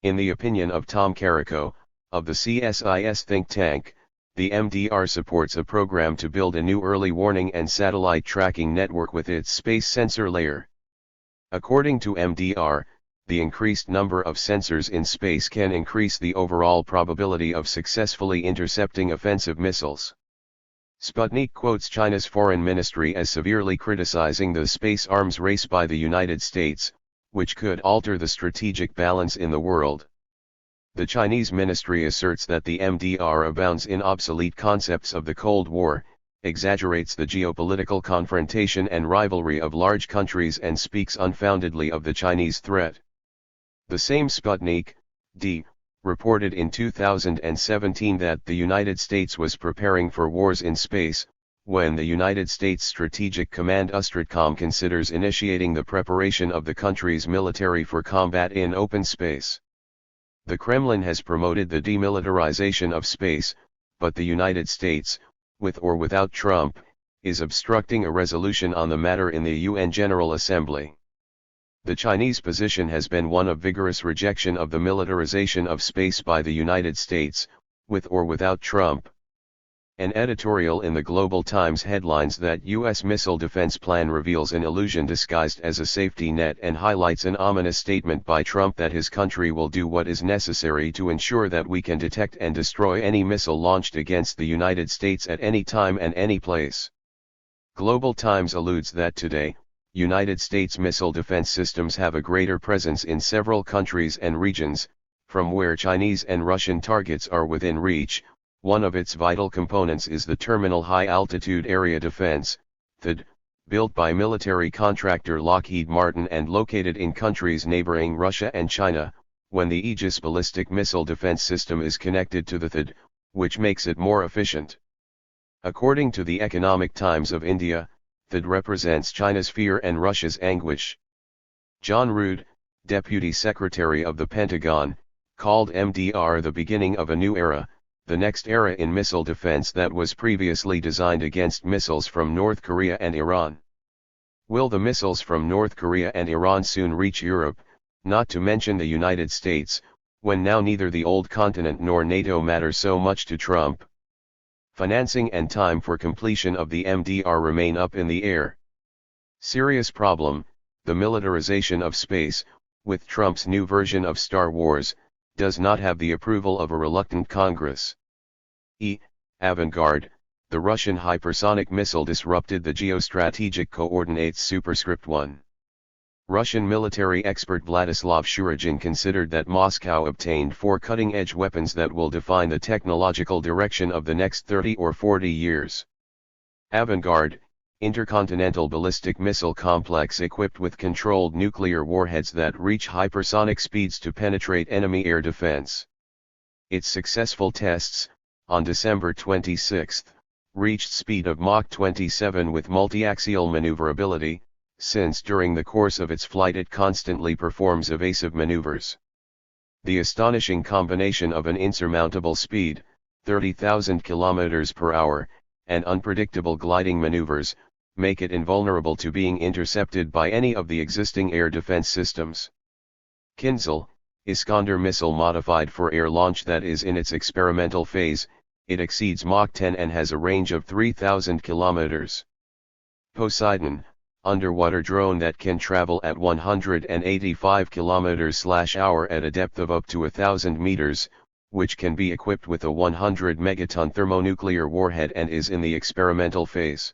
In the opinion of Tom Carrico, of the CSIS think tank, the MDR supports a program to build a new early warning and satellite tracking network with its space sensor layer. According to MDR, the increased number of sensors in space can increase the overall probability of successfully intercepting offensive missiles. Sputnik quotes China's foreign ministry as severely criticizing the space arms race by the United States, which could alter the strategic balance in the world. The Chinese ministry asserts that the MDR abounds in obsolete concepts of the Cold War, exaggerates the geopolitical confrontation and rivalry of large countries, and speaks unfoundedly of the Chinese threat. The same Sputnik, D, reported in 2017 that the United States was preparing for wars in space, when the United States Strategic Command USTRATCOM considers initiating the preparation of the country's military for combat in open space. The Kremlin has promoted the demilitarization of space, but the United States, with or without Trump, is obstructing a resolution on the matter in the UN General Assembly. The Chinese position has been one of vigorous rejection of the militarization of space by the United States, with or without Trump. An editorial in the Global Times headlines that U.S. missile defense plan reveals an illusion disguised as a safety net and highlights an ominous statement by Trump that his country will do what is necessary to ensure that we can detect and destroy any missile launched against the United States at any time and any place. Global Times alludes that today, United States missile defense systems have a greater presence in several countries and regions, from where Chinese and Russian targets are within reach. One of its vital components is the Terminal High Altitude Area Defense, THIRD, built by military contractor Lockheed Martin and located in countries neighboring Russia and China, when the Aegis ballistic missile defense system is connected to the THIRD, which makes it more efficient. According to the Economic Times of India, THIRD represents China's fear and Russia's anguish. John Rood, Deputy Secretary of the Pentagon, called MDR the beginning of a new era, the next era in missile defense that was previously designed against missiles from North Korea and Iran. Will the missiles from North Korea and Iran soon reach Europe, not to mention the United States, when now neither the old continent nor NATO matter so much to Trump? Financing and time for completion of the MDR remain up in the air. Serious problem, the militarization of space, with Trump's new version of Star Wars, does not have the approval of a reluctant Congress. Avant-garde, the Russian hypersonic missile disrupted the geostrategic coordinates superscript 1. Russian military expert Vladislav Shuragin considered that Moscow obtained 4 cutting-edge weapons that will define the technological direction of the next 30 or 40 years. Avant-garde, intercontinental ballistic missile complex equipped with controlled nuclear warheads that reach hypersonic speeds to penetrate enemy air defense. Its successful tests, on December 26, reached speed of Mach 27 with multi-axial maneuverability, since during the course of its flight it constantly performs evasive maneuvers. The astonishing combination of an insurmountable speed, 30,000 km per hour, and unpredictable gliding maneuvers, make it invulnerable to being intercepted by any of the existing air defense systems. Kinzhal, Iskander missile modified for air launch that is in its experimental phase, it exceeds Mach 10 and has a range of 3,000 km. Poseidon, underwater drone that can travel at 185 km/h at a depth of up to 1,000 meters, which can be equipped with a 100 megaton thermonuclear warhead and is in the experimental phase.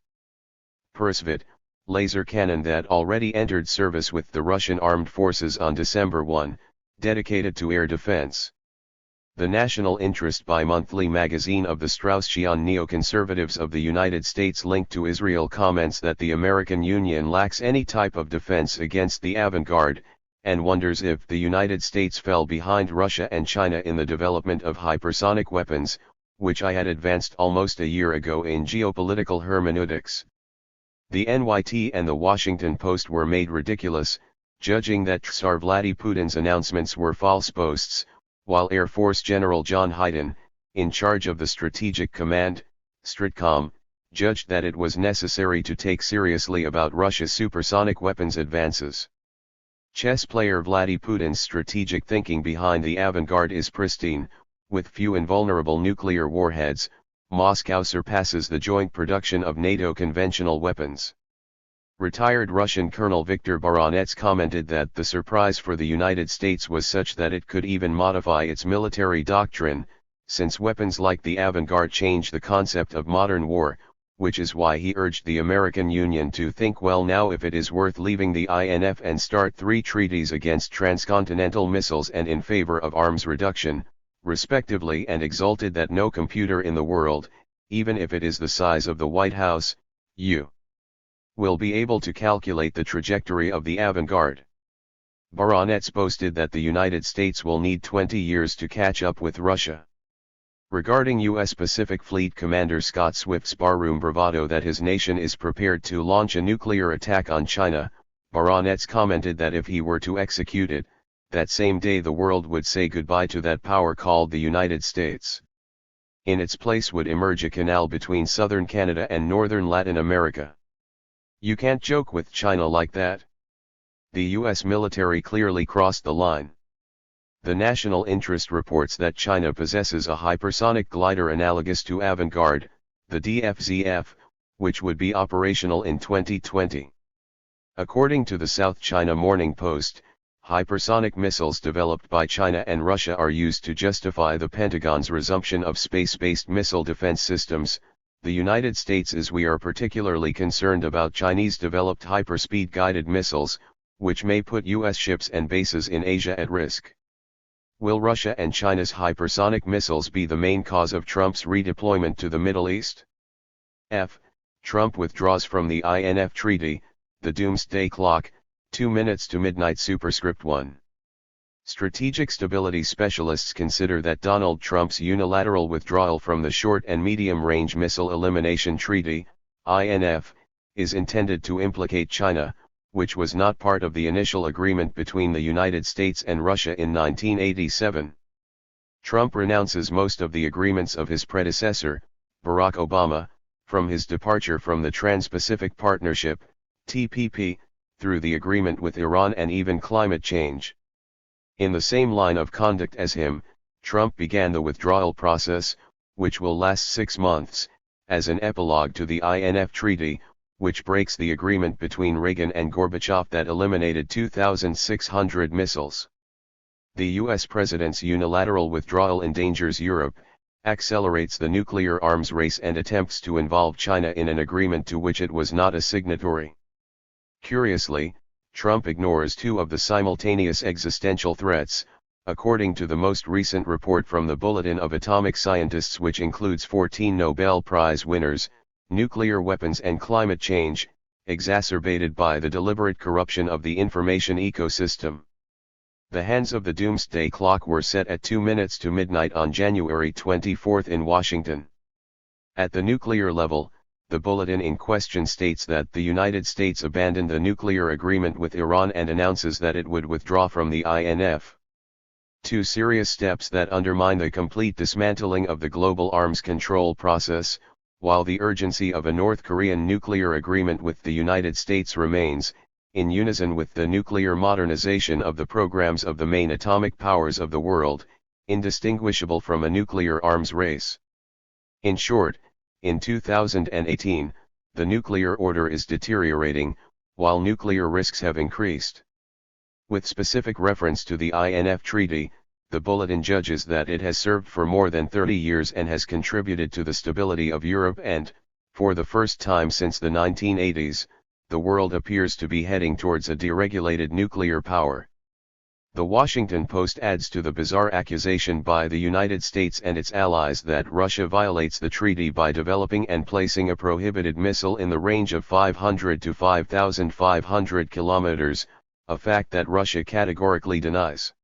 Persvit, laser cannon that already entered service with the Russian armed forces on December 1, dedicated to air defense. The National Interest bi-monthly magazine of the Straussian neoconservatives of the United States linked to Israel comments that the American Union lacks any type of defense against the avant-garde, and wonders if the United States fell behind Russia and China in the development of hypersonic weapons, which I had advanced almost a year ago in geopolitical hermeneutics. The NYT and the Washington Post were made ridiculous, judging that Tsar Vladimir Putin's announcements were false boasts, while Air Force General John Hyden, in charge of the Strategic Command, STRATCOM, judged that it was necessary to take seriously about Russia's supersonic weapons advances. Chess player Vladimir Putin's strategic thinking behind the avant-garde is pristine. With few invulnerable nuclear warheads, Moscow surpasses the joint production of NATO conventional weapons. Retired Russian Colonel Viktor Baranets commented that the surprise for the United States was such that it could even modify its military doctrine, since weapons like the avant-garde change the concept of modern war, which is why he urged the American Union to think well now if it is worth leaving the INF and start 3 treaties against transcontinental missiles and in favor of arms reduction, respectively, and exulted that no computer in the world, even if it is the size of the White House, will be able to calculate the trajectory of the avant-garde. Baranets boasted that the United States will need 20 years to catch up with Russia. Regarding U.S. Pacific Fleet Commander Scott Swift's barroom bravado that his nation is prepared to launch a nuclear attack on China, Baranets commented that if he were to execute it, that same day the world would say goodbye to that power called the United States. In its place would emerge a canal between southern Canada and northern Latin America. You can't joke with China like that. The U.S. military clearly crossed the line. The National Interest reports that China possesses a hypersonic glider analogous to Avangard, the DFZF, which would be operational in 2020. According to the South China Morning Post, hypersonic missiles developed by China and Russia are used to justify the Pentagon's resumption of space-based missile defense systems. The United States is we are particularly concerned about Chinese-developed hyperspeed guided missiles, which may put U.S. ships and bases in Asia at risk. Will Russia and China's hypersonic missiles be the main cause of Trump's redeployment to the Middle East? Trump withdraws from the INF Treaty, the doomsday clock, 2 minutes to midnight superscript 1. Strategic stability specialists consider that Donald Trump's unilateral withdrawal from the Short and Medium Range Missile Elimination Treaty, INF, is intended to implicate China, which was not part of the initial agreement between the United States and Russia in 1987. Trump renounces most of the agreements of his predecessor, Barack Obama, from his departure from the Trans-Pacific Partnership, TPP, through the agreement with Iran and even climate change. In the same line of conduct as him, Trump began the withdrawal process, which will last 6 months, as an epilogue to the INF Treaty, which breaks the agreement between Reagan and Gorbachev that eliminated 2,600 missiles. The US president's unilateral withdrawal endangers Europe, accelerates the nuclear arms race and attempts to involve China in an agreement to which it was not a signatory. Curiously, Trump ignores 2 of the simultaneous existential threats, according to the most recent report from the Bulletin of Atomic Scientists, which includes 14 Nobel Prize winners: nuclear weapons and climate change, exacerbated by the deliberate corruption of the information ecosystem. The hands of the doomsday clock were set at 2 minutes to midnight on January 24 in Washington. At the nuclear level, the bulletin in question states that the United States abandoned the nuclear agreement with Iran and announces that it would withdraw from the INF. 2 serious steps that undermine the complete dismantling of the global arms control process, while the urgency of a North Korean nuclear agreement with the United States remains, in unison with the nuclear modernization of the programs of the main atomic powers of the world, indistinguishable from a nuclear arms race. In short, in 2018, the nuclear order is deteriorating, while nuclear risks have increased. With specific reference to the INF Treaty, the bulletin judges that it has served for more than 30 years and has contributed to the stability of Europe and, for the first time since the 1980s, the world appears to be heading towards a deregulated nuclear power. The Washington Post adds to the bizarre accusation by the United States and its allies that Russia violates the treaty by developing and placing a prohibited missile in the range of 500 to 5,500 kilometers, a fact that Russia categorically denies.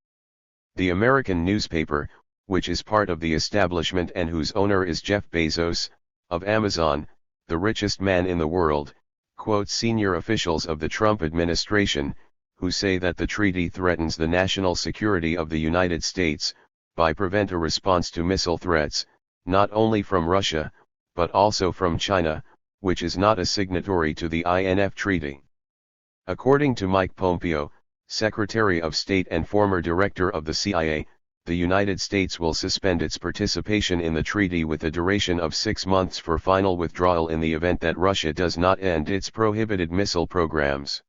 The American newspaper, which is part of the establishment and whose owner is Jeff Bezos, of Amazon, the richest man in the world, quotes senior officials of the Trump administration, who say that the treaty threatens the national security of the United States, by prevent a response to missile threats, not only from Russia, but also from China, which is not a signatory to the INF Treaty. According to Mike Pompeo, Secretary of State and former Director of the CIA, the United States will suspend its participation in the treaty with a duration of 6 months for final withdrawal in the event that Russia does not end its prohibited missile programs.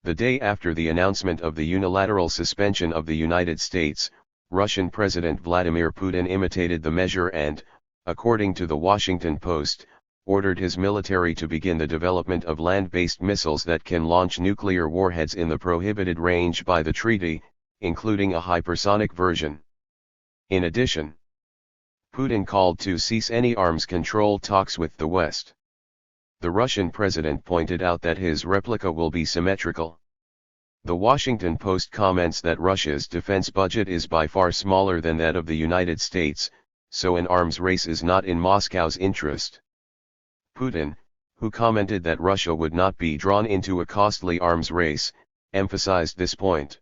The day after the announcement of the unilateral suspension of the United States, Russian President Vladimir Putin imitated the measure and, according to the Washington Post, ordered his military to begin the development of land-based missiles that can launch nuclear warheads in the prohibited range by the treaty, including a hypersonic version. In addition, Putin called to cease any arms control talks with the West. The Russian president pointed out that his replica will be symmetrical. The Washington Post comments that Russia's defense budget is by far smaller than that of the United States, so an arms race is not in Moscow's interest. Putin, who commented that Russia would not be drawn into a costly arms race, emphasized this point.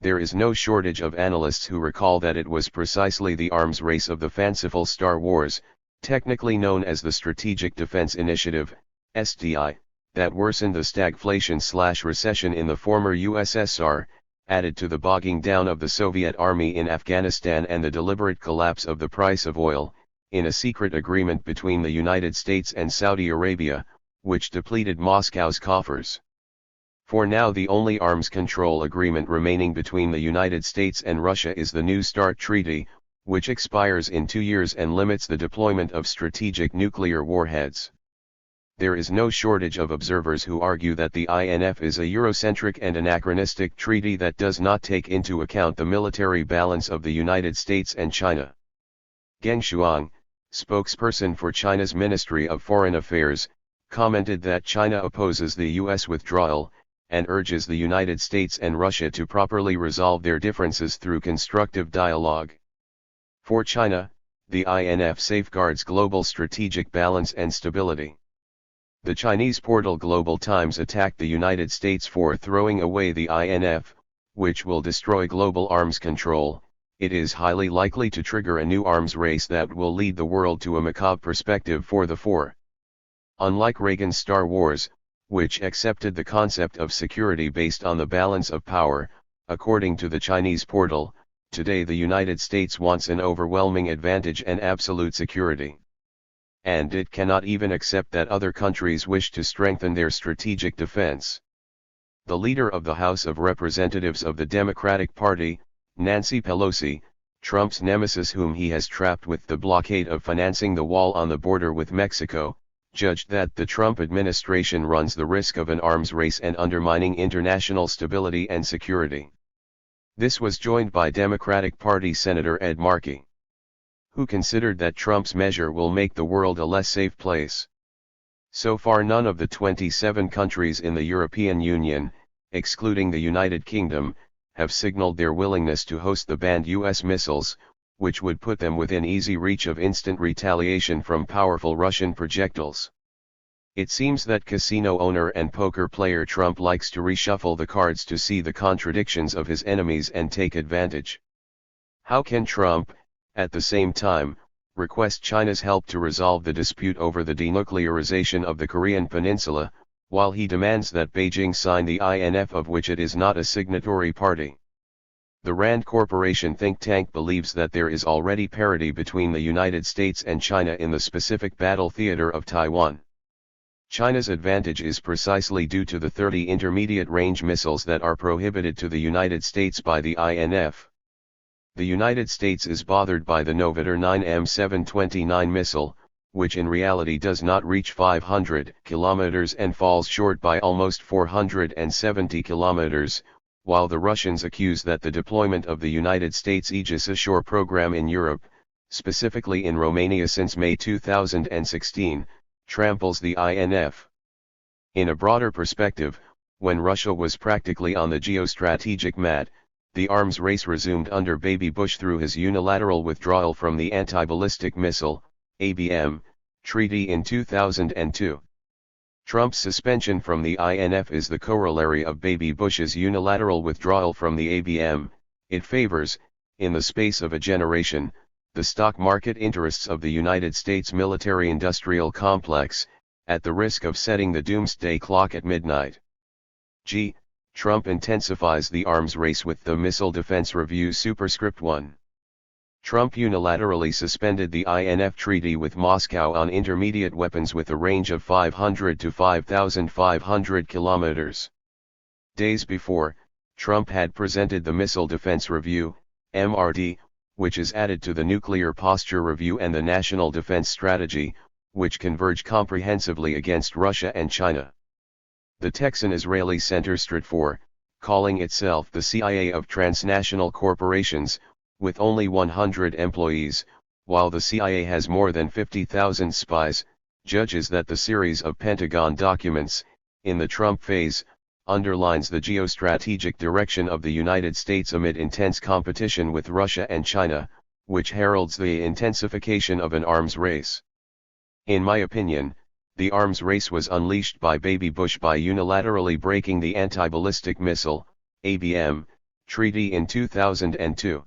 There is no shortage of analysts who recall that it was precisely the arms race of the fanciful Star Wars, technically known as the Strategic Defense Initiative, SDI, that worsened the stagflation/recession in the former USSR, added to the bogging down of the Soviet army in Afghanistan and the deliberate collapse of the price of oil, in a secret agreement between the United States and Saudi Arabia, which depleted Moscow's coffers. For now, the only arms control agreement remaining between the United States and Russia is the New START Treaty, which expires in 2 years and limits the deployment of strategic nuclear warheads. There is no shortage of observers who argue that the INF is a Eurocentric and anachronistic treaty that does not take into account the military balance of the United States and China. Geng Shuang, spokesperson for China's Ministry of Foreign Affairs, commented that China opposes the U.S. withdrawal, and urges the United States and Russia to properly resolve their differences through constructive dialogue. For China, the INF safeguards global strategic balance and stability. The Chinese portal Global Times attacked the United States for throwing away the INF, which will destroy global arms control. It is highly likely to trigger a new arms race that will lead the world to a macabre perspective for the four. Unlike Reagan's Star Wars, which accepted the concept of security based on the balance of power, according to the Chinese portal, today the United States wants an overwhelming advantage and absolute security. And it cannot even accept that other countries wish to strengthen their strategic defense. The leader of the House of Representatives of the Democratic Party, Nancy Pelosi, Trump's nemesis whom he has trapped with the blockade of financing the wall on the border with Mexico, judged that the Trump administration runs the risk of an arms race and undermining international stability and security. This was joined by Democratic Party Senator Ed Markey, who considered that Trump's measure will make the world a less safe place. So far, none of the 27 countries in the European Union, excluding the United Kingdom, have signaled their willingness to host the banned U.S. missiles, which would put them within easy reach of instant retaliation from powerful Russian projectiles. It seems that casino owner and poker player Trump likes to reshuffle the cards to see the contradictions of his enemies and take advantage. How can Trump, at the same time, request China's help to resolve the dispute over the denuclearization of the Korean Peninsula, while he demands that Beijing sign the INF, of which it is not a signatory party? The Rand Corporation think tank believes that there is already parity between the United States and China in the specific battle theater of Taiwan. China's advantage is precisely due to the 30 intermediate-range missiles that are prohibited to the United States by the INF. The United States is bothered by the Novator 9 M729 missile, which in reality does not reach 500 kilometers and falls short by almost 470 kilometers, while the Russians accuse that the deployment of the United States Aegis Ashore program in Europe, specifically in Romania since May 2016, tramples the INF. In a broader perspective, when Russia was practically on the geostrategic mat, the arms race resumed under Baby Bush through his unilateral withdrawal from the Anti-Ballistic Missile (ABM) Treaty in 2002. Trump's suspension from the INF is the corollary of Baby Bush's unilateral withdrawal from the ABM. It favors, in the space of a generation, the stock market interests of the United States military-industrial complex, at the risk of setting the doomsday clock at midnight. Trump intensifies the arms race with the Missile Defense Review Superscript 1. Trump unilaterally suspended the INF treaty with Moscow on intermediate weapons with a range of 500 to 5,500 kilometers. Days before, Trump had presented the Missile Defense Review, MRD, which is added to the Nuclear Posture Review and the National Defense Strategy, which converge comprehensively against Russia and China. The Texan-Israeli Center Stratfor, calling itself the CIA of transnational corporations, with only 100 employees, while the CIA has more than 50,000 spies, judges that the series of Pentagon documents, in the Trump phase, underlines the geostrategic direction of the United States amid intense competition with Russia and China, which heralds the intensification of an arms race. In my opinion, the arms race was unleashed by Baby Bush by unilaterally breaking the Anti-Ballistic Missile, ABM, treaty in 2002.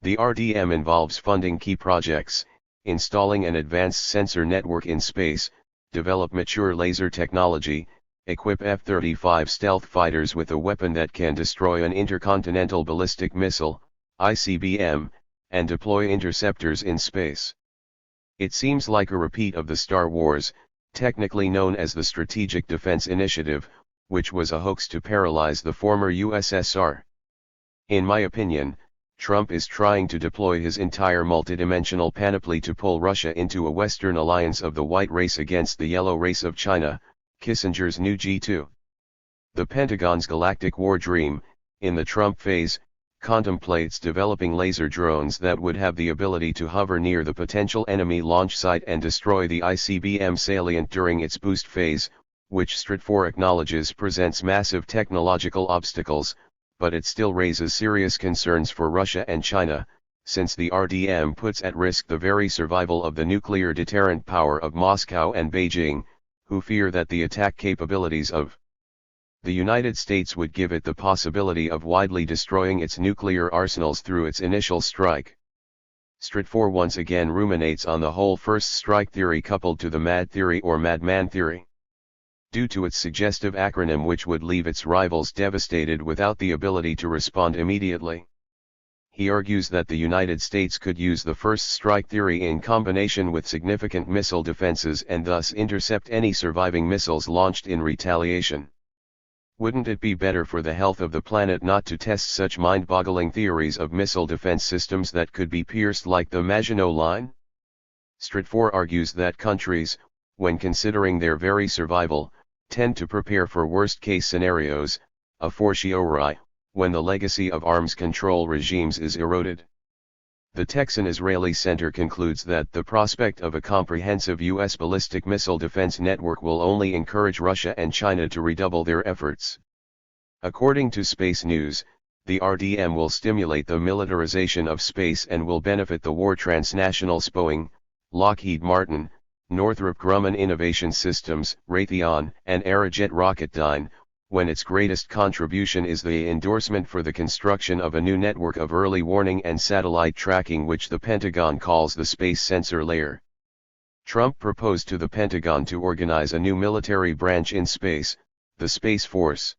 The RDM involves funding key projects, installing an advanced sensor network in space, develop mature laser technology, equip F-35 stealth fighters with a weapon that can destroy an intercontinental ballistic missile, ICBM, and deploy interceptors in space. It seems like a repeat of the Star Wars, technically known as the Strategic Defense Initiative, which was a hoax to paralyze the former USSR. In my opinion, Trump is trying to deploy his entire multidimensional panoply to pull Russia into a Western alliance of the white race against the yellow race of China, Kissinger's new G2. The Pentagon's galactic war dream, in the Trump phase, contemplates developing laser drones that would have the ability to hover near the potential enemy launch site and destroy the ICBM salient during its boost phase, which Stratfor acknowledges presents massive technological obstacles, but it still raises serious concerns for Russia and China, since the RDM puts at risk the very survival of the nuclear deterrent power of Moscow and Beijing, who fear that the attack capabilities of the United States would give it the possibility of widely destroying its nuclear arsenals through its initial strike. Stratfor once again ruminates on the whole first strike theory coupled to the MAD theory or madman theory. Due to its suggestive acronym which would leave its rivals devastated without the ability to respond immediately. He argues that the United States could use the first strike theory in combination with significant missile defenses and thus intercept any surviving missiles launched in retaliation. Wouldn't it be better for the health of the planet not to test such mind-boggling theories of missile defense systems that could be pierced like the Maginot Line? Stratfor argues that countries, when considering their very survival, tend to prepare for worst-case scenarios, a fortiori, when the legacy of arms control regimes is eroded. The Texan-Israeli Center concludes that the prospect of a comprehensive U.S. ballistic missile defense network will only encourage Russia and China to redouble their efforts. According to Space News, the RDM will stimulate the militarization of space and will benefit the war transnationals Boeing, Lockheed Martin, Northrop Grumman Innovation Systems, Raytheon, and Aerojet Rocketdyne, when its greatest contribution is the endorsement for the construction of a new network of early warning and satellite tracking which the Pentagon calls the Space Sensor Layer. Trump proposed to the Pentagon to organize a new military branch in space, the Space Force.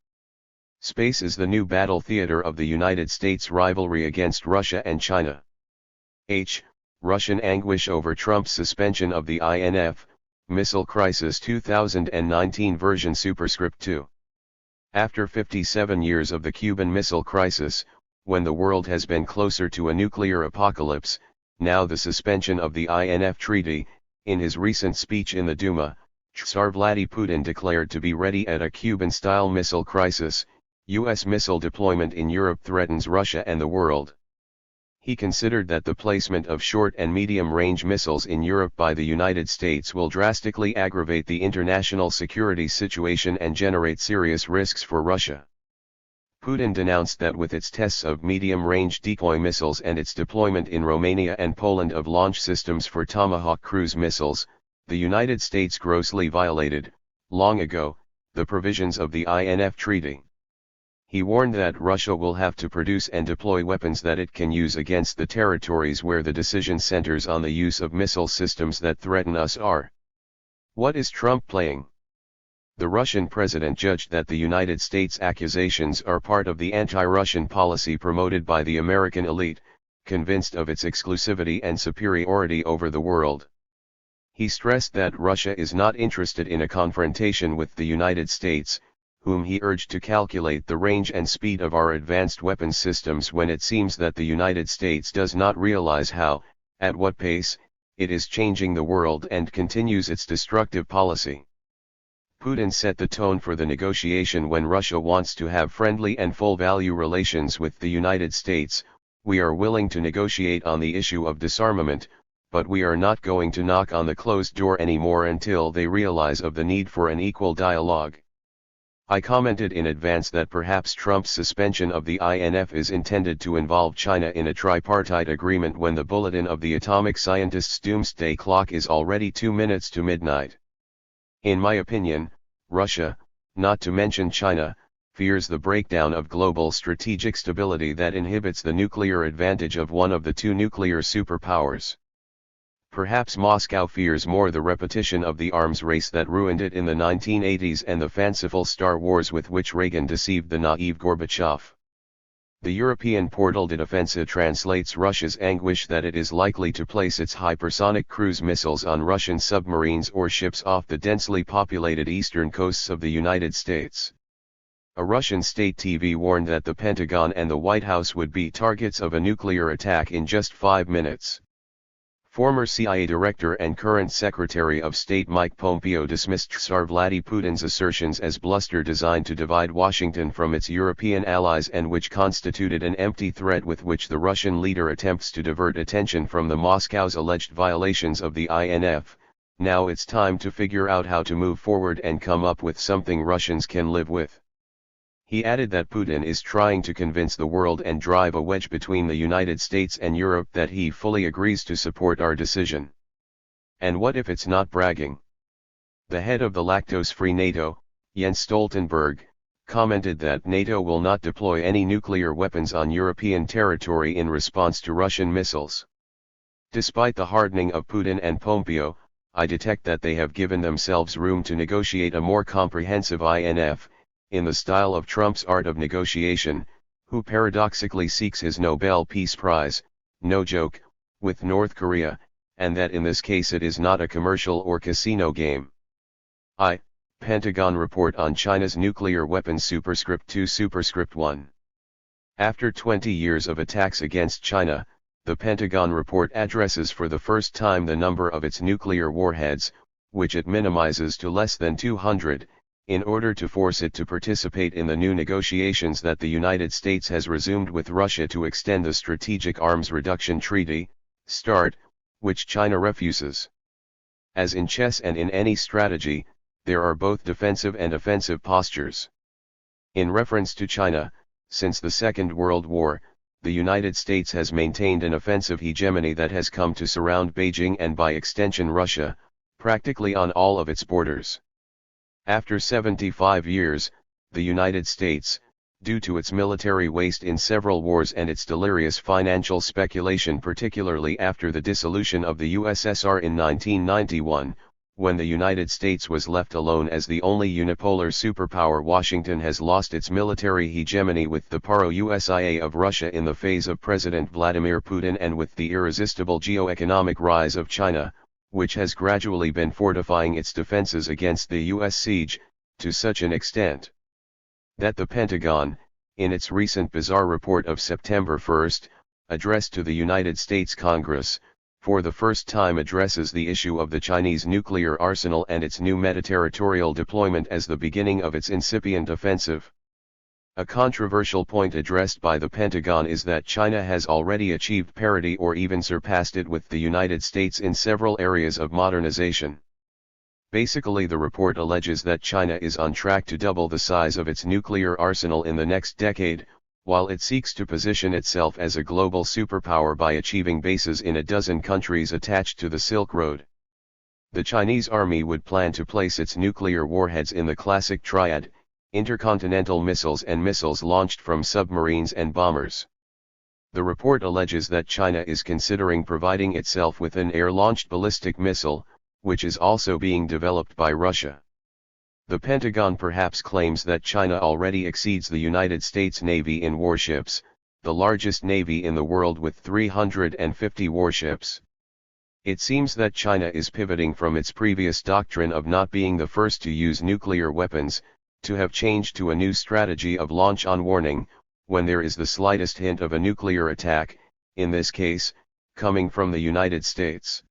Space is the new battle theater of the United States rivalry against Russia and China. Russian anguish over Trump's suspension of the INF, Missile Crisis 2019 version Superscript 2. After 57 years of the Cuban Missile Crisis, when the world has been closer to a nuclear apocalypse, now the suspension of the INF treaty. In his recent speech in the Duma, Tsar Vladimir Putin declared to be ready at a Cuban-style missile crisis. U.S. missile deployment in Europe threatens Russia and the world. He considered that the placement of short and medium-range missiles in Europe by the United States will drastically aggravate the international security situation and generate serious risks for Russia. Putin denounced that with its tests of medium-range decoy missiles and its deployment in Romania and Poland of launch systems for Tomahawk cruise missiles, the United States grossly violated, long ago, the provisions of the INF Treaty. He warned that Russia will have to produce and deploy weapons that it can use against the territories where the decision centers on the use of missile systems that threaten us are. What is Trump playing? The Russian president judged that the United States' accusations are part of the anti-Russian policy promoted by the American elite, convinced of its exclusivity and superiority over the world. He stressed that Russia is not interested in a confrontation with the United States, whom he urged to calculate the range and speed of our advanced weapons systems when it seems that the United States does not realize how, at what pace, it is changing the world and continues its destructive policy. Putin set the tone for the negotiation when Russia wants to have friendly and full-value relations with the United States. We are willing to negotiate on the issue of disarmament, but we are not going to knock on the closed door anymore until they realize of the need for an equal dialogue. I commented in advance that perhaps Trump's suspension of the INF is intended to involve China in a tripartite agreement when the bulletin of the atomic scientist's doomsday clock is already 2 minutes to midnight. In my opinion, Russia, not to mention China, fears the breakdown of global strategic stability that inhibits the nuclear advantage of one of the two nuclear superpowers. Perhaps Moscow fears more the repetition of the arms race that ruined it in the 1980s and the fanciful Star Wars with which Reagan deceived the naive Gorbachev. The European portal de defensa translates Russia's anguish that it is likely to place its hypersonic cruise missiles on Russian submarines or ships off the densely populated eastern coasts of the United States. A Russian state TV warned that the Pentagon and the White House would be targets of a nuclear attack in just 5 minutes. Former CIA Director and current Secretary of State Mike Pompeo dismissed Tsar Vladimir Putin's assertions as bluster designed to divide Washington from its European allies and which constituted an empty threat with which the Russian leader attempts to divert attention from the Moscow's alleged violations of the INF. Now it's time to figure out how to move forward and come up with something Russians can live with. He added that Putin is trying to convince the world and drive a wedge between the United States and Europe that he fully agrees to support our decision. And what if it's not bragging? The head of the lactose-free NATO, Jens Stoltenberg, commented that NATO will not deploy any nuclear weapons on European territory in response to Russian missiles. Despite the hardening of Putin and Pompeo, I detect that they have given themselves room to negotiate a more comprehensive INF, in the style of Trump's Art of Negotiation, who paradoxically seeks his Nobel Peace Prize, no joke, with North Korea, and that in this case it is not a commercial or casino game. Pentagon report on China's nuclear weapons superscript 2 superscript 1. After 20 years of attacks against China, the Pentagon report addresses for the first time the number of its nuclear warheads, which it minimizes to less than 200, in order to force it to participate in the new negotiations that the United States has resumed with Russia to extend the Strategic Arms Reduction Treaty, START, which China refuses. As in chess and in any strategy, there are both defensive and offensive postures. In reference to China, since the Second World War, the United States has maintained an offensive hegemony that has come to surround Beijing and by extension Russia, practically on all of its borders. After 75 years, the United States, due to its military waste in several wars and its delirious financial speculation particularly after the dissolution of the USSR in 1991, when the United States was left alone as the only unipolar superpower, Washington has lost its military hegemony with the Paro-USIA of Russia in the phase of President Vladimir Putin and with the irresistible geo-economic rise of China, which has gradually been fortifying its defenses against the U.S. siege, to such an extent that the Pentagon, in its recent bizarre report of September 1, addressed to the United States Congress, for the first time addresses the issue of the Chinese nuclear arsenal and its new meta-territorial deployment as the beginning of its incipient offensive. A controversial point addressed by the Pentagon is that China has already achieved parity or even surpassed it with the United States in several areas of modernization. Basically, the report alleges that China is on track to double the size of its nuclear arsenal in the next decade, while it seeks to position itself as a global superpower by achieving bases in a dozen countries attached to the Silk Road. The Chinese army would plan to place its nuclear warheads in the classic triad: intercontinental missiles and missiles launched from submarines and bombers. The report alleges that China is considering providing itself with an air-launched ballistic missile, which is also being developed by Russia. The Pentagon perhaps claims that China already exceeds the United States Navy in warships, the largest navy in the world with 350 warships. It seems that China is pivoting from its previous doctrine of not being the first to use nuclear weapons, to have changed to a new strategy of launch on warning, when there is the slightest hint of a nuclear attack, in this case, coming from the United States.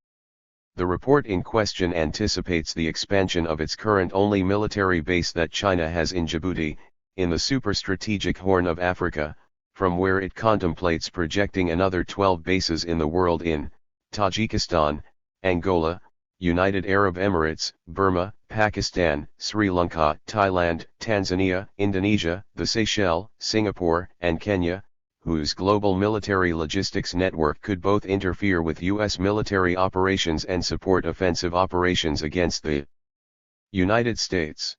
The report in question anticipates the expansion of its current only military base that China has in Djibouti, in the super-strategic Horn of Africa, from where it contemplates projecting another 12 bases in the world in Tajikistan, Angola, United Arab Emirates, Burma, Pakistan, Sri Lanka, Thailand, Tanzania, Indonesia, the Seychelles, Singapore, and Kenya, whose global military logistics network could both interfere with U.S. military operations and support offensive operations against the United States.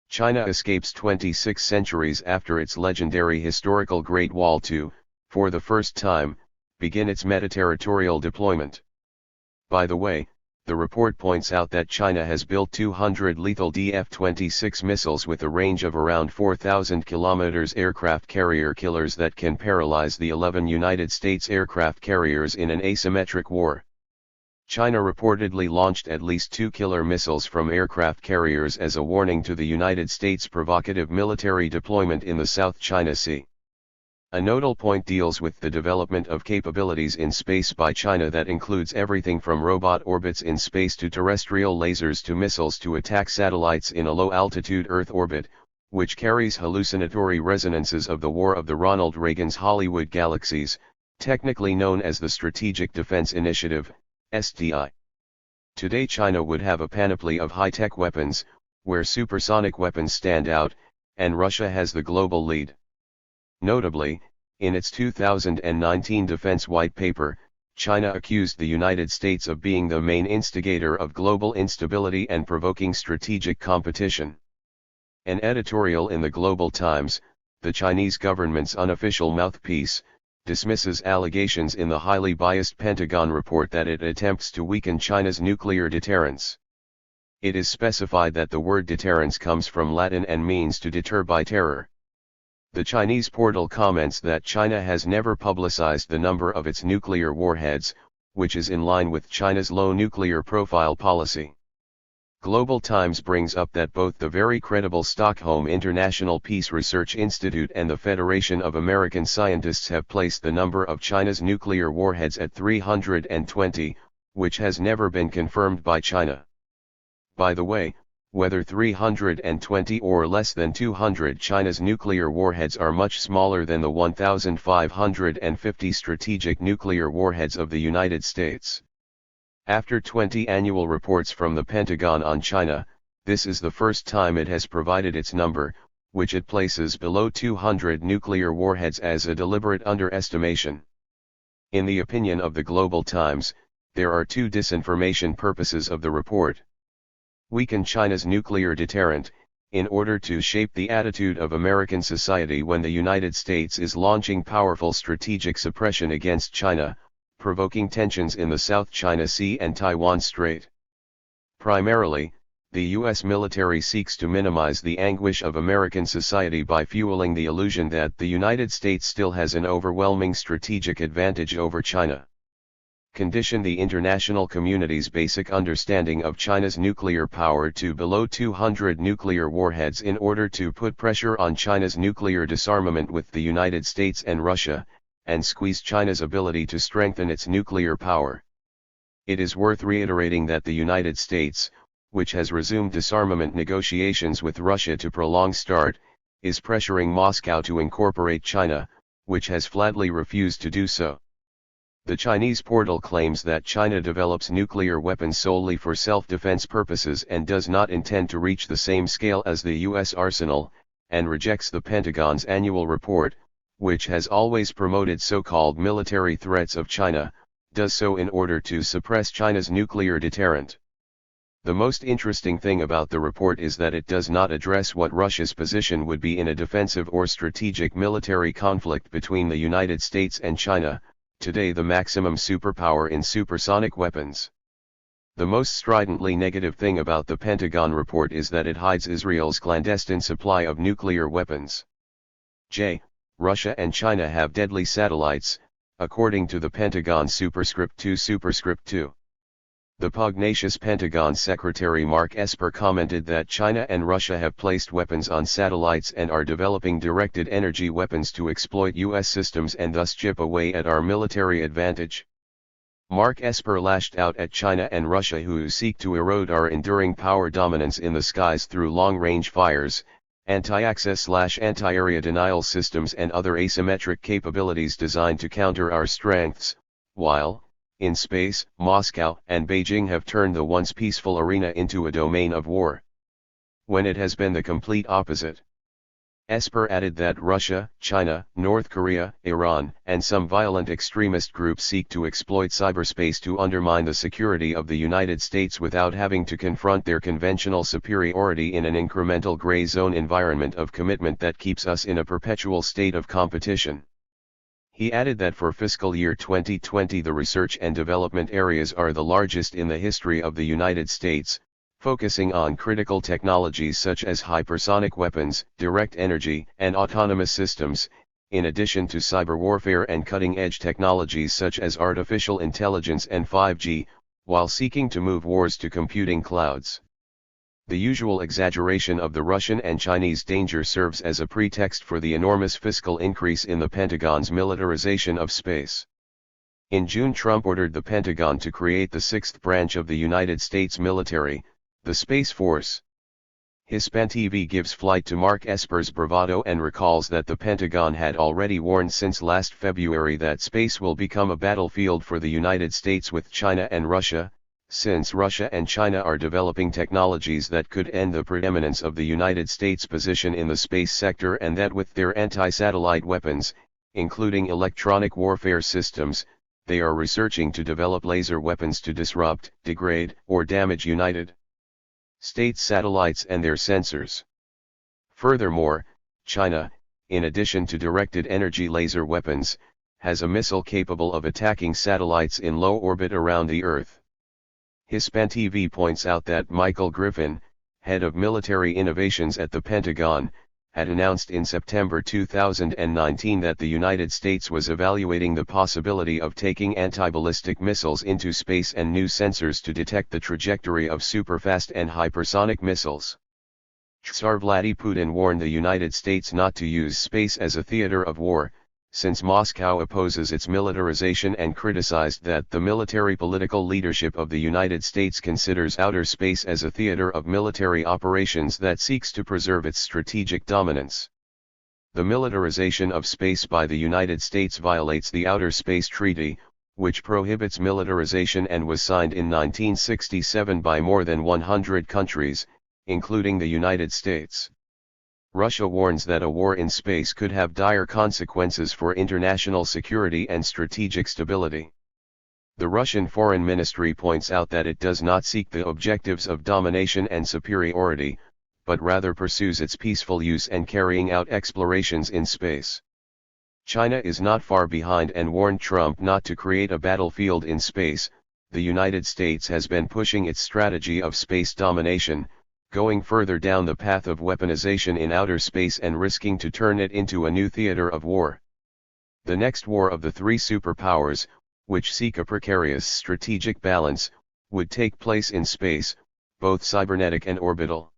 China escapes 26 centuries after its legendary historical Great Wall to, for the first time, begin its meta-territorial deployment. By the way, the report points out that China has built 200 lethal DF-26 missiles with a range of around 4,000 kilometers, aircraft carrier killers that can paralyze the 11 United States aircraft carriers in an asymmetric war. China reportedly launched at least 2 killer missiles from aircraft carriers as a warning to the United States' provocative military deployment in the South China Sea. A nodal point deals with the development of capabilities in space by China that includes everything from robot orbits in space to terrestrial lasers to missiles to attack satellites in a low-altitude Earth orbit, which carries hallucinatory resonances of the War of the Ronald Reagan's Hollywood Galaxies, technically known as the Strategic Defense Initiative, SDI. Today China would have a panoply of high-tech weapons, where supersonic weapons stand out, and Russia has the global lead. Notably, in its 2019 Defense White Paper, China accused the United States of being the main instigator of global instability and provoking strategic competition. An editorial in the Global Times, the Chinese government's unofficial mouthpiece, dismisses allegations in the highly biased Pentagon report that it attempts to weaken China's nuclear deterrence. It is specified that the word deterrence comes from Latin and means to deter by terror. The Chinese portal comments that China has never publicized the number of its nuclear warheads, which is in line with China's low nuclear profile policy. Global Times brings up that both the very credible Stockholm International Peace Research Institute and the Federation of American Scientists have placed the number of China's nuclear warheads at 320, which has never been confirmed by China. By the way, whether 320 or less than 200, China's nuclear warheads are much smaller than the 1,550 strategic nuclear warheads of the United States. After 20 annual reports from the Pentagon on China, this is the first time it has provided its number, which it places below 200 nuclear warheads, as a deliberate underestimation. In the opinion of the Global Times, there are two disinformation purposes of the report. Weaken China's nuclear deterrent, in order to shape the attitude of American society when the United States is launching powerful strategic suppression against China, provoking tensions in the South China Sea and Taiwan Strait. Primarily, the U.S. military seeks to minimize the anguish of American society by fueling the illusion that the United States still has an overwhelming strategic advantage over China. Condition the international community's basic understanding of China's nuclear power to below 200 nuclear warheads in order to put pressure on China's nuclear disarmament with the United States and Russia, and squeeze China's ability to strengthen its nuclear power. It is worth reiterating that the United States, which has resumed disarmament negotiations with Russia to prolong START, is pressuring Moscow to incorporate China, which has flatly refused to do so. The Chinese portal claims that China develops nuclear weapons solely for self-defense purposes and does not intend to reach the same scale as the U.S. arsenal, and rejects the Pentagon's annual report, which has always promoted so-called military threats of China, does so in order to suppress China's nuclear deterrent. The most interesting thing about the report is that it does not address what Russia's position would be in a defensive or strategic military conflict between the United States and China, today the maximum superpower in supersonic weapons. The most stridently negative thing about the Pentagon report is that it hides Israel's clandestine supply of nuclear weapons. Russia and China have deadly satellites, according to the Pentagon Superscript 2 Superscript 2. The pugnacious Pentagon Secretary Mark Esper commented that China and Russia have placed weapons on satellites and are developing directed energy weapons to exploit U.S. systems and thus chip away at our military advantage. Mark Esper lashed out at China and Russia, who seek to erode our enduring power dominance in the skies through long-range fires, anti-access/anti-area denial systems and other asymmetric capabilities designed to counter our strengths, while, in space, Moscow and Beijing have turned the once peaceful arena into a domain of war, when it has been the complete opposite. Esper added that Russia, China, North Korea, Iran, and some violent extremist groups seek to exploit cyberspace to undermine the security of the United States without having to confront their conventional superiority in an incremental gray zone environment of commitment that keeps us in a perpetual state of competition. He added that for fiscal year 2020 the research and development areas are the largest in the history of the United States, focusing on critical technologies such as hypersonic weapons, direct energy, and autonomous systems, in addition to cyber warfare and cutting-edge technologies such as artificial intelligence and 5G, while seeking to move wars to computing clouds. The usual exaggeration of the Russian and Chinese danger serves as a pretext for the enormous fiscal increase in the Pentagon's militarization of space. In June, Trump ordered the Pentagon to create the sixth branch of the United States military, the Space Force. Hispan TV gives flight to Mark Esper's bravado and recalls that the Pentagon had already warned since last February that space will become a battlefield for the United States with China and Russia, since Russia and China are developing technologies that could end the preeminence of the United States' position in the space sector, and that with their anti-satellite weapons, including electronic warfare systems, they are researching to develop laser weapons to disrupt, degrade, or damage United States satellites and their sensors. Furthermore, China, in addition to directed energy laser weapons, has a missile capable of attacking satellites in low orbit around the Earth. Hispan TV points out that Michael Griffin, head of military innovations at the Pentagon, had announced in September 2019 that the United States was evaluating the possibility of taking anti-ballistic missiles into space and new sensors to detect the trajectory of superfast and hypersonic missiles. Tsar Vladimir Putin warned the United States not to use space as a theater of war, since Moscow opposes its militarization, and criticized that the military-political leadership of the United States considers outer space as a theater of military operations that seeks to preserve its strategic dominance. The militarization of space by the United States violates the Outer Space Treaty, which prohibits militarization and was signed in 1967 by more than 100 countries, including the United States. Russia warns that a war in space could have dire consequences for international security and strategic stability. The Russian Foreign Ministry points out that it does not seek the objectives of domination and superiority, but rather pursues its peaceful use and carrying out explorations in space. China is not far behind and warned Trump not to create a battlefield in space. The United States has been pushing its strategy of space domination, going further down the path of weaponization in outer space and risking to turn it into a new theater of war. The next war of the three superpowers, which seek a precarious strategic balance, would take place in space, both cybernetic and orbital.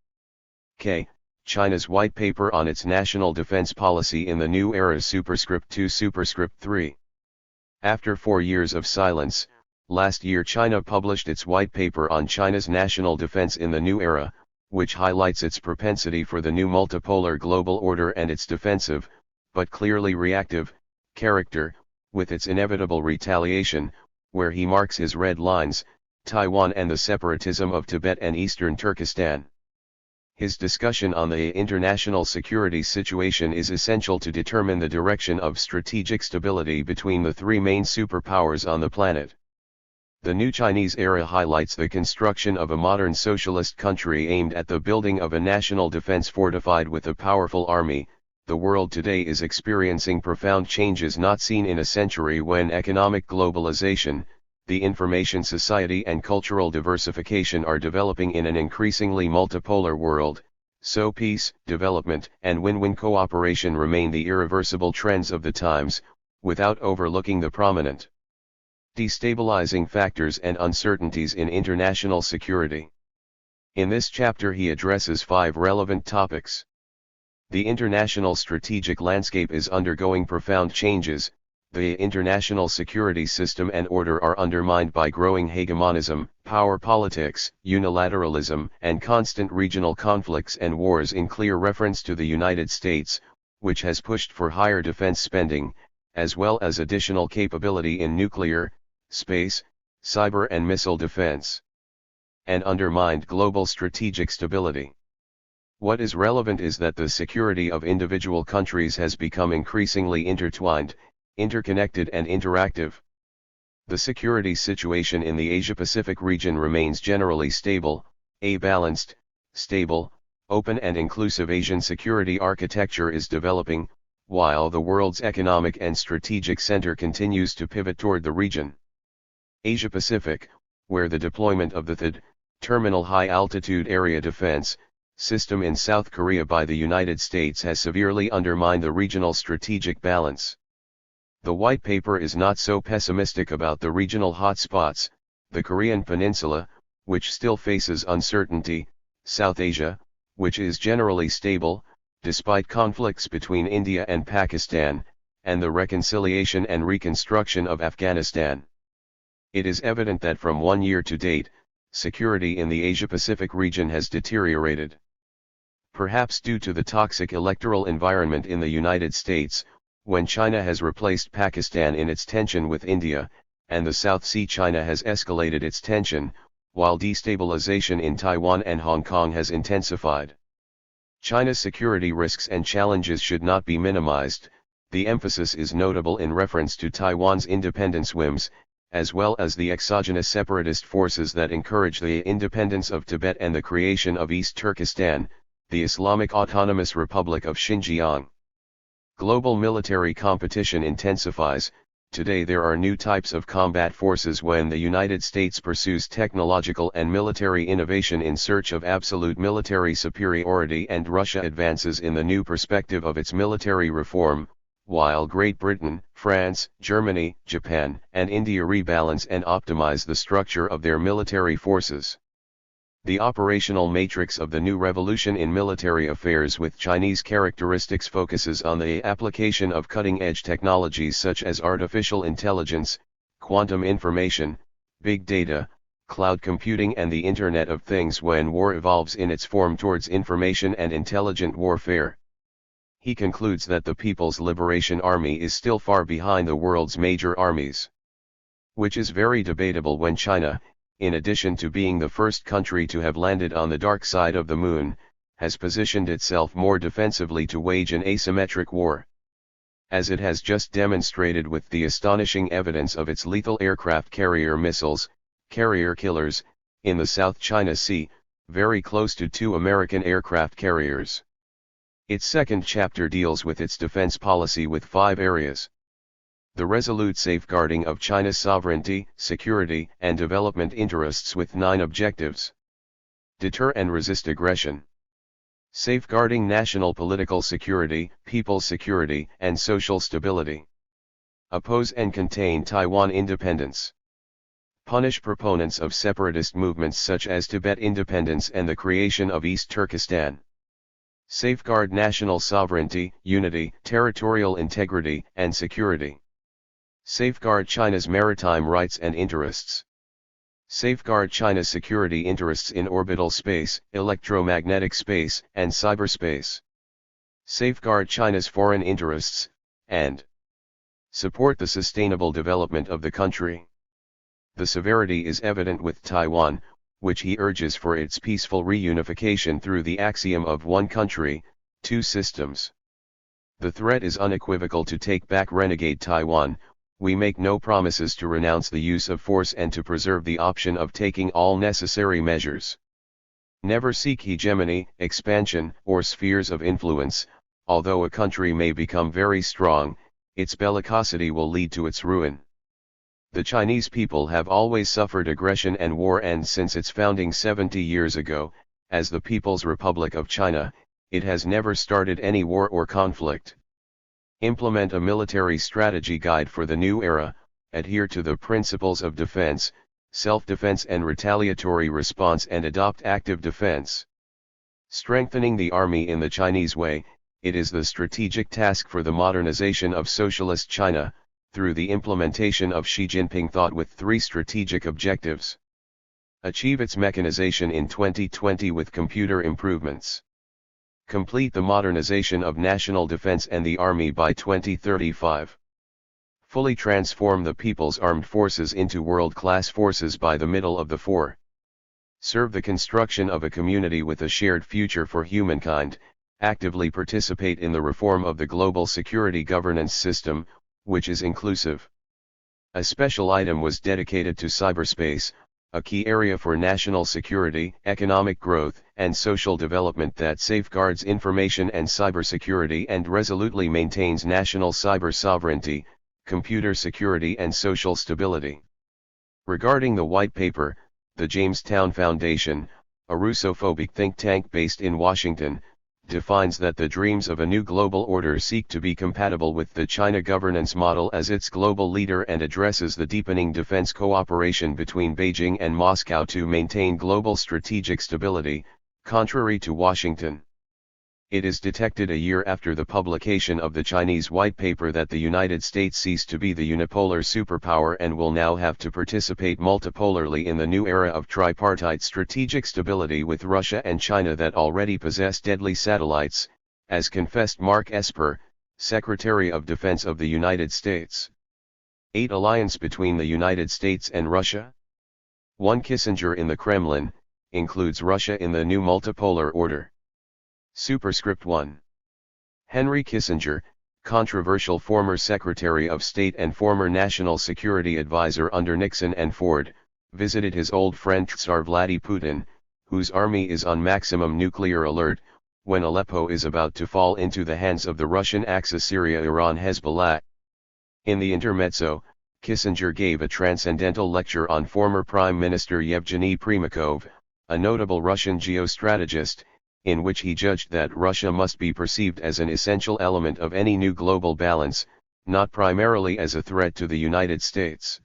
China's white paper on its national defense policy in the new era Superscript 2 Superscript 3. After 4 years of silence, last year China published its white paper on China's national defense in the new era, which highlights its propensity for the new multipolar global order and its defensive, but clearly reactive, character, with its inevitable retaliation, where he marks his red lines, Taiwan and the separatism of Tibet and eastern Turkestan. His discussion on the international security situation is essential to determine the direction of strategic stability between the three main superpowers on the planet. The new Chinese era highlights the construction of a modern socialist country aimed at the building of a national defense fortified with a powerful army. The world today is experiencing profound changes not seen in a century when economic globalization, the information society and cultural diversification are developing in an increasingly multipolar world, so peace, development, and win-win cooperation remain the irreversible trends of the times, without overlooking the prominent destabilizing factors and uncertainties in international security. In this chapter he addresses 5 relevant topics. The international strategic landscape is undergoing profound changes. The international security system and order are undermined by growing hegemonism, power politics, unilateralism, and constant regional conflicts and wars, in clear reference to the United States, which has pushed for higher defense spending, as well as additional capability in nuclear, space, cyber and missile defense, and undermined global strategic stability. What is relevant is that the security of individual countries has become increasingly intertwined, interconnected and interactive. The security situation in the Asia-Pacific region remains generally stable. A balanced, stable, open and inclusive Asian security architecture is developing, while the world's economic and strategic center continues to pivot toward the region. Asia-Pacific, where the deployment of the THIRD, Terminal High Altitude Area Defense, system in South Korea by the United States has severely undermined the regional strategic balance. The white paper is not so pessimistic about the regional hotspots, the Korean Peninsula, which still faces uncertainty, South Asia, which is generally stable, despite conflicts between India and Pakistan, and the reconciliation and reconstruction of Afghanistan. It is evident that from 1 year to date, security in the Asia-Pacific region has deteriorated. Perhaps due to the toxic electoral environment in the United States, when China has replaced Pakistan in its tension with India, and the South Sea China has escalated its tension, while destabilization in Taiwan and Hong Kong has intensified. China's security risks and challenges should not be minimized. The emphasis is notable in reference to Taiwan's independence whims, as well as the exogenous separatist forces that encourage the independence of Tibet and the creation of East Turkestan, the Islamic Autonomous Republic of Xinjiang. Global military competition intensifies. Today there are new types of combat forces when the United States pursues technological and military innovation in search of absolute military superiority, and Russia advances in the new perspective of its military reform, while Great Britain, France, Germany, Japan, and India rebalance and optimize the structure of their military forces. The operational matrix of the new revolution in military affairs with Chinese characteristics focuses on the application of cutting-edge technologies such as artificial intelligence, quantum information, big data, cloud computing and the Internet of Things when war evolves in its form towards information and intelligent warfare. He concludes that the People's Liberation Army is still far behind the world's major armies, which is very debatable when China, in addition to being the first country to have landed on the dark side of the moon, has positioned itself more defensively to wage an asymmetric war. As it has just demonstrated with the astonishing evidence of its lethal aircraft carrier missiles, carrier killers, in the South China Sea, very close to 2 American aircraft carriers. Its second chapter deals with its defense policy with 5 areas. The resolute safeguarding of China's sovereignty, security, and development interests with 9 objectives. Deter and resist aggression. Safeguarding national political security, people's security, and social stability. Oppose and contain Taiwan independence. Punish proponents of separatist movements such as Tibet independence and the creation of East Turkestan. Safeguard national sovereignty, unity, territorial integrity, and security. Safeguard China's maritime rights and interests. Safeguard China's security interests in orbital space, electromagnetic space, and cyberspace. Safeguard China's foreign interests, and support the sustainable development of the country. The severity is evident with Taiwan, which he urges for its peaceful reunification through the axiom of one country, 2 systems. The threat is unequivocal to take back renegade Taiwan. We make no promises to renounce the use of force and to preserve the option of taking all necessary measures. Never seek hegemony, expansion, or spheres of influence. Although a country may become very strong, its bellicosity will lead to its ruin. The Chinese people have always suffered aggression and war, and since its founding 70 years ago, as the People's Republic of China, it has never started any war or conflict. Implement a military strategy guide for the new era, adhere to the principles of defense, self-defense and retaliatory response, and adopt active defense. Strengthening the army in the Chinese way, it is the strategic task for the modernization of socialist China, through the implementation of Xi Jinping thought with 3 strategic objectives. Achieve its mechanization in 2020 with computer improvements. Complete the modernization of national defense and the army by 2035. Fully transform the people's armed forces into world-class forces by the middle of the 4. Serve the construction of a community with a shared future for humankind, actively participate in the reform of the global security governance system, which is inclusive. A special item was dedicated to cyberspace, a key area for national security, economic growth, and social development that safeguards information and cybersecurity and resolutely maintains national cyber sovereignty, computer security and social stability. Regarding the white paper, the Jamestown Foundation, a Russophobic think tank based in Washington, defines that the dreams of a new global order seek to be compatible with the China governance model as its global leader and addresses the deepening defense cooperation between Beijing and Moscow to maintain global strategic stability, contrary to Washington. It is detected a year after the publication of the Chinese white paper that the United States ceased to be the unipolar superpower and will now have to participate multipolarly in the new era of tripartite strategic stability with Russia and China that already possess deadly satellites, as confessed Mark Esper, Secretary of Defense of the United States. 8. Alliance between the United States and Russia. 1. Kissinger in the Kremlin, includes Russia in the new multipolar order. Superscript 1. Henry Kissinger, controversial former Secretary of State and former National Security Advisor under Nixon and Ford, visited his old friend Tsar Vladimir Putin, whose army is on maximum nuclear alert, when Aleppo is about to fall into the hands of the Russian Axis Syria-Iran-Hezbollah. In the intermezzo, Kissinger gave a transcendental lecture on former Prime Minister Yevgeny Primakov, a notable Russian geostrategist, in which he judged that Russia must be perceived as an essential element of any new global balance, not primarily as a threat to the United States.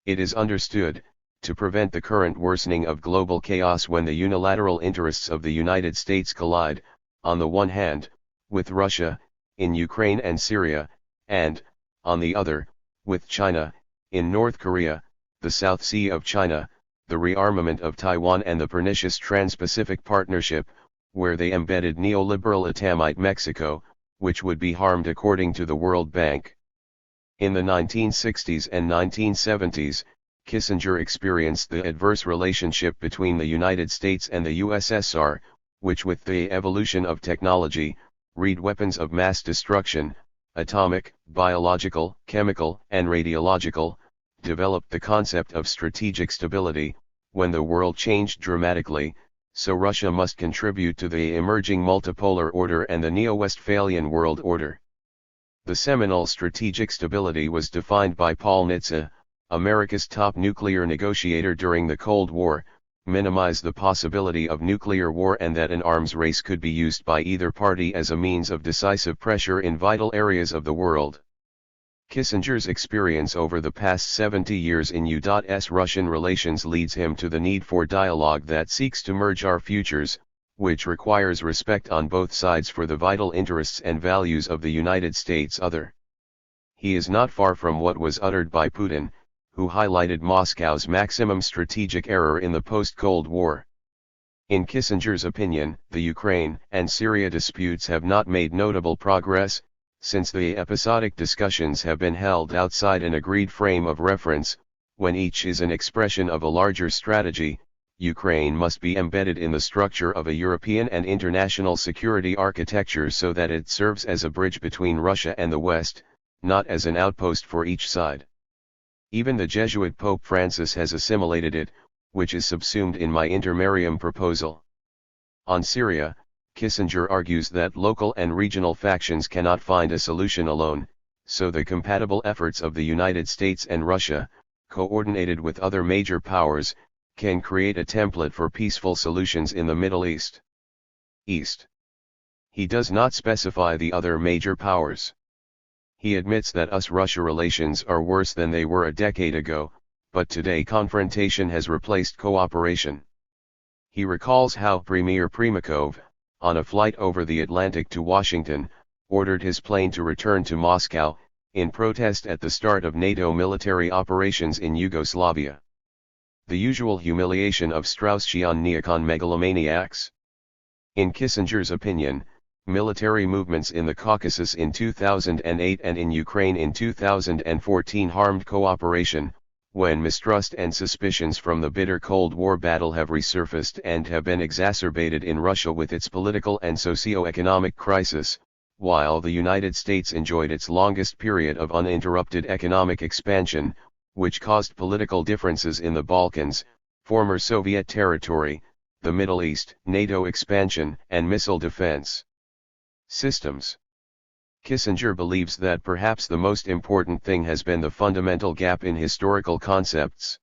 It is understood, to prevent the current worsening of global chaos when the unilateral interests of the United States collide, on the one hand, with Russia, in Ukraine and Syria, and, on the other, with China, in North Korea, the South Sea of China, the rearmament of Taiwan and the pernicious Trans-Pacific Partnership, where they embedded neoliberal Atamite Mexico, which would be harmed according to the World Bank. In the 1960s and 1970s, Kissinger experienced the adverse relationship between the United States and the USSR, which with the evolution of technology, read weapons of mass destruction, atomic, biological, chemical, and radiological, developed the concept of strategic stability. When the world changed dramatically, so Russia must contribute to the emerging multipolar order and the Neo-Westphalian world order. The seminal strategic stability was defined by Paul Nitze, America's top nuclear negotiator during the Cold War, minimize the possibility of nuclear war and that an arms race could be used by either party as a means of decisive pressure in vital areas of the world. Kissinger's experience over the past 70 years in U.S. Russian relations leads him to the need for dialogue that seeks to merge our futures, which requires respect on both sides for the vital interests and values of the United States. He is not far from what was uttered by Putin, who highlighted Moscow's maximum strategic error in the post-Cold War. In Kissinger's opinion, the Ukraine and Syria disputes have not made notable progress, since the episodic discussions have been held outside an agreed frame of reference. When each is an expression of a larger strategy, Ukraine must be embedded in the structure of a European and international security architecture so that it serves as a bridge between Russia and the West, not as an outpost for each side. Even the Jesuit Pope Francis has assimilated it, which is subsumed in my intermarium proposal. On Syria, Kissinger argues that local and regional factions cannot find a solution alone, so the compatible efforts of the United States and Russia, coordinated with other major powers, can create a template for peaceful solutions in the Middle East. He does not specify the other major powers. He admits that US-Russia relations are worse than they were a decade ago, but today confrontation has replaced cooperation. He recalls how Premier Primakov, on a flight over the Atlantic to Washington, ordered his plane to return to Moscow, in protest at the start of NATO military operations in Yugoslavia. The usual humiliation of Straussian neocon megalomaniacs. In Kissinger's opinion, military movements in the Caucasus in 2008 and in Ukraine in 2014 harmed cooperation, when mistrust and suspicions from the bitter Cold War battle have resurfaced and have been exacerbated in Russia with its political and socio-economic crisis, while the United States enjoyed its longest period of uninterrupted economic expansion, which caused political differences in the Balkans, former Soviet territory, the Middle East, NATO expansion, and missile defense systems. Kissinger believes that perhaps the most important thing has been the fundamental gap in historical concepts.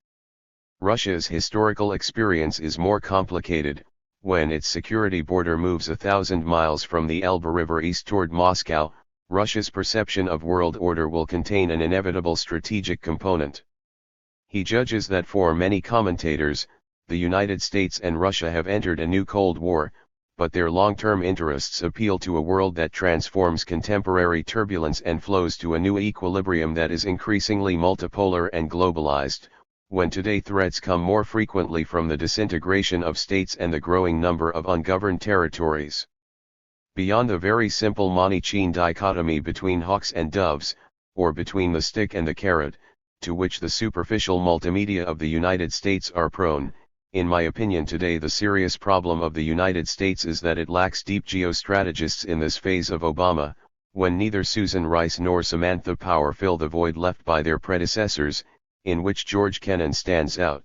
Russia's historical experience is more complicated. When its security border moves 1,000 miles from the Elbe River east toward Moscow, Russia's perception of world order will contain an inevitable strategic component. He judges that for many commentators, the United States and Russia have entered a new Cold War, but their long-term interests appeal to a world that transforms contemporary turbulence and flows to a new equilibrium that is increasingly multipolar and globalized, when today threats come more frequently from the disintegration of states and the growing number of ungoverned territories. Beyond the very simple Manichean dichotomy between hawks and doves, or between the stick and the carrot, to which the superficial multimedia of the United States are prone, in my opinion today the serious problem of the United States is that it lacks deep geostrategists in this phase of Obama, when neither Susan Rice nor Samantha Power fill the void left by their predecessors, in which George Kennan stands out.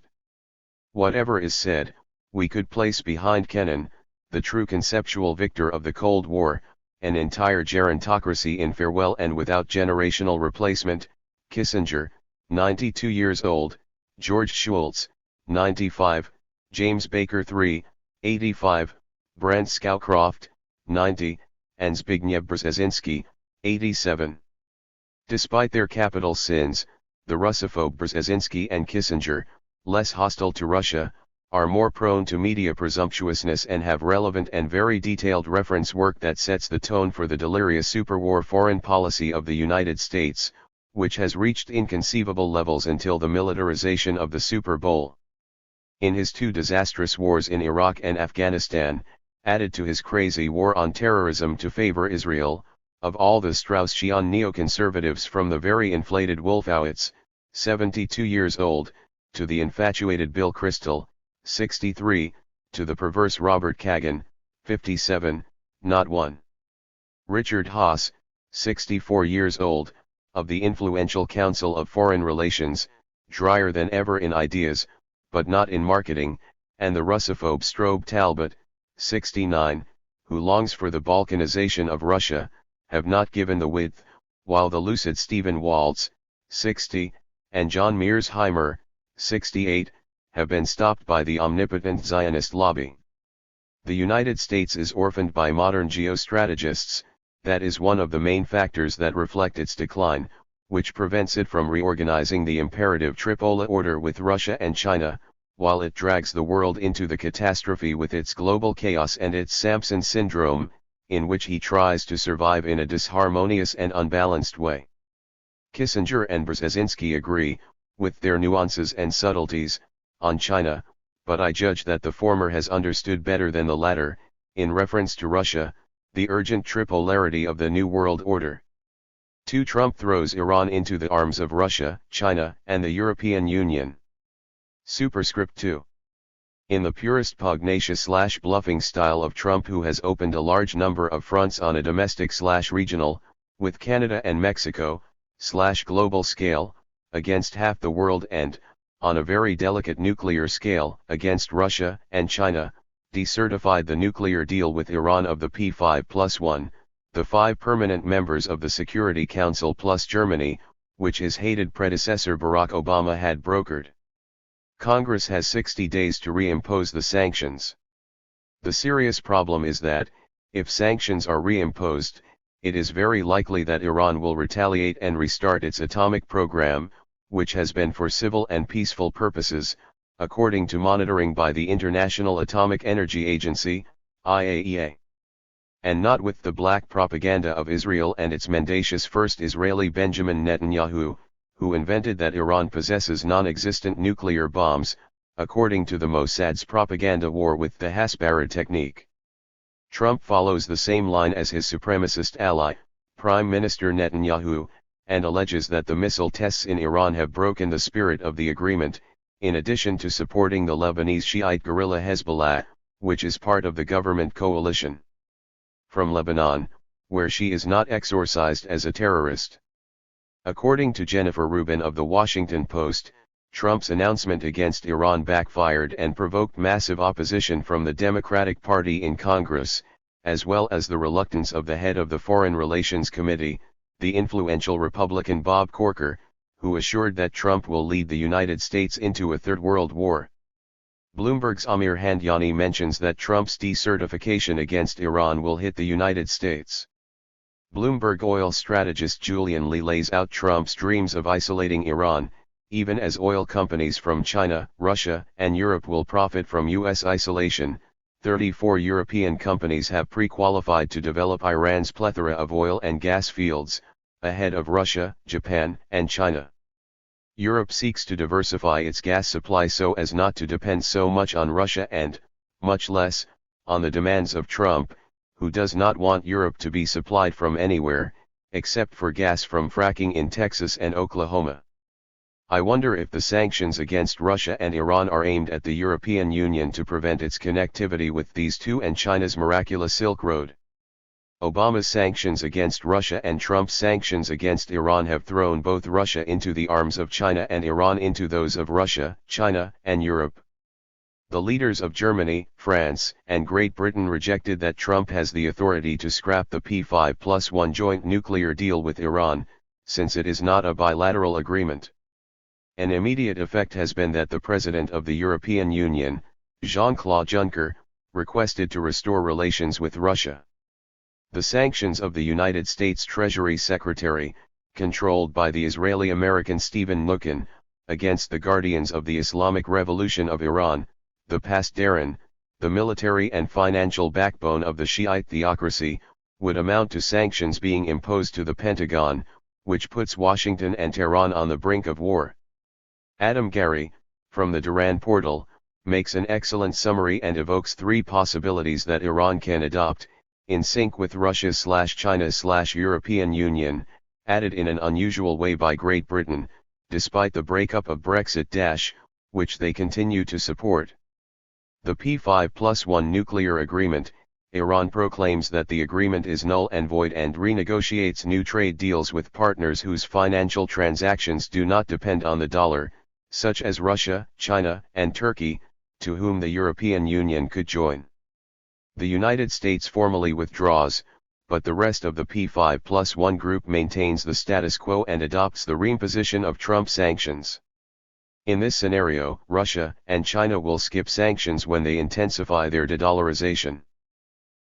Whatever is said, we could place behind Kennan, the true conceptual victor of the Cold War, an entire gerontocracy in farewell and without generational replacement, Kissinger, 92 years old, George Shultz, 95, James Baker III, 85, Brent Scowcroft, 90, and Zbigniew Brzezinski, 87. Despite their capital sins, the Russophobe Brzezinski and Kissinger, less hostile to Russia, are more prone to media presumptuousness and have relevant and very detailed reference work that sets the tone for the delirious superwar foreign policy of the United States, which has reached inconceivable levels until the militarization of the Super Bowl. In his two disastrous wars in Iraq and Afghanistan, added to his crazy war on terrorism to favor Israel, of all the Straussian neoconservatives from the very inflated Wolfowitz, 72 years old, to the infatuated Bill Kristol, 63, to the perverse Robert Kagan, 57, not one. Richard Haass, 64 years old, of the influential Council of Foreign Relations, drier than ever in ideas, but not in marketing, and the Russophobe Strobe Talbot, 69, who longs for the Balkanization of Russia, have not given the width, while the lucid Stephen Waltz, 60, and John Mearsheimer, 68, have been stopped by the omnipotent Zionist lobby. The United States is orphaned by modern geostrategists. That is one of the main factors that reflect its decline, which prevents it from reorganizing the imperative tripolar order with Russia and China, while it drags the world into the catastrophe with its global chaos and its Samson syndrome, in which he tries to survive in a disharmonious and unbalanced way. Kissinger and Brzezinski agree, with their nuances and subtleties, on China, but I judge that the former has understood better than the latter, in reference to Russia, the urgent tripolarity of the New World Order. 2. Trump throws Iran into the arms of Russia, China, and the European Union. Superscript 2. In the purest pugnacious/bluffing style of Trump, who has opened a large number of fronts on a domestic/regional, with Canada and Mexico/global scale, against half the world and, on a very delicate nuclear scale, against Russia and China, decertified the nuclear deal with Iran of the P5+1, the 5 permanent members of the Security Council plus Germany, which his hated predecessor Barack Obama had brokered. Congress has 60 days to reimpose the sanctions. The serious problem is that, if sanctions are reimposed, it is very likely that Iran will retaliate and restart its atomic program, which has been for civil and peaceful purposes, according to monitoring by the International Atomic Energy Agency, IAEA. And not with the black propaganda of Israel and its mendacious first Israeli Benjamin Netanyahu, who invented that Iran possesses non-existent nuclear bombs, according to the Mossad's propaganda war with the Hasbara technique. Trump follows the same line as his supremacist ally, Prime Minister Netanyahu, and alleges that the missile tests in Iran have broken the spirit of the agreement, in addition to supporting the Lebanese Shiite guerrilla Hezbollah, which is part of the government coalition. From Lebanon, where she is not exorcised as a terrorist. According to Jennifer Rubin of The Washington Post, Trump's announcement against Iran backfired and provoked massive opposition from the Democratic Party in Congress, as well as the reluctance of the head of the Foreign Relations Committee, the influential Republican Bob Corker, who assured that Trump will lead the United States into a third world war. Bloomberg's Amir Handani mentions that Trump's decertification against Iran will hit the United States. Bloomberg oil strategist Julian Lee lays out Trump's dreams of isolating Iran, even as oil companies from China, Russia, and Europe will profit from U.S. isolation. 34 European companies have pre-qualified to develop Iran's plethora of oil and gas fields, ahead of Russia, Japan, and China. Europe seeks to diversify its gas supply so as not to depend so much on Russia and, much less, on the demands of Trump, who does not want Europe to be supplied from anywhere, except for gas from fracking in Texas and Oklahoma. I wonder if the sanctions against Russia and Iran are aimed at the European Union to prevent its connectivity with these two and China's miraculous Silk Road. Obama's sanctions against Russia and Trump's sanctions against Iran have thrown both Russia into the arms of China and Iran into those of Russia, China, and Europe. The leaders of Germany, France, and Great Britain rejected that Trump has the authority to scrap the P5+1 joint nuclear deal with Iran, since it is not a bilateral agreement. An immediate effect has been that the President of the European Union, Jean-Claude Juncker, requested to restore relations with Russia. The sanctions of the United States Treasury Secretary, controlled by the Israeli-American Stephen Mnuchin, against the guardians of the Islamic Revolution of Iran, the Pasdaran, the military and financial backbone of the Shiite theocracy, would amount to sanctions being imposed to the Pentagon, which puts Washington and Tehran on the brink of war. Adam Gary, from the Duran portal, makes an excellent summary and evokes three possibilities that Iran can adopt, in sync with Russia/China/European Union, added in an unusual way by Great Britain, despite the breakup of Brexit, which they continue to support. The P5+1 nuclear agreement, Iran proclaims that the agreement is null and void and renegotiates new trade deals with partners whose financial transactions do not depend on the dollar, such as Russia, China, and Turkey, to whom the European Union could join. The United States formally withdraws, but the rest of the P5+1 group maintains the status quo and adopts the reimposition of Trump sanctions. In this scenario, Russia and China will skip sanctions when they intensify their de-dollarization.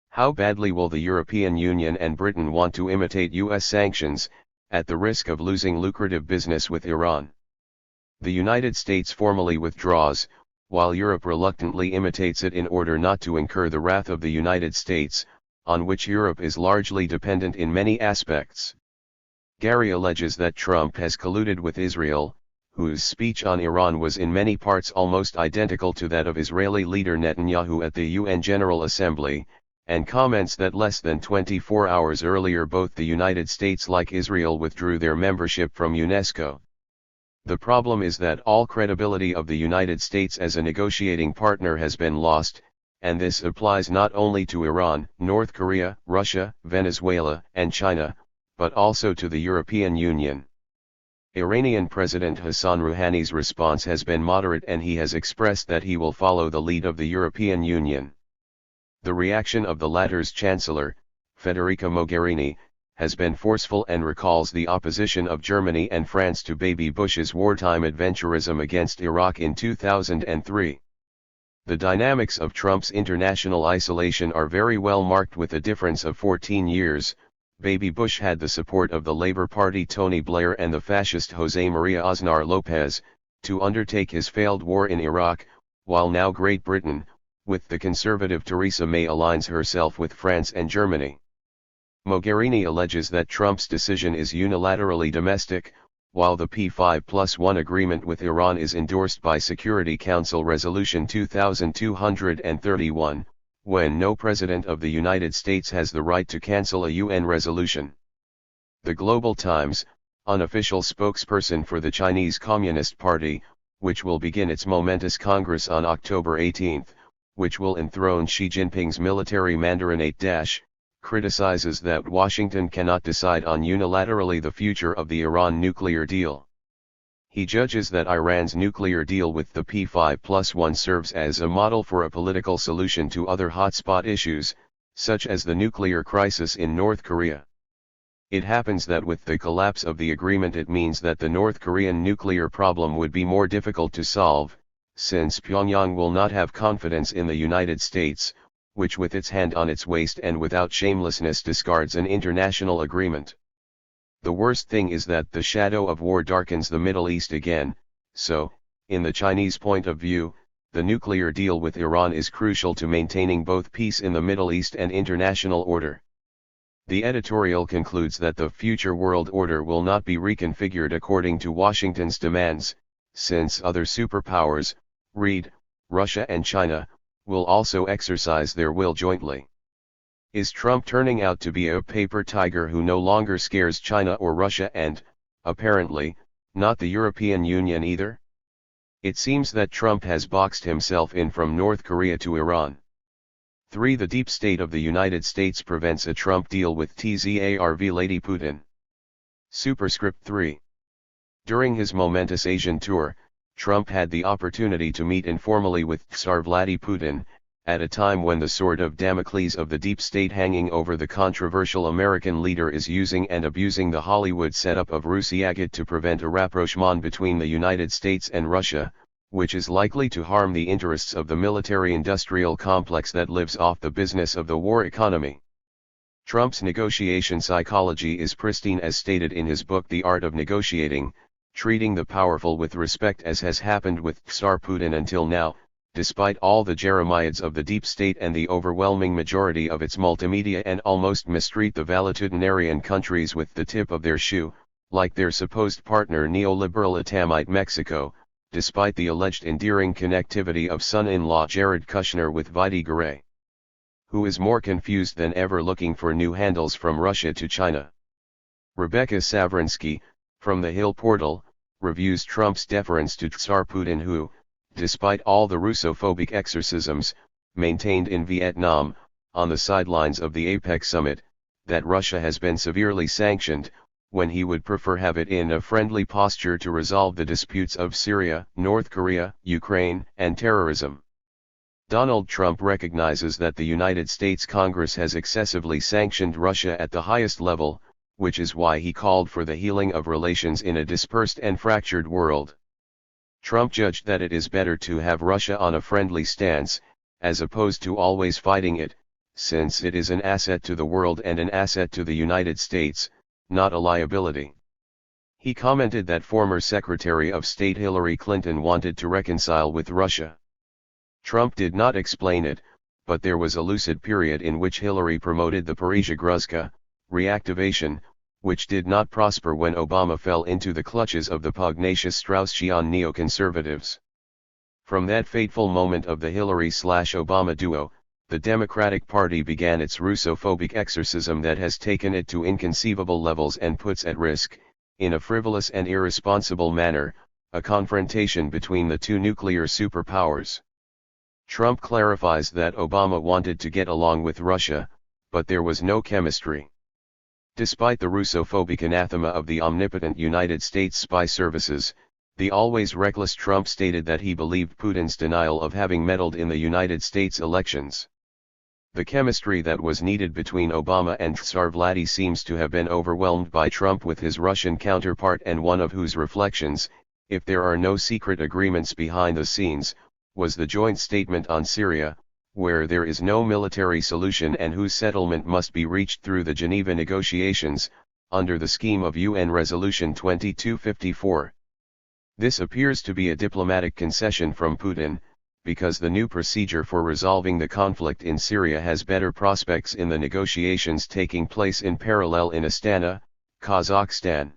How badly will the European Union and Britain want to imitate US sanctions, at the risk of losing lucrative business with Iran? The United States formally withdraws, while Europe reluctantly imitates it in order not to incur the wrath of the United States, on which Europe is largely dependent in many aspects. Gary alleges that Trump has colluded with Israel, whose speech on Iran was in many parts almost identical to that of Israeli leader Netanyahu at the UN General Assembly, and comments that less than 24 hours earlier both the United States like Israel withdrew their membership from UNESCO. The problem is that all credibility of the United States as a negotiating partner has been lost, and this applies not only to Iran, North Korea, Russia, Venezuela, and China, but also to the European Union. Iranian President Hassan Rouhani's response has been moderate and he has expressed that he will follow the lead of the European Union. The reaction of the latter's Chancellor, Federica Mogherini, has been forceful and recalls the opposition of Germany and France to Baby Bush's wartime adventurism against Iraq in 2003. The dynamics of Trump's international isolation are very well marked with a difference of 14 years. Baby Bush had the support of the Labour Party Tony Blair and the fascist José María Aznar López, to undertake his failed war in Iraq, while now Great Britain, with the conservative Theresa May, aligns herself with France and Germany. Mogherini alleges that Trump's decision is unilaterally domestic, while the P5+1 agreement with Iran is endorsed by Security Council Resolution 2231, when no president of the United States has the right to cancel a UN resolution. The Global Times, unofficial spokesperson for the Chinese Communist Party, which will begin its momentous Congress on October 18, which will enthrone Xi Jinping's military mandarinate, criticizes that Washington cannot decide on unilaterally the future of the Iran nuclear deal. He judges that Iran's nuclear deal with the P5+1 serves as a model for a political solution to other hotspot issues, such as the nuclear crisis in North Korea. It happens that with the collapse of the agreement, it means that the North Korean nuclear problem would be more difficult to solve, since Pyongyang will not have confidence in the United States, which with its hand on its waist and without shamelessness discards an international agreement. The worst thing is that the shadow of war darkens the Middle East again, so, in the Chinese point of view, the nuclear deal with Iran is crucial to maintaining both peace in the Middle East and international order. The editorial concludes that the future world order will not be reconfigured according to Washington's demands, since other superpowers, read, Russia and China, will also exercise their will jointly. Is Trump turning out to be a paper tiger who no longer scares China or Russia and, apparently, not the European Union either? It seems that Trump has boxed himself in from North Korea to Iran. 3. The deep state of the United States prevents a Trump deal with THIRD Lady Putin. Superscript 3. During his momentous Asian tour, Trump had the opportunity to meet informally with Tsar Vladimir Putin, at a time when the sword of Damocles of the deep state hanging over the controversial American leader is using and abusing the Hollywood setup of Rusiagit to prevent a rapprochement between the United States and Russia, which is likely to harm the interests of the military-industrial complex that lives off the business of the war economy. Trump's negotiation psychology is pristine, as stated in his book The Art of Negotiating, treating the powerful with respect, as has happened with Tsar Putin until now, despite all the jeremiads of the deep state and the overwhelming majority of its multimedia, and almost mistreat the valetudinarian countries with the tip of their shoe, like their supposed partner neoliberal Etamite Mexico, despite the alleged endearing connectivity of son-in-law Jared Kushner with Vidi Garay, who is more confused than ever looking for new handles from Russia to China. Rebecca Savrinsky, from the Hill Portal, reviews Trump's deference to Tsar Putin, who, despite all the Russophobic exorcisms, maintained in Vietnam, on the sidelines of the APEC summit, that Russia has been severely sanctioned, when he would prefer have it in a friendly posture to resolve the disputes of Syria, North Korea, Ukraine, and terrorism. Donald Trump recognizes that the United States Congress has excessively sanctioned Russia at the highest level, which is why he called for the healing of relations in a dispersed and fractured world. Trump judged that it is better to have Russia on a friendly stance, as opposed to always fighting it, since it is an asset to the world and an asset to the United States, not a liability. He commented that former Secretary of State Hillary Clinton wanted to reconcile with Russia. Trump did not explain it, but there was a lucid period in which Hillary promoted the Pereshyagruska reactivation, which did not prosper when Obama fell into the clutches of the pugnacious Straussian neoconservatives. From that fateful moment of the Hillary/Obama duo, the Democratic Party began its Russophobic exorcism that has taken it to inconceivable levels and puts at risk, in a frivolous and irresponsible manner, a confrontation between the two nuclear superpowers. Trump clarifies that Obama wanted to get along with Russia, but there was no chemistry. Despite the Russophobic anathema of the omnipotent United States spy services, the always reckless Trump stated that he believed Putin's denial of having meddled in the United States elections. The chemistry that was needed between Obama and Tsar seems to have been overwhelmed by Trump with his Russian counterpart, and one of whose reflections, if there are no secret agreements behind the scenes, was the joint statement on Syria, where there is no military solution and whose settlement must be reached through the Geneva negotiations, under the scheme of UN Resolution 2254. This appears to be a diplomatic concession from Putin, because the new procedure for resolving the conflict in Syria has better prospects in the negotiations taking place in parallel in Astana, Kazakhstan.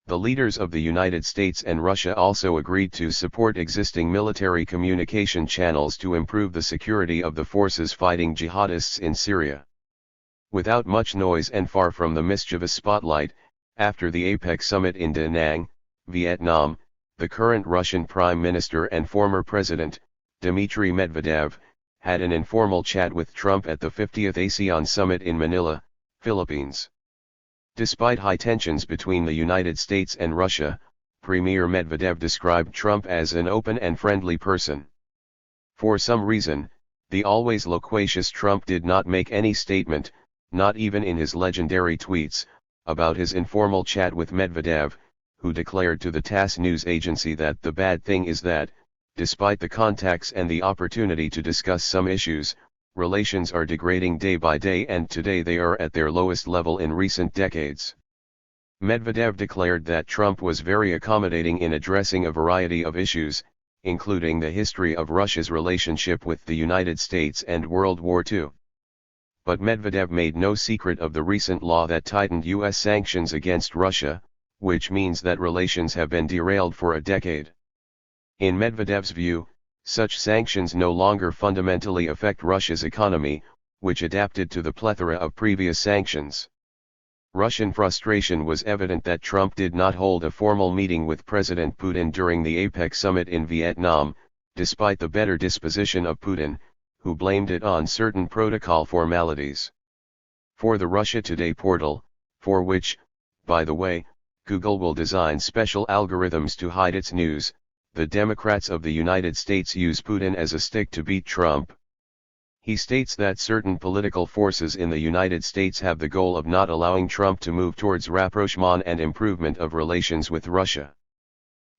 The leaders of the United States and Russia also agreed to support existing military communication channels to improve the security of the forces fighting jihadists in Syria. Without much noise and far from the mischievous spotlight, after the APEC summit in Da Nang, Vietnam, the current Russian Prime Minister and former President, Dmitry Medvedev, had an informal chat with Trump at the 50th ASEAN summit in Manila, Philippines. Despite high tensions between the United States and Russia, Premier Medvedev described Trump as an open and friendly person. For some reason, the always loquacious Trump did not make any statement, not even in his legendary tweets, about his informal chat with Medvedev, who declared to the TASS news agency that the bad thing is that, despite the contacts and the opportunity to discuss some issues, relations are degrading day by day, and today they are at their lowest level in recent decades. Medvedev declared that Trump was very accommodating in addressing a variety of issues, including the history of Russia's relationship with the United States and World War II. But Medvedev made no secret of the recent law that tightened U.S. sanctions against Russia, which means that relations have been derailed for a decade. In Medvedev's view, such sanctions no longer fundamentally affect Russia's economy, which adapted to the plethora of previous sanctions. Russian frustration was evident that Trump did not hold a formal meeting with President Putin during the APEC summit in Vietnam, despite the better disposition of Putin, who blamed it on certain protocol formalities. For the Russia Today portal, for which, by the way, Google will design special algorithms to hide its news, the Democrats of the United States use Putin as a stick to beat Trump. He states that certain political forces in the United States have the goal of not allowing Trump to move towards rapprochement and improvement of relations with Russia.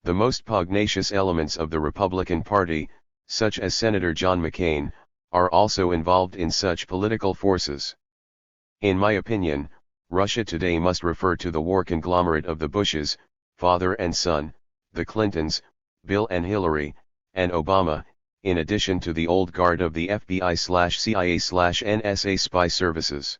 The most pugnacious elements of the Republican Party, such as Senator John McCain, are also involved in such political forces. In my opinion, Russia Today must refer to the war conglomerate of the Bushes, father and son, the Clintons, Bill and Hillary, and Obama, in addition to the old guard of the FBI/CIA/NSA spy services.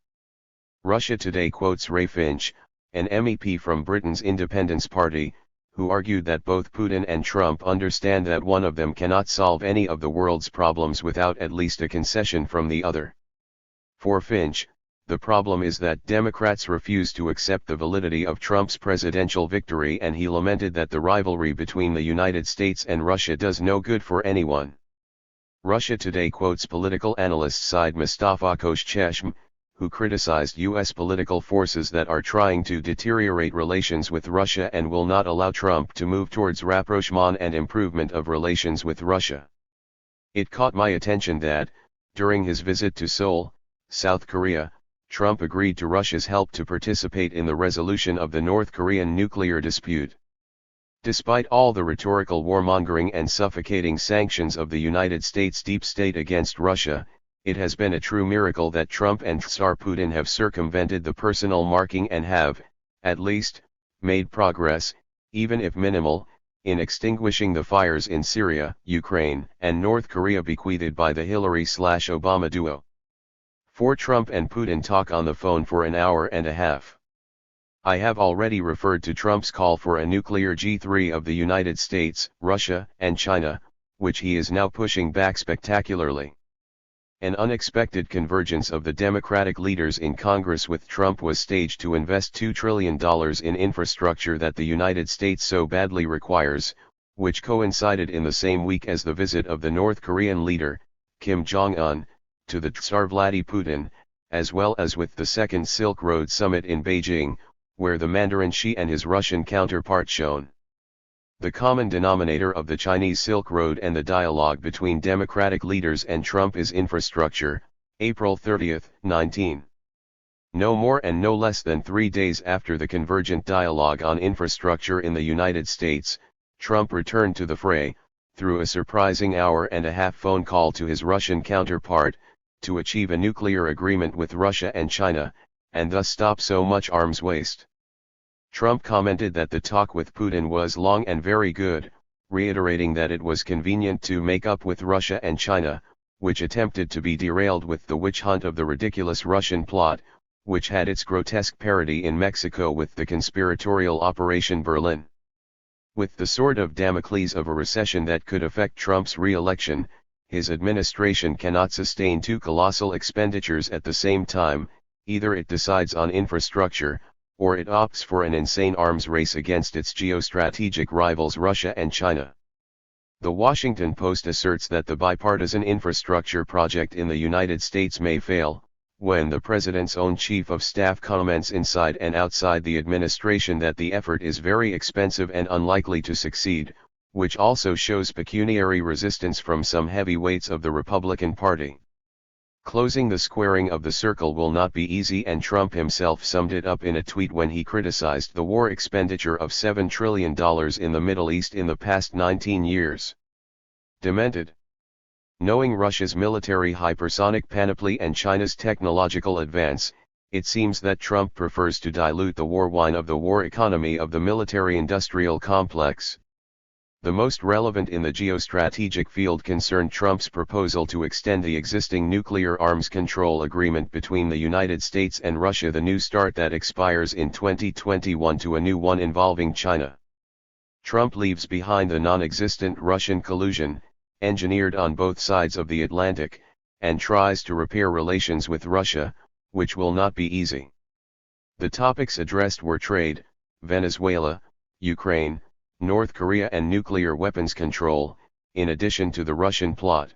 Russia Today quotes Ray Finch, an MEP from Britain's Independence Party, who argued that both Putin and Trump understand that one of them cannot solve any of the world's problems without at least a concession from the other. For Finch, the problem is that Democrats refuse to accept the validity of Trump's presidential victory, and he lamented that the rivalry between the United States and Russia does no good for anyone. Russia Today quotes political analyst Said Mustafa Koshcheshm, who criticized U.S. political forces that are trying to deteriorate relations with Russia and will not allow Trump to move towards rapprochement and improvement of relations with Russia. It caught my attention that, during his visit to Seoul, South Korea, Trump agreed to Russia's help to participate in the resolution of the North Korean nuclear dispute. Despite all the rhetorical warmongering and suffocating sanctions of the United States deep state against Russia, it has been a true miracle that Trump and Tsar Putin have circumvented the personal marking and have, at least, made progress, even if minimal, in extinguishing the fires in Syria, Ukraine, and North Korea bequeathed by the Hillary/Obama duo. For Trump and Putin talk on the phone for an hour and a half. I have already referred to Trump's call for a nuclear G3 of the United States, Russia, and China, which he is now pushing back spectacularly. An unexpected convergence of the Democratic leaders in Congress with Trump was staged to invest $2 trillion in infrastructure that the United States so badly requires, which coincided in the same week as the visit of the North Korean leader, Kim Jong-un, to the Tsar Vladimir Putin, as well as with the Second Silk Road Summit in Beijing, where the Mandarin Xi and his Russian counterpart shone. The common denominator of the Chinese Silk Road and the dialogue between Democratic leaders and Trump is infrastructure, April 30, 19. No more and no less than 3 days after the convergent dialogue on infrastructure in the United States, Trump returned to the fray, through a surprising hour-and-a-half phone call to his Russian counterpart, to achieve a nuclear agreement with Russia and China, and thus stop so much arms waste. Trump commented that the talk with Putin was long and very good, reiterating that it was convenient to make up with Russia and China, which attempted to be derailed with the witch hunt of the ridiculous Russian plot, which had its grotesque parody in Mexico with the conspiratorial Operation Berlin. With the sword of Damocles of a recession that could affect Trump's re-election, his administration cannot sustain two colossal expenditures at the same time. Either it decides on infrastructure, or it opts for an insane arms race against its geostrategic rivals Russia and China. The Washington Post asserts that the bipartisan infrastructure project in the United States may fail, when the president's own chief of staff comments inside and outside the administration that the effort is very expensive and unlikely to succeed, which also shows pecuniary resistance from some heavyweights of the Republican Party. Closing the squaring of the circle will not be easy, and Trump himself summed it up in a tweet when he criticized the war expenditure of $7 trillion in the Middle East in the past 19 years. Demented. Knowing Russia's military hypersonic panoply and China's technological advance, it seems that Trump prefers to dilute the war wine of the war economy of the military-industrial complex. The most relevant in the geostrategic field concerned Trump's proposal to extend the existing nuclear arms control agreement between the United States and Russia, the New START that expires in 2021, to a new one involving China. Trump leaves behind the non-existent Russian collusion, engineered on both sides of the Atlantic, and tries to repair relations with Russia, which will not be easy. The topics addressed were trade, Venezuela, Ukraine, North Korea and nuclear weapons control, in addition to the Russian plot.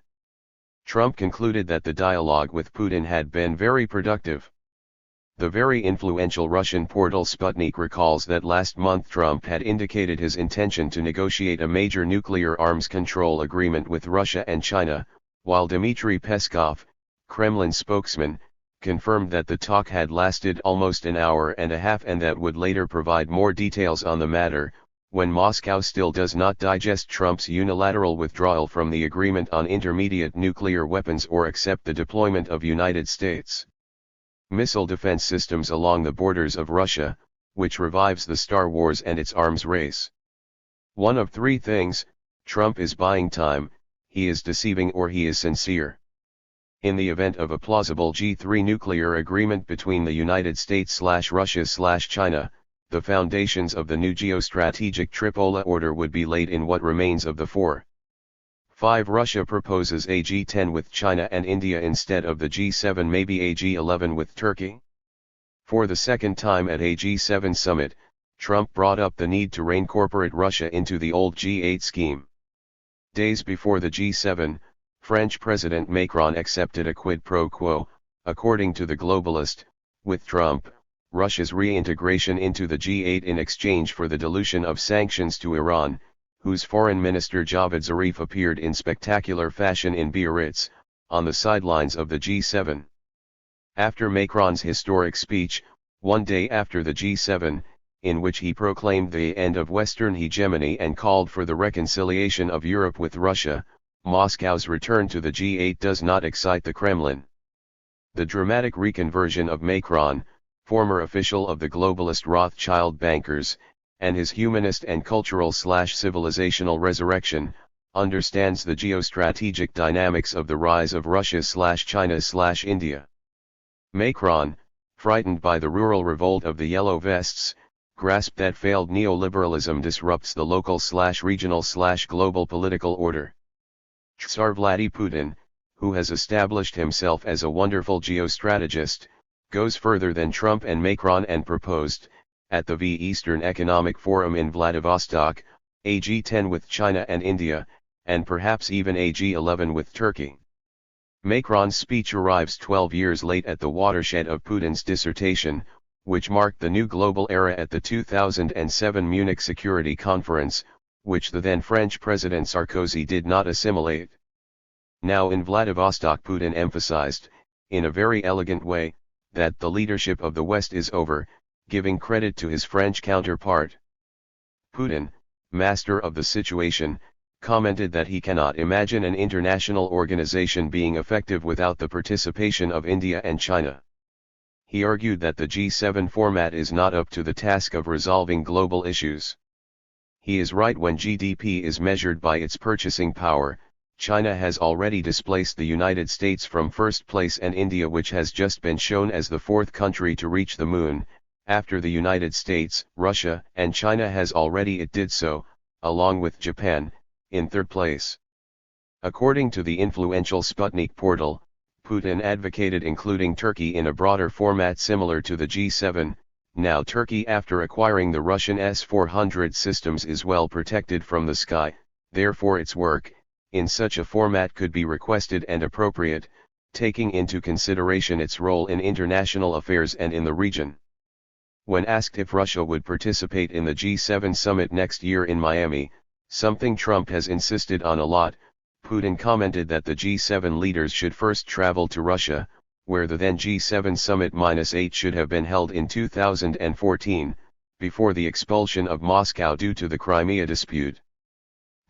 Trump concluded that the dialogue with Putin had been very productive. The very influential Russian portal Sputnik recalls that last month Trump had indicated his intention to negotiate a major nuclear arms control agreement with Russia and China, while Dmitry Peskov, Kremlin spokesman, confirmed that the talk had lasted almost an hour and a half and that would later provide more details on the matter, when Moscow still does not digest Trump's unilateral withdrawal from the agreement on intermediate nuclear weapons or accept the deployment of United States missile defense systems along the borders of Russia, which revives the Star Wars and its arms race. One of three things: Trump is buying time, he is deceiving, or he is sincere. In the event of a plausible G3 nuclear agreement between the United States/Russia/China, the foundations of the new geostrategic tripolar order would be laid in what remains of the 4-5. Russia proposes a G10 with China and India instead of the G7, maybe a G11 with Turkey. For the second time at a G7 summit, Trump brought up the need to reincorporate Russia into the old G8 scheme. Days before the G7, French President Macron accepted a quid pro quo, according to the Globalist, with Trump, Russia's reintegration into the G8 in exchange for the dilution of sanctions to Iran, whose Foreign Minister Javad Zarif appeared in spectacular fashion in Biarritz, on the sidelines of the G7. After Macron's historic speech, one day after the G7, in which he proclaimed the end of Western hegemony and called for the reconciliation of Europe with Russia, Moscow's return to the G8 does not excite the Kremlin. The dramatic reconversion of Macron, former official of the globalist Rothschild bankers, and his humanist and cultural/civilizational resurrection, understands the geostrategic dynamics of the rise of Russia/China/India. Macron, frightened by the rural revolt of the Yellow Vests, grasped that failed neoliberalism disrupts the local/regional/global political order. Tsar Vladimir Putin, who has established himself as a wonderful geostrategist, goes further than Trump and Macron and proposed, at the Eastern Economic Forum in Vladivostok, a G10 with China and India, and perhaps even a G11 with Turkey. Macron's speech arrives 12 years late at the watershed of Putin's dissertation, which marked the new global era at the 2007 Munich Security Conference, which the then French President Sarkozy did not assimilate. Now in Vladivostok, Putin emphasized, in a very elegant way, that the leadership of the West is over, giving credit to his French counterpart. Putin, master of the situation, commented that he cannot imagine an international organization being effective without the participation of India and China. He argued that the G7 format is not up to the task of resolving global issues. He is right. When GDP is measured by its purchasing power, China has already displaced the United States from first place, and India, which has just been shown as the fourth country to reach the moon, after the United States, Russia, and China has already did so, along with Japan, in third place. According to the influential Sputnik portal, Putin advocated including Turkey in a broader format similar to the G7. Now Turkey, after acquiring the Russian S-400 systems, is well protected from the sky, therefore its work, in such a format, could be requested and appropriate, taking into consideration its role in international affairs and in the region. When asked if Russia would participate in the G7 summit next year in Miami, something Trump has insisted on a lot, Putin commented that the G7 leaders should first travel to Russia, where the then G7 summit-8 should have been held in 2014, before the expulsion of Moscow due to the Crimea dispute.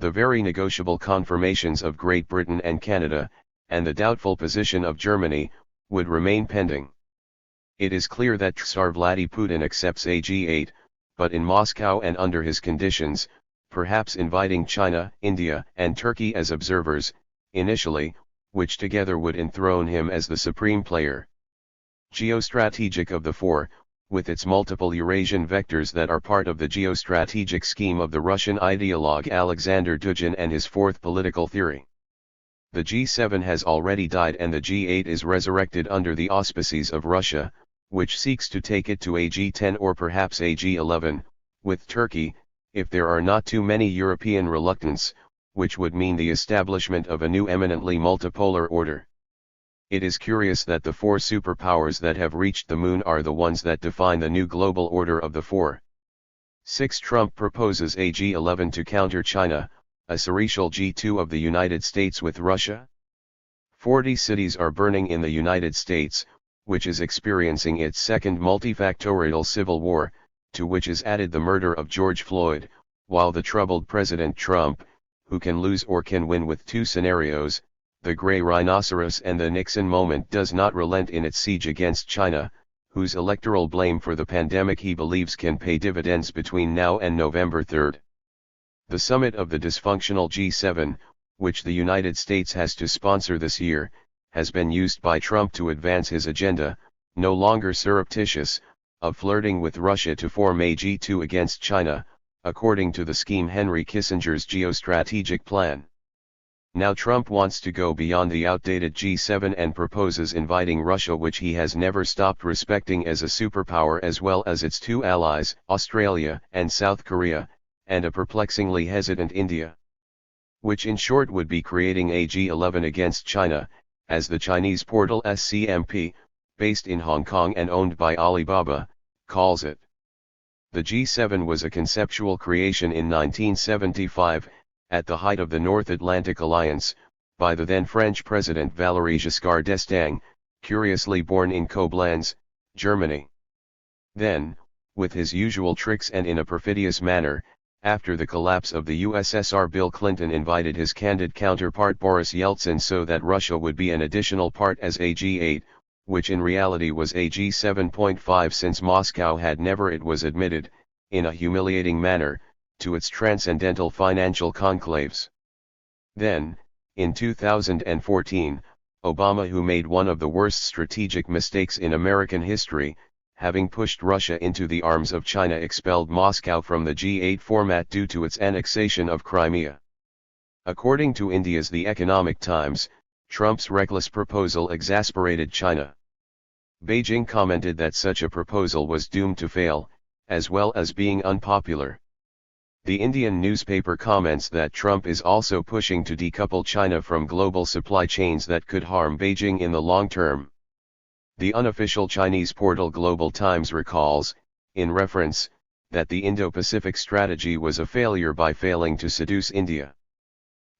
The very negotiable confirmations of Great Britain and Canada, and the doubtful position of Germany, would remain pending. It is clear that Tsar Vladimir Putin accepts a G8, but in Moscow and under his conditions, perhaps inviting China, India, and Turkey as observers, initially, which together would enthrone him as the supreme player. Geostrategic of the four, with its multiple Eurasian vectors that are part of the geostrategic scheme of the Russian ideologue Alexander Dugin and his fourth political theory. The G7 has already died and the G8 is resurrected under the auspices of Russia, which seeks to take it to a G10 or perhaps a G11, with Turkey, if there are not too many European reluctance, which would mean the establishment of a new eminently multipolar order. It is curious that the four superpowers that have reached the moon are the ones that define the new global order of the four. 6. Trump proposes a G11 to counter China, a serial G2 of the United States with Russia. 40 cities are burning in the United States, which is experiencing its second multifactorial civil war, to which is added the murder of George Floyd, while the troubled President Trump, who can lose or can win with two scenarios, the gray rhinoceros and the Nixon moment, does not relent in its siege against China, whose electoral blame for the pandemic he believes can pay dividends between now and November 3. The summit of the dysfunctional G7, which the United States has to sponsor this year, has been used by Trump to advance his agenda, no longer surreptitious, of flirting with Russia to form a G2 against China, according to the scheme Henry Kissinger's geostrategic plan. Now Trump wants to go beyond the outdated G7 and proposes inviting Russia, which he has never stopped respecting as a superpower, as well as its two allies, Australia and South Korea, and a perplexingly hesitant India. Which in short would be creating a G11 against China, as the Chinese portal SCMP, based in Hong Kong and owned by Alibaba, calls it. The G7 was a conceptual creation in 1975, at the height of the North Atlantic Alliance, by the then French President Valéry Giscard d'Estaing, curiously born in Koblenz, Germany. Then, with his usual tricks and in a perfidious manner, after the collapse of the USSR, Bill Clinton invited his candid counterpart Boris Yeltsin so that Russia would be an additional part as a G8, which in reality was a G7.5, since Moscow had never, it was admitted, in a humiliating manner, to its transcendental financial conclaves. Then, in 2014, Obama, who made one of the worst strategic mistakes in American history, having pushed Russia into the arms of China, expelled Moscow from the G8 format due to its annexation of Crimea. According to India's The Economic Times, Trump's reckless proposal exasperated China. Beijing commented that such a proposal was doomed to fail, as well as being unpopular. The Indian newspaper comments that Trump is also pushing to decouple China from global supply chains that could harm Beijing in the long term. The unofficial Chinese portal Global Times recalls, in reference, that the Indo-Pacific strategy was a failure by failing to seduce India.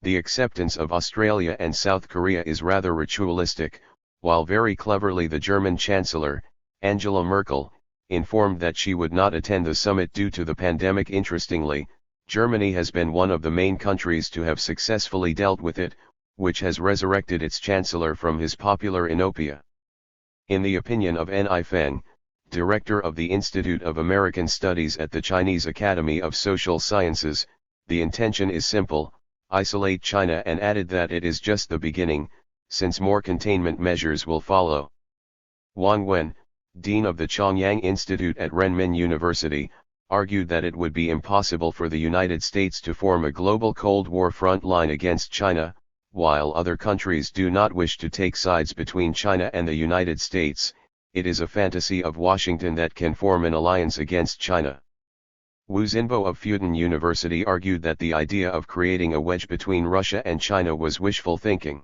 The acceptance of Australia and South Korea is rather ritualistic, while very cleverly the German Chancellor, Angela Merkel, informed that she would not attend the summit due to the pandemic. Interestingly, Germany has been one of the main countries to have successfully dealt with it, which has resurrected its chancellor from his popular inopia. In the opinion of Ni Feng, director of the Institute of American Studies at the Chinese Academy of Social Sciences, the intention is simple: isolate China, and added that it is just the beginning, since more containment measures will follow. Wang Wen, dean of the Chongyang Institute at Renmin University, argued that it would be impossible for the United States to form a global Cold War front line against China. While other countries do not wish to take sides between China and the United States, it is a fantasy of Washington that can form an alliance against China. Wu Xinbo of Fudan University argued that the idea of creating a wedge between Russia and China was wishful thinking.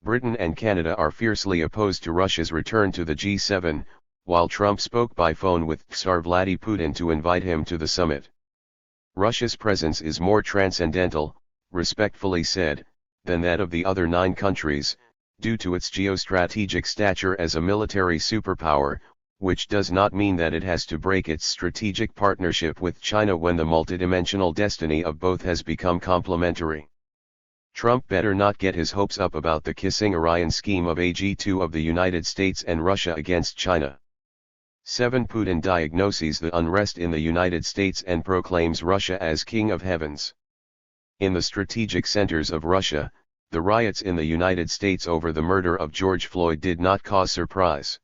Britain and Canada are fiercely opposed to Russia's return to the G7, while Trump spoke by phone with Tsar Vladimir Putin to invite him to the summit. Russia's presence is more transcendental, respectfully said, than that of the other 9 countries, due to its geostrategic stature as a military superpower, which does not mean that it has to break its strategic partnership with China when the multidimensional destiny of both has become complementary. Trump better not get his hopes up about the kissing Orion scheme of AG2 of the United States and Russia against China. 7. Putin diagnoses the unrest in the United States and proclaims Russia as king of heavens. In the strategic centers of Russia, the riots in the United States over the murder of George Floyd did not cause surprise.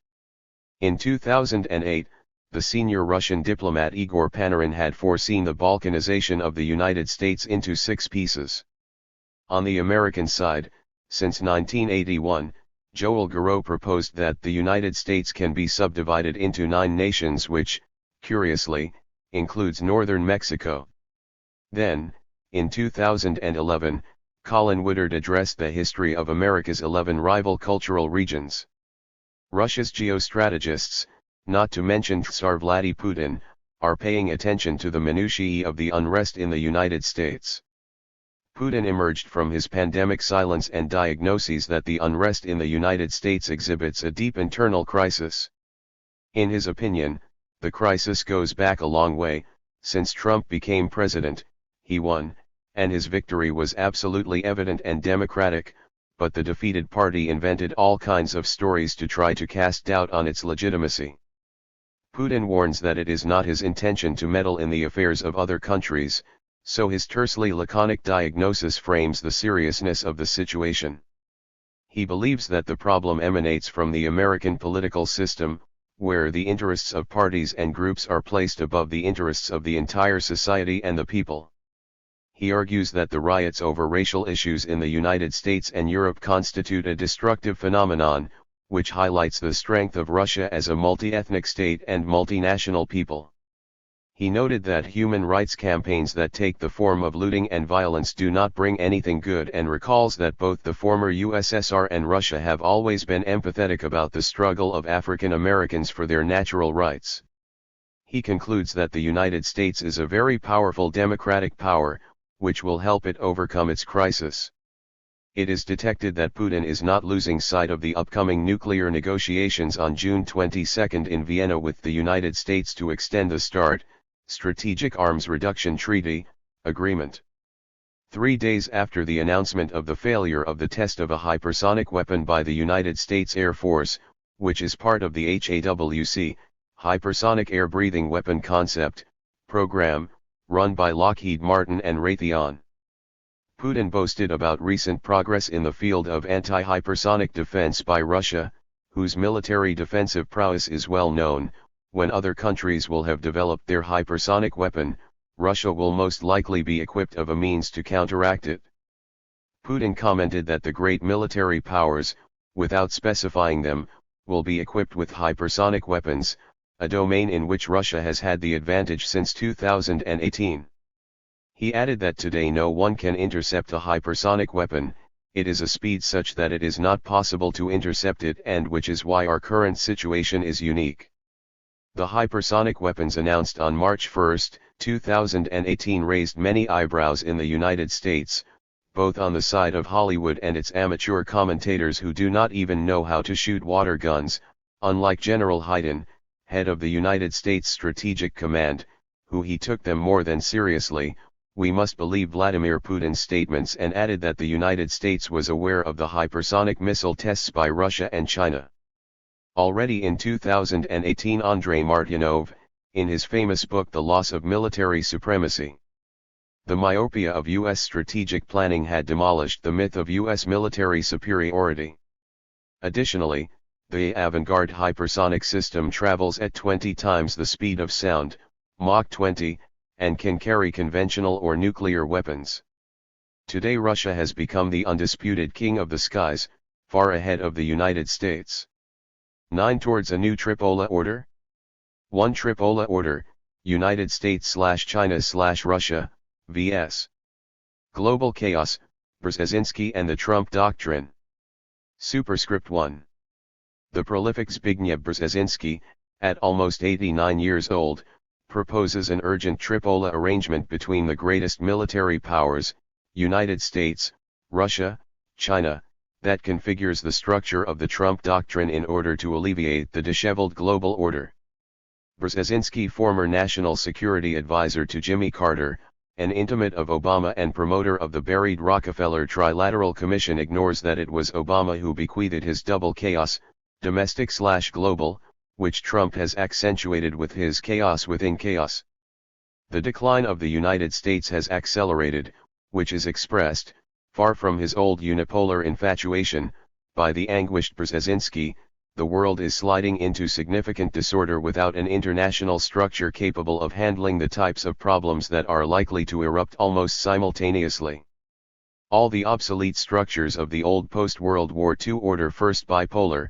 In 2008, the senior Russian diplomat Igor Panarin had foreseen the balkanization of the United States into 6 pieces. On the American side, since 1981, Joel Garreau proposed that the United States can be subdivided into 9 nations, which, curiously, includes northern Mexico. Then, in 2011, Colin Woodard addressed the history of America's 11 rival cultural regions. Russia's geostrategists, not to mention Tsar Vladimir Putin, are paying attention to the minutiae of the unrest in the United States. Putin emerged from his pandemic silence and diagnoses that the unrest in the United States exhibits a deep internal crisis. In his opinion, the crisis goes back a long way. Since Trump became president, he won, and his victory was absolutely evident and democratic, but the defeated party invented all kinds of stories to try to cast doubt on its legitimacy. Putin warns that it is not his intention to meddle in the affairs of other countries, so his tersely laconic diagnosis frames the seriousness of the situation. He believes that the problem emanates from the American political system, where the interests of parties and groups are placed above the interests of the entire society and the people. He argues that the riots over racial issues in the United States and Europe constitute a destructive phenomenon, which highlights the strength of Russia as a multi-ethnic state and multinational people. He noted that human rights campaigns that take the form of looting and violence do not bring anything good, and recalls that both the former USSR and Russia have always been empathetic about the struggle of African Americans for their natural rights. He concludes that the United States is a very powerful democratic power, which will help it overcome its crisis. It is detected that Putin is not losing sight of the upcoming nuclear negotiations on June 22 in Vienna with the United States to extend the START, Strategic Arms Reduction Treaty, agreement. 3 days after the announcement of the failure of the test of a hypersonic weapon by the United States Air Force, which is part of the HAWC, Hypersonic Air Breathing Weapon Concept, program, run by Lockheed Martin and Raytheon. Putin boasted about recent progress in the field of anti-hypersonic defense by Russia, whose military defensive prowess is well known. When other countries will have developed their hypersonic weapon, Russia will most likely be equipped of a means to counteract it. Putin commented that the great military powers, without specifying them, will be equipped with hypersonic weapons, a domain in which Russia has had the advantage since 2018. He added that today no one can intercept a hypersonic weapon, it is a speed such that it is not possible to intercept it, and which is why our current situation is unique. The hypersonic weapons announced on March 1, 2018 raised many eyebrows in the United States, both on the side of Hollywood and its amateur commentators who do not even know how to shoot water guns, unlike General Hayden, head of the United States Strategic Command, who he took them more than seriously. We must believe Vladimir Putin's statements and added that the United States was aware of the hypersonic missile tests by Russia and China. Already in 2018, Andrei Martyanov, in his famous book The Loss of Military Supremacy, the myopia of U.S. strategic planning had demolished the myth of U.S. military superiority. Additionally, the avant-garde hypersonic system travels at 20 times the speed of sound, Mach 20, and can carry conventional or nuclear weapons. Today Russia has become the undisputed king of the skies, far ahead of the United States. 9. Towards a new tripolar order? 1. Tripolar order, United States/China/Russia, vs. Global chaos, Brzezinski and the Trump Doctrine. Superscript 1. The prolific Zbigniew Brzezinski, at almost 89 years old, proposes an urgent tripolar arrangement between the greatest military powers, United States, Russia, China, that configures the structure of the Trump Doctrine in order to alleviate the disheveled global order. Brzezinski, former National Security Advisor to Jimmy Carter, an intimate of Obama and promoter of the buried Rockefeller Trilateral Commission, ignores that it was Obama who bequeathed his double chaos, domestic/global, which Trump has accentuated with his chaos within chaos. The decline of the United States has accelerated, which is expressed, far from his old unipolar infatuation, by the anguished Brzezinski. The world is sliding into significant disorder without an international structure capable of handling the types of problems that are likely to erupt almost simultaneously. All the obsolete structures of the old post-World War II order, first bipolar,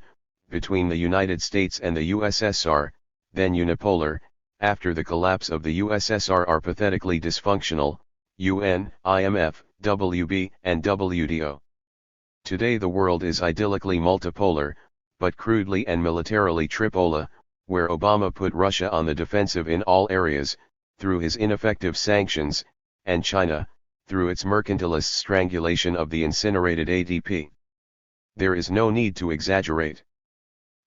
between the United States and the USSR, then unipolar, after the collapse of the USSR, are pathetically dysfunctional, UN, IMF, WB, and WTO. Today the world is idyllically multipolar, but crudely and militarily tripolar, where Obama put Russia on the defensive in all areas, through his ineffective sanctions, and China, through its mercantilist strangulation of the incinerated ADP. There is no need to exaggerate.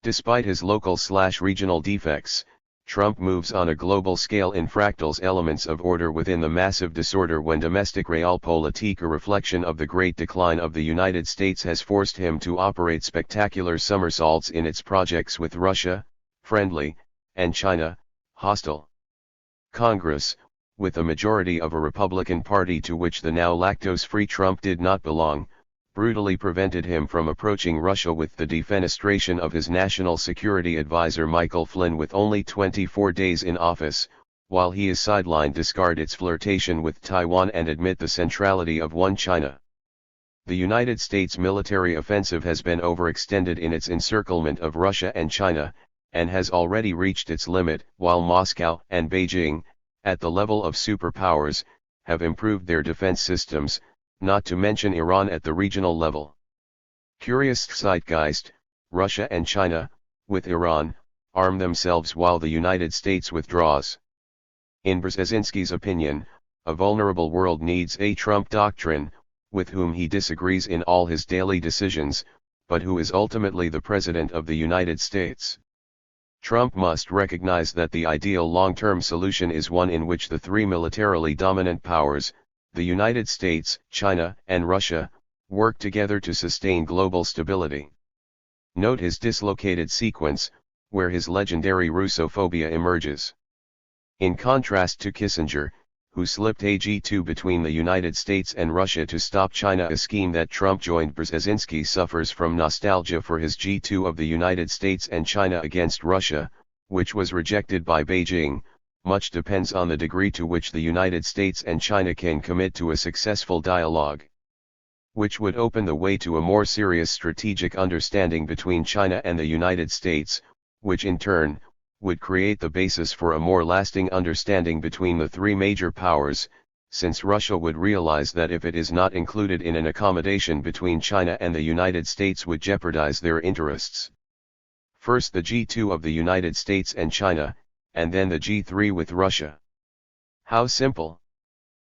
Despite his local/regional defects, Trump moves on a global scale in fractals, elements of order within the massive disorder. When domestic realpolitik, a reflection of the great decline of the United States, has forced him to operate spectacular somersaults in its projects with Russia, friendly, and China, hostile. Congress, with a majority of a Republican Party to which the now lactose-free Trump did not belong, brutally prevented him from approaching Russia with the defenestration of his national security advisor Michael Flynn with only 24 days in office, while he is sidelined, discard its flirtation with Taiwan and admit the centrality of one China. The United States military offensive has been overextended in its encirclement of Russia and China, and has already reached its limit, while Moscow and Beijing, at the level of superpowers, have improved their defense systems, not to mention Iran at the regional level. Curious zeitgeist, Russia and China, with Iran, arm themselves while the United States withdraws. In Brzezinski's opinion, a vulnerable world needs a Trump doctrine, with whom he disagrees in all his daily decisions, but who is ultimately the President of the United States. Trump must recognize that the ideal long-term solution is one in which the three militarily dominant powers, the United States, China, and Russia, work together to sustain global stability. Note his dislocated sequence, where his legendary Russophobia emerges. In contrast to Kissinger, who slipped a G2 between the United States and Russia to stop China, a scheme that Trump joined, Brzezinski suffers from nostalgia for his G2 of the United States and China against Russia, which was rejected by Beijing. Much depends on the degree to which the United States and China can commit to a successful dialogue, which would open the way to a more serious strategic understanding between China and the United States, which in turn, would create the basis for a more lasting understanding between the three major powers, since Russia would realize that if it is not included in an accommodation between China and the United States would jeopardize their interests. First the G2 of the United States and China, and then the G3 with Russia. How simple.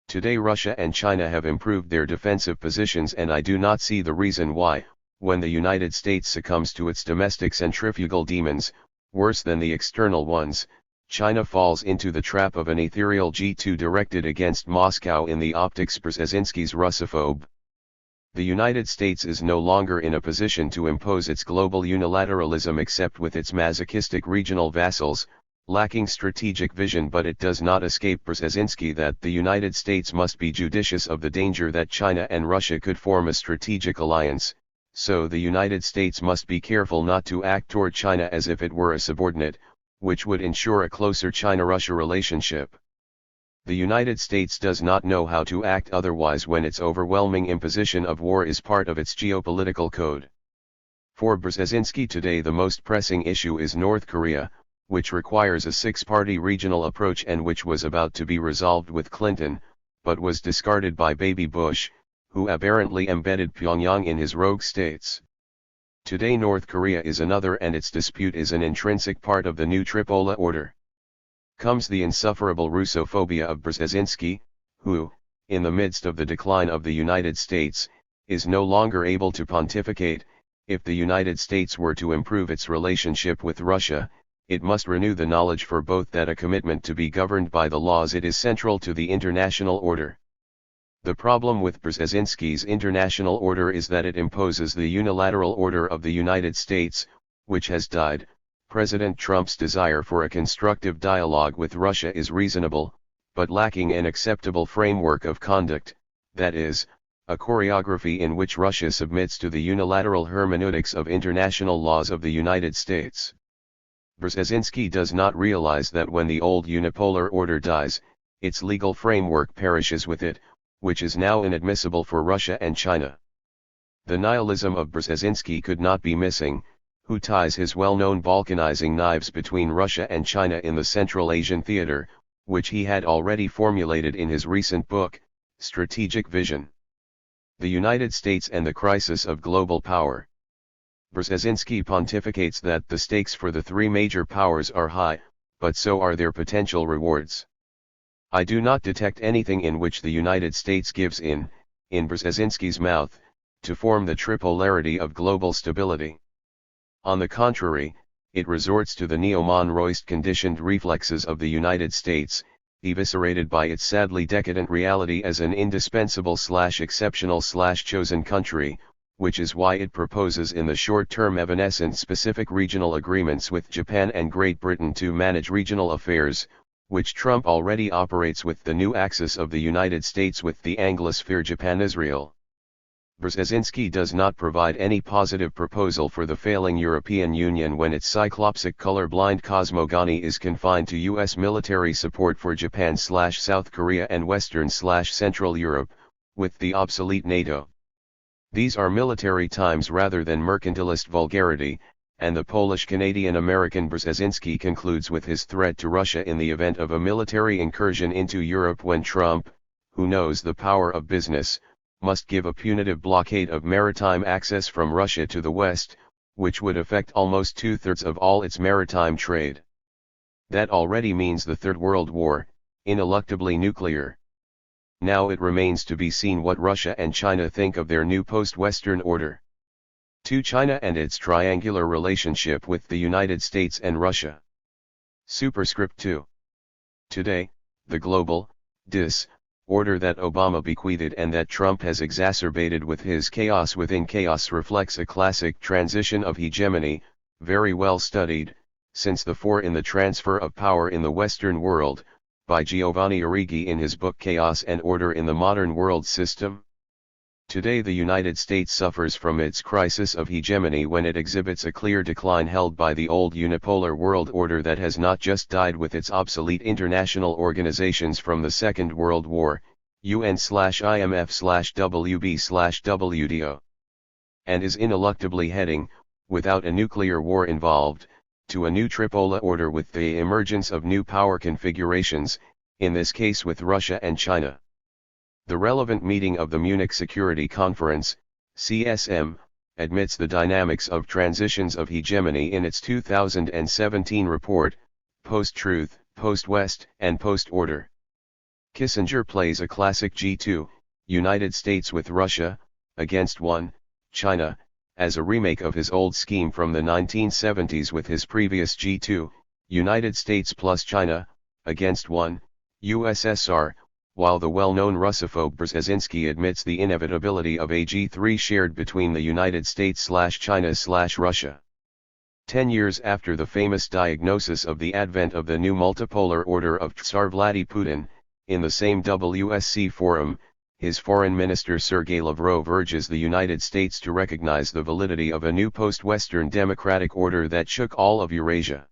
Today Russia and China have improved their defensive positions, and I do not see the reason why, when the United States succumbs to its domestic centrifugal demons, worse than the external ones, China falls into the trap of an ethereal G2 directed against Moscow in the optics Brzezinski's Russophobe. The United States is no longer in a position to impose its global unilateralism except with its masochistic regional vassals, lacking strategic vision, but it does not escape Brzezinski that the United States must be judicious of the danger that China and Russia could form a strategic alliance, so the United States must be careful not to act toward China as if it were a subordinate, which would ensure a closer China-Russia relationship. The United States does not know how to act otherwise when its overwhelming imposition of war is part of its geopolitical code. For Brzezinski today the most pressing issue is North Korea, which requires a six-party regional approach and which was about to be resolved with Clinton, but was discarded by Baby Bush, who aberrantly embedded Pyongyang in his rogue states. Today North Korea is another, and its dispute is an intrinsic part of the new Tripolar order. Comes the insufferable Russophobia of Brzezinski, who, in the midst of the decline of the United States, is no longer able to pontificate. If the United States were to improve its relationship with Russia, it must renew the knowledge for both that a commitment to be governed by the laws it is central to the international order. The problem with Brzezinski's international order is that it imposes the unilateral order of the United States, which has died. President Trump's desire for a constructive dialogue with Russia is reasonable, but lacking an acceptable framework of conduct, that is, a choreography in which Russia submits to the unilateral hermeneutics of international laws of the United States. Brzezinski does not realize that when the old unipolar order dies, its legal framework perishes with it, which is now inadmissible for Russia and China. The nihilism of Brzezinski could not be missing, who ties his well-known balkanizing knives between Russia and China in the Central Asian theater, which he had already formulated in his recent book, Strategic Vision. The United States and the Crisis of Global Power. Brzezinski pontificates that the stakes for the three major powers are high, but so are their potential rewards. I do not detect anything in which the United States gives in Brzezinski's mouth, to form the tripolarity of global stability. On the contrary, it resorts to the neo-Monroist conditioned reflexes of the United States, eviscerated by its sadly decadent reality as an indispensable/exceptional/chosen country, which is why it proposes in the short term evanescent specific regional agreements with Japan and Great Britain to manage regional affairs, which Trump already operates with the new axis of the United States with the Anglosphere Japan-Israel. Brzezinski does not provide any positive proposal for the failing European Union when its cyclopsic color-blind cosmogony is confined to U.S. military support for Japan/South Korea and Western/Central Europe, with the obsolete NATO. These are military times rather than mercantilist vulgarity, and the Polish-Canadian-American Brzezinski concludes with his threat to Russia in the event of a military incursion into Europe when Trump, who knows the power of business, must give a punitive blockade of maritime access from Russia to the West, which would affect almost two-thirds of all its maritime trade. That already means the Third World War, ineluctably nuclear. Now it remains to be seen what Russia and China think of their new post-Western order. To China and its triangular relationship with the United States and Russia. Superscript 2. Today, the global order that Obama bequeathed and that Trump has exacerbated with his chaos within chaos reflects a classic transition of hegemony, very well studied, since the four in the transfer of power in the Western world, by Giovanni Arrighi in his book Chaos and Order in the Modern World System. Today the United States suffers from its crisis of hegemony when it exhibits a clear decline held by the old unipolar world order that has not just died with its obsolete international organizations from the Second World War, UN/IMF/WB/WTO, and is ineluctably heading, without a nuclear war involved, to a new tripolar order with the emergence of new power configurations, in this case with Russia and China. The relevant meeting of the Munich Security Conference, CSM, admits the dynamics of transitions of hegemony in its 2017 report, Post-Truth, Post-West, and Post-Order. Kissinger plays a classic G2, United States with Russia, against 1, China, as a remake of his old scheme from the 1970s with his previous G2, United States plus China, against 1, USSR, while the well-known Russophobe Brzezinski admits the inevitability of a G3 shared between the United States/China/Russia. 10 years after the famous diagnosis of the advent of the new multipolar order of Tsar Vladimir Putin, in the same WSC forum, his foreign minister Sergei Lavrov urges the United States to recognize the validity of a new post-Western democratic order that shook all of Eurasia.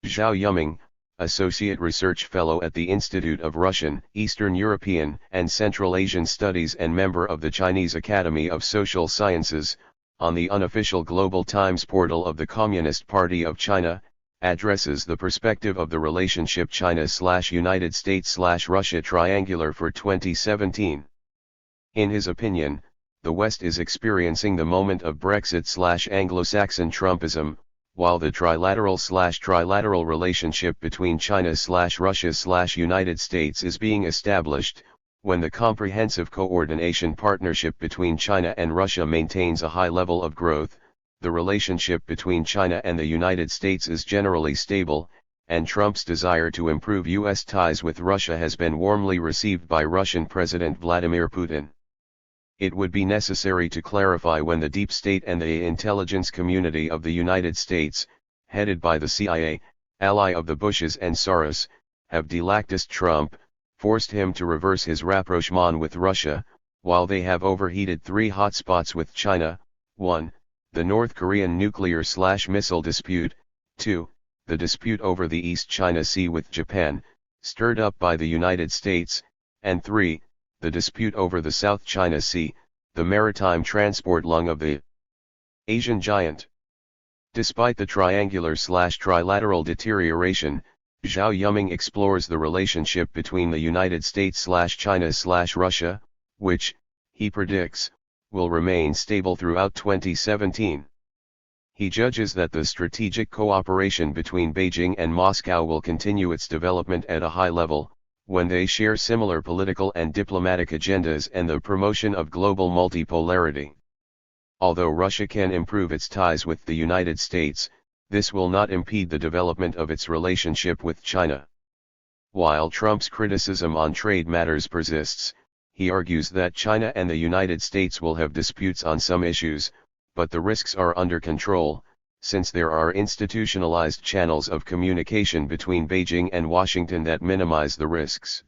Zhao Yuming, Associate Research Fellow at the Institute of Russian, Eastern European, and Central Asian Studies and member of the Chinese Academy of Social Sciences, on the unofficial Global Times portal of the Communist Party of China, addresses the perspective of the relationship China/United States/Russia triangular for 2017. In his opinion, the West is experiencing the moment of Brexit/Anglo-Saxon Trumpism, while the trilateral relationship between China/Russia/United States is being established, when the comprehensive coordination partnership between China and Russia maintains a high level of growth, the relationship between China and the United States is generally stable, and Trump's desire to improve U.S. ties with Russia has been warmly received by Russian President Vladimir Putin. It would be necessary to clarify when the deep state and the intelligence community of the United States, headed by the CIA, ally of the Bushes and Soros, have delactised Trump, forced him to reverse his rapprochement with Russia, while they have overheated 3 hotspots with China: 1. The North Korean nuclear/missile dispute; 2. The dispute over the East China Sea with Japan, stirred up by the United States; and 3. The dispute over the South China Sea, the maritime transport lung of the Asian giant. Despite the triangular/trilateral deterioration, Zhao Yuming explores the relationship between the United States/China/Russia, which, he predicts, will remain stable throughout 2017. He judges that the strategic cooperation between Beijing and Moscow will continue its development at a high level, when they share similar political and diplomatic agendas and the promotion of global multipolarity. Although Russia can improve its ties with the United States, this will not impede the development of its relationship with China. While Trump's criticism on trade matters persists, he argues that China and the United States will have disputes on some issues, but the risks are under control, since there are institutionalized channels of communication between Beijing and Washington that minimize the risks.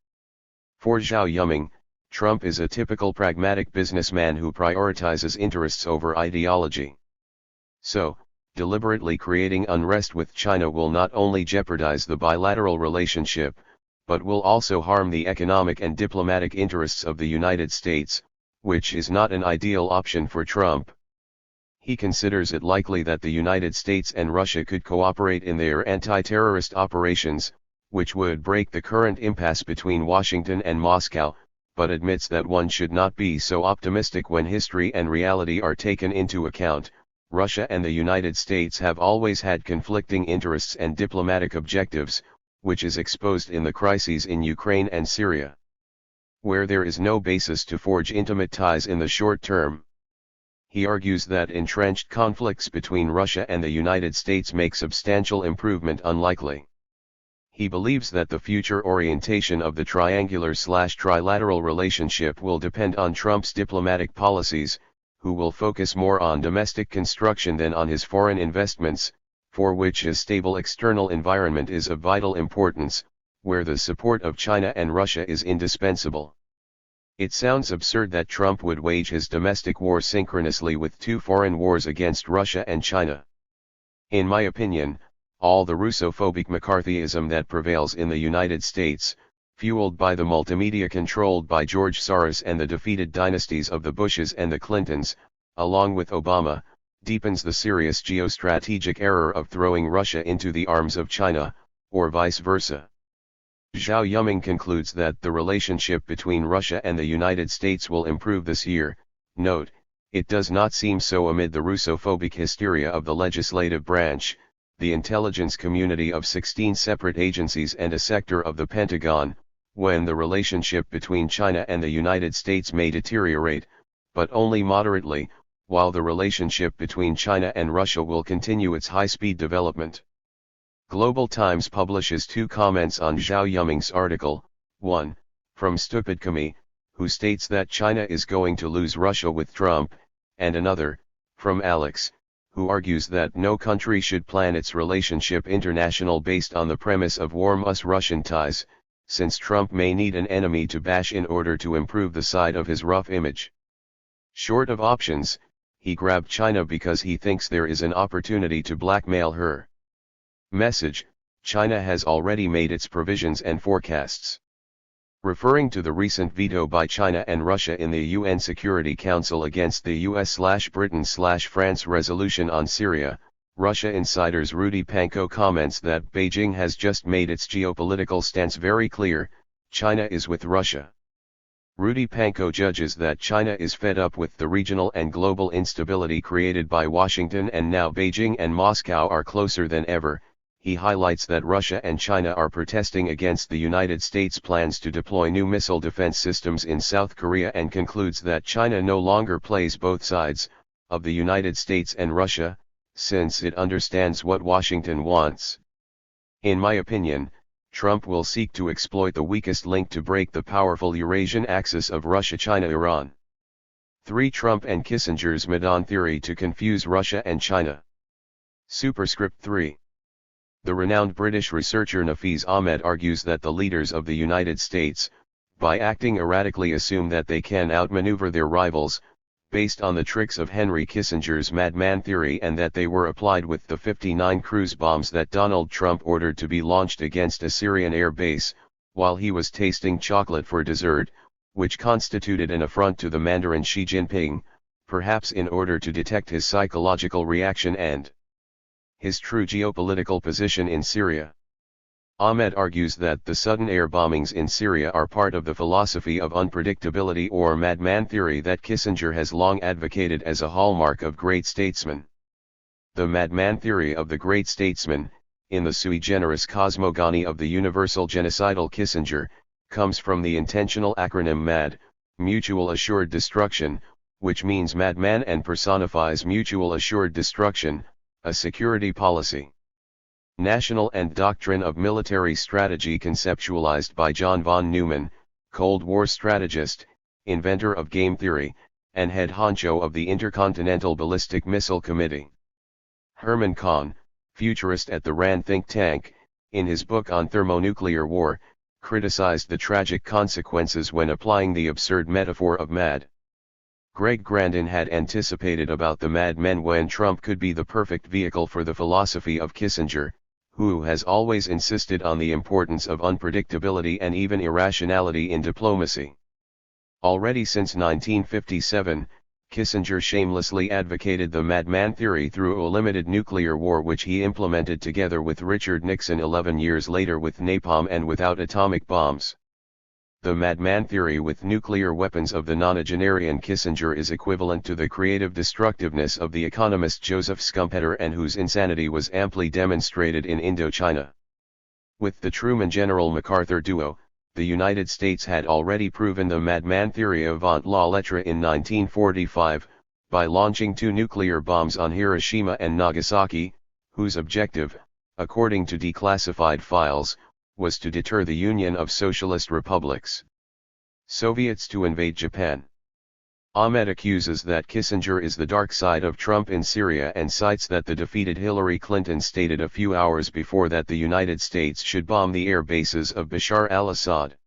For Zhao Yuming, Trump is a typical pragmatic businessman who prioritizes interests over ideology. So, deliberately creating unrest with China will not only jeopardize the bilateral relationship, but will also harm the economic and diplomatic interests of the United States, which is not an ideal option for Trump. He considers it likely that the United States and Russia could cooperate in their anti-terrorist operations, which would break the current impasse between Washington and Moscow, but admits that one should not be so optimistic when history and reality are taken into account. Russia and the United States have always had conflicting interests and diplomatic objectives, which is exposed in the crises in Ukraine and Syria, where there is no basis to forge intimate ties in the short term. He argues that entrenched conflicts between Russia and the United States make substantial improvement unlikely. He believes that the future orientation of the triangular/trilateral relationship will depend on Trump's diplomatic policies, who will focus more on domestic construction than on his foreign investments, for which a stable external environment is of vital importance, where the support of China and Russia is indispensable. It sounds absurd that Trump would wage his domestic war synchronously with 2 foreign wars against Russia and China. In my opinion, all the Russophobic McCarthyism that prevails in the United States, fueled by the multimedia controlled by George Soros and the defeated dynasties of the Bushes and the Clintons, along with Obama, deepens the serious geostrategic error of throwing Russia into the arms of China, or vice versa. Zhao Yuming concludes that the relationship between Russia and the United States will improve this year. Note, it does not seem so amid the Russophobic hysteria of the legislative branch, the intelligence community of 16 separate agencies and a sector of the Pentagon, when the relationship between China and the United States may deteriorate, but only moderately, while the relationship between China and Russia will continue its high-speed development. Global Times publishes 2 comments on Zhao Yuming's article, one, from Stupidkami, who states that China is going to lose Russia with Trump, and another, from Alex, who argues that no country should plan its relationship international based on the premise of warm us-Russian ties, since Trump may need an enemy to bash in order to improve the side of his rough image. Short of options, he grabbed China because he thinks there is an opportunity to blackmail her. Message: China has already made its provisions and forecasts. Referring to the recent veto by China and Russia in the UN Security Council against the US/Britain/France resolution on Syria, Russia insiders Rudy Panko comments that Beijing has just made its geopolitical stance very clear: China is with Russia. Rudy Panko judges that China is fed up with the regional and global instability created by Washington, and now Beijing and Moscow are closer than ever. He highlights that Russia and China are protesting against the United States' plans to deploy new missile defense systems in South Korea, and concludes that China no longer plays both sides, of the United States and Russia, since it understands what Washington wants. In my opinion, Trump will seek to exploit the weakest link to break the powerful Eurasian axis of Russia-China-Iran. 3. Trump and Kissinger's Medan theory to confuse Russia and China. Superscript 3. The renowned British researcher Nafeez Ahmed argues that the leaders of the United States, by acting erratically, assume that they can outmaneuver their rivals, based on the tricks of Henry Kissinger's madman theory, and that they were applied with the 59 cruise bombs that Donald Trump ordered to be launched against a Syrian air base, while he was tasting chocolate for dessert, which constituted an affront to the Mandarin Xi Jinping, perhaps in order to detect his psychological reaction and his true geopolitical position in Syria. Ahmed argues that the sudden air bombings in Syria are part of the philosophy of unpredictability, or madman theory, that Kissinger has long advocated as a hallmark of great statesmen. The madman theory of the great statesman, in the sui generis cosmogony of the universal genocidal Kissinger, comes from the intentional acronym MAD, Mutual Assured Destruction, which means madman and personifies mutual assured destruction, a security policy. National and Doctrine of Military Strategy, conceptualized by John von Neumann, Cold War strategist, inventor of game theory, and head honcho of the Intercontinental Ballistic Missile Committee. Herman Kahn, futurist at the RAND think tank, in his book on thermonuclear war, criticized the tragic consequences when applying the absurd metaphor of MAD. Greg Grandin had anticipated about the Mad Men when Trump could be the perfect vehicle for the philosophy of Kissinger, who has always insisted on the importance of unpredictability and even irrationality in diplomacy. Already since 1957, Kissinger shamelessly advocated the madman theory through a limited nuclear war, which he implemented together with Richard Nixon 11 years later with napalm and without atomic bombs. The madman theory with nuclear weapons of the nonagenarian Kissinger is equivalent to the creative destructiveness of the economist Joseph Schumpeter, and whose insanity was amply demonstrated in Indochina. With the Truman-General MacArthur duo, the United States had already proven the madman theory avant la lettre in 1945, by launching 2 nuclear bombs on Hiroshima and Nagasaki, whose objective, according to declassified files, was to deter the Union of Socialist Republics Soviets to invade Japan. Ahmed accuses that Kissinger is the dark side of Trump in Syria, and cites that the defeated Hillary Clinton stated a few hours before that the United States should bomb the air bases of Bashar al-Assad.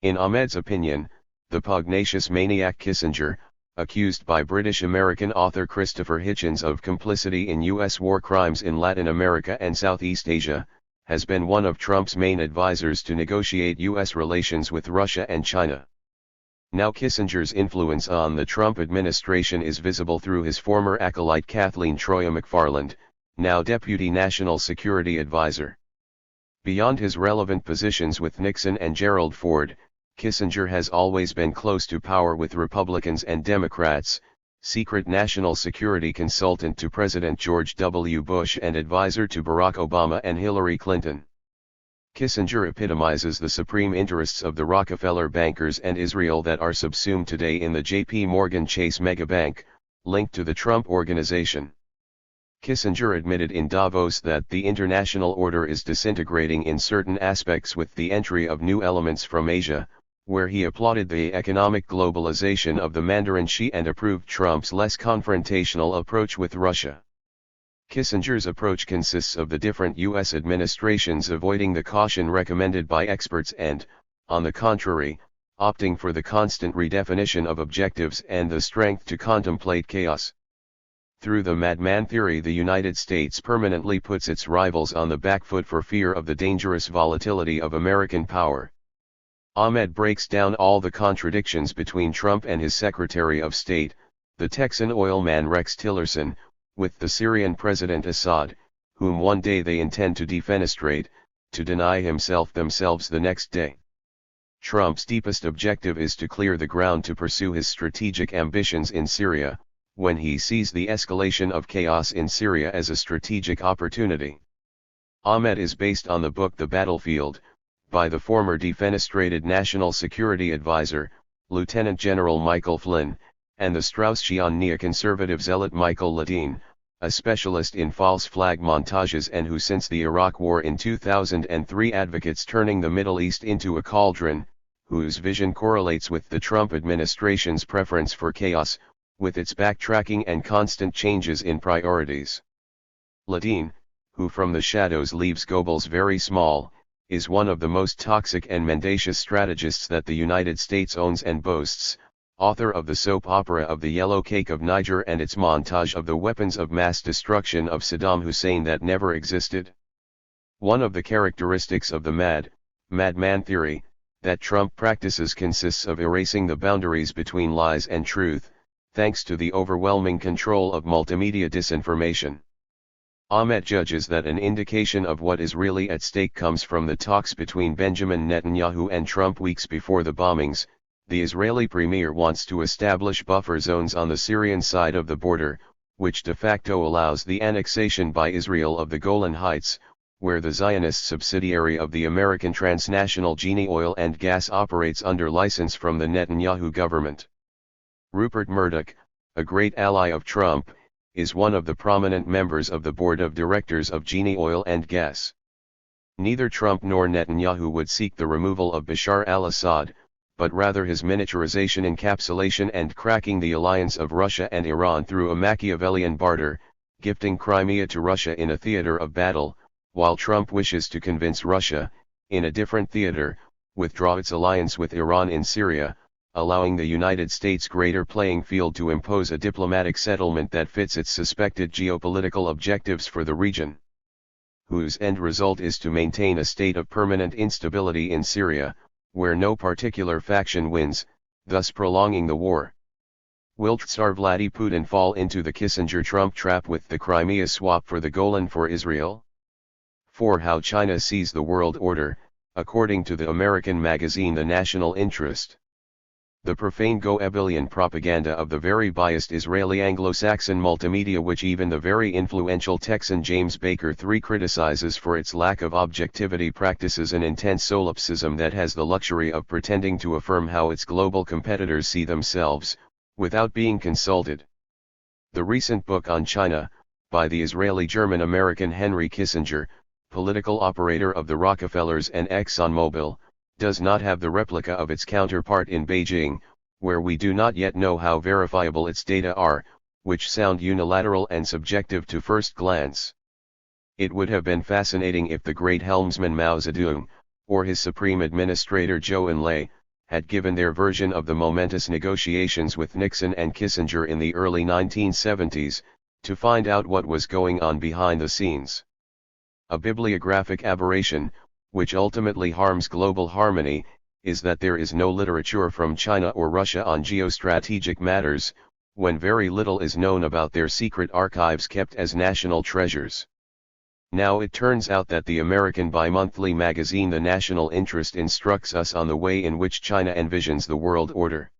In Ahmed's opinion, the pugnacious maniac Kissinger, accused by British-American author Christopher Hitchens of complicity in U.S. war crimes in Latin America and Southeast Asia, has been one of Trump's main advisors to negotiate U.S. relations with Russia and China. Now Kissinger's influence on the Trump administration is visible through his former acolyte Kathleen Troya McFarland, now Deputy National Security Advisor. Beyond his relevant positions with Nixon and Gerald Ford, Kissinger has always been close to power with Republicans and Democrats, secret national security consultant to President George W. Bush and advisor to Barack Obama and Hillary Clinton. Kissinger epitomizes the supreme interests of the Rockefeller bankers and Israel that are subsumed today in the J.P. Morgan Chase megabank, linked to the Trump Organization. Kissinger admitted in Davos that the international order is disintegrating in certain aspects with the entry of new elements from Asia, where he applauded the economic globalization of the Mandarin Xi and approved Trump's less confrontational approach with Russia. Kissinger's approach consists of the different U.S. administrations avoiding the caution recommended by experts and, on the contrary, opting for the constant redefinition of objectives and the strength to contemplate chaos. Through the madman theory, the United States permanently puts its rivals on the back foot for fear of the dangerous volatility of American power. Ahmed breaks down all the contradictions between Trump and his Secretary of State, the Texan oilman Rex Tillerson, with the Syrian President Assad, whom one day they intend to defenestrate, to deny themselves the next day. Trump's deepest objective is to clear the ground to pursue his strategic ambitions in Syria, when he sees the escalation of chaos in Syria as a strategic opportunity. Ahmed is based on the book The Battlefield, by the former defenestrated National Security Advisor, Lieutenant General Michael Flynn, and the Straussian neoconservative zealot Michael Ledeen, a specialist in false flag montages and who since the Iraq War in 2003 advocates turning the Middle East into a cauldron, whose vision correlates with the Trump administration's preference for chaos, with its backtracking and constant changes in priorities. Ledeen, who from the shadows leaves Goebbels very small, is one of the most toxic and mendacious strategists that the United States owns and boasts, author of the soap opera of The Yellow Cake of Niger and its montage of the weapons of mass destruction of Saddam Hussein that never existed. One of the characteristics of the madman theory, that Trump practices consists of erasing the boundaries between lies and truth, thanks to the overwhelming control of multimedia disinformation. Ahmed judges that an indication of what is really at stake comes from the talks between Benjamin Netanyahu and Trump weeks before the bombings. The Israeli premier wants to establish buffer zones on the Syrian side of the border, which de facto allows the annexation by Israel of the Golan Heights, where the Zionist subsidiary of the American transnational Genie Oil and Gas operates under license from the Netanyahu government. Rupert Murdoch, a great ally of Trump, is one of the prominent members of the board of directors of Genie Oil and Gas. Neither Trump nor Netanyahu would seek the removal of Bashar al-Assad, but rather his miniaturization, encapsulation and cracking the alliance of Russia and Iran through a Machiavellian barter, gifting Crimea to Russia in a theater of battle, while Trump wishes to convince Russia, in a different theater, withdraw its alliance with Iran in Syria, allowing the United States greater playing field to impose a diplomatic settlement that fits its suspected geopolitical objectives for the region, whose end result is to maintain a state of permanent instability in Syria, where no particular faction wins, thus prolonging the war. Will Tsar Vladimir Putin fall into the Kissinger-Trump trap with the Crimea swap for the Golan for Israel? 4. How China sees the world order, according to the American magazine The National Interest. The profane Goebbelian propaganda of the very biased Israeli Anglo-Saxon multimedia, which even the very influential Texan James Baker III criticizes for its lack of objectivity, practices an intense solipsism that has the luxury of pretending to affirm how its global competitors see themselves, without being consulted. The recent book on China, by the Israeli-German-American Henry Kissinger, political operator of the Rockefellers and ExxonMobil, does not have the replica of its counterpart in Beijing, where we do not yet know how verifiable its data are, which sound unilateral and subjective to first glance. It would have been fascinating if the great helmsman Mao Zedong, or his supreme administrator Zhou Enlai, had given their version of the momentous negotiations with Nixon and Kissinger in the early 1970s, to find out what was going on behind the scenes. A bibliographic aberration, which ultimately harms global harmony, is that there is no literature from China or Russia on geostrategic matters, when very little is known about their secret archives kept as national treasures. Now it turns out that the American bi-monthly magazine The National Interest instructs us on the way in which China envisions the world order.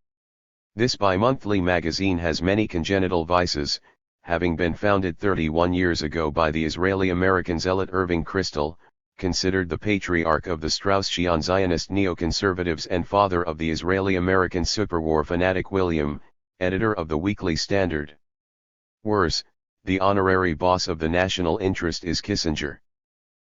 This bi-monthly magazine has many congenital vices, having been founded 31 years ago by the Israeli-American zealot Irving Kristol, considered the patriarch of the Straussian Zionist neoconservatives and father of the Israeli-American superwar fanatic William, editor of the Weekly Standard. Worse, the honorary boss of the national interest is Kissinger.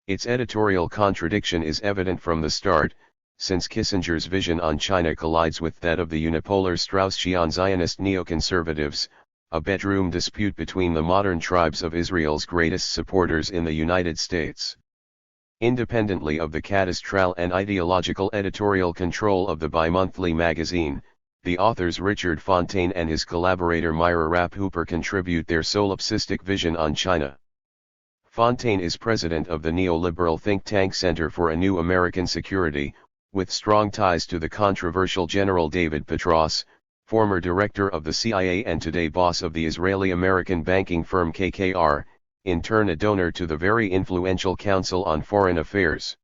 Its editorial contradiction is evident from the start, since Kissinger's vision on China collides with that of the unipolar Straussian Zionist neoconservatives, a bedroom dispute between the modern tribes of Israel's greatest supporters in the United States. Independently of the cadastral and ideological editorial control of the bi-monthly magazine, the authors Richard Fontaine and his collaborator Myra Rapp Hooper contribute their solipsistic vision on China. Fontaine is president of the neoliberal think tank Center for a New American Security, with strong ties to the controversial General David Petraeus, former director of the CIA and today boss of the Israeli-American banking firm KKR, in turn a donor to the very influential Council on Foreign Affairs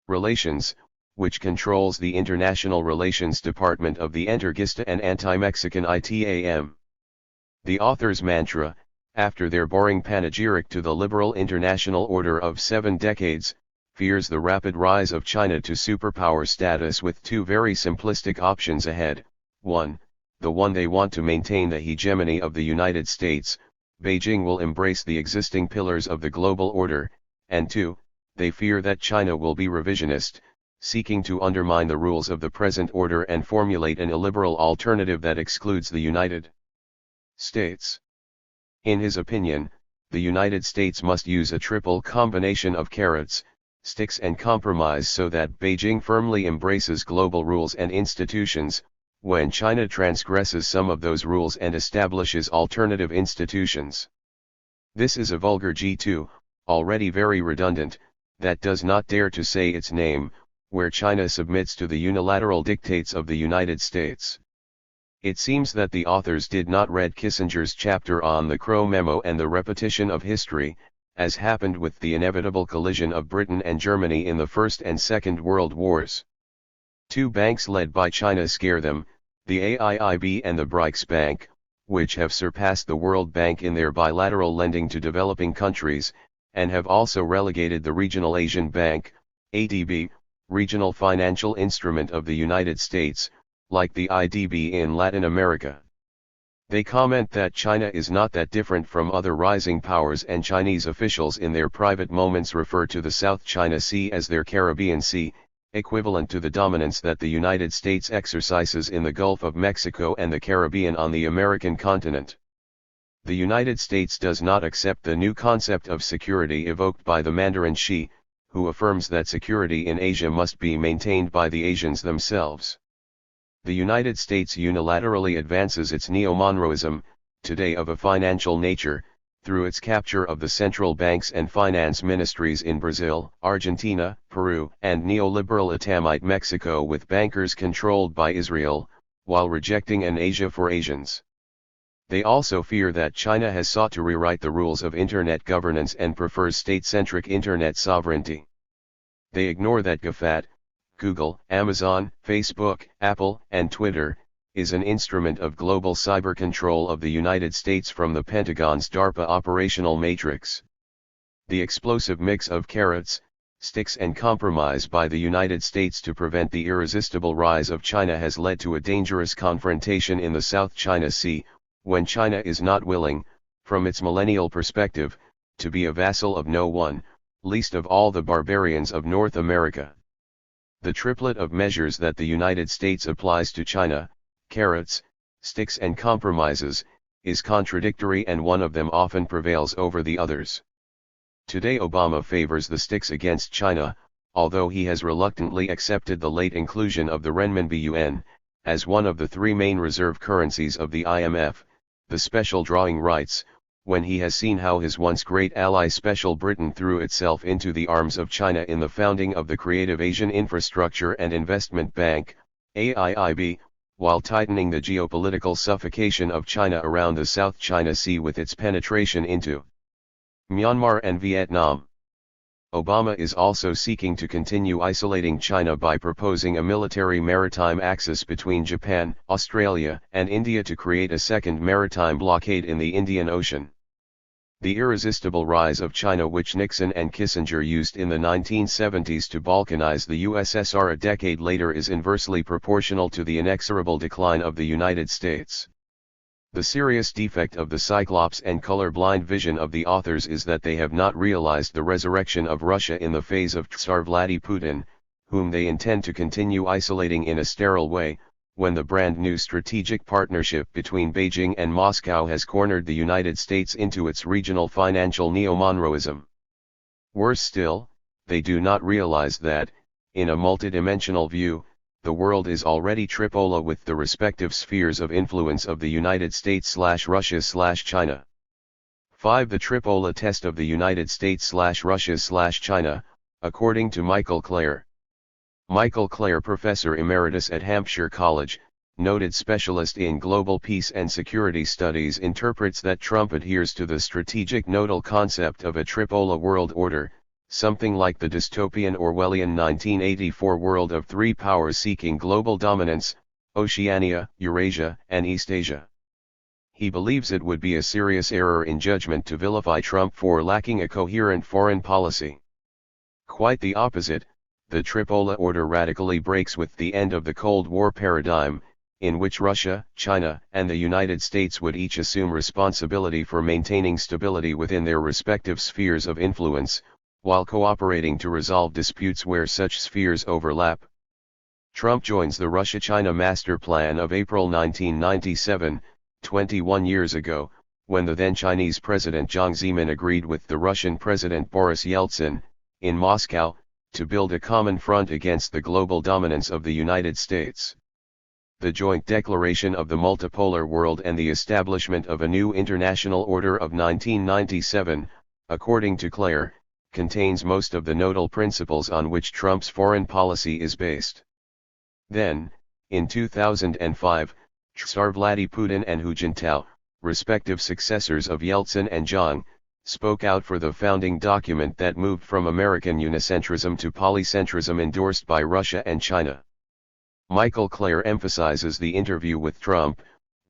Relations, which controls the International Relations Department of the Enterguista and anti-Mexican ITAM. The author's mantra, after their boring panegyric to the liberal international order of 7 decades, fears the rapid rise of China to superpower status with 2 very simplistic options ahead. 1. The one they want to maintain the hegemony of the United States, Beijing will embrace the existing pillars of the global order, and 2, they fear that China will be revisionist, seeking to undermine the rules of the present order and formulate an illiberal alternative that excludes the United States. In his opinion, the United States must use a triple combination of carrots, sticks and compromise so that Beijing firmly embraces global rules and institutions, when China transgresses some of those rules and establishes alternative institutions. This is a vulgar G2, already very redundant, that does not dare to say its name, where China submits to the unilateral dictates of the United States. It seems that the authors did not read Kissinger's chapter on the Crow Memo and the repetition of history, as happened with the inevitable collision of Britain and Germany in the First and Second World Wars. 2 banks led by China scare them, the AIIB and the BRICS Bank, which have surpassed the World Bank in their bilateral lending to developing countries, and have also relegated the Regional Asian Bank, ADB, regional financial instrument of the United States, like the IDB in Latin America. They comment that China is not that different from other rising powers, and Chinese officials in their private moments refer to the South China Sea as their Caribbean Sea, equivalent to the dominance that the United States exercises in the Gulf of Mexico and the Caribbean on the American continent. The United States does not accept the new concept of security evoked by the Mandarin Xi, who affirms that security in Asia must be maintained by the Asians themselves. The United States unilaterally advances its neo-Monroeism, today of a financial nature, through its capture of the central banks and finance ministries in Brazil, Argentina, Peru, and neoliberal Atamite Mexico with bankers controlled by Israel, while rejecting an Asia for Asians. They also fear that China has sought to rewrite the rules of Internet governance and prefers state-centric Internet sovereignty. They ignore that GAFAT, Google, Amazon, Facebook, Apple, and Twitter, is an instrument of global cyber control of the United States from the Pentagon's DARPA operational matrix. The explosive mix of carrots, sticks and compromise by the United States to prevent the irresistible rise of China has led to a dangerous confrontation in the South China Sea, when China is not willing, from its millennial perspective, to be a vassal of no one, least of all the barbarians of North America. The triplet of measures that the United States applies to China, carrots, sticks and compromises, is contradictory, and one of them often prevails over the others. Today Obama favors the sticks against China, although he has reluctantly accepted the late inclusion of the renminbi yuan, as one of the 3 main reserve currencies of the IMF, the special drawing rights, when he has seen how his once great ally Special Britain threw itself into the arms of China in the founding of the Creative Asian Infrastructure and Investment Bank, AIIB, while tightening the geopolitical suffocation of China around the South China Sea with its penetration into Myanmar and Vietnam. Obama is also seeking to continue isolating China by proposing a military maritime axis between Japan, Australia, and India to create a second maritime blockade in the Indian Ocean. The irresistible rise of China, which Nixon and Kissinger used in the 1970s to balkanize the USSR a decade later, is inversely proportional to the inexorable decline of the United States. The serious defect of the Cyclops and color-blind vision of the authors is that they have not realized the resurrection of Russia in the phase of Tsar Vladimir Putin, whom they intend to continue isolating in a sterile way, when the brand new strategic partnership between Beijing and Moscow has cornered the United States into its regional financial neo-Monroeism. Worse still, they do not realize that, in a multidimensional view, the world is already tripolar with the respective spheres of influence of the United States/Russia/China. 5. The tripolar test of the United States/Russia/China, according to Michael Clare. Michael Clare, Professor Emeritus at Hampshire College, noted specialist in global peace and security studies, interprets that Trump adheres to the strategic nodal concept of a tripolar world order, something like the dystopian Orwellian 1984 world of three powers seeking global dominance: Oceania, Eurasia, and East Asia. He believes it would be a serious error in judgment to vilify Trump for lacking a coherent foreign policy. Quite the opposite. The tripolar order radically breaks with the end of the Cold War paradigm, in which Russia, China, and the United States would each assume responsibility for maintaining stability within their respective spheres of influence, while cooperating to resolve disputes where such spheres overlap. Trump joins the Russia-China Master Plan of April 1997, 21 years ago, when the then Chinese President Jiang Zemin agreed with the Russian President Boris Yeltsin, in Moscow, to build a common front against the global dominance of the United States. The joint declaration of the multipolar world and the establishment of a new international order of 1997, according to Clare, contains most of the nodal principles on which Trump's foreign policy is based. Then, in 2005, Tsar Vladimir Putin and Hu Jintao, respective successors of Yeltsin and Jiang, spoke out for the founding document that moved from American unicentrism to polycentrism endorsed by Russia and China. Michael Clare emphasizes the interview with Trump,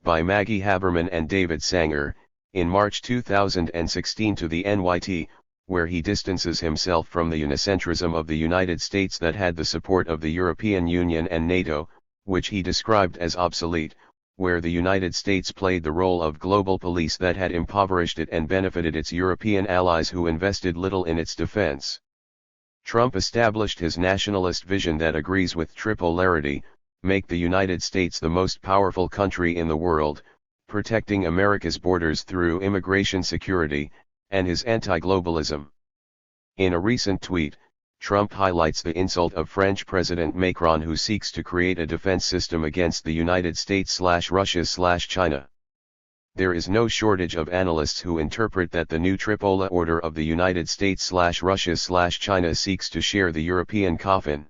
by Maggie Haberman and David Sanger, in March 2016 to the NYT, where he distances himself from the unicentrism of the United States that had the support of the European Union and NATO, which he described as obsolete, where the United States played the role of global police that had impoverished it and benefited its European allies who invested little in its defense. Trump established his nationalist vision that agrees with tripolarity: make the United States the most powerful country in the world, protecting America's borders through immigration security, and his anti-globalism. In a recent tweet, Trump highlights the insult of French President Macron, who seeks to create a defense system against the United States/Russia/China. There is no shortage of analysts who interpret that the new tripolar order of the United States/Russia/China seeks to share the European coffin.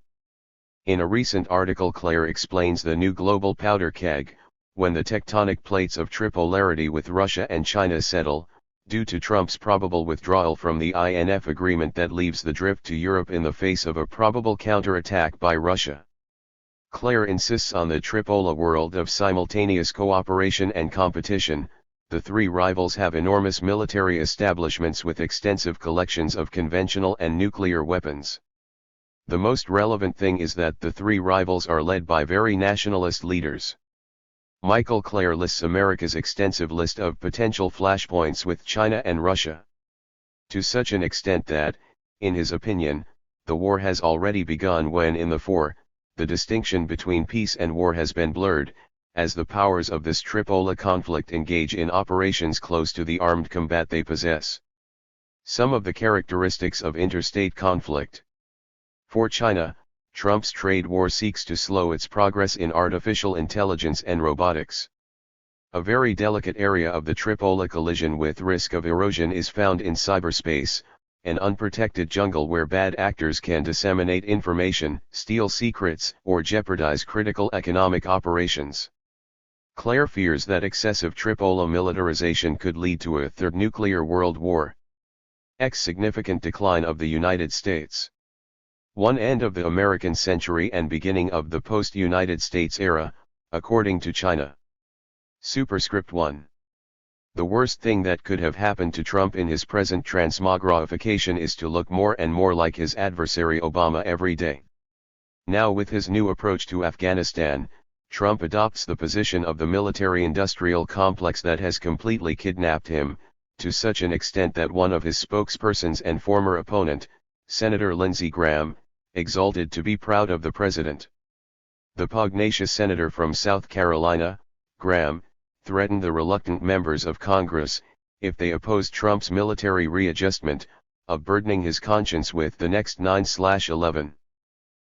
In a recent article, Clare explains the new global powder keg: when the tectonic plates of tripolarity with Russia and China settle, due to Trump's probable withdrawal from the INF agreement that leaves the drift to Europe in the face of a probable counterattack by Russia. Clare insists on the tripolar world of simultaneous cooperation and competition. The three rivals have enormous military establishments with extensive collections of conventional and nuclear weapons. The most relevant thing is that the three rivals are led by very nationalist leaders. Michael Clare lists America's extensive list of potential flashpoints with China and Russia, to such an extent that, in his opinion, the war has already begun when in the fore, the distinction between peace and war has been blurred, as the powers of this tripolar conflict engage in operations close to the armed combat they possess. Some of the characteristics of interstate conflict. For China, Trump's trade war seeks to slow its progress in artificial intelligence and robotics. A very delicate area of the tripolar collision with risk of erosion is found in cyberspace, an unprotected jungle where bad actors can disseminate information, steal secrets, or jeopardize critical economic operations. Clare fears that excessive tripolar militarization could lead to a third nuclear world war. Significant decline of the United States. One end of the American century and beginning of the post-United States era, according to China. Superscript 1. The worst thing that could have happened to Trump in his present transmogrification is to look more and more like his adversary Obama every day. Now with his new approach to Afghanistan, Trump adopts the position of the military-industrial complex that has completely kidnapped him, to such an extent that one of his spokespersons and former opponent, Senator Lindsey Graham, exulted to be proud of the president. The pugnacious senator from South Carolina, Graham, threatened the reluctant members of Congress, if they opposed Trump's military readjustment, of burdening his conscience with the next 9/11.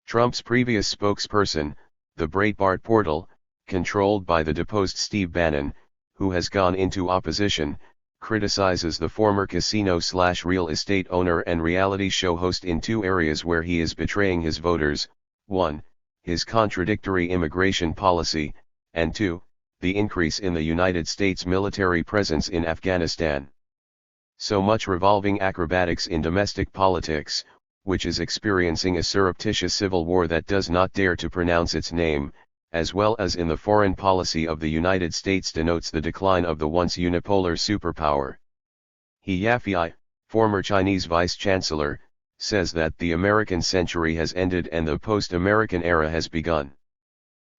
Trump's previous spokesperson, the Breitbart portal, controlled by the deposed Steve Bannon, who has gone into opposition, criticizes the former casino/real estate owner and reality show host in two areas where he is betraying his voters: 1. His contradictory immigration policy, and 2. The increase in the United States military presence in Afghanistan. So much revolving acrobatics in domestic politics, which is experiencing a surreptitious civil war that does not dare to pronounce its name, as well as in the foreign policy of the United States, denotes the decline of the once unipolar superpower. He Yafei, former Chinese vice-chancellor, says that the American century has ended and the post-American era has begun.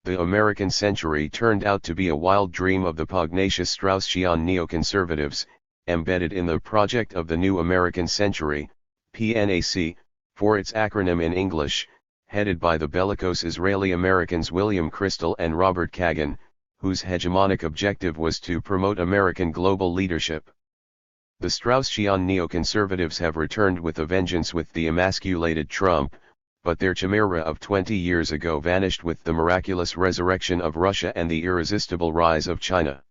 The American century turned out to be a wild dream of the pugnacious Straussian neoconservatives, embedded in the project of the New American Century, PNAC, for its acronym in English, headed by the bellicose Israeli-Americans William Kristol and Robert Kagan, whose hegemonic objective was to promote American global leadership. The Straussian neoconservatives have returned with a vengeance with the emasculated Trump, but their chimera of 20 years ago vanished with the miraculous resurrection of Russia and the irresistible rise of China.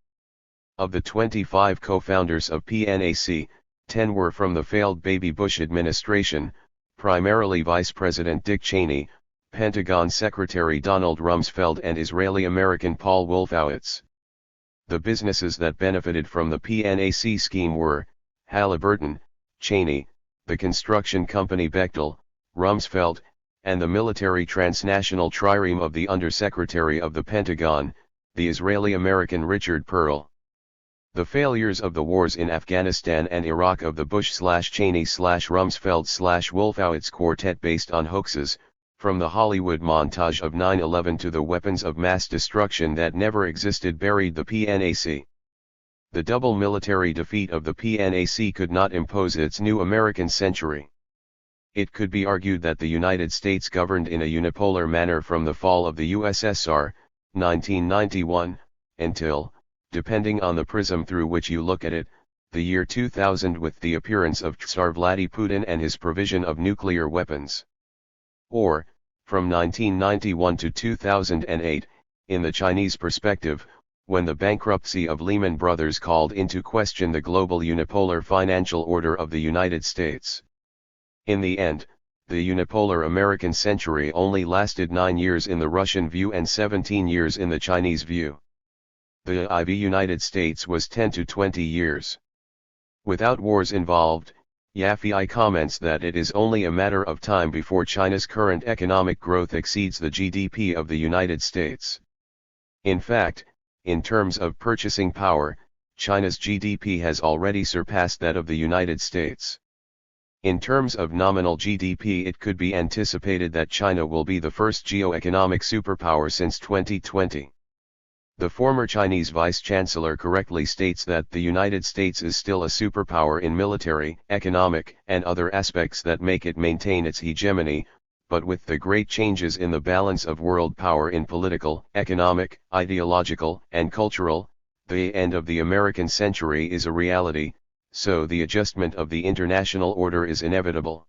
Of the 25 co-founders of PNAC, 10 were from the failed baby Bush administration, primarily Vice President Dick Cheney, Pentagon Secretary Donald Rumsfeld and Israeli-American Paul Wolfowitz. The businesses that benefited from the PNAC scheme were Halliburton, Cheney, the construction company Bechtel, Rumsfeld, and the military transnational trireme of the Undersecretary of the Pentagon, the Israeli-American Richard Perle. The failures of the wars in Afghanistan and Iraq of the Bush/Cheney/Rumsfeld/Wolfowitz quartet based on hoaxes, from the Hollywood montage of 9/11 to the weapons of mass destruction that never existed, buried the PNAC. The double military defeat of the PNAC could not impose its new American century. It could be argued that the United States governed in a unipolar manner from the fall of the USSR, 1991, until, depending on the prism through which you look at it, the year 2000 with the appearance of Tsar Vladimir Putin and his provision of nuclear weapons. Or, from 1991 to 2008, in the Chinese perspective, when the bankruptcy of Lehman Brothers called into question the global unipolar financial order of the United States. In the end, the unipolar American century only lasted 9 years in the Russian view and 17 years in the Chinese view. The IV United States was 10 to 20 years. Without wars involved, Yafei comments that it is only a matter of time before China's current economic growth exceeds the GDP of the United States. In fact, in terms of purchasing power, China's GDP has already surpassed that of the United States. In terms of nominal GDP, it could be anticipated that China will be the first geo-economic superpower since 2020. The former Chinese vice-chancellor correctly states that the United States is still a superpower in military, economic, and other aspects that make it maintain its hegemony, but with the great changes in the balance of world power in political, economic, ideological, and cultural, the end of the American century is a reality, so the adjustment of the international order is inevitable.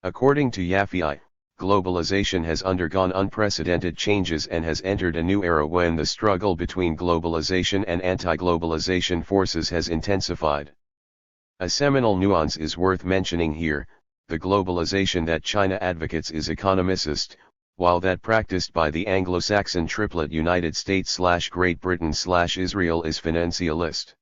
According to Yafei, globalization has undergone unprecedented changes and has entered a new era when the struggle between globalization and anti-globalization forces has intensified. A seminal nuance is worth mentioning here: the globalization that China advocates is economicist, while that practiced by the Anglo-Saxon triplet United States/Great Britain/Israel is financialist.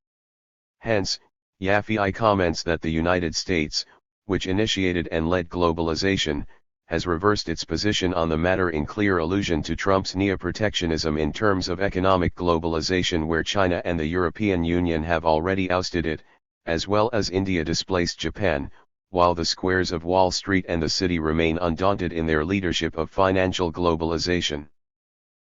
Hence, Yafei comments that the United States, which initiated and led globalization, has reversed its position on the matter in clear allusion to Trump's neo-protectionism in terms of economic globalization, where China and the European Union have already ousted it, as well as India displaced Japan, while the squares of Wall Street and the city remain undaunted in their leadership of financial globalization.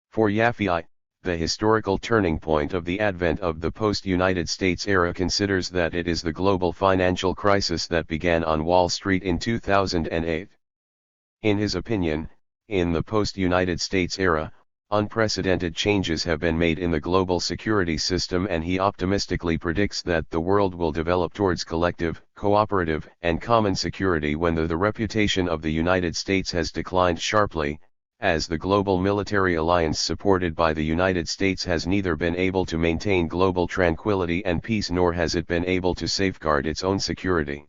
For Yafei, the historical turning point of the advent of the post-United States era considers that it is the global financial crisis that began on Wall Street in 2008. In his opinion, in the post-United States era, unprecedented changes have been made in the global security system, and he optimistically predicts that the world will develop towards collective, cooperative, and common security when the reputation of the United States has declined sharply, as the global military alliance supported by the United States has neither been able to maintain global tranquility and peace nor has it been able to safeguard its own security.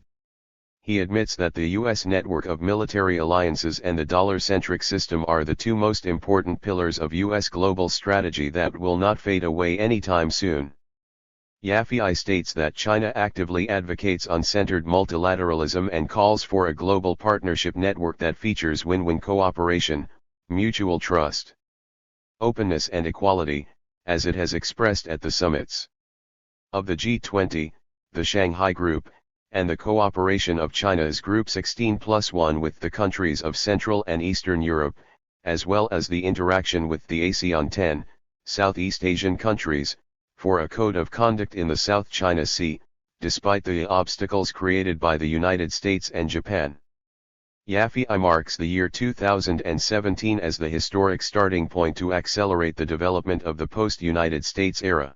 He admits that the U.S. network of military alliances and the dollar-centric system are the two most important pillars of U.S. global strategy that will not fade away anytime soon. Yafei states that China actively advocates uncentered multilateralism and calls for a global partnership network that features win-win cooperation, mutual trust, openness and equality, as it has expressed at the summits of the G20, the Shanghai Group, and the cooperation of China's Group 16+1 with the countries of Central and Eastern Europe, as well as the interaction with the ASEAN 10, Southeast Asian countries, for a code of conduct in the South China Sea, despite the obstacles created by the United States and Japan. Yafei marks the year 2017 as the historic starting point to accelerate the development of the post-United States era.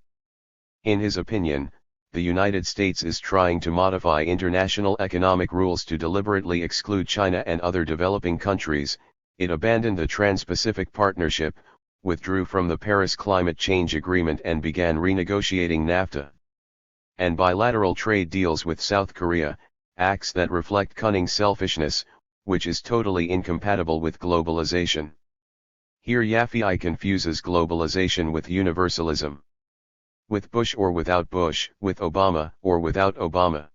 In his opinion, the United States is trying to modify international economic rules to deliberately exclude China and other developing countries. It abandoned the Trans-Pacific Partnership, withdrew from the Paris Climate Change Agreement and began renegotiating NAFTA and bilateral trade deals with South Korea, acts that reflect cunning selfishness, which is totally incompatible with globalization. Here Yafei confuses globalization with universalism. With Bush or without Bush, with Obama or without Obama,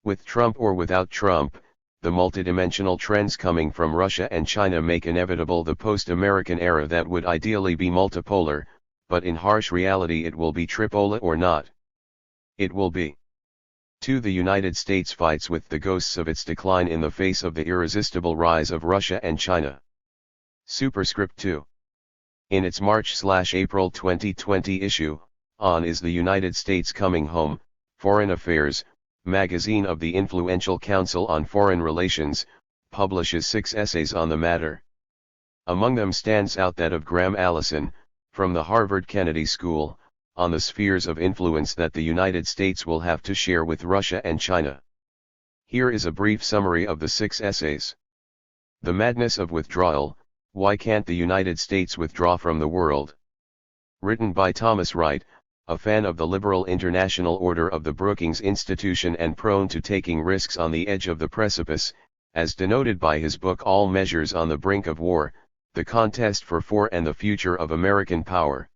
with Trump or without Trump, the multidimensional trends coming from Russia and China make inevitable the post-American era that would ideally be multipolar, but in harsh reality it will be tripolar or not. It will be. 2. The United States fights with the ghosts of its decline in the face of the irresistible rise of Russia and China. Superscript 2. In its March/April 2020 issue, On Is the United States Coming Home? Foreign Affairs, magazine of the influential Council on Foreign Relations, publishes 6 essays on the matter. Among them stands out that of Graham Allison, from the Harvard Kennedy School, on the spheres of influence that the United States will have to share with Russia and China. Here is a brief summary of the 6 essays. The Madness of Withdrawal, Why Can't the United States Withdraw from the World? Written by Thomas Wright, a fan of the liberal international order of the Brookings Institution and prone to taking risks on the edge of the precipice, as denoted by his book All Measures on the Brink of War, The Contest for and the Future of American Power.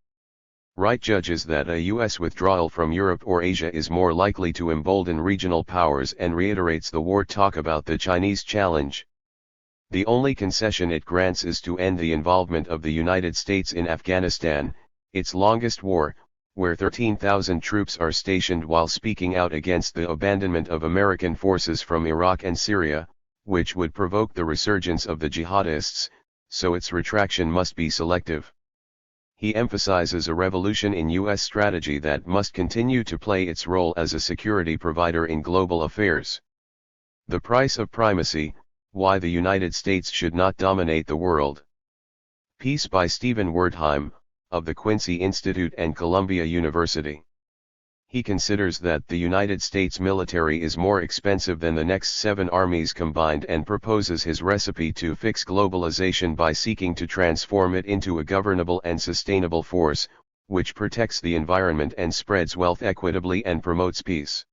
Wright judges that a U.S. withdrawal from Europe or Asia is more likely to embolden regional powers and reiterates the war talk about the Chinese challenge. The only concession it grants is to end the involvement of the United States in Afghanistan, its longest war, where 13,000 troops are stationed while speaking out against the abandonment of American forces from Iraq and Syria, which would provoke the resurgence of the jihadists, so its retraction must be selective. He emphasizes a revolution in U.S. strategy that must continue to play its role as a security provider in global affairs. The Price of Primacy, Why the United States Should Not Dominate the World. Piece by Stephen Wertheim, of the Quincy Institute and Columbia University. He considers that the United States military is more expensive than the next 7 armies combined and proposes his recipe to fix globalization by seeking to transform it into a governable and sustainable force, which protects the environment and spreads wealth equitably and promotes peace.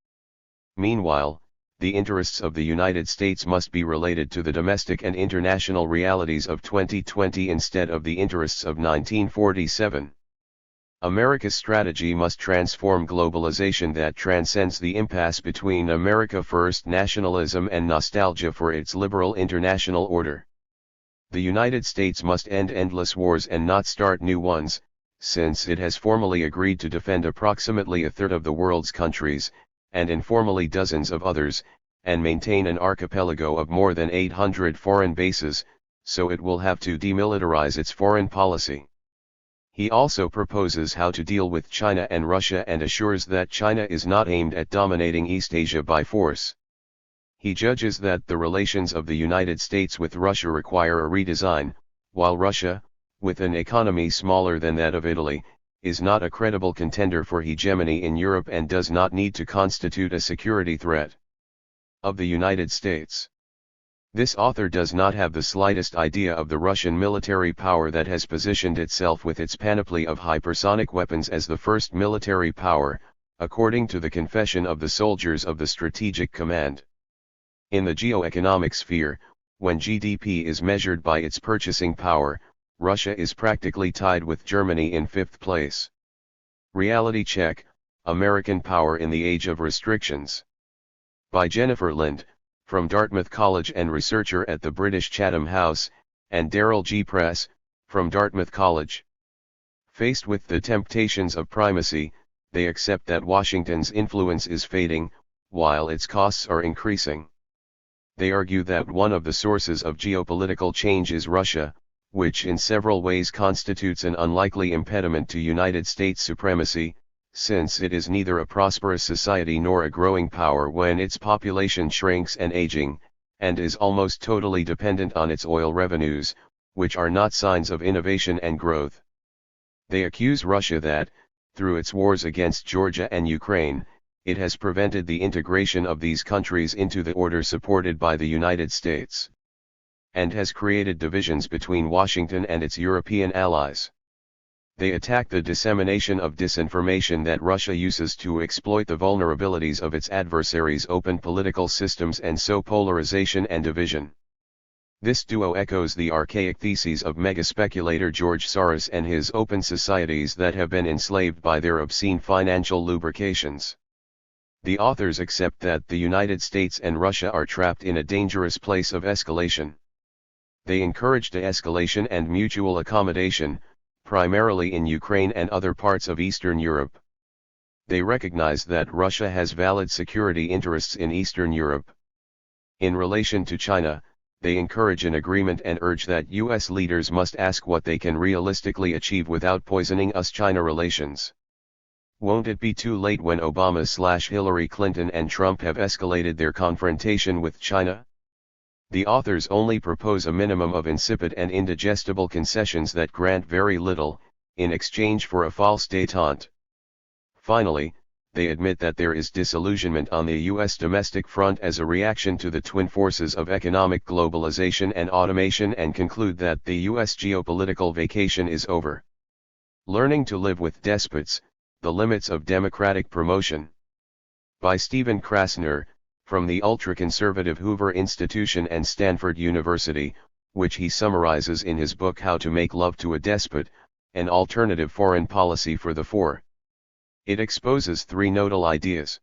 Meanwhile, the interests of the United States must be related to the domestic and international realities of 2020 instead of the interests of 1947. America's strategy must transform globalization that transcends the impasse between America First nationalism and nostalgia for its liberal international order. The United States must end endless wars and not start new ones, since it has formally agreed to defend approximately a third of the world's countries, and informally dozens of others, and maintain an archipelago of more than 800 foreign bases, so it will have to demilitarize its foreign policy. He also proposes how to deal with China and Russia and assures that China is not aimed at dominating East Asia by force. He judges that the relations of the United States with Russia require a redesign, while Russia, with an economy smaller than that of Italy, is not a credible contender for hegemony in Europe and does not need to constitute a security threat of the United States. This author does not have the slightest idea of the Russian military power that has positioned itself with its panoply of hypersonic weapons as the first military power, according to the confession of the soldiers of the Strategic Command. In the geoeconomic sphere, when GDP is measured by its purchasing power, Russia is practically tied with Germany in fifth place. Reality check: American Power in the Age of Restrictions. By Jennifer Lind, from Dartmouth College and researcher at the British Chatham House, and Darrell G. Press, from Dartmouth College. Faced with the temptations of primacy, they accept that Washington's influence is fading, while its costs are increasing. They argue that one of the sources of geopolitical change is Russia, which in several ways constitutes an unlikely impediment to United States supremacy, since it is neither a prosperous society nor a growing power when its population shrinks and aging, and is almost totally dependent on its oil revenues, which are not signs of innovation and growth. They accuse Russia that, through its wars against Georgia and Ukraine, it has prevented the integration of these countries into the order supported by the United States, and has created divisions between Washington and its European allies. They attack the dissemination of disinformation that Russia uses to exploit the vulnerabilities of its adversaries' open political systems and sow polarization and division. This duo echoes the archaic theses of mega-speculator George Soros and his open societies that have been enslaved by their obscene financial lubrications. The authors accept that the United States and Russia are trapped in a dangerous place of escalation. They encourage de-escalation and mutual accommodation, primarily in Ukraine and other parts of Eastern Europe. They recognize that Russia has valid security interests in Eastern Europe. In relation to China, they encourage an agreement and urge that U.S. leaders must ask what they can realistically achieve without poisoning US-China relations. Won't it be too late when Obama/Hillary Clinton and Trump have escalated their confrontation with China? The authors only propose a minimum of insipid and indigestible concessions that grant very little, in exchange for a false détente. Finally, they admit that there is disillusionment on the U.S. domestic front as a reaction to the twin forces of economic globalization and automation and conclude that the U.S. geopolitical vacation is over. Learning to Live with Despots: The Limits of Democratic Promotion. By Stephen Krasner, from the ultra-conservative Hoover Institution and Stanford University, which he summarizes in his book How to Make Love to a Despot, an Alternative Foreign Policy for the Four. It exposes three nodal ideas.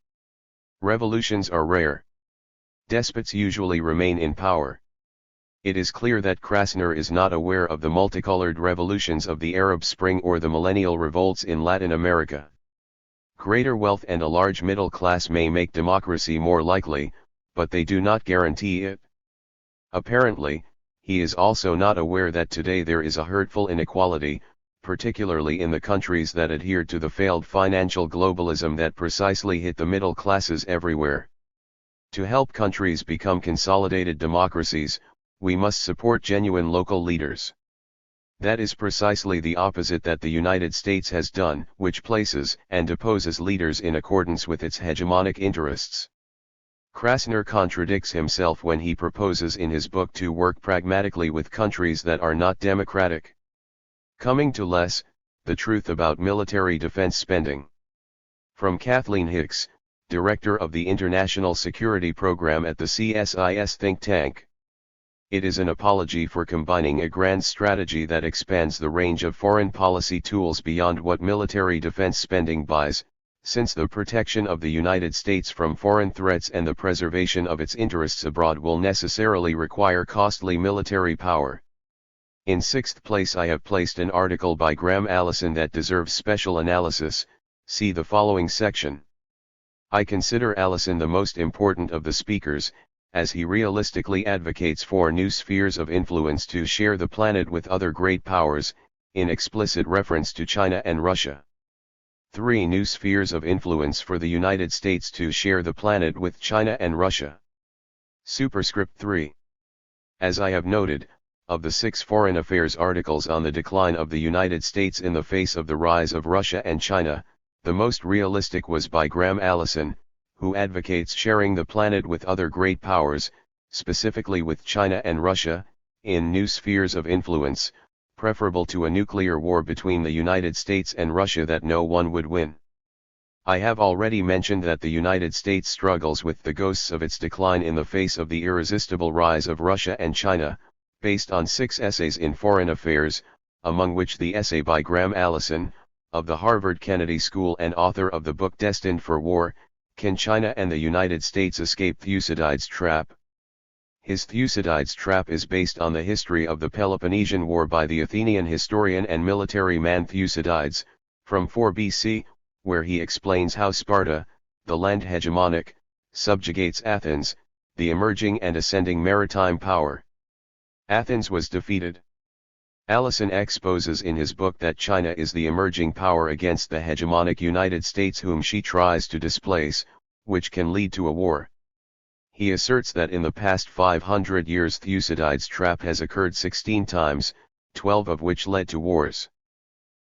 Revolutions are rare. Despots usually remain in power. It is clear that Krasner is not aware of the multicolored revolutions of the Arab Spring or the millennial revolts in Latin America. Greater wealth and a large middle class may make democracy more likely, but they do not guarantee it. Apparently, he is also not aware that today there is a hurtful inequality, particularly in the countries that adhered to the failed financial globalism that precisely hit the middle classes everywhere. To help countries become consolidated democracies, we must support genuine local leaders. That is precisely the opposite that the United States has done, which places and deposes leaders in accordance with its hegemonic interests. Krasner contradicts himself when he proposes in his book to work pragmatically with countries that are not democratic. Coming to Less: The Truth About Military Defense Spending. From Kathleen Hicks, Director of the International Security Program at the CSIS think tank. It is an apology for combining a grand strategy that expands the range of foreign policy tools beyond what military defense spending buys, since the protection of the United States from foreign threats and the preservation of its interests abroad will necessarily require costly military power. In sixth place I have placed an article by Graham Allison that deserves special analysis, see the following section. I consider Allison the most important of the speakers, as he realistically advocates for new spheres of influence to share the planet with other great powers, in explicit reference to China and Russia. 3 new spheres of influence for the United States to share the planet with China and Russia. Superscript 3. As I have noted, of the 6 foreign affairs articles on the decline of the United States in the face of the rise of Russia and China, the most realistic was by Graham Allison, who advocates sharing the planet with other great powers, specifically with China and Russia, in new spheres of influence, preferable to a nuclear war between the United States and Russia that no one would win. I have already mentioned that the United States struggles with the ghosts of its decline in the face of the irresistible rise of Russia and China, based on 6 essays in foreign affairs, among which the essay by Graham Allison, of the Harvard Kennedy School and author of the book Destined for War, Can China and the United States Escape Thucydides' Trap? His Thucydides' Trap is based on the history of the Peloponnesian War by the Athenian historian and military man Thucydides, from 4 BC, where he explains how Sparta, the land hegemonic, subjugates Athens, the emerging and ascending maritime power. Athens was defeated. Allison exposes in his book that China is the emerging power against the hegemonic United States whom she tries to displace, which can lead to a war. He asserts that in the past 500 years Thucydides' trap has occurred 16 times, 12 of which led to wars.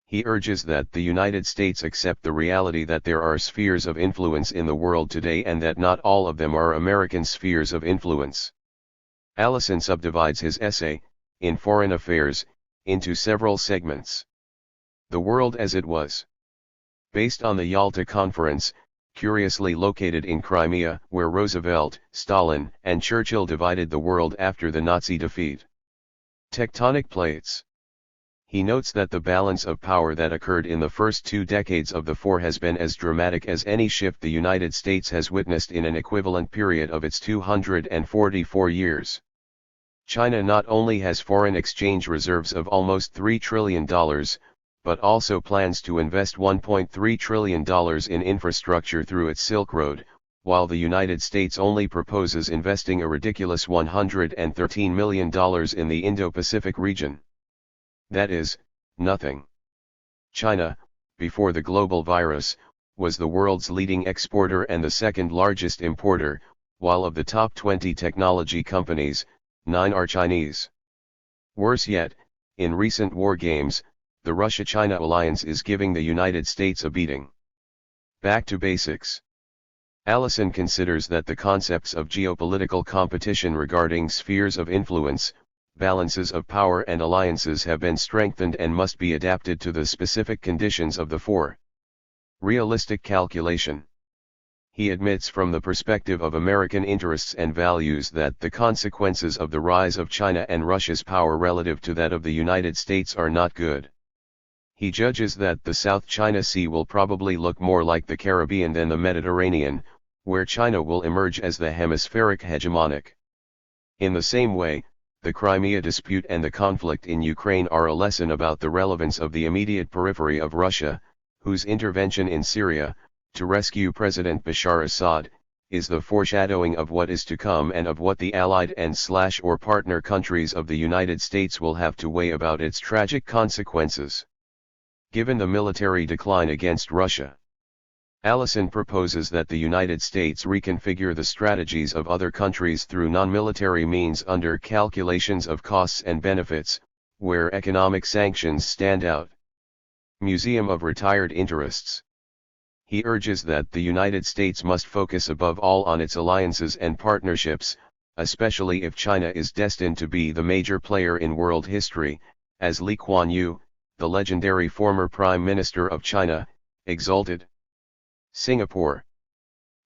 He urges that the United States accept the reality that there are spheres of influence in the world today and that not all of them are American spheres of influence. Allison subdivides his essay, in Foreign Affairs, into several segments. The World as It Was. Based on the Yalta Conference, curiously located in Crimea, where Roosevelt, Stalin, and Churchill divided the world after the Nazi defeat. Tectonic plates. He notes that the balance of power that occurred in the first 2 decades of the war has been as dramatic as any shift the United States has witnessed in an equivalent period of its 244 years. China not only has foreign exchange reserves of almost $3 trillion, but also plans to invest $1.3 trillion in infrastructure through its Silk Road, while the United States only proposes investing a ridiculous $113 million in the Indo-Pacific region. That is, nothing. China, before the global virus, was the world's leading exporter and the second largest importer, while of the top 20 technology companies, 9 are Chinese. Worse yet, in recent war games, the Russia-China alliance is giving the United States a beating. Back to basics. Allison considers that the concepts of geopolitical competition regarding spheres of influence, balances of power and alliances have been strengthened and must be adapted to the specific conditions of the war. Realistic calculation. He admits from the perspective of American interests and values that the consequences of the rise of China and Russia's power relative to that of the United States are not good. He judges that the South China Sea will probably look more like the Caribbean than the Mediterranean, where China will emerge as the hemispheric hegemonic. In the same way, the Crimea dispute and the conflict in Ukraine are a lesson about the relevance of the immediate periphery of Russia, whose intervention in Syria, to rescue President Bashar Assad, is the foreshadowing of what is to come and of what the allied and/or partner countries of the United States will have to weigh about its tragic consequences. Given the military decline against Russia, Allison proposes that the United States reconfigure the strategies of other countries through non-military means under calculations of costs and benefits, where economic sanctions stand out. Museum of Retired Interests. He urges that the United States must focus above all on its alliances and partnerships, especially if China is destined to be the major player in world history, as Lee Kuan Yew, the legendary former Prime Minister of China, exulted. Singapore.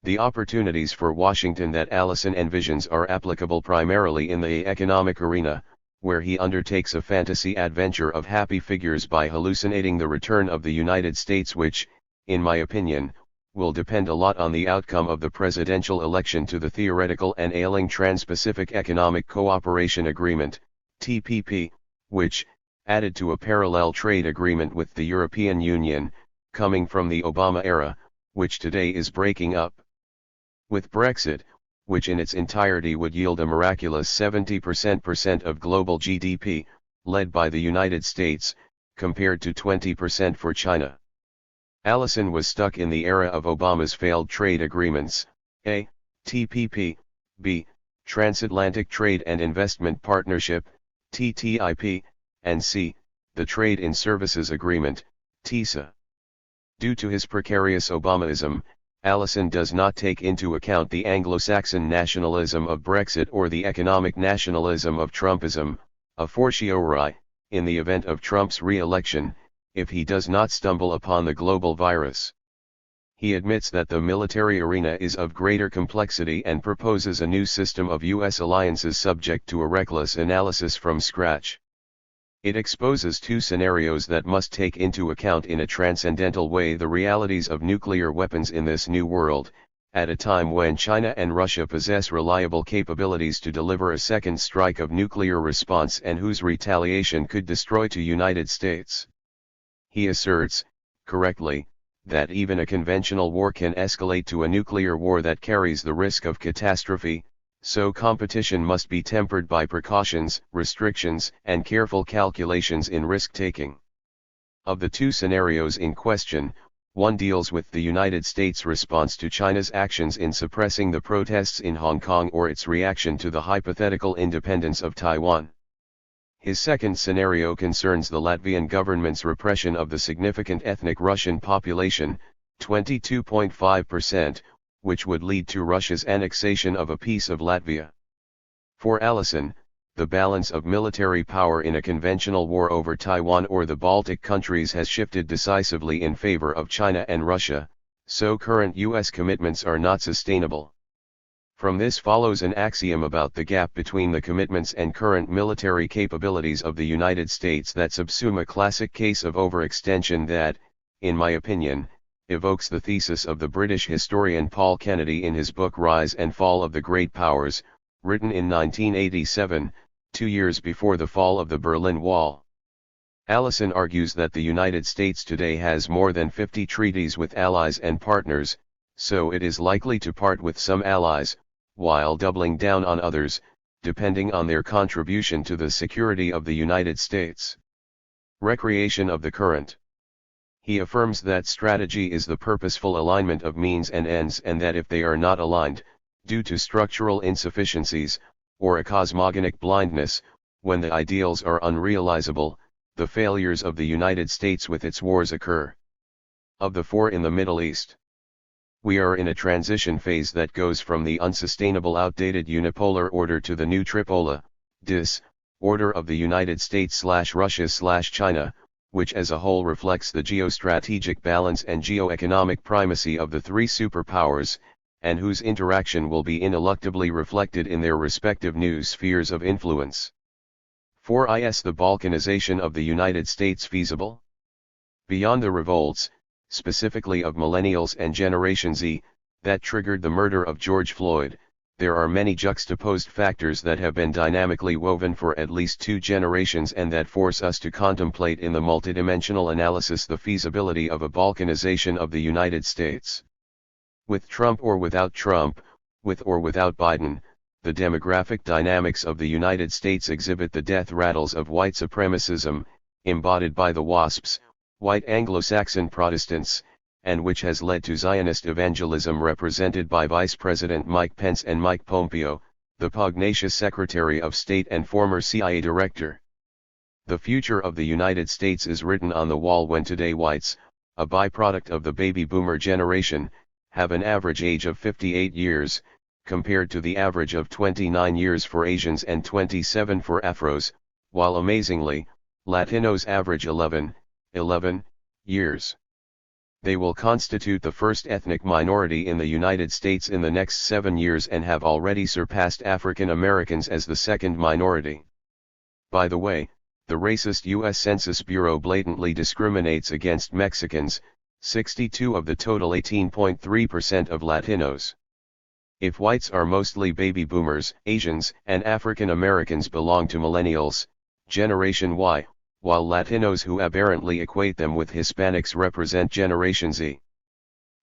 The opportunities for Washington that Allison envisions are applicable primarily in the economic arena, where he undertakes a fantasy adventure of happy figures by hallucinating the return of the United States which, in my opinion, will depend a lot on the outcome of the presidential election to the theoretical and ailing Trans-Pacific Economic Cooperation Agreement, TPP, which, added to a parallel trade agreement with the European Union, coming from the Obama era, which today is breaking up. With Brexit, which in its entirety would yield a miraculous 70% of global GDP, led by the United States, compared to 20% for China. Allison was stuck in the era of Obama's failed trade agreements, A. TPP, B. Transatlantic Trade and Investment Partnership, TTIP, and C. the Trade in Services Agreement, TISA. Due to his precarious Obamaism, Allison does not take into account the Anglo-Saxon nationalism of Brexit or the economic nationalism of Trumpism, a fortiori, in the event of Trump's re-election, if he does not stumble upon the global virus. He admits that the military arena is of greater complexity and proposes a new system of U.S. alliances subject to a reckless analysis from scratch. It exposes two scenarios that must take into account in a transcendental way the realities of nuclear weapons in this new world, at a time when China and Russia possess reliable capabilities to deliver a second strike of nuclear response and whose retaliation could destroy the United States. He asserts, correctly, that even a conventional war can escalate to a nuclear war that carries the risk of catastrophe, so competition must be tempered by precautions, restrictions, and careful calculations in risk-taking. Of the two scenarios in question, one deals with the United States' response to China's actions in suppressing the protests in Hong Kong or its reaction to the hypothetical independence of Taiwan. His second scenario concerns the Latvian government's repression of the significant ethnic Russian population, 22.5%, which would lead to Russia's annexation of a piece of Latvia. For Allison, the balance of military power in a conventional war over Taiwan or the Baltic countries has shifted decisively in favor of China and Russia, so current U.S. commitments are not sustainable. From this follows an axiom about the gap between the commitments and current military capabilities of the United States that subsume a classic case of overextension that, in my opinion, evokes the thesis of the British historian Paul Kennedy in his book Rise and Fall of the Great Powers, written in 1987, 2 years before the fall of the Berlin Wall. Allison argues that the United States today has more than 50 treaties with allies and partners, so it is likely to part with some allies, while doubling down on others, depending on their contribution to the security of the United States. Recreation of the current. He affirms that strategy is the purposeful alignment of means and ends and that if they are not aligned, due to structural insufficiencies, or a cosmogonic blindness, when the ideals are unrealizable, the failures of the United States with its wars occur. Of the four in the Middle East, we are in a transition phase that goes from the unsustainable outdated unipolar order to the new tripolar, DIS, order of the United States/Russia/China, which as a whole reflects the geostrategic balance and geoeconomic primacy of the three superpowers, and whose interaction will be ineluctably reflected in their respective new spheres of influence. 4. Is the balkanization of the United States feasible? Beyond the revolts, specifically of millennials and Generation Z, that triggered the murder of George Floyd, there are many juxtaposed factors that have been dynamically woven for at least 2 generations and that force us to contemplate in the multidimensional analysis the feasibility of a balkanization of the United States. With Trump or without Trump, with or without Biden, the demographic dynamics of the United States exhibit the death rattles of white supremacism, embodied by the WASPs, white Anglo-Saxon Protestants, and which has led to Zionist evangelism represented by Vice President Mike Pence and Mike Pompeo, the pugnacious Secretary of State and former CIA Director. The future of the United States is written on the wall when today whites, a byproduct of the baby boomer generation, have an average age of 58 years, compared to the average of 29 years for Asians and 27 for Afros, while amazingly, Latinos average 11 years. They will constitute the first ethnic minority in the United States in the next 7 years and have already surpassed African Americans as the second minority. By the way, the racist U.S. Census Bureau blatantly discriminates against Mexicans, 62 of the total 18.3% of Latinos. If whites are mostly baby boomers, Asians and African Americans belong to millennials, Generation Y, while Latinos who aberrantly equate them with Hispanics represent Generation Z.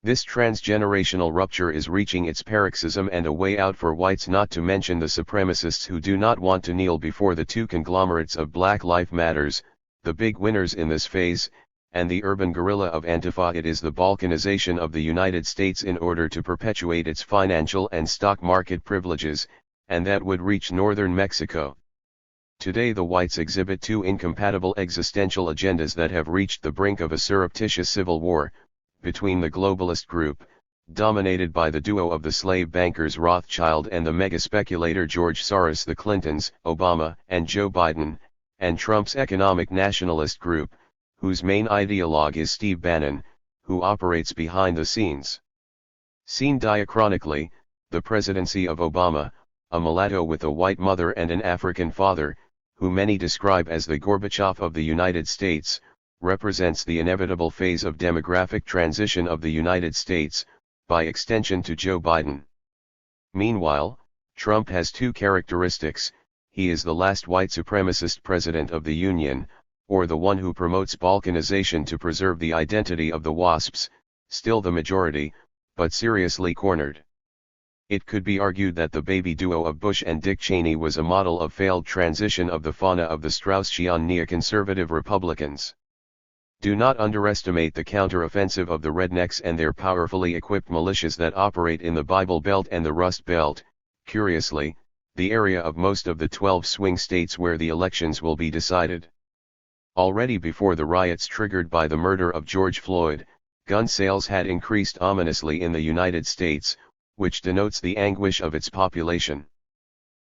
This transgenerational rupture is reaching its paroxysm and a way out for whites, not to mention the supremacists who do not want to kneel before the two conglomerates of Black Lives Matters, the big winners in this phase, and the urban guerrilla of Antifa. It is the balkanization of the United States in order to perpetuate its financial and stock market privileges, and that would reach northern Mexico. Today the whites exhibit two incompatible existential agendas that have reached the brink of a surreptitious civil war, between the globalist group, dominated by the duo of the slave bankers Rothschild and the mega-speculator George Soros, the Clintons, Obama, and Joe Biden, and Trump's economic nationalist group, whose main ideologue is Steve Bannon, who operates behind the scenes. Seen diachronically, the presidency of Obama, a mulatto with a white mother and an African father, who many describe as the Gorbachev of the United States, represents the inevitable phase of demographic transition of the United States, by extension to Joe Biden. Meanwhile, Trump has two characteristics: he is the last white supremacist president of the Union, or the one who promotes balkanization to preserve the identity of the WASPs, still the majority, but seriously cornered. It could be argued that the baby duo of Bush and Dick Cheney was a model of failed transition of the fauna of the Straussian neoconservative Republicans. Do not underestimate the counteroffensive of the rednecks and their powerfully equipped militias that operate in the Bible Belt and the Rust Belt, curiously, the area of most of the 12 swing states where the elections will be decided. Already before the riots triggered by the murder of George Floyd, gun sales had increased ominously in the United States, which denotes the anguish of its population.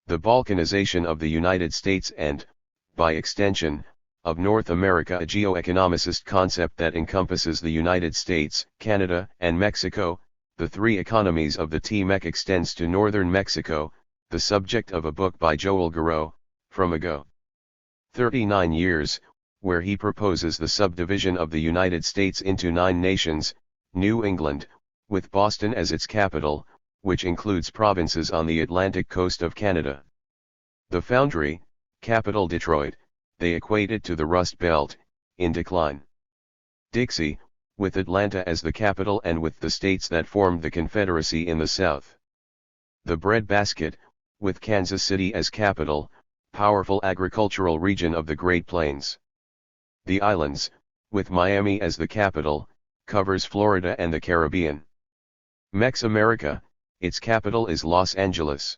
The balkanization of the United States and, by extension, of North America, a geoeconomicist concept that encompasses the United States, Canada, and Mexico, the three economies of the TMEC, extends to northern Mexico, the subject of a book by Joel Garreau, From Ago 39 Years, where he proposes the subdivision of the United States into 9 nations, New England, with Boston as its capital, which includes provinces on the Atlantic coast of Canada. The Foundry, capital Detroit, they equated to the Rust Belt, in decline. Dixie, with Atlanta as the capital and with the states that formed the Confederacy in the South. The breadbasket, with Kansas City as capital, powerful agricultural region of the Great Plains. The Islands, with Miami as the capital, covers Florida and the Caribbean. Mex America, its capital is Los Angeles.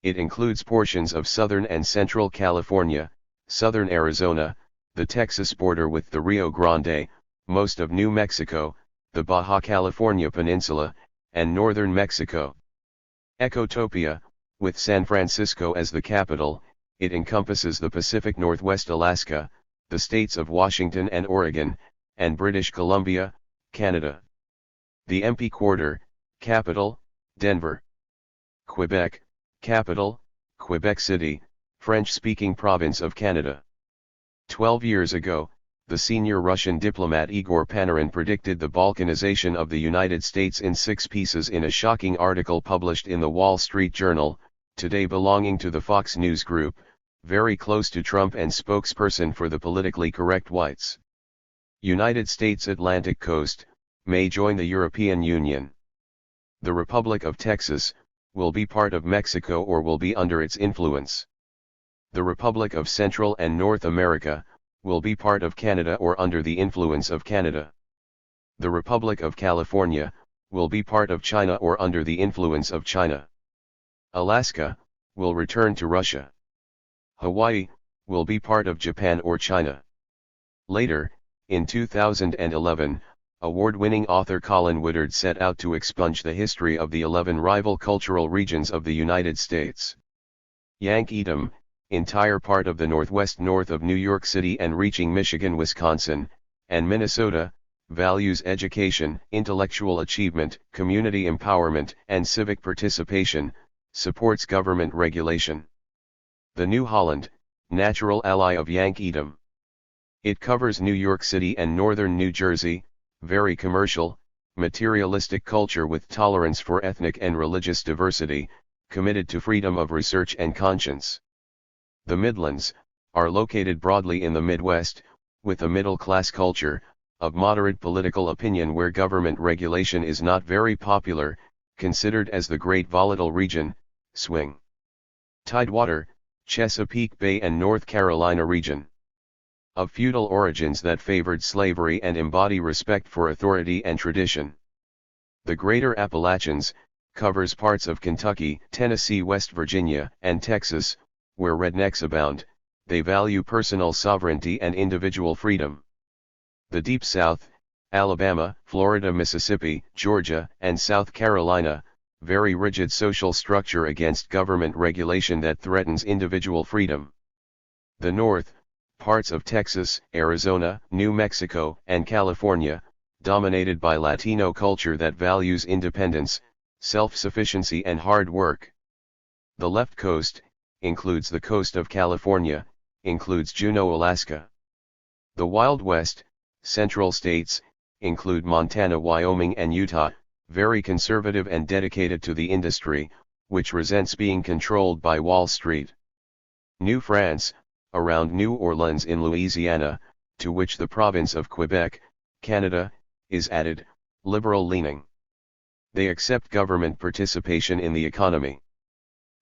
It includes portions of southern and central California, southern Arizona, the Texas border with the Rio Grande, most of New Mexico, the Baja California Peninsula, and northern Mexico. Ecotopia, with San Francisco as the capital, it encompasses the Pacific Northwest, Alaska, the states of Washington and Oregon, and British Columbia, Canada. The MP Quarter, capital, Denver. Quebec, capital, Quebec City, French-speaking province of Canada. 12 years ago, the senior Russian diplomat Igor Panarin predicted the balkanization of the United States in 6 pieces in a shocking article published in the Wall Street Journal, today belonging to the Fox News Group, very close to Trump and spokesperson for the politically correct whites. United States Atlantic coast, may join the European Union. The Republic of Texas, will be part of Mexico or will be under its influence. The Republic of Central and North America, will be part of Canada or under the influence of Canada. The Republic of California, will be part of China or under the influence of China. Alaska, will return to Russia. Hawaii, will be part of Japan or China. Later, in 2011, award-winning author Colin Woodard set out to expunge the history of the 11 rival cultural regions of the United States. Yankeedom, entire part of the Northwest north of New York City and reaching Michigan, Wisconsin, and Minnesota, values education, intellectual achievement, community empowerment, and civic participation, supports government regulation. The New Holland, natural ally of Yankeedom. It covers New York City and northern New Jersey, very commercial, materialistic culture with tolerance for ethnic and religious diversity, committed to freedom of research and conscience. The Midlands, are located broadly in the Midwest, with a middle-class culture, of moderate political opinion where government regulation is not very popular, considered as the Great Volatile Region, swing. Tidewater, Chesapeake Bay and North Carolina region. Of feudal origins that favored slavery and embody respect for authority and tradition. The Greater Appalachians, covers parts of Kentucky, Tennessee, West Virginia, and Texas, where rednecks abound. They value personal sovereignty and individual freedom. The Deep South, Alabama, Florida, Mississippi, Georgia, and South Carolina, very rigid social structure against government regulation that threatens individual freedom. The North, parts of Texas, Arizona, New Mexico, and California, dominated by Latino culture that values independence, self-sufficiency and hard work. The left coast, includes the coast of California, includes Juneau, Alaska. The Wild West, central states, include Montana, Wyoming and Utah, very conservative and dedicated to the industry, which resents being controlled by Wall Street. New France, around New Orleans in Louisiana, to which the province of Quebec, Canada, is added, liberal-leaning. They accept government participation in the economy.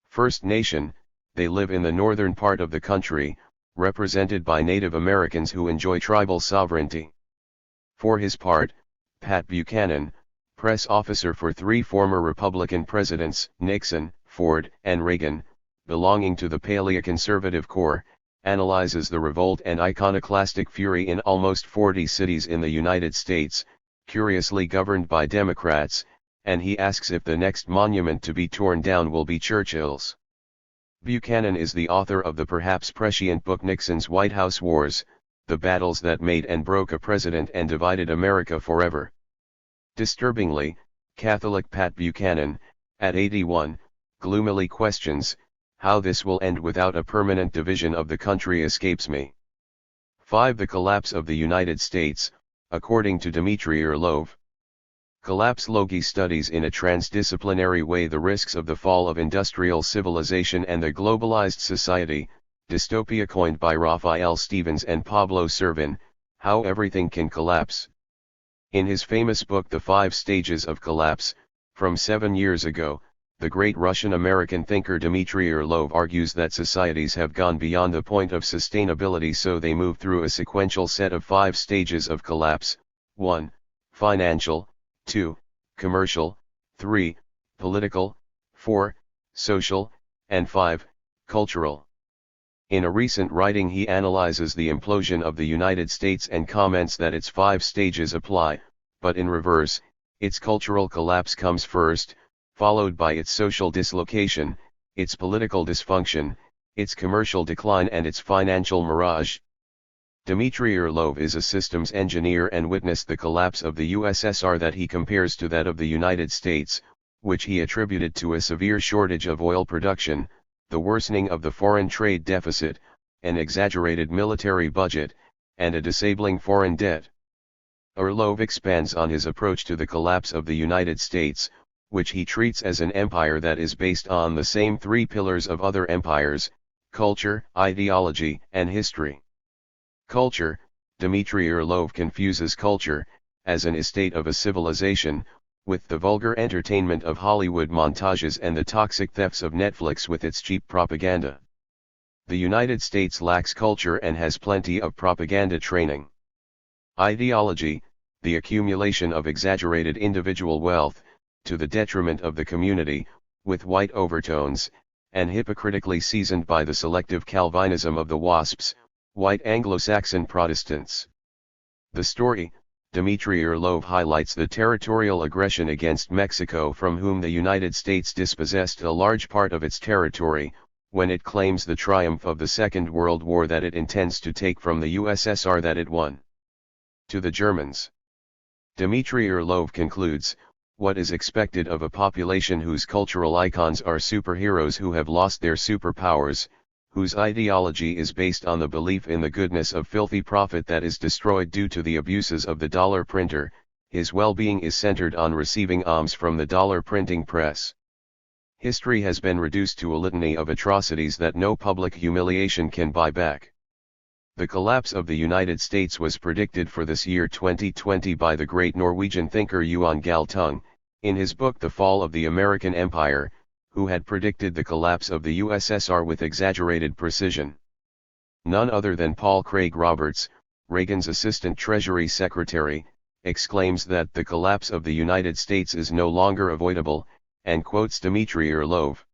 First Nation, they live in the northern part of the country, represented by Native Americans who enjoy tribal sovereignty. For his part, Pat Buchanan, press officer for 3 former Republican presidents, Nixon, Ford, and Reagan, belonging to the paleoconservative core, analyzes the revolt and iconoclastic fury in almost 40 cities in the United States, curiously governed by Democrats, and he asks if the next monument to be torn down will be Churchill's. Buchanan is the author of the perhaps prescient book Nixon's White House Wars, the battles that made and broke a president and divided America forever. Disturbingly, Catholic Pat Buchanan, at 81, gloomily questions, how this will end without a permanent division of the country escapes me. 5. The collapse of the United States, according to Dmitry Orlov. Collapsology studies in a transdisciplinary way the risks of the fall of industrial civilization and the globalized society, dystopia coined by Raphael Stevens and Pablo Servin, how everything can collapse. In his famous book The 5 Stages of Collapse, from 7 years ago, the great Russian-American thinker Dmitry Orlov argues that societies have gone beyond the point of sustainability, so they move through a sequential set of 5 stages of collapse: 1. Financial, 2. Commercial, 3. Political, 4. Social, and 5. Cultural. In a recent writing he analyzes the implosion of the United States and comments that its 5 stages apply, but in reverse, its cultural collapse comes first, followed by its social dislocation, its political dysfunction, its commercial decline and its financial mirage. Dmitry Orlov is a systems engineer and witnessed the collapse of the USSR that he compares to that of the United States, which he attributed to a severe shortage of oil production, the worsening of the foreign trade deficit, an exaggerated military budget, and a disabling foreign debt. Orlov expands on his approach to the collapse of the United States, which he treats as an empire that is based on the same 3 pillars of other empires: culture, ideology, and history. Culture, Dmitry Orlov confuses culture, as an estate of a civilization, with the vulgar entertainment of Hollywood montages and the toxic thefts of Netflix with its cheap propaganda. The United States lacks culture and has plenty of propaganda training. Ideology, the accumulation of exaggerated individual wealth, to the detriment of the community, with white overtones, and hypocritically seasoned by the selective Calvinism of the WASPs, white Anglo-Saxon Protestants. The story, Dmitry Orlov highlights the territorial aggression against Mexico, from whom the United States dispossessed a large part of its territory, when it claims the triumph of the Second World War that it intends to take from the USSR that it won. To the Germans. Dmitry Orlov concludes, what is expected of a population whose cultural icons are superheroes who have lost their superpowers, whose ideology is based on the belief in the goodness of filthy profit that is destroyed due to the abuses of the dollar printer, his well-being is centered on receiving alms from the dollar printing press. History has been reduced to a litany of atrocities that no public humiliation can buy back. The collapse of the United States was predicted for this year 2020 by the great Norwegian thinker Johan Galtung, in his book The Fall of the American Empire, who had predicted the collapse of the USSR with exaggerated precision. None other than Paul Craig Roberts, Reagan's Assistant Treasury Secretary, exclaims that the collapse of the United States is no longer avoidable, and quotes Dmitry Orlov.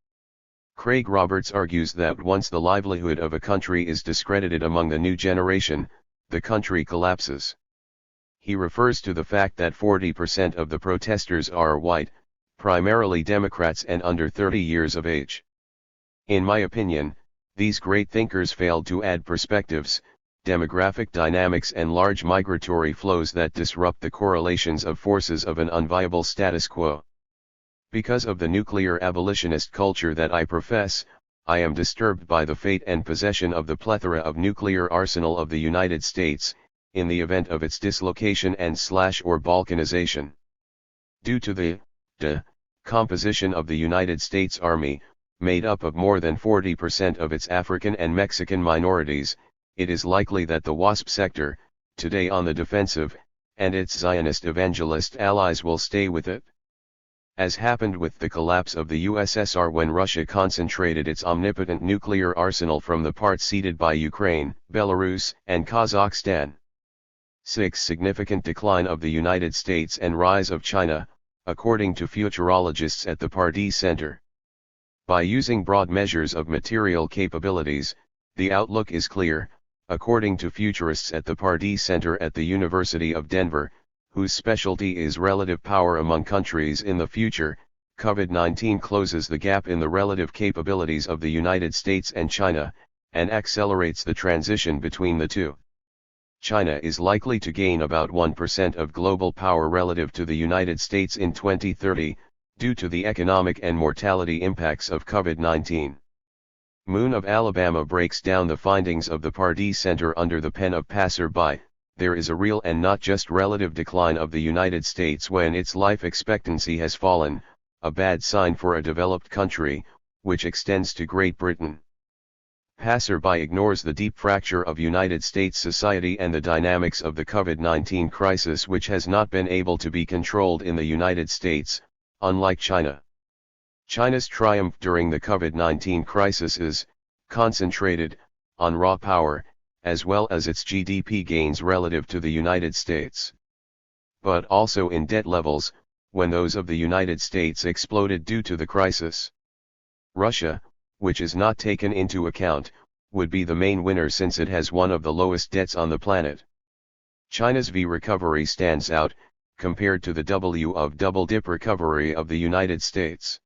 Craig Roberts argues that once the livelihood of a country is discredited among the new generation, the country collapses. He refers to the fact that 40% of the protesters are white, primarily Democrats and under 30 years of age. In my opinion, these great thinkers failed to add perspectives, demographic dynamics and large migratory flows that disrupt the correlations of forces of an unviable status quo. Because of the nuclear abolitionist culture that I profess, I am disturbed by the fate and possession of the plethora of nuclear arsenal of the United States, in the event of its dislocation and/or balkanization. Due to the composition of the United States Army, made up of more than 40% of its African and Mexican minorities, it is likely that the WASP sector, today on the defensive, and its Zionist evangelist allies will stay with it. As happened with the collapse of the USSR when Russia concentrated its omnipotent nuclear arsenal from the parts ceded by Ukraine, Belarus, and Kazakhstan. 6. Significant decline of the United States and rise of China, according to futurologists at the Pardee Center. By using broad measures of material capabilities, the outlook is clear, according to futurists at the Pardee Center at the University of Denver, whose specialty is relative power among countries in the future. COVID-19 closes the gap in the relative capabilities of the United States and China, and accelerates the transition between the two. China is likely to gain about 1% of global power relative to the United States in 2030, due to the economic and mortality impacts of COVID-19. Moon of Alabama breaks down the findings of the Pardee Center under the pen of Passerby. There is a real and not just relative decline of the United States when its life expectancy has fallen, a bad sign for a developed country, which extends to Great Britain. Passerby ignores the deep fracture of United States society and the dynamics of the COVID-19 crisis, which has not been able to be controlled in the United States, unlike China. China's triumph during the COVID-19 crisis is concentrated on raw power, as well as its GDP gains relative to the United States. But also in debt levels, when those of the United States exploded due to the crisis. Russia, which is not taken into account, would be the main winner since it has one of the lowest debts on the planet. China's V recovery stands out, compared to the W of double-dip recovery of the United States.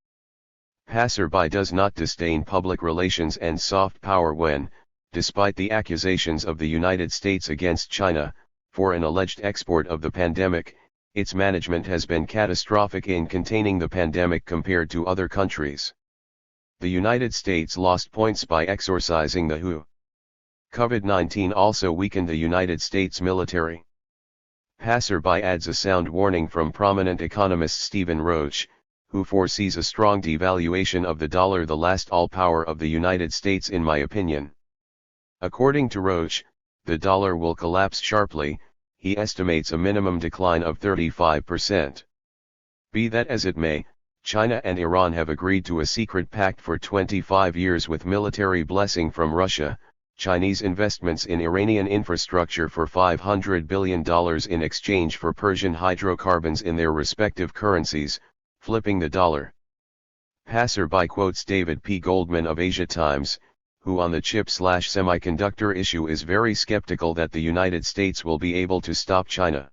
Passerby does not disdain public relations and soft power when, despite the accusations of the United States against China, for an alleged export of the pandemic, its management has been catastrophic in containing the pandemic compared to other countries. The United States lost points by exorcising the WHO. COVID-19 also weakened the United States military. Passerby adds a sound warning from prominent economist Stephen Roach, who foresees a strong devaluation of the dollar, the last all power of the United States in my opinion. According to Roach, the dollar will collapse sharply. He estimates a minimum decline of 35%. Be that as it may, China and Iran have agreed to a secret pact for 25 years with military blessing from Russia, Chinese investments in Iranian infrastructure for $500 billion in exchange for Persian hydrocarbons in their respective currencies, flipping the dollar. Passerby quotes David P. Goldman of Asia Times, who on the chip/semiconductor issue is very skeptical that the United States will be able to stop China.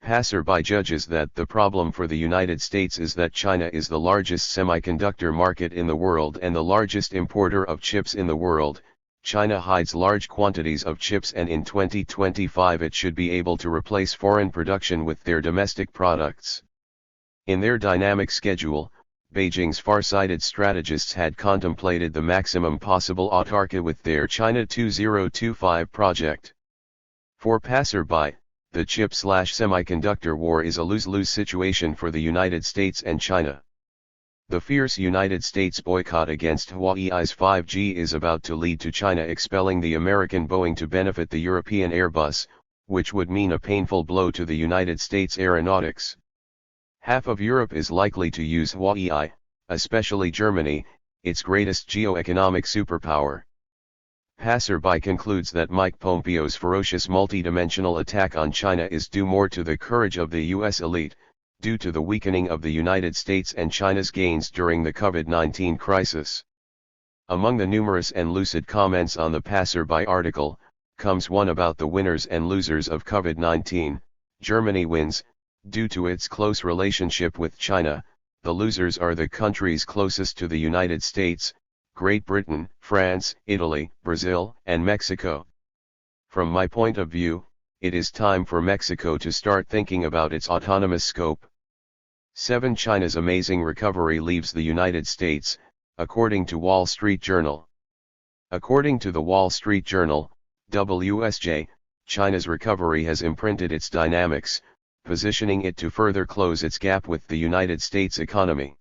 Passerby judges that the problem for the United States is that China is the largest semiconductor market in the world and the largest importer of chips in the world. China hides large quantities of chips, and in 2025 it should be able to replace foreign production with their domestic products. In their dynamic schedule, Beijing's far-sighted strategists had contemplated the maximum possible autarky with their China 2025 project. For Passerby, the chip/semiconductor war is a lose-lose situation for the United States and China. The fierce United States boycott against Huawei's 5G is about to lead to China expelling the American Boeing to benefit the European Airbus, which would mean a painful blow to the United States aeronautics. Half of Europe is likely to use Huawei, especially Germany, its greatest geo-economic superpower. Passerby concludes that Mike Pompeo's ferocious multidimensional attack on China is due more to the courage of the US elite, due to the weakening of the United States and China's gains during the COVID-19 crisis. Among the numerous and lucid comments on the Passerby article, comes one about the winners and losers of COVID-19. Germany wins, due to its close relationship with China. The losers are the countries closest to the United States, Great Britain, France, Italy, Brazil, and Mexico. From my point of view, it is time for Mexico to start thinking about its autonomous scope. 7. China's amazing recovery leaves the United States, according to Wall Street Journal. According to the Wall Street Journal, WSJ, China's recovery has imprinted its dynamics, positioning it to further close its gap with the United States economy.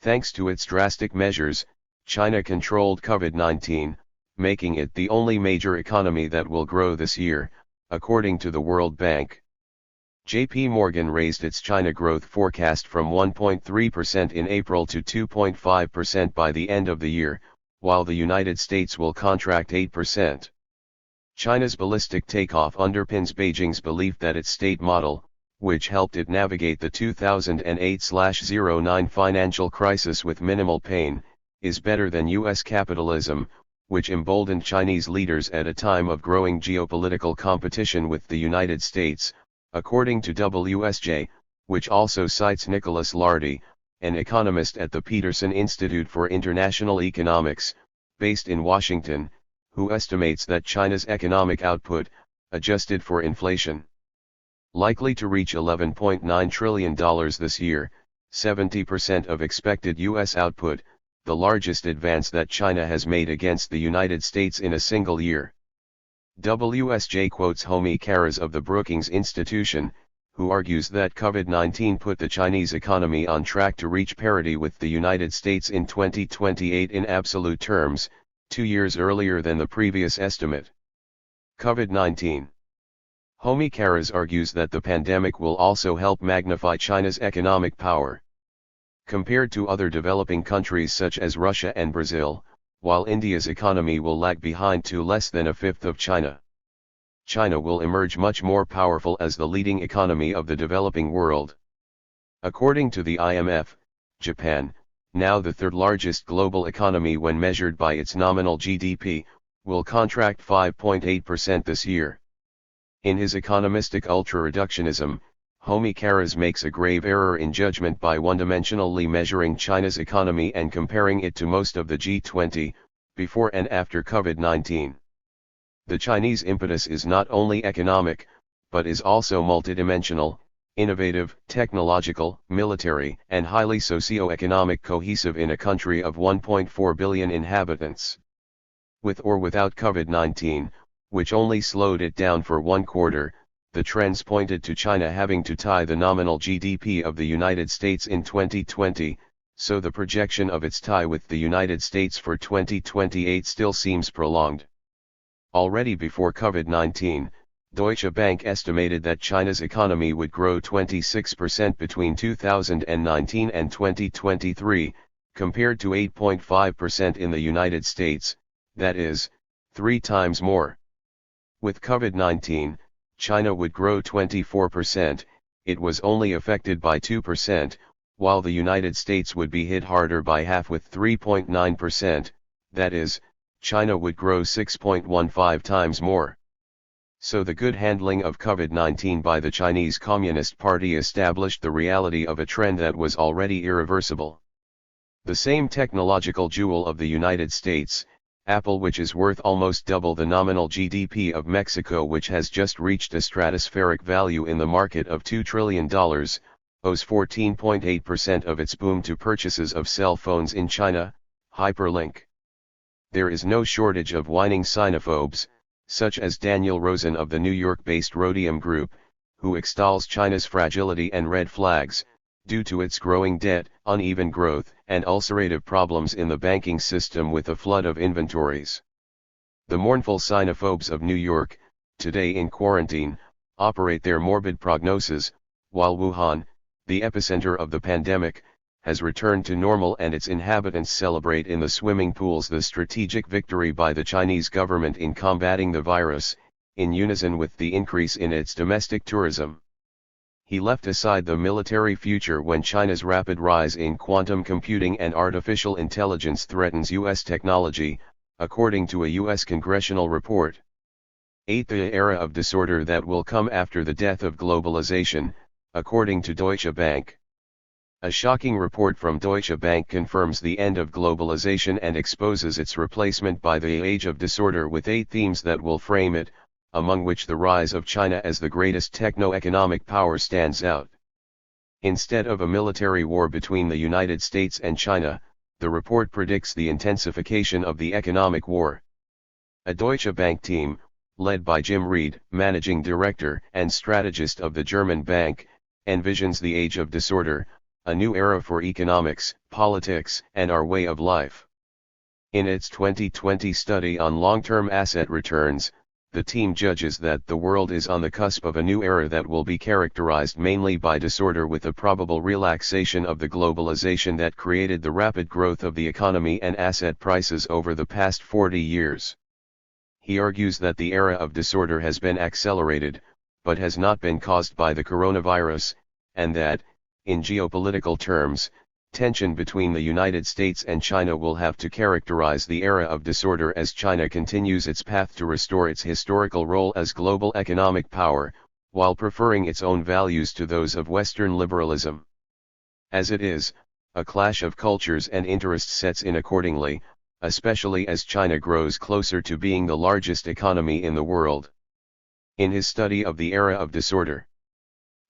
Thanks to its drastic measures, China controlled COVID-19, making it the only major economy that will grow this year, according to the World Bank. J.P. Morgan raised its China growth forecast from 1.3% in April to 2.5% by the end of the year, while the United States will contract 8%. China's ballistic takeoff underpins Beijing's belief that its state model, which helped it navigate the 2008-09 financial crisis with minimal pain, is better than U.S. capitalism, which emboldened Chinese leaders at a time of growing geopolitical competition with the United States, according to WSJ, which also cites Nicholas Lardy, an economist at the Peterson Institute for International Economics, based in Washington, who estimates that China's economic output, adjusted for inflation, likely to reach $11.9 trillion this year, 70% of expected U.S. output, the largest advance that China has made against the United States in a single year. WSJ quotes Homi Karas of the Brookings Institution, who argues that COVID-19 put the Chinese economy on track to reach parity with the United States in 2028 in absolute terms, 2 years earlier than the previous estimate. COVID-19. Homi Karas argues that the pandemic will also help magnify China's economic power. Compared to other developing countries such as Russia and Brazil, while India's economy will lag behind to less than a fifth of China, China will emerge much more powerful as the leading economy of the developing world. According to the IMF, Japan, now the third largest global economy when measured by its nominal GDP, will contract 5.8% this year. In his economistic ultra-reductionism, Homi Karas makes a grave error in judgment by one-dimensionally measuring China's economy and comparing it to most of the G20, before and after COVID-19. The Chinese impetus is not only economic, but is also multidimensional, innovative, technological, military, and highly socio-economic cohesive in a country of 1.4 billion inhabitants. With or without COVID-19, which only slowed it down for 1 quarter, the trends pointed to China having to tie the nominal GDP of the United States in 2020, so the projection of its tie with the United States for 2028 still seems prolonged. Already before COVID-19, Deutsche Bank estimated that China's economy would grow 26% between 2019 and 2023, compared to 8.5% in the United States, that is, 3 times more. With COVID-19, China would grow 24%, it was only affected by 2%, while the United States would be hit harder by half with 3.9%, that is, China would grow 6.15 times more. So the good handling of COVID-19 by the Chinese Communist Party established the reality of a trend that was already irreversible. The same technological jewel of the United States, Apple, which is worth almost double the nominal GDP of Mexico, which has just reached a stratospheric value in the market of $2 trillion, owes 14.8% of its boom to purchases of cell phones in China. Hyperlink. There is no shortage of whining sinophobes, such as Daniel Rosen of the New York-based Rhodium Group, who extols China's fragility and red flags, due to its growing debt, uneven growth, and ulcerative problems in the banking system with a flood of inventories. The mournful xenophobes of New York, today in quarantine, operate their morbid prognosis, while Wuhan, the epicenter of the pandemic, has returned to normal and its inhabitants celebrate in the swimming pools the strategic victory by the Chinese government in combating the virus, in unison with the increase in its domestic tourism. He left aside the military future when China's rapid rise in quantum computing and artificial intelligence threatens U.S. technology, according to a U.S. congressional report. 8. The era of disorder that will come after the death of globalization, according to Deutsche Bank. A shocking report from Deutsche Bank confirms the end of globalization and exposes its replacement by the age of disorder with 8 themes that will frame it, among which the rise of China as the greatest techno-economic power stands out. Instead of a military war between the United States and China, the report predicts the intensification of the economic war. A Deutsche Bank team, led by Jim Reed, managing director and strategist of the German bank, envisions the age of disorder, a new era for economics, politics, and our way of life. In its 2020 study on long-term asset returns, the team judges that the world is on the cusp of a new era that will be characterized mainly by disorder with a probable relaxation of the globalization that created the rapid growth of the economy and asset prices over the past 40 years. He argues that the era of disorder has been accelerated, but has not been caused by the coronavirus, and that, in geopolitical terms, tension between the United States and China will have to characterize the era of disorder as China continues its path to restore its historical role as global economic power, while preferring its own values to those of Western liberalism. As it is, a clash of cultures and interests sets in accordingly, especially as China grows closer to being the largest economy in the world. In his study of the era of disorder,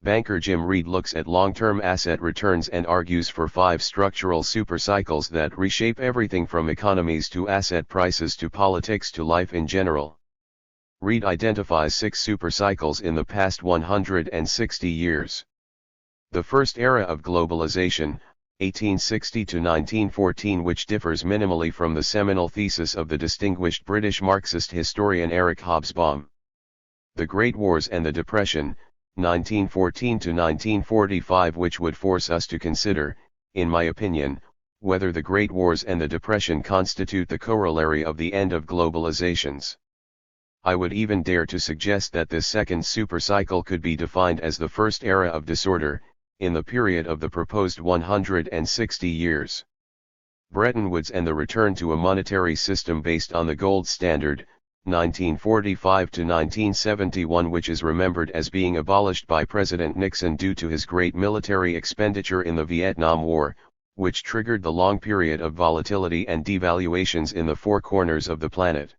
banker Jim Reed looks at long-term asset returns and argues for 5 structural supercycles that reshape everything from economies to asset prices to politics to life in general. Reed identifies 6 supercycles in the past 160 years. The first era of globalization, 1860 to 1914, which differs minimally from the seminal thesis of the distinguished British Marxist historian Eric Hobsbawm. The Great Wars and the Depression, 1914 to 1945, which would force us to consider, in my opinion, whether the Great Wars and the Depression constitute the corollary of the end of globalizations. I would even dare to suggest that this second supercycle could be defined as the first era of disorder, in the period of the proposed 160 years. Bretton Woods and the return to a monetary system based on the gold standard, 1945 to 1971, which is remembered as being abolished by President Nixon due to his great military expenditure in the Vietnam War, which triggered the long period of volatility and devaluations in the 4 corners of the planet.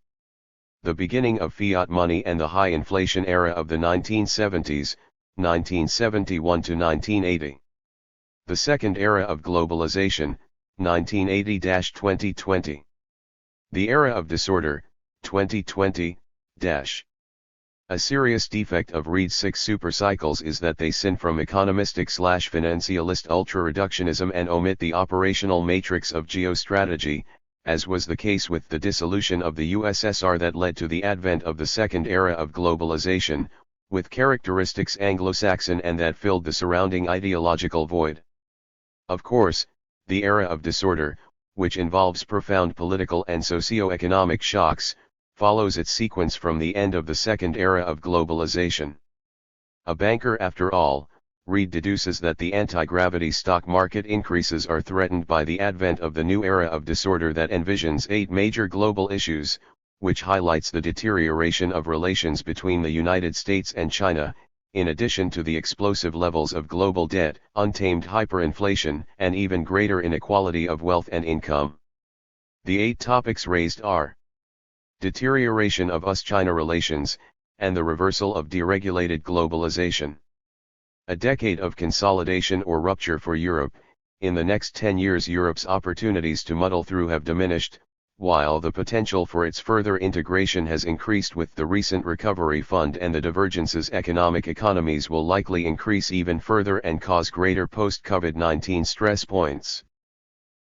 The beginning of fiat money and the high inflation era of the 1970s, 1971 to 1980. The second era of globalization, 1980-2020. The era of disorder, 2020-. A serious defect of Reed's 6 supercycles is that they sin from economistic/financialist ultra-reductionism and omit the operational matrix of geostrategy, as was the case with the dissolution of the USSR that led to the advent of the second era of globalization, with characteristics Anglo-Saxon and that filled the surrounding ideological void. Of course, the era of disorder, which involves profound political and socio-economic shocks, follows its sequence from the end of the second era of globalization. A banker after all, Reed deduces that the anti-gravity stock market increases are threatened by the advent of the new era of disorder that envisions 8 major global issues, which highlights the deterioration of relations between the United States and China, in addition to the explosive levels of global debt, untamed hyperinflation, and even greater inequality of wealth and income. The 8 topics raised are: deterioration of US-China relations, and the reversal of deregulated globalization. A decade of consolidation or rupture for Europe. In the next 10 years Europe's opportunities to muddle through have diminished, while the potential for its further integration has increased with the recent recovery fund and the divergences, economic economies will likely increase even further and cause greater post-COVID-19 stress points.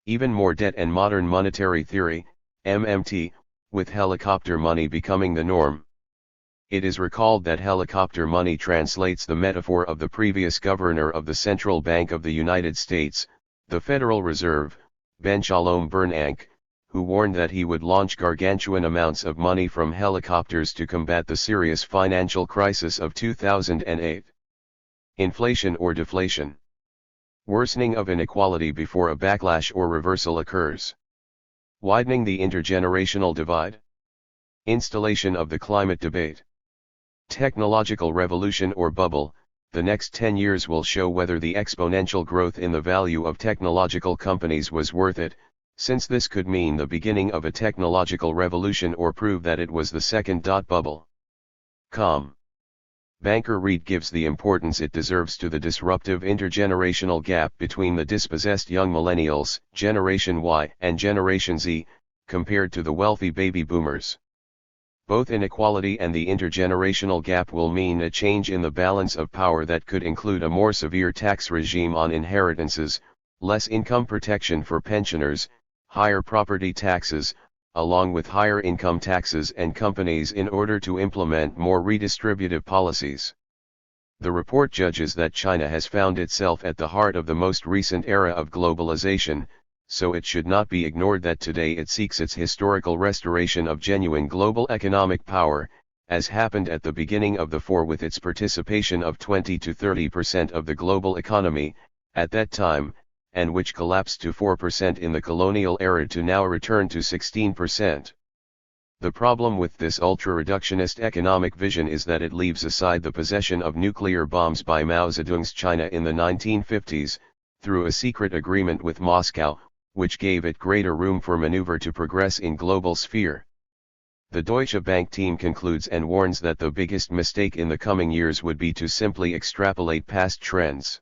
Even more debt and modern monetary theory, MMT, with helicopter money becoming the norm. It is recalled that helicopter money translates the metaphor of the previous governor of the Central Bank of the United States, the Federal Reserve, Ben Shalom Bernanke, who warned that he would launch gargantuan amounts of money from helicopters to combat the serious financial crisis of 2008. Inflation or deflation. Worsening of inequality before a backlash or reversal occurs. Widening the intergenerational divide. Installation of the climate debate. Technological revolution or bubble. The next 10 years will show whether the exponential growth in the value of technological companies was worth it, since this could mean the beginning of a technological revolution or prove that it was the second bubble. Banker Reed gives the importance it deserves to the disruptive intergenerational gap between the dispossessed young millennials, Generation Y, and Generation Z, compared to the wealthy baby boomers. Both inequality and the intergenerational gap will mean a change in the balance of power that could include a more severe tax regime on inheritances, less income protection for pensioners, higher property taxes, along with higher income taxes and companies in order to implement more redistributive policies. The report judges that China has found itself at the heart of the most recent era of globalization, so it should not be ignored that today it seeks its historical restoration of genuine global economic power, as happened at the beginning of the war with its participation of 20 to 30% of the global economy, at that time, and which collapsed to 4% in the colonial era to now return to 16%. The problem with this ultra-reductionist economic vision is that it leaves aside the possession of nuclear bombs by Mao Zedong's China in the 1950s, through a secret agreement with Moscow, which gave it greater room for maneuver to progress in global sphere. The Deutsche Bank team concludes and warns that the biggest mistake in the coming years would be to simply extrapolate past trends.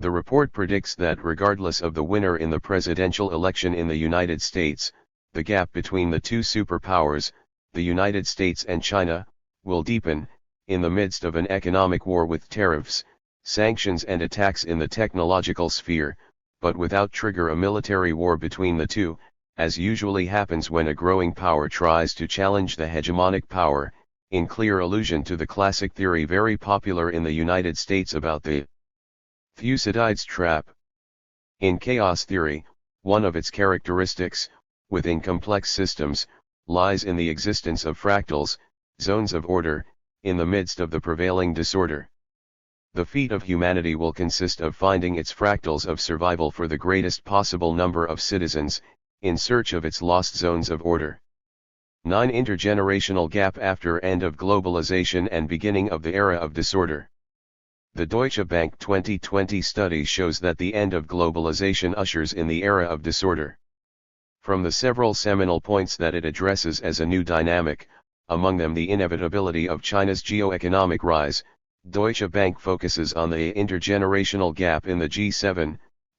The report predicts that regardless of the winner in the presidential election in the United States, the gap between the two superpowers, the United States and China, will deepen, in the midst of an economic war with tariffs, sanctions and attacks in the technological sphere, but without trigger a military war between the two, as usually happens when a growing power tries to challenge the hegemonic power, in clear allusion to the classic theory very popular in the United States about the Thucydides trap. In chaos theory, one of its characteristics, within complex systems, lies in the existence of fractals, zones of order, in the midst of the prevailing disorder. The feat of humanity will consist of finding its fractals of survival for the greatest possible number of citizens, in search of its lost zones of order. 9. Intergenerational gap after end of globalization and beginning of the era of disorder. The Deutsche Bank 2020 study shows that the end of globalization ushers in the era of disorder. From the several seminal points that it addresses as a new dynamic, among them the inevitability of China's geo-economic rise, Deutsche Bank focuses on the intergenerational gap in the G7,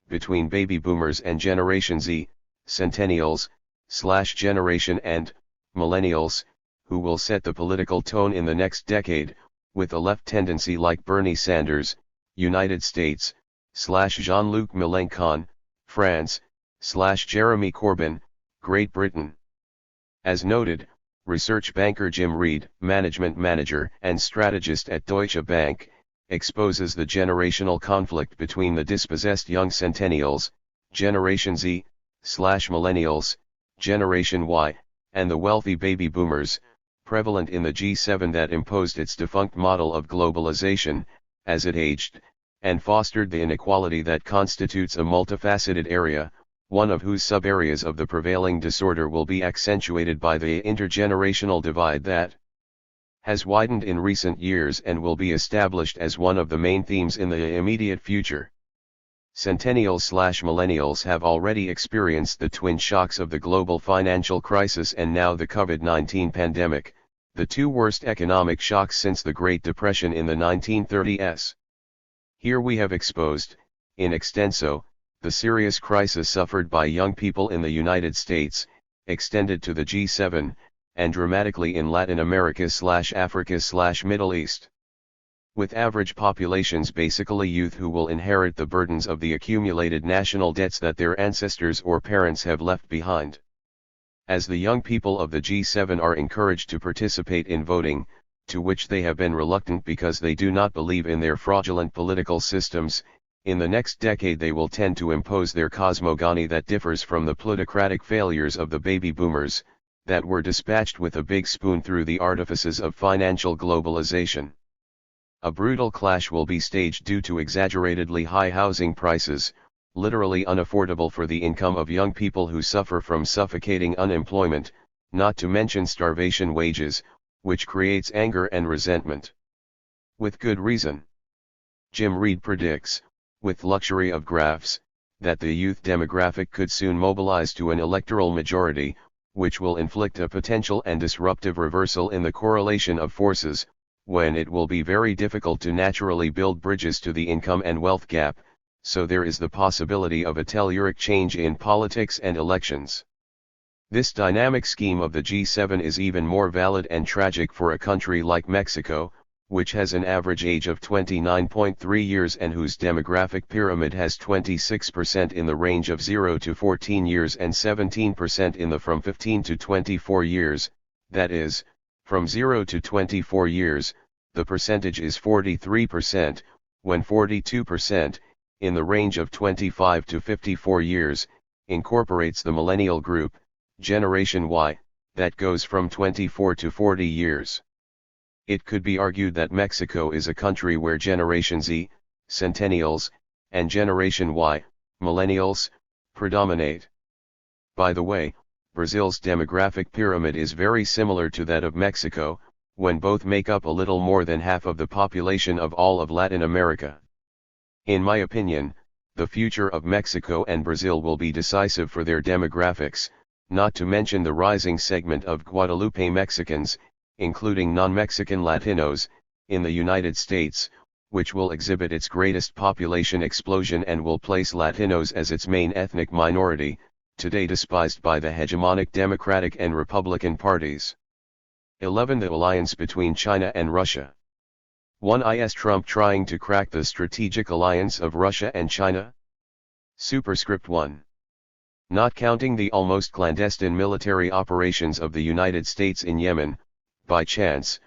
between baby boomers and Generation Z, centennials, /generation and millennials, who will set the political tone in the next decade, with a left tendency like Bernie Sanders, United States, /Jean-Luc Mélenchon, France, /Jeremy Corbyn, Great Britain. As noted, research banker Jim Reed, management manager and strategist at Deutsche Bank, exposes the generational conflict between the dispossessed young centennials, Generation Z, /millennials, Generation Y, and the wealthy baby boomers, prevalent in the G7 that imposed its defunct model of globalization, as it aged, and fostered the inequality that constitutes a multifaceted area, one of whose sub-areas of the prevailing disorder will be accentuated by the intergenerational divide that has widened in recent years and will be established as one of the main themes in the immediate future. Centennials/millennials have already experienced the twin shocks of the global financial crisis and now the COVID-19 pandemic, the two worst economic shocks since the Great Depression in the 1930s. Here we have exposed, in extenso, the serious crisis suffered by young people in the United States, extended to the G7, and dramatically in Latin America/Africa/Middle East. With average populations basically youth who will inherit the burdens of the accumulated national debts that their ancestors or parents have left behind. As the young people of the G7 are encouraged to participate in voting, to which they have been reluctant because they do not believe in their fraudulent political systems, in the next decade they will tend to impose their cosmogony that differs from the plutocratic failures of the baby boomers, that were dispatched with a big spoon through the artifices of financial globalization. A brutal clash will be staged due to exaggeratedly high housing prices, literally unaffordable for the income of young people who suffer from suffocating unemployment, not to mention starvation wages, which creates anger and resentment. With good reason. Jim Reed predicts, with luxury of graphs, that the youth demographic could soon mobilize to an electoral majority, which will inflict a potential and disruptive reversal in the correlation of forces, when it will be very difficult to naturally build bridges to the income and wealth gap, so there is the possibility of a telluric change in politics and elections. This dynamic scheme of the G7 is even more valid and tragic for a country like Mexico, which has an average age of 29.3 years and whose demographic pyramid has 26% in the range of 0 to 14 years and 17% in the from 15 to 24 years, that is, from 0 to 24 years, the percentage is 43%, when 42%, in the range of 25 to 54 years, incorporates the millennial group, Generation Y, that goes from 24 to 40 years. It could be argued that Mexico is a country where Generation Z, Centennials, and Generation Y, Millennials, predominate. By the way, Brazil's demographic pyramid is very similar to that of Mexico, when both make up a little more than half of the population of all of Latin America. In my opinion, the future of Mexico and Brazil will be decisive for their demographics, not to mention the rising segment of Guadalupe Mexicans, including non-Mexican Latinos, in the United States, which will exhibit its greatest population explosion and will place Latinos as its main ethnic minority, today despised by the hegemonic Democratic and Republican parties. 11. The alliance between China and Russia. 1. Is Trump trying to crack the strategic alliance of Russia and China? Superscript 1. Not counting the almost clandestine military operations of the United States in Yemen, by chance,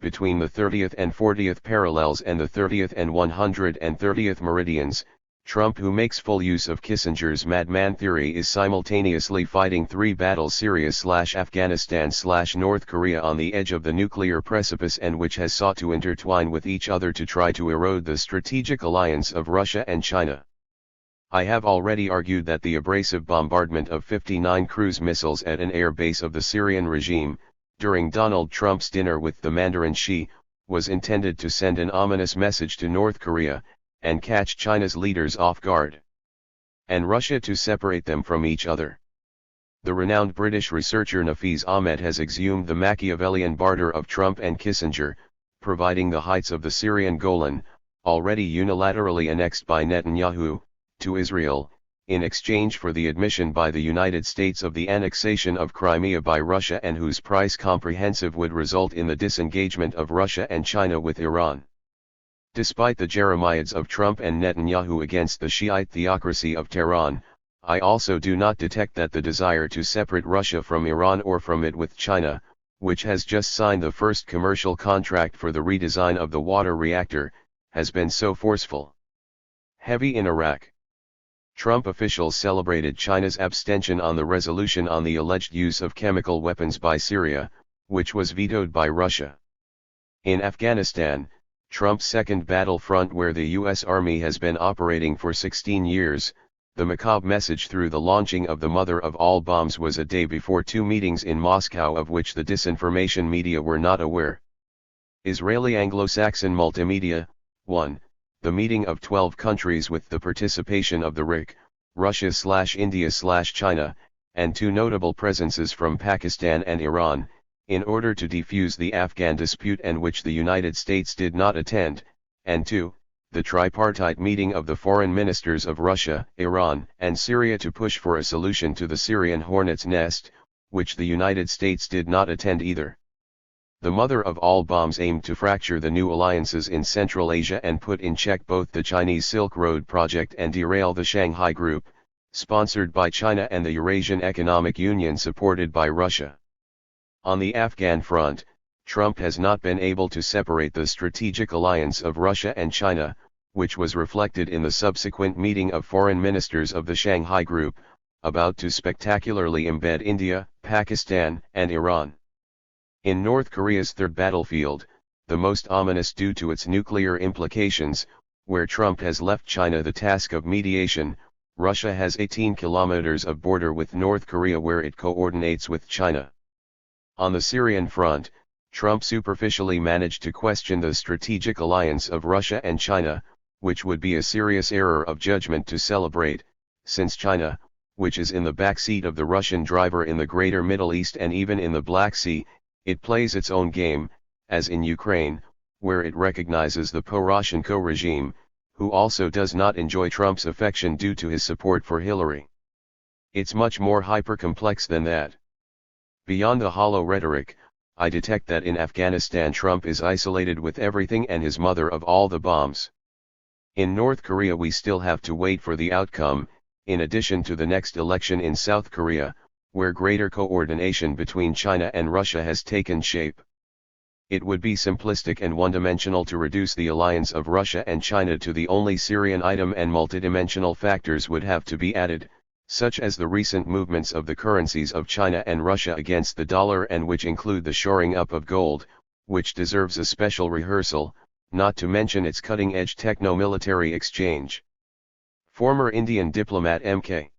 between the 30th and 40th parallels and the 30th and 130th meridians, Trump, who makes full use of Kissinger's madman theory, is simultaneously fighting 3 battles: Syria/Afghanistan/North Korea on the edge of the nuclear precipice, and which has sought to intertwine with each other to try to erode the strategic alliance of Russia and China. I have already argued that the abrasive bombardment of 59 cruise missiles at an air base of the Syrian regime, during Donald Trump's dinner with the Mandarin Xi, was intended to send an ominous message to North Korea, and catch China's leaders off guard, and Russia to separate them from each other. The renowned British researcher Nafeez Ahmed has exhumed the Machiavellian barter of Trump and Kissinger, providing the heights of the Syrian Golan, already unilaterally annexed by Netanyahu, to Israel, in exchange for the admission by the United States of the annexation of Crimea by Russia, and whose price comprehensive would result in the disengagement of Russia and China with Iran. Despite the jeremiads of Trump and Netanyahu against the Shiite theocracy of Tehran, I also do not detect that the desire to separate Russia from Iran or from it with China, which has just signed the first commercial contract for the redesign of the water reactor, has been so forceful. Heavy in Iraq. Trump officials celebrated China's abstention on the resolution on the alleged use of chemical weapons by Syria, which was vetoed by Russia. In Afghanistan, Trump's second battlefront where the U.S. Army has been operating for 16 years, the macabre message through the launching of the mother of all bombs was a day before 2 meetings in Moscow of which the disinformation media were not aware. Israeli Anglo-Saxon Multimedia. 1. The meeting of 12 countries with the participation of the RIC, Russia/India/China, and 2 notable presences from Pakistan and Iran, in order to defuse the Afghan dispute, and which the United States did not attend, and 2, the tripartite meeting of the foreign ministers of Russia, Iran, and Syria to push for a solution to the Syrian hornet's nest, which the United States did not attend either. The mother of all bombs aimed to fracture the new alliances in Central Asia and put in check both the Chinese Silk Road project and derail the Shanghai Group, sponsored by China, and the Eurasian Economic Union supported by Russia. On the Afghan front, Trump has not been able to separate the strategic alliance of Russia and China, which was reflected in the subsequent meeting of foreign ministers of the Shanghai Group, about to spectacularly embed India, Pakistan, and Iran. In North Korea's third battlefield, the most ominous due to its nuclear implications, where Trump has left China the task of mediation, Russia has 18 kilometers of border with North Korea where it coordinates with China. On the Syrian front, Trump superficially managed to question the strategic alliance of Russia and China, which would be a serious error of judgment to celebrate, since China, which is in the backseat of the Russian driver in the Greater Middle East and even in the Black Sea, it plays its own game, as in Ukraine, where it recognizes the Poroshenko regime, who also does not enjoy Trump's affection due to his support for Hillary. It's much more hyper-complex than that. Beyond the hollow rhetoric, I detect that in Afghanistan Trump is isolated with everything and his mother of all the bombs. In North Korea we still have to wait for the outcome, in addition to the next election in South Korea, where greater coordination between China and Russia has taken shape. It would be simplistic and one-dimensional to reduce the alliance of Russia and China to the only Syrian item, and multidimensional factors would have to be added, such as the recent movements of the currencies of China and Russia against the dollar, and which include the shoring up of gold, which deserves a special rehearsal, not to mention its cutting-edge techno-military exchange. Former Indian diplomat M.K.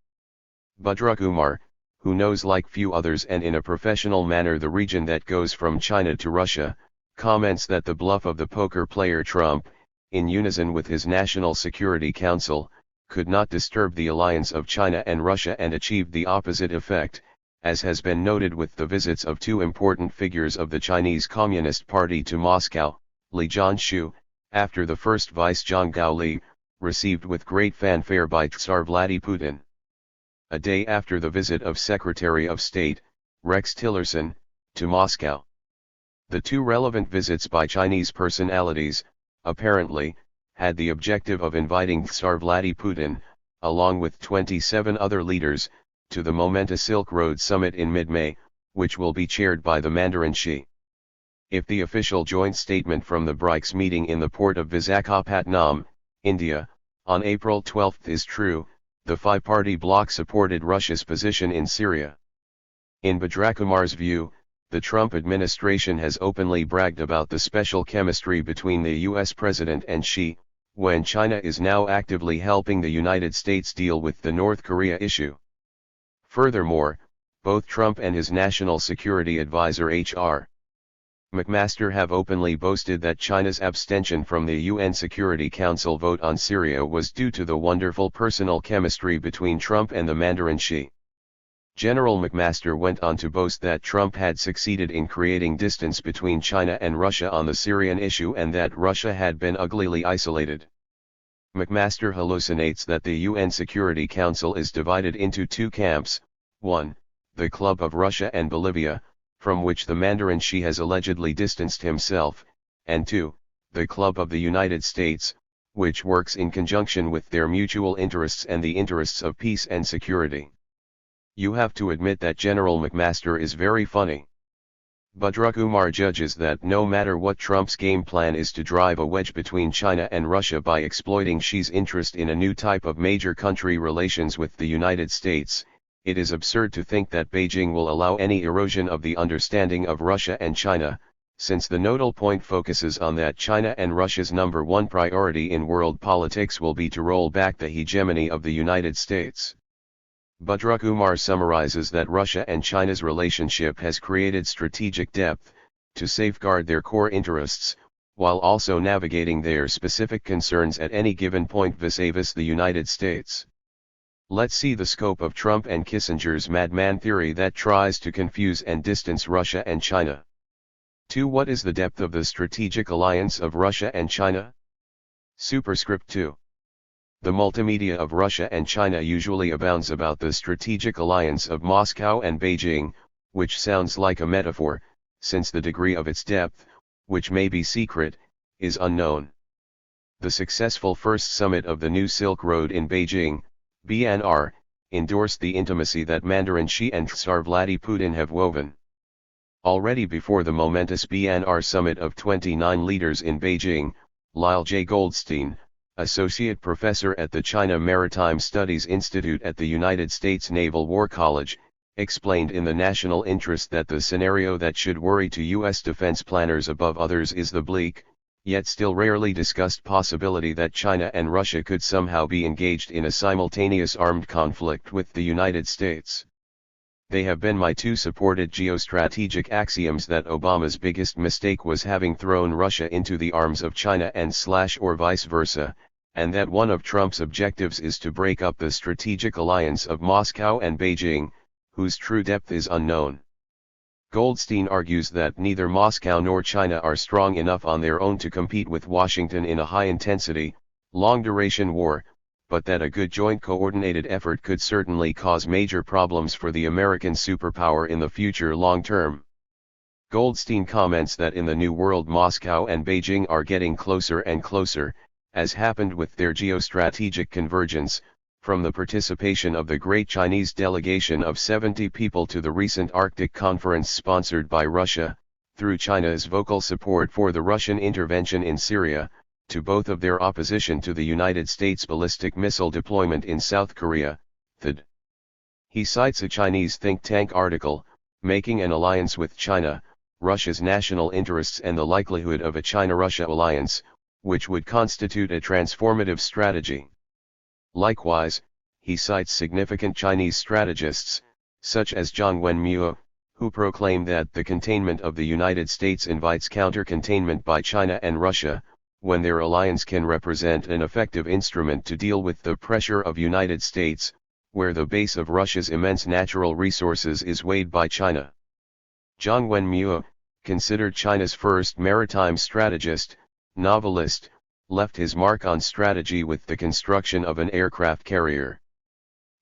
Bhadrakumar, who knows like few others and in a professional manner the region that goes from China to Russia, comments that the bluff of the poker player Trump, in unison with his National Security Council, could not disturb the alliance of China and Russia and achieved the opposite effect, as has been noted with the visits of two important figures of the Chinese Communist Party to Moscow, Li Jianshu, after the first Vice Zhonggao Li, received with great fanfare by Tsar Vladimir Putin. A day after the visit of Secretary of State, Rex Tillerson, to Moscow. The two relevant visits by Chinese personalities, apparently, had the objective of inviting Tsar Vladimir Putin, along with 27 other leaders, to the momentous Silk Road Summit in mid-May, which will be chaired by the Mandarin Xi. If the official joint statement from the BRICS meeting in the port of Visakhapatnam, India, on April 12 is true, the five-party bloc supported Russia's position in Syria. In Bhadrakumar's view, the Trump administration has openly bragged about the special chemistry between the US president and Xi, when China is now actively helping the United States deal with the North Korea issue. Furthermore, both Trump and his national security advisor H.R. McMaster have openly boasted that China's abstention from the UN Security Council vote on Syria was due to the wonderful personal chemistry between Trump and the Mandarin Xi. General McMaster went on to boast that Trump had succeeded in creating distance between China and Russia on the Syrian issue and that Russia had been uglily isolated. McMaster hallucinates that the UN Security Council is divided into two camps: 1, the Club of Russia and Bolivia, from which the Mandarin Xi has allegedly distanced himself, and 2, the Club of the United States, which works in conjunction with their mutual interests and the interests of peace and security. You have to admit that General McMaster is very funny. Bhadrakumar judges that no matter what Trump's game plan is to drive a wedge between China and Russia by exploiting Xi's interest in a new type of major country relations with the United States, it is absurd to think that Beijing will allow any erosion of the understanding of Russia and China, since the nodal point focuses on that China and Russia's number one priority in world politics will be to roll back the hegemony of the United States. Bhadrakumar summarizes that Russia and China's relationship has created strategic depth, to safeguard their core interests, while also navigating their specific concerns at any given point vis-a-vis the United States. Let's see the scope of Trump and Kissinger's madman theory that tries to confuse and distance Russia and China. 2. What is the depth of the strategic alliance of Russia and China? Superscript 2. The multimedia of Russia and China usually abounds about the strategic alliance of Moscow and Beijing, which sounds like a metaphor, since the degree of its depth, which may be secret, is unknown. The successful first summit of the New Silk Road in Beijing, BNR, endorsed the intimacy that Mandarin Xi and Tsar Vladimir Putin have woven. Already before the momentous BNR summit of 29 leaders in Beijing, Lyle J. Goldstein, associate professor at the China Maritime Studies Institute at the United States Naval War College, explained in the national interest that the scenario that should worry to U.S. defense planners above others is the bleak, yet still rarely discussed possibility that China and Russia could somehow be engaged in a simultaneous armed conflict with the United States. They have been my two supported geostrategic axioms that Obama's biggest mistake was having thrown Russia into the arms of China and/or vice versa, and that one of Trump's objectives is to break up the strategic alliance of Moscow and Beijing, whose true depth is unknown. Goldstein argues that neither Moscow nor China are strong enough on their own to compete with Washington in a high-intensity, long-duration war, but that a good joint coordinated effort could certainly cause major problems for the American superpower in the future long-term. Goldstein comments that in the New World Moscow and Beijing are getting closer and closer, as happened with their geostrategic convergence, from the participation of the Great Chinese delegation of 70 people to the recent Arctic conference sponsored by Russia, through China's vocal support for the Russian intervention in Syria, to both of their opposition to the United States ballistic missile deployment in South Korea, THIRD. He cites a Chinese think tank article, Making an Alliance with China, Russia's National Interests and the Likelihood of a China-Russia Alliance, which would constitute a transformative strategy. Likewise, he cites significant Chinese strategists, such as Zhang Wenmu, who proclaim that the containment of the United States invites counter-containment by China and Russia, when their alliance can represent an effective instrument to deal with the pressure of United States, where the base of Russia's immense natural resources is weighed by China. Zhang Wenmu, considered China's first maritime strategist, novelist, left his mark on strategy with the construction of an aircraft carrier.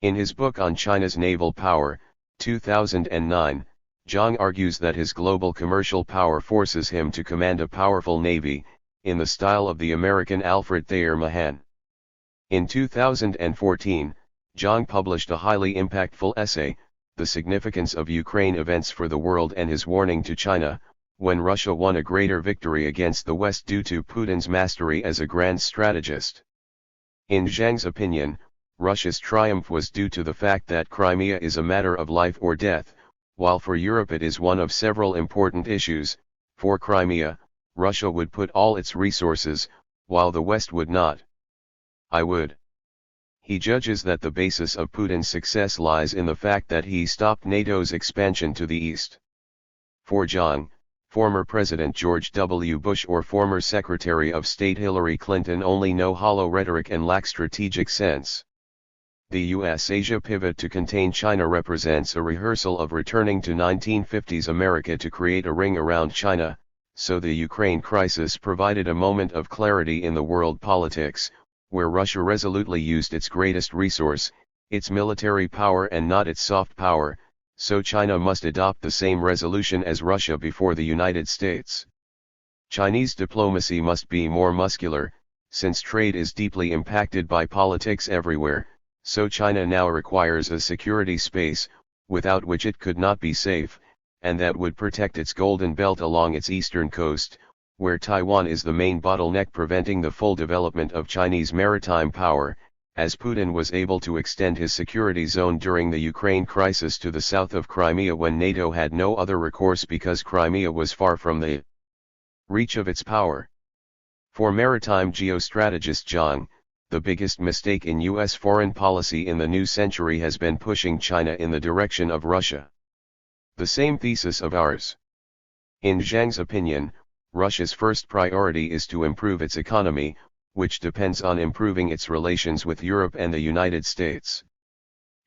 In his book on China's naval power, 2009, Zhang argues that his global commercial power forces him to command a powerful navy, in the style of the American Alfred Thayer Mahan. In 2014, Zhang published a highly impactful essay, The Significance of Ukraine Events for the World and his warning to China, when Russia won a greater victory against the West due to Putin's mastery as a grand strategist. In Zhang's opinion, Russia's triumph was due to the fact that Crimea is a matter of life or death, while for Europe it is one of several important issues. For Crimea, Russia would put all its resources, while the West would not. I would. He judges that the basis of Putin's success lies in the fact that he stopped NATO's expansion to the east. For Zhang, former President George W. Bush or former Secretary of State Hillary Clinton only know hollow rhetoric and lack strategic sense. The US-Asia pivot to contain China represents a rehearsal of returning to 1950s America to create a ring around China, so the Ukraine crisis provided a moment of clarity in the world politics, where Russia resolutely used its greatest resource, its military power and not its soft power, so China must adopt the same resolution as Russia before the United States. Chinese diplomacy must be more muscular, since trade is deeply impacted by politics everywhere, so China now requires a security space, without which it could not be safe, and that would protect its golden belt along its eastern coast, where Taiwan is the main bottleneck preventing the full development of Chinese maritime power, as Putin was able to extend his security zone during the Ukraine crisis to the south of Crimea when NATO had no other recourse because Crimea was far from the reach of its power. For maritime geostrategist Zhang, the biggest mistake in U.S. foreign policy in the new century has been pushing China in the direction of Russia. The same thesis of ours. In Zhang's opinion, Russia's first priority is to improve its economy, which depends on improving its relations with Europe and the United States.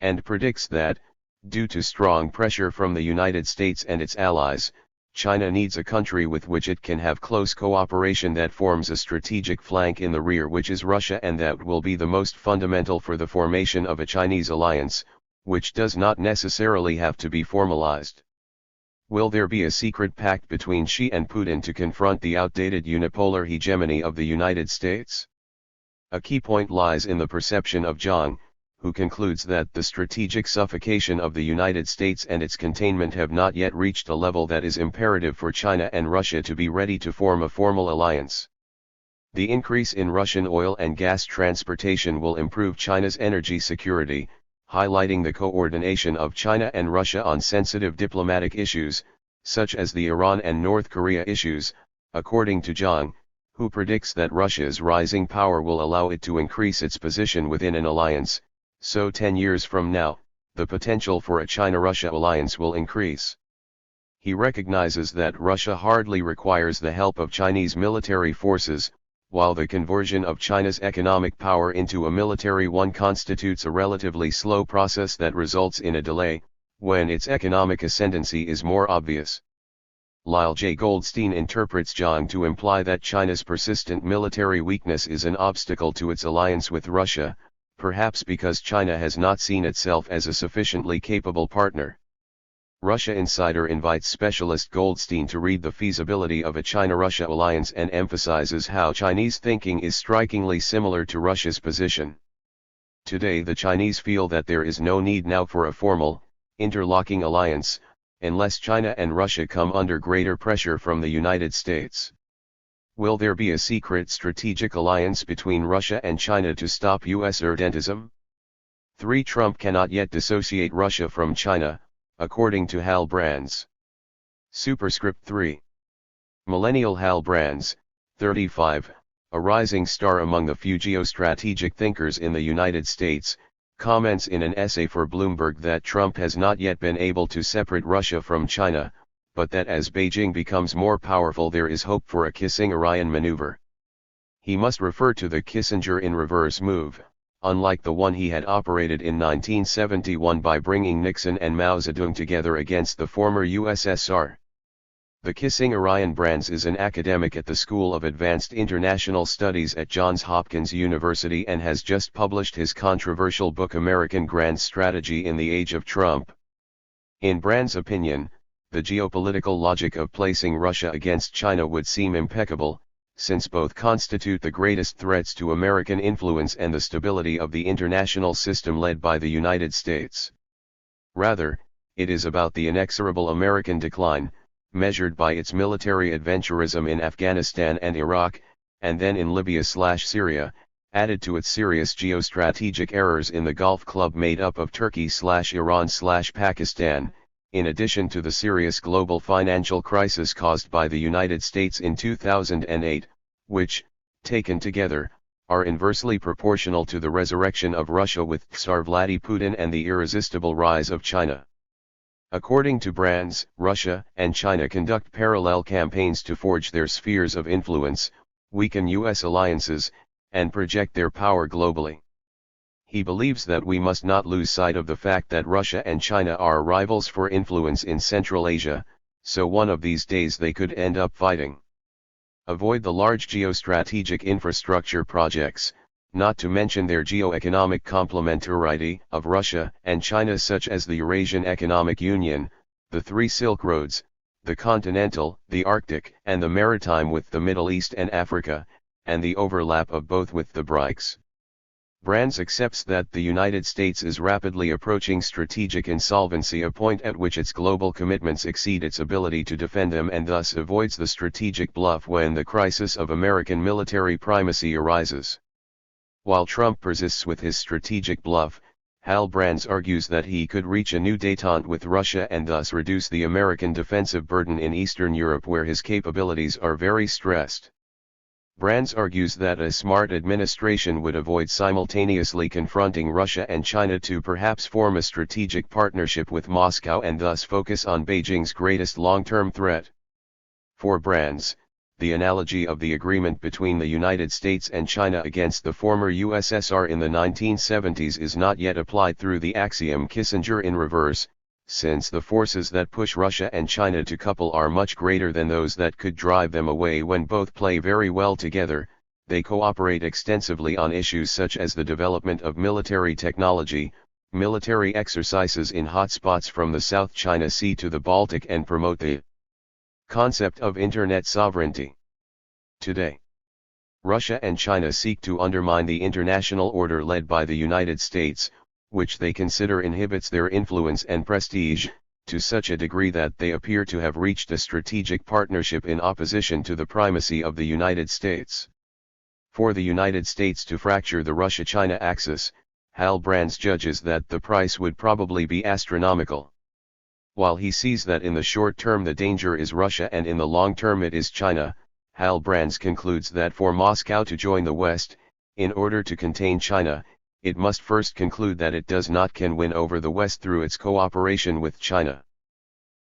And predicts that, due to strong pressure from the United States and its allies, China needs a country with which it can have close cooperation that forms a strategic flank in the rear, which is Russia, and that will be the most fundamental for the formation of a Chinese alliance, which does not necessarily have to be formalized. Will there be a secret pact between Xi and Putin to confront the outdated unipolar hegemony of the United States? A key point lies in the perception of Zhang, who concludes that the strategic suffocation of the United States and its containment have not yet reached a level that is imperative for China and Russia to be ready to form a formal alliance. The increase in Russian oil and gas transportation will improve China's energy security, highlighting the coordination of China and Russia on sensitive diplomatic issues, such as the Iran and North Korea issues, according to Zhang, who predicts that Russia's rising power will allow it to increase its position within an alliance, so 10 years from now, the potential for a China-Russia alliance will increase. He recognizes that Russia hardly requires the help of Chinese military forces, while the conversion of China's economic power into a military one constitutes a relatively slow process that results in a delay, when its economic ascendancy is more obvious. Lyle J. Goldstein interprets Zhang to imply that China's persistent military weakness is an obstacle to its alliance with Russia, perhaps because China has not seen itself as a sufficiently capable partner. Russia Insider invites specialist Goldstein to read the feasibility of a China-Russia alliance and emphasizes how Chinese thinking is strikingly similar to Russia's position. Today the Chinese feel that there is no need now for a formal, interlocking alliance, unless China and Russia come under greater pressure from the United States. Will there be a secret strategic alliance between Russia and China to stop U.S. irredentism? 3. Trump cannot yet dissociate Russia from China, according to Hal Brands. Superscript 3. Millennial Hal Brands, 35, a rising star among the few geostrategic thinkers in the United States, comments in an essay for Bloomberg that Trump has not yet been able to separate Russia from China, but that as Beijing becomes more powerful there is hope for a Kissinger-Ryan maneuver. He must refer to the Kissinger in reverse move, unlike the one he had operated in 1971 by bringing Nixon and Mao Zedong together against the former USSR. The Kissinger-Ryan Brands is an academic at the School of Advanced International Studies at Johns Hopkins University and has just published his controversial book American Grand Strategy in the Age of Trump. In Brands' opinion, the geopolitical logic of placing Russia against China would seem impeccable, since both constitute the greatest threats to American influence and the stability of the international system led by the United States. Rather, it is about the inexorable American decline, measured by its military adventurism in Afghanistan and Iraq, and then in Libya/Syria, added to its serious geostrategic errors in the Gulf Club made up of Turkey/Iran/Pakistan, in addition to the serious global financial crisis caused by the United States in 2008, which, taken together, are inversely proportional to the resurrection of Russia with Tsar Vladimir Putin and the irresistible rise of China. According to Brands, Russia and China conduct parallel campaigns to forge their spheres of influence, weaken U.S. alliances, and project their power globally. He believes that we must not lose sight of the fact that Russia and China are rivals for influence in Central Asia, so one of these days they could end up fighting. Avoid the large geostrategic infrastructure projects, not to mention their geo-economic complementarity, of Russia and China, such as the Eurasian Economic Union, the Three Silk Roads, the continental, the Arctic, and the maritime with the Middle East and Africa, and the overlap of both with the BRICS. Brands accepts that the United States is rapidly approaching strategic insolvency, a point at which its global commitments exceed its ability to defend them, and thus avoids the strategic bluff when the crisis of American military primacy arises. While Trump persists with his strategic bluff, Hal Brands argues that he could reach a new détente with Russia and thus reduce the American defensive burden in Eastern Europe, where his capabilities are very stressed. Brands argues that a smart administration would avoid simultaneously confronting Russia and China to perhaps form a strategic partnership with Moscow and thus focus on Beijing's greatest long-term threat. For Brands, the analogy of the agreement between the United States and China against the former USSR in the 1970s is not yet applied through the axiom Kissinger in reverse, since the forces that push Russia and China to couple are much greater than those that could drive them away. When both play very well together, they cooperate extensively on issues such as the development of military technology, military exercises in hotspots from the South China Sea to the Baltic and promote the concept of internet sovereignty. Today, Russia and China seek to undermine the international order led by the United States, which they consider inhibits their influence and prestige, to such a degree that they appear to have reached a strategic partnership in opposition to the primacy of the United States. For the United States to fracture the Russia-China axis, Hal Brands judges that the price would probably be astronomical. While he sees that in the short term the danger is Russia and in the long term it is China, Hal Brands concludes that for Moscow to join the West, in order to contain China, it must first conclude that it does not can win over the West through its cooperation with China.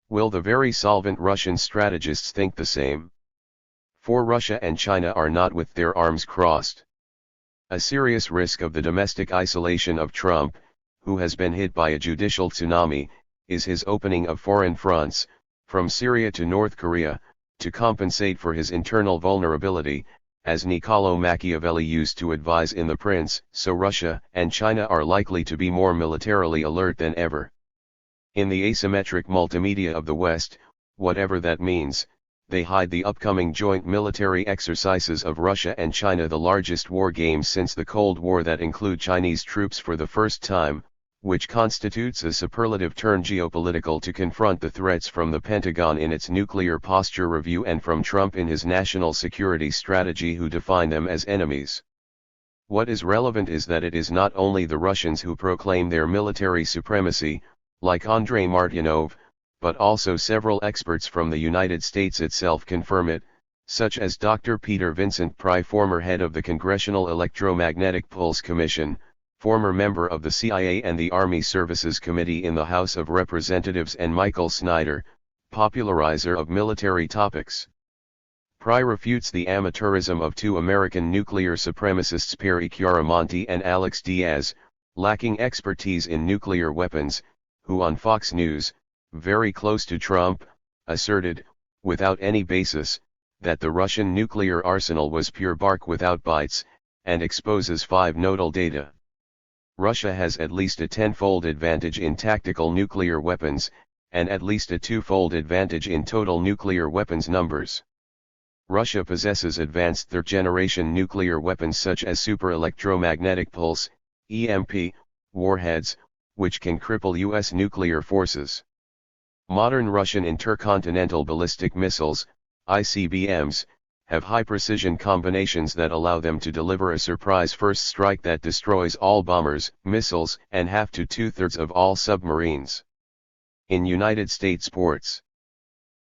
Will the very solvent Russian strategists think the same? For Russia and China are not with their arms crossed. A serious risk of the domestic isolation of Trump, who has been hit by a judicial tsunami, is his opening of foreign fronts, from Syria to North Korea, to compensate for his internal vulnerability, as Niccolò Machiavelli used to advise in The Prince. So Russia and China are likely to be more militarily alert than ever. In the asymmetric multimedia of the West, whatever that means, they hide the upcoming joint military exercises of Russia and China, the largest war games since the Cold War that include Chinese troops for the first time, which constitutes a superlative turn geopolitical to confront the threats from the Pentagon in its nuclear posture review and from Trump in his national security strategy, who define them as enemies. What is relevant is that it is not only the Russians who proclaim their military supremacy, like Andrei Martynov, but also several experts from the United States itself confirm it, such as Dr. Peter Vincent Pry, former head of the Congressional Electromagnetic Pulse Commission, former member of the CIA and the Army Services Committee in the House of Representatives, and Michael Snyder, popularizer of military topics. Pry refutes the amateurism of two American nuclear supremacists, Perry Chiaramonte and Alex Diaz, lacking expertise in nuclear weapons, who on Fox News, very close to Trump, asserted, without any basis, that the Russian nuclear arsenal was pure bark without bytes, and exposes 5 nodal data. Russia has at least a 10-fold advantage in tactical nuclear weapons, and at least a 2-fold advantage in total nuclear weapons numbers. Russia possesses advanced third-generation nuclear weapons such as super-electromagnetic pulse, EMP, warheads, which can cripple U.S. nuclear forces. Modern Russian intercontinental ballistic missiles, ICBMs, have high-precision combinations that allow them to deliver a surprise first strike that destroys all bombers, missiles, and half to 2/3 of all submarines. In United States ports.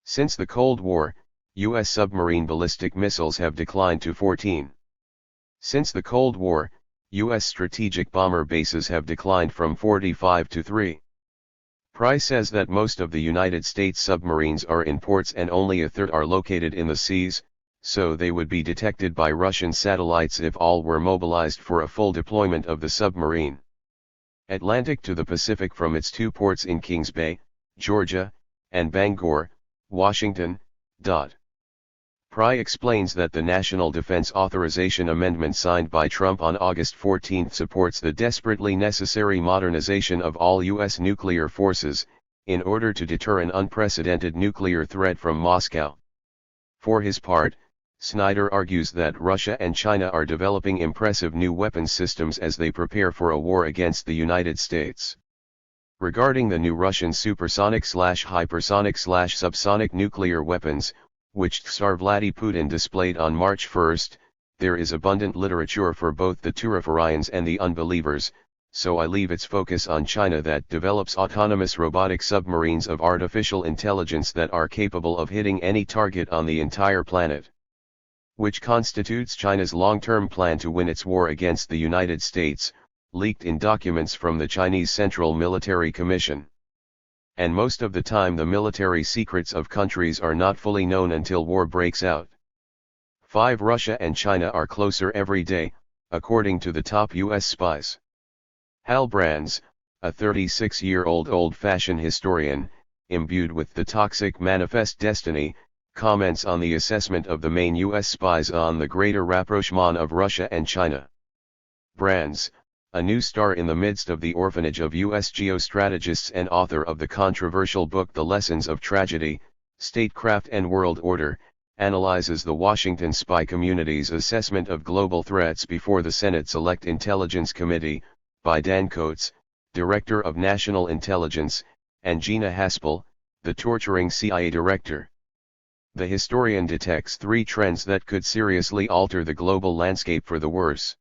Since the Cold War, U.S. submarine ballistic missiles have declined to 14. Since the Cold War, U.S. strategic bomber bases have declined from 45 to 3. Pry says that most of the United States submarines are in ports and only a third are located in the seas, so they would be detected by Russian satellites if all were mobilized for a full deployment of the submarine. Atlantic to the Pacific from its 2 ports in Kings Bay, Georgia, and Bangor, Washington. Pry explains that the National Defense Authorization Amendment signed by Trump on August 14 supports the desperately necessary modernization of all U.S. nuclear forces, in order to deter an unprecedented nuclear threat from Moscow. For his part, Snyder argues that Russia and China are developing impressive new weapons systems as they prepare for a war against the United States. Regarding the new Russian supersonic/hypersonic/subsonic nuclear weapons, which Tsar Vladimir Putin displayed on March 1, there is abundant literature for both the Turifarians and the unbelievers, so I leave its focus on China, that develops autonomous robotic submarines of artificial intelligence that are capable of hitting any target on the entire planet. Which constitutes China's long-term plan to win its war against the United States, leaked in documents from the Chinese Central Military Commission. And most of the time the military secrets of countries are not fully known until war breaks out. 5. Russia and China are closer every day, according to the top U.S. spies. Hal Brands, a 36-year-old old-fashioned historian, imbued with the toxic manifest destiny, comments on the assessment of the main U.S. spies on the greater rapprochement of Russia and China. Brands, a new star in the midst of the orphanage of U.S. geostrategists and author of the controversial book The Lessons of Tragedy, Statecraft and World Order, analyzes the Washington spy community's assessment of global threats before the Senate Select Intelligence Committee, by Dan Coates, Director of National Intelligence, and Gina Haspel, the torturing CIA Director. The historian detects three trends that could seriously alter the global landscape for the worse.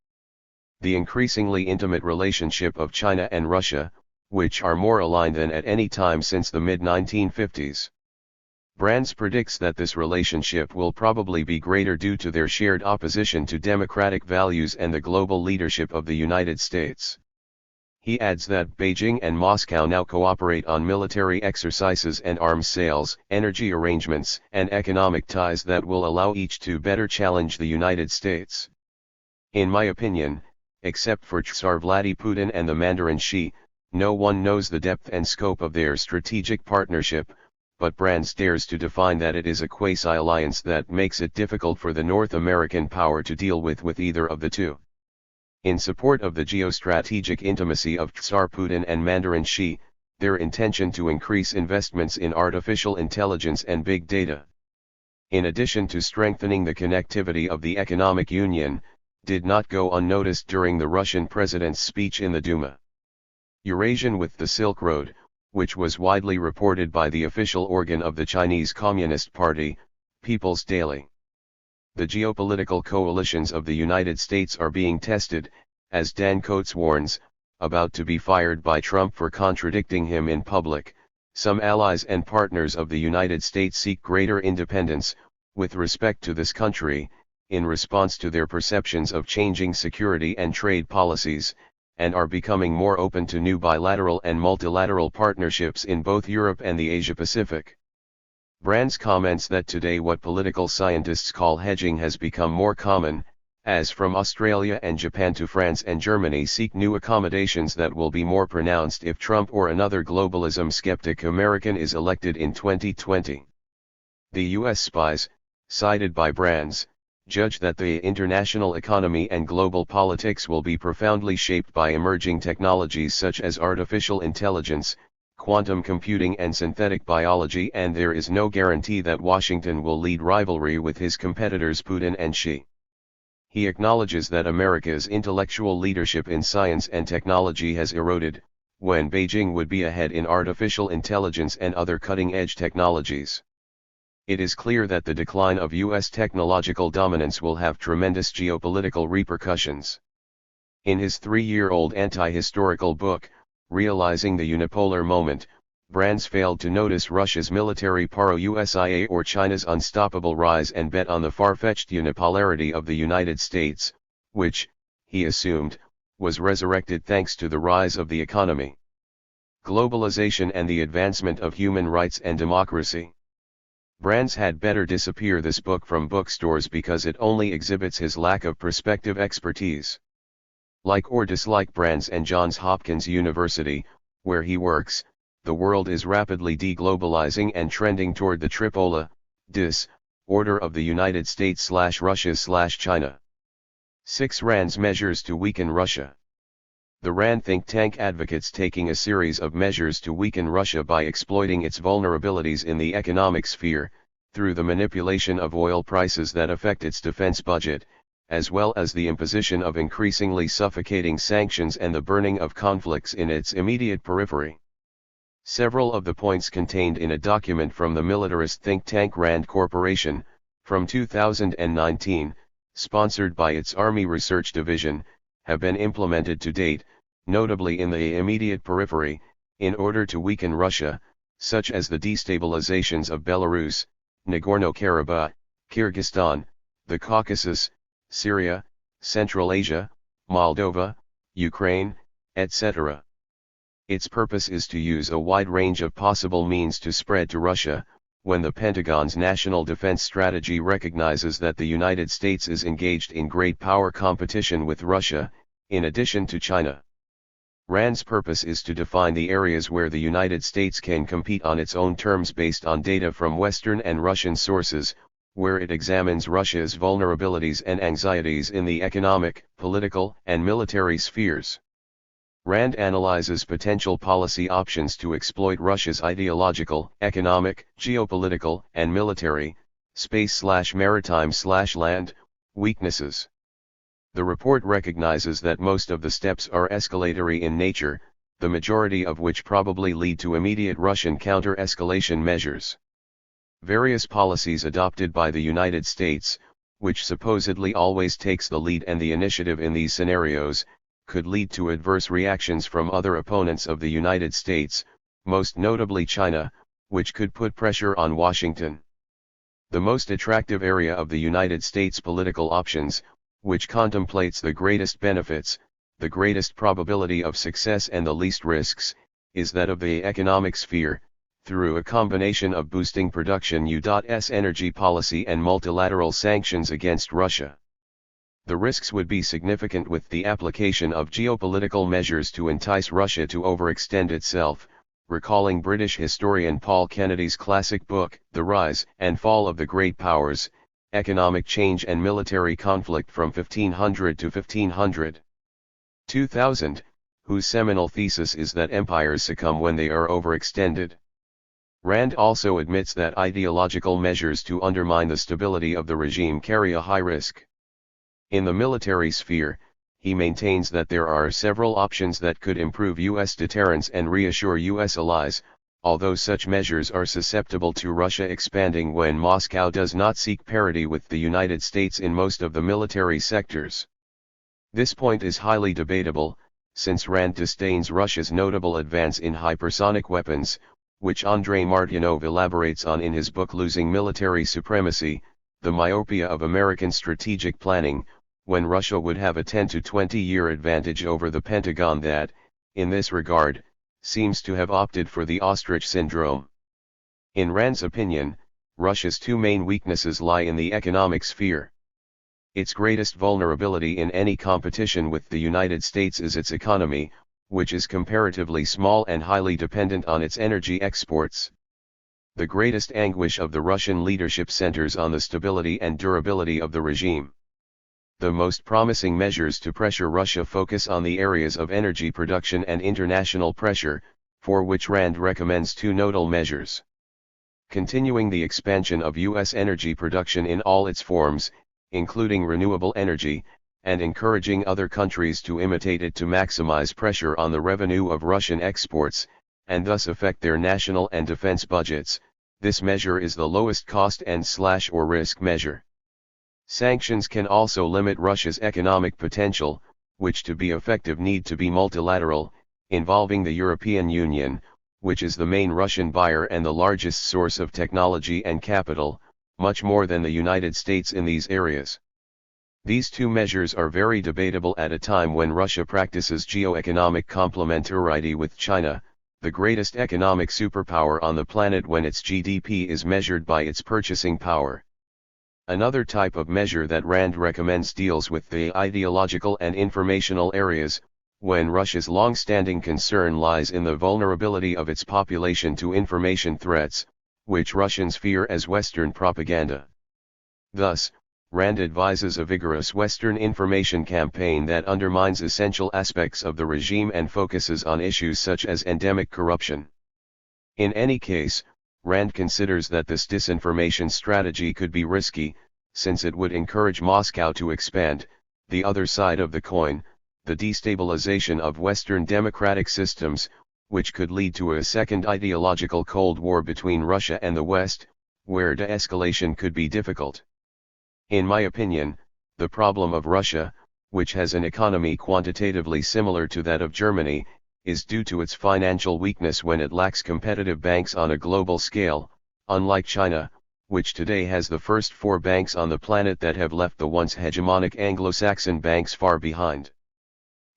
The increasingly intimate relationship of China and Russia, which are more aligned than at any time since the mid-1950s. Brands predicts that this relationship will probably be greater due to their shared opposition to democratic values and the global leadership of the United States. He adds that Beijing and Moscow now cooperate on military exercises and arms sales, energy arrangements, and economic ties that will allow each to better challenge the United States. In my opinion, except for Tsar Vladimir Putin and the Mandarin Xi, no one knows the depth and scope of their strategic partnership, but Brands dares to define that it is a quasi-alliance that makes it difficult for the North American power to deal with either of the two. In support of the geostrategic intimacy of Tsar Putin and Mandarin Xi, their intention to increase investments in artificial intelligence and big data, in addition to strengthening the connectivity of the economic union, did not go unnoticed during the Russian president's speech in the Duma. Eurasian with the Silk Road, which was widely reported by the official organ of the Chinese Communist Party, People's Daily. The geopolitical coalitions of the United States are being tested, as Dan Coates warns, about to be fired by Trump for contradicting him in public. Some allies and partners of the United States seek greater independence, with respect to this country, in response to their perceptions of changing security and trade policies, and are becoming more open to new bilateral and multilateral partnerships in both Europe and the Asia-Pacific. Brands comments that today what political scientists call hedging has become more common, as from Australia and Japan to France and Germany seek new accommodations that will be more pronounced if Trump or another globalism skeptic American is elected in 2020. The U.S. spies, cited by Brands, judge that the international economy and global politics will be profoundly shaped by emerging technologies such as artificial intelligence, quantum computing and synthetic biology, and there is no guarantee that Washington will lead rivalry with his competitors Putin and Xi. He acknowledges that America's intellectual leadership in science and technology has eroded, when Beijing would be ahead in artificial intelligence and other cutting-edge technologies. It is clear that the decline of U.S. technological dominance will have tremendous geopolitical repercussions. In his 3-year-old anti-historical book, Realizing the Unipolar Moment, Brands failed to notice Russia's military paro-USIA or China's unstoppable rise and bet on the far-fetched unipolarity of the United States, which, he assumed, was resurrected thanks to the rise of the economy, globalization and the advancement of human rights and democracy. Brands had better disappear this book from bookstores because it only exhibits his lack of perspective expertise. Like or dislike Brands and Johns Hopkins University, where he works, the world is rapidly deglobalizing and trending toward the tripolar order of the United States/Russia/China. 6 Rand's measures to weaken Russia. The Rand think tank advocates taking a series of measures to weaken Russia by exploiting its vulnerabilities in the economic sphere, through the manipulation of oil prices that affect its defense budget, as well as the imposition of increasingly suffocating sanctions and the burning of conflicts in its immediate periphery. Several of the points contained in a document from the militarist think tank Rand Corporation, from 2019, sponsored by its Army Research Division, have been implemented to date, notably in the immediate periphery, in order to weaken Russia, such as the destabilizations of Belarus, Nagorno-Karabakh, Kyrgyzstan, the Caucasus, Syria, Central Asia, Moldova, Ukraine, etc. Its purpose is to use a wide range of possible means to spread to Russia, when the Pentagon's National Defense Strategy recognizes that the United States is engaged in great power competition with Russia, in addition to China. Rand's purpose is to define the areas where the United States can compete on its own terms based on data from Western and Russian sources, where it examines Russia's vulnerabilities and anxieties in the economic, political, and military spheres. RAND analyzes potential policy options to exploit Russia's ideological, economic, geopolitical, and military, space/maritime/land, weaknesses. The report recognizes that most of the steps are escalatory in nature, the majority of which probably lead to immediate Russian counter-escalation measures. Various policies adopted by the United States, which supposedly always takes the lead and the initiative in these scenarios, could lead to adverse reactions from other opponents of the United States, most notably China, which could put pressure on Washington. The most attractive area of the United States political options, which contemplates the greatest benefits, the greatest probability of success and the least risks, is that of the economic sphere, through a combination of boosting production U.S. energy policy and multilateral sanctions against Russia. The risks would be significant with the application of geopolitical measures to entice Russia to overextend itself, recalling British historian Paul Kennedy's classic book, The Rise and Fall of the Great Powers, Economic Change and Military Conflict from 1500 to 2000, whose seminal thesis is that empires succumb when they are overextended. Rand also admits that ideological measures to undermine the stability of the regime carry a high risk. In the military sphere, he maintains that there are several options that could improve U.S. deterrence and reassure U.S. allies, although such measures are susceptible to Russia expanding when Moscow does not seek parity with the United States in most of the military sectors. This point is highly debatable, since Rand disdains Russia's notable advance in hypersonic weapons, which Andrei Martyanov elaborates on in his book Losing Military Supremacy, The Myopia of American Strategic Planning, when Russia would have a 10 to 20-year advantage over the Pentagon that, in this regard, seems to have opted for the ostrich syndrome. In Rand's opinion, Russia's two main weaknesses lie in the economic sphere. Its greatest vulnerability in any competition with the United States is its economy, which is comparatively small and highly dependent on its energy exports. The greatest anguish of the Russian leadership centers on the stability and durability of the regime. The most promising measures to pressure Russia focus on the areas of energy production and international pressure, for which Rand recommends two nodal measures. Continuing the expansion of U.S. energy production in all its forms, including renewable energy, and encouraging other countries to imitate it to maximize pressure on the revenue of Russian exports, and thus affect their national and defense budgets. This measure is the lowest cost and/or risk measure. Sanctions can also limit Russia's economic potential, which to be effective need to be multilateral, involving the European Union, which is the main Russian buyer and the largest source of technology and capital, much more than the United States in these areas. These two measures are very debatable at a time when Russia practices geo-economic complementarity with China, the greatest economic superpower on the planet when its GDP is measured by its purchasing power. Another type of measure that Rand recommends deals with the ideological and informational areas, when Russia's long-standing concern lies in the vulnerability of its population to information threats, which Russians fear as Western propaganda. Thus, Rand advises a vigorous Western information campaign that undermines essential aspects of the regime and focuses on issues such as endemic corruption. In any case, Rand considers that this disinformation strategy could be risky, since it would encourage Moscow to expand. The other side of the coin, the destabilization of Western democratic systems, which could lead to a second ideological Cold War between Russia and the West, where de-escalation could be difficult. In my opinion, the problem of Russia, which has an economy quantitatively similar to that of Germany, is due to its financial weakness when it lacks competitive banks on a global scale, unlike China, which today has the first 4 banks on the planet that have left the once hegemonic Anglo-Saxon banks far behind.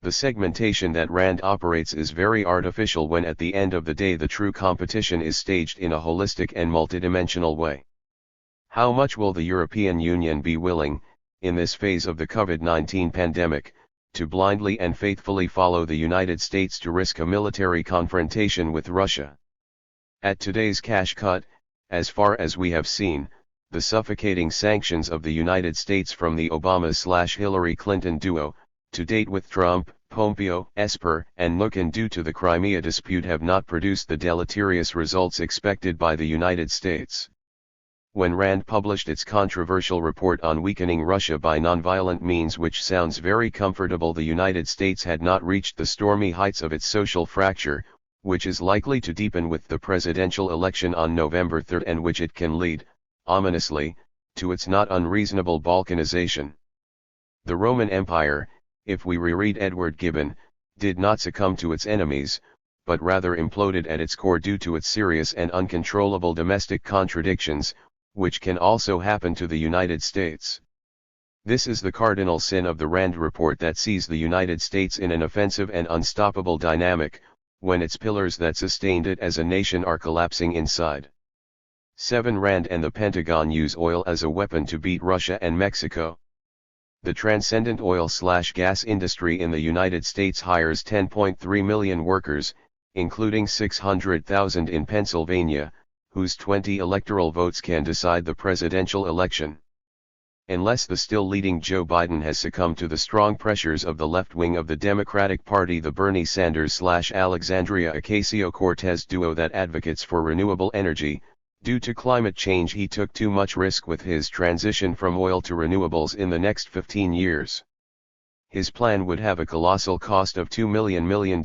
The segmentation that Rand operates is very artificial when at the end of the day the true competition is staged in a holistic and multidimensional way. How much will the European Union be willing, in this phase of the COVID-19 pandemic, to blindly and faithfully follow the United States to risk a military confrontation with Russia? At today's cash cut, as far as we have seen, the suffocating sanctions of the United States from the Obama/Hillary Clinton duo, to date with Trump, Pompeo, Esper, and Nukin due to the Crimea dispute have not produced the deleterious results expected by the United States. When Rand published its controversial report on weakening Russia by nonviolent means, which sounds very comfortable, the United States had not reached the stormy heights of its social fracture, which is likely to deepen with the presidential election on November 3 and which it can lead, ominously, to its not unreasonable balkanization. The Roman Empire, if we reread Edward Gibbon, did not succumb to its enemies, but rather imploded at its core due to its serious and uncontrollable domestic contradictions, which can also happen to the United States. This is the cardinal sin of the Rand report that sees the United States in an offensive and unstoppable dynamic, when its pillars that sustained it as a nation are collapsing inside. 7. Rand and the Pentagon use oil as a weapon to beat Russia and Mexico. The transcendent oil/gas industry in the United States hires 10.3 million workers, including 600,000 in Pennsylvania, whose 20 electoral votes can decide the presidential election. Unless the still leading Joe Biden has succumbed to the strong pressures of the left wing of the Democratic Party, the Bernie Sanders/Alexandria Ocasio-Cortez duo that advocates for renewable energy, due to climate change, he took too much risk with his transition from oil to renewables in the next 15 years. His plan would have a colossal cost of $2 million.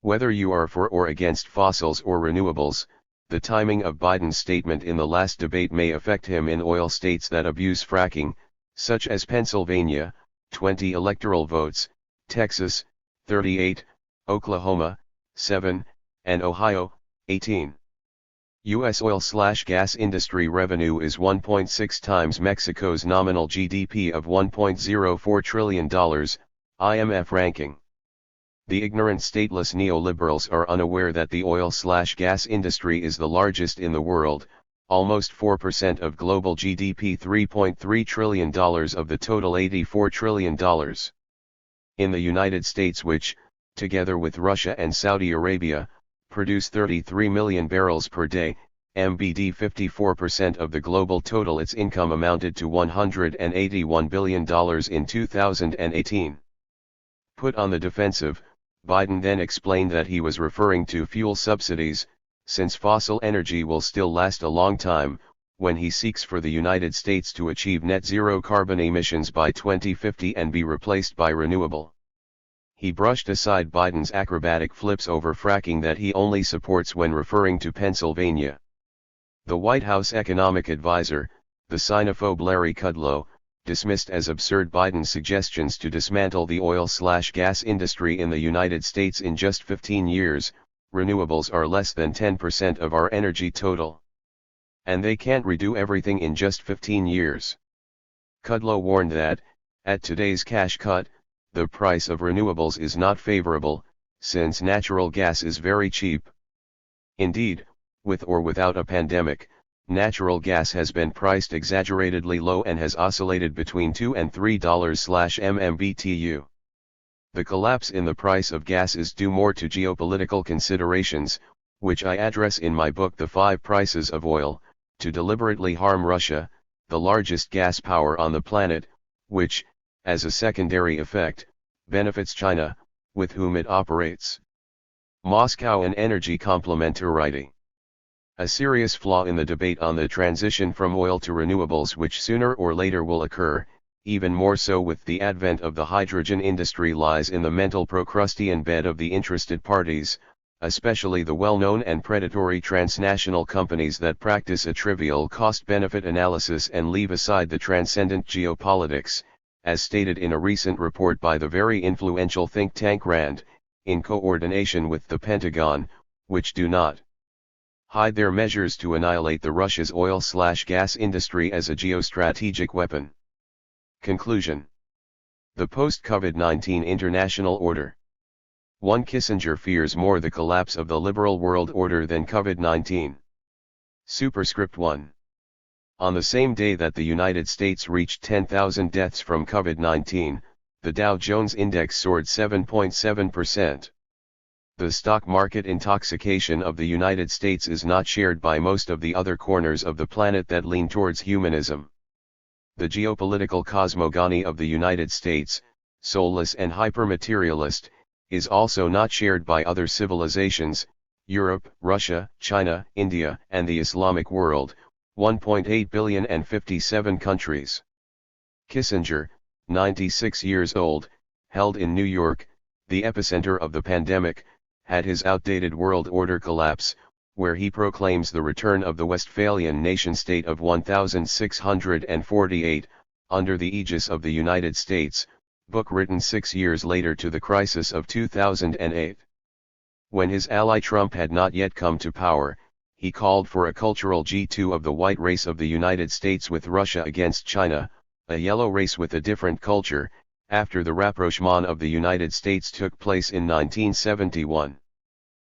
Whether you are for or against fossils or renewables, the timing of Biden's statement in the last debate may affect him in oil states that abuse fracking, such as Pennsylvania, 20 electoral votes, Texas, 38, Oklahoma, 7, and Ohio, 18. U.S. oil/gas industry revenue is 1.6 times Mexico's nominal GDP of $1.04 trillion, IMF ranking. The ignorant stateless neoliberals are unaware that the oil/gas industry is the largest in the world, almost 4% of global GDP, $3.3 trillion of the total $84 trillion. In the United States, which, together with Russia and Saudi Arabia, produce 33 million barrels per day, MBD 54% of the global total, its income amounted to $181 billion in 2018. Put on the defensive, Biden then explained that he was referring to fuel subsidies, since fossil energy will still last a long time, when he seeks for the United States to achieve net zero carbon emissions by 2050 and be replaced by renewable. He brushed aside Biden's acrobatic flips over fracking that he only supports when referring to Pennsylvania. The White House economic advisor, the xenophobe Larry Kudlow, dismissed as absurd Biden's suggestions to dismantle the oil/gas industry in the United States in just 15 years. Renewables are less than 10% of our energy total. And they can't redo everything in just 15 years. Kudlow warned that, at today's cash cut, the price of renewables is not favorable, since natural gas is very cheap. Indeed, with or without a pandemic, natural gas has been priced exaggeratedly low and has oscillated between $2 and $3/MMBTU. The collapse in the price of gas is due more to geopolitical considerations, which I address in my book The 5 Prices of Oil, to deliberately harm Russia, the largest gas power on the planet, which, as a secondary effect, benefits China, with whom it operates. Moscow and energy complementarity. A serious flaw in the debate on the transition from oil to renewables, which sooner or later will occur, even more so with the advent of the hydrogen industry, lies in the mental Procrustean bed of the interested parties, especially the well-known and predatory transnational companies that practice a trivial cost-benefit analysis and leave aside the transcendent geopolitics, as stated in a recent report by the very influential think tank RAND, in coordination with the Pentagon, which do not hide their measures to annihilate the Russia's oil/gas industry as a geostrategic weapon. Conclusion. The post-COVID-19 international order. 1. Kissinger fears more the collapse of the liberal world order than COVID-19. Superscript 1. On the same day that the United States reached 10,000 deaths from COVID-19, the Dow Jones Index soared 7.7%. The stock market intoxication of the United States is not shared by most of the other corners of the planet that lean towards humanism. The geopolitical cosmogony of the United States, soulless and hypermaterialist, is also not shared by other civilizations, Europe, Russia, China, India, and the Islamic world, 1.8 billion and 57 countries. Kissinger, 96 years old, held in New York, the epicenter of the pandemic, had his outdated world order collapse, where he proclaims the return of the Westphalian nation-state of 1648, under the aegis of the United States, book written 6 years later to the crisis of 2008. When his ally Trump had not yet come to power, he called for a cultural G2 of the white race of the United States with Russia against China, a yellow race with a different culture, after the rapprochement of the United States took place in 1971.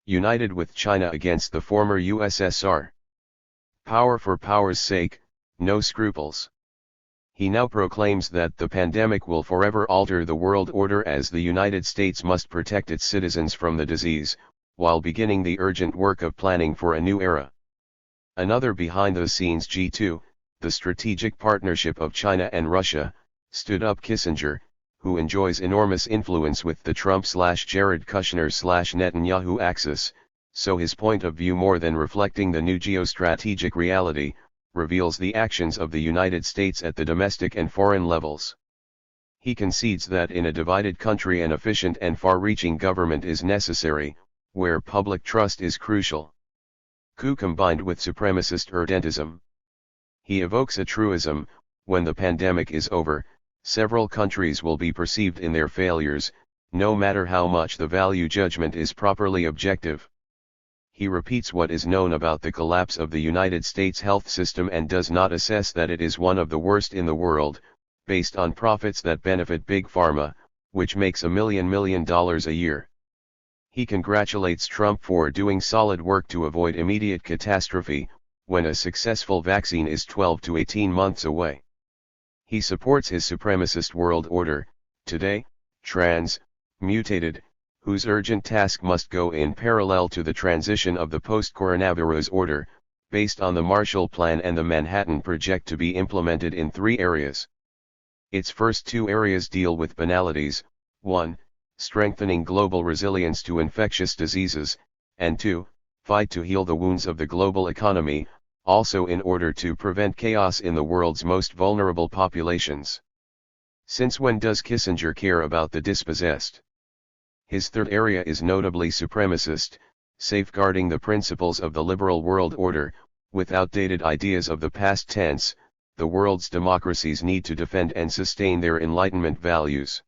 United with China against the former USSR. Power for power's sake, no scruples. He now proclaims that the pandemic will forever alter the world order as the United States must protect its citizens from the disease, while beginning the urgent work of planning for a new era. Another behind-the-scenes G2, the strategic partnership of China and Russia, stood up Kissinger, who enjoys enormous influence with the Trump/Jared Kushner/Netanyahu axis, so his point of view, more than reflecting the new geostrategic reality, reveals the actions of the United States at the domestic and foreign levels. He concedes that in a divided country an efficient and far-reaching government is necessary, where public trust is crucial. Coup combined with supremacist irredentism. He evokes a truism: when the pandemic is over, several countries will be perceived in their failures, no matter how much the value judgment is properly objective. He repeats what is known about the collapse of the United States health system and does not assess that it is one of the worst in the world, based on profits that benefit Big Pharma, which makes $1 million a year. He congratulates Trump for doing solid work to avoid immediate catastrophe, when a successful vaccine is 12 to 18 months away. He supports his supremacist world order, today, mutated, whose urgent task must go in parallel to the transition of the post-coronavirus order, based on the Marshall Plan and the Manhattan Project, to be implemented in 3 areas. Its first 2 areas deal with banalities: 1, strengthening global resilience to infectious diseases, and 2, fight to heal the wounds of the global economy, also in order to prevent chaos in the world's most vulnerable populations. Since when does Kissinger care about the dispossessed? His third area is notably supremacist, safeguarding the principles of the liberal world order, with outdated ideas of the past tense. The world's democracies need to defend and sustain their Enlightenment values.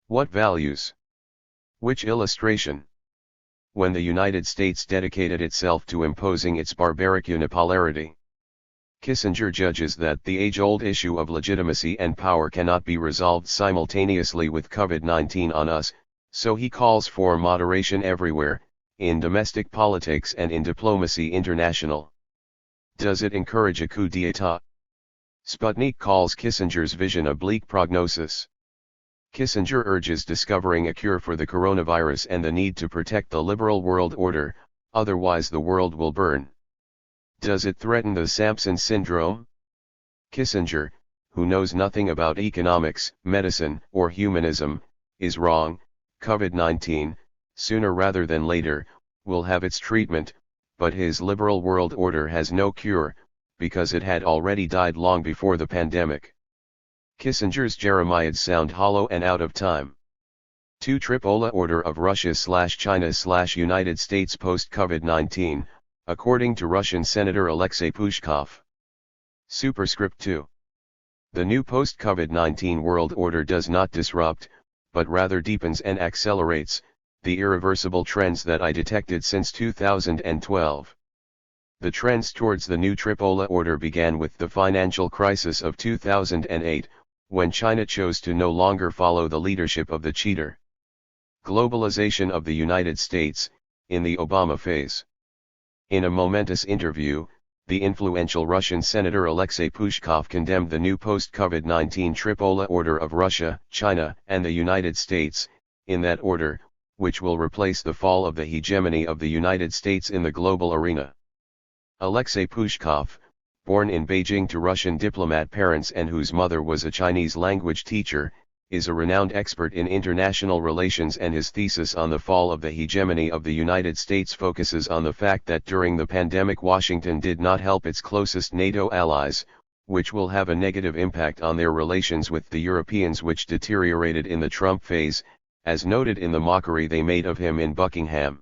What values? Which illustration? When the United States dedicated itself to imposing its barbaric unipolarity. Kissinger judges that the age-old issue of legitimacy and power cannot be resolved simultaneously with COVID-19 on us, so he calls for moderation everywhere, in domestic politics and in diplomacy international. Does it encourage a coup d'état? Sputnik calls Kissinger's vision a bleak prognosis. Kissinger urges discovering a cure for the coronavirus and the need to protect the liberal world order, otherwise the world will burn. Does it threaten the Samson syndrome? Kissinger, who knows nothing about economics, medicine, or humanism, is wrong. COVID-19, sooner rather than later, will have its treatment, but his liberal world order has no cure, because it had already died long before the pandemic. Kissinger's jeremiads sound hollow and out of time. 2 Tripola order of Russia/China/United States post-COVID-19, according to Russian Senator Alexei Pushkov. Superscript 2. The new post-COVID-19 world order does not disrupt, but rather deepens and accelerates, the irreversible trends that I detected since 2012. The trends towards the new Tripola order began with the financial crisis of 2008, when China chose to no longer follow the leadership of the cheater. Globalization of the United States, in the Obama phase. In a momentous interview, the influential Russian Senator Alexei Pushkov condemned the new post-COVID-19 Tripola order of Russia, China, and the United States, in that order, which will replace the fall of the hegemony of the United States in the global arena. Alexei Pushkov, born in Beijing to Russian diplomat parents and whose mother was a Chinese language teacher, is a renowned expert in international relations, and his thesis on the fall of the hegemony of the United States focuses on the fact that during the pandemic Washington did not help its closest NATO allies, which will have a negative impact on their relations with the Europeans, which deteriorated in the Trump phase, as noted in the mockery they made of him in Buckingham.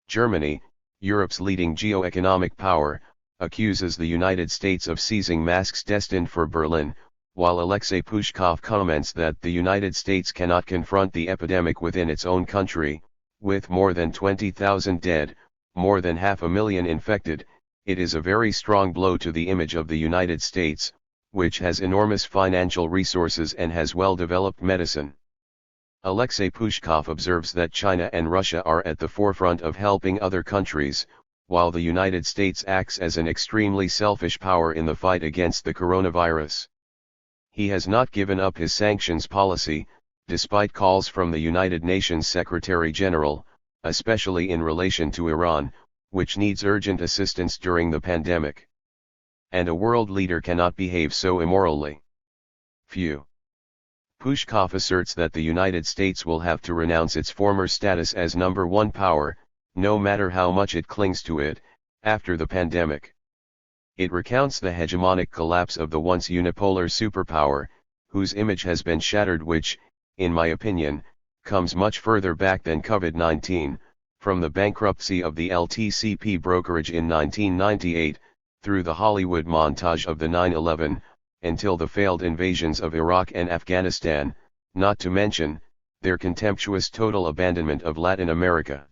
Germany, Europe's leading geo-economic power, accuses the United States of seizing masks destined for Berlin, while Alexei Pushkov comments that the United States cannot confront the epidemic within its own country. With more than 20,000 dead, more than 500,000 infected, it is a very strong blow to the image of the United States, which has enormous financial resources and has well-developed medicine. Alexei Pushkov observes that China and Russia are at the forefront of helping other countries, while the United States acts as an extremely selfish power in the fight against the coronavirus. He has not given up his sanctions policy, despite calls from the United Nations Secretary General, especially in relation to Iran, which needs urgent assistance during the pandemic. And a world leader cannot behave so immorally. Phew. Pushkov asserts that the United States will have to renounce its former status as number one power, no matter how much it clings to it, after the pandemic. It recounts the hegemonic collapse of the once unipolar superpower, whose image has been shattered, which, in my opinion, comes much further back than COVID-19, from the bankruptcy of the LTCP brokerage in 1998, through the Hollywood montage of the 9/11, until the failed invasions of Iraq and Afghanistan, not to mention, their contemptuous total abandonment of Latin America.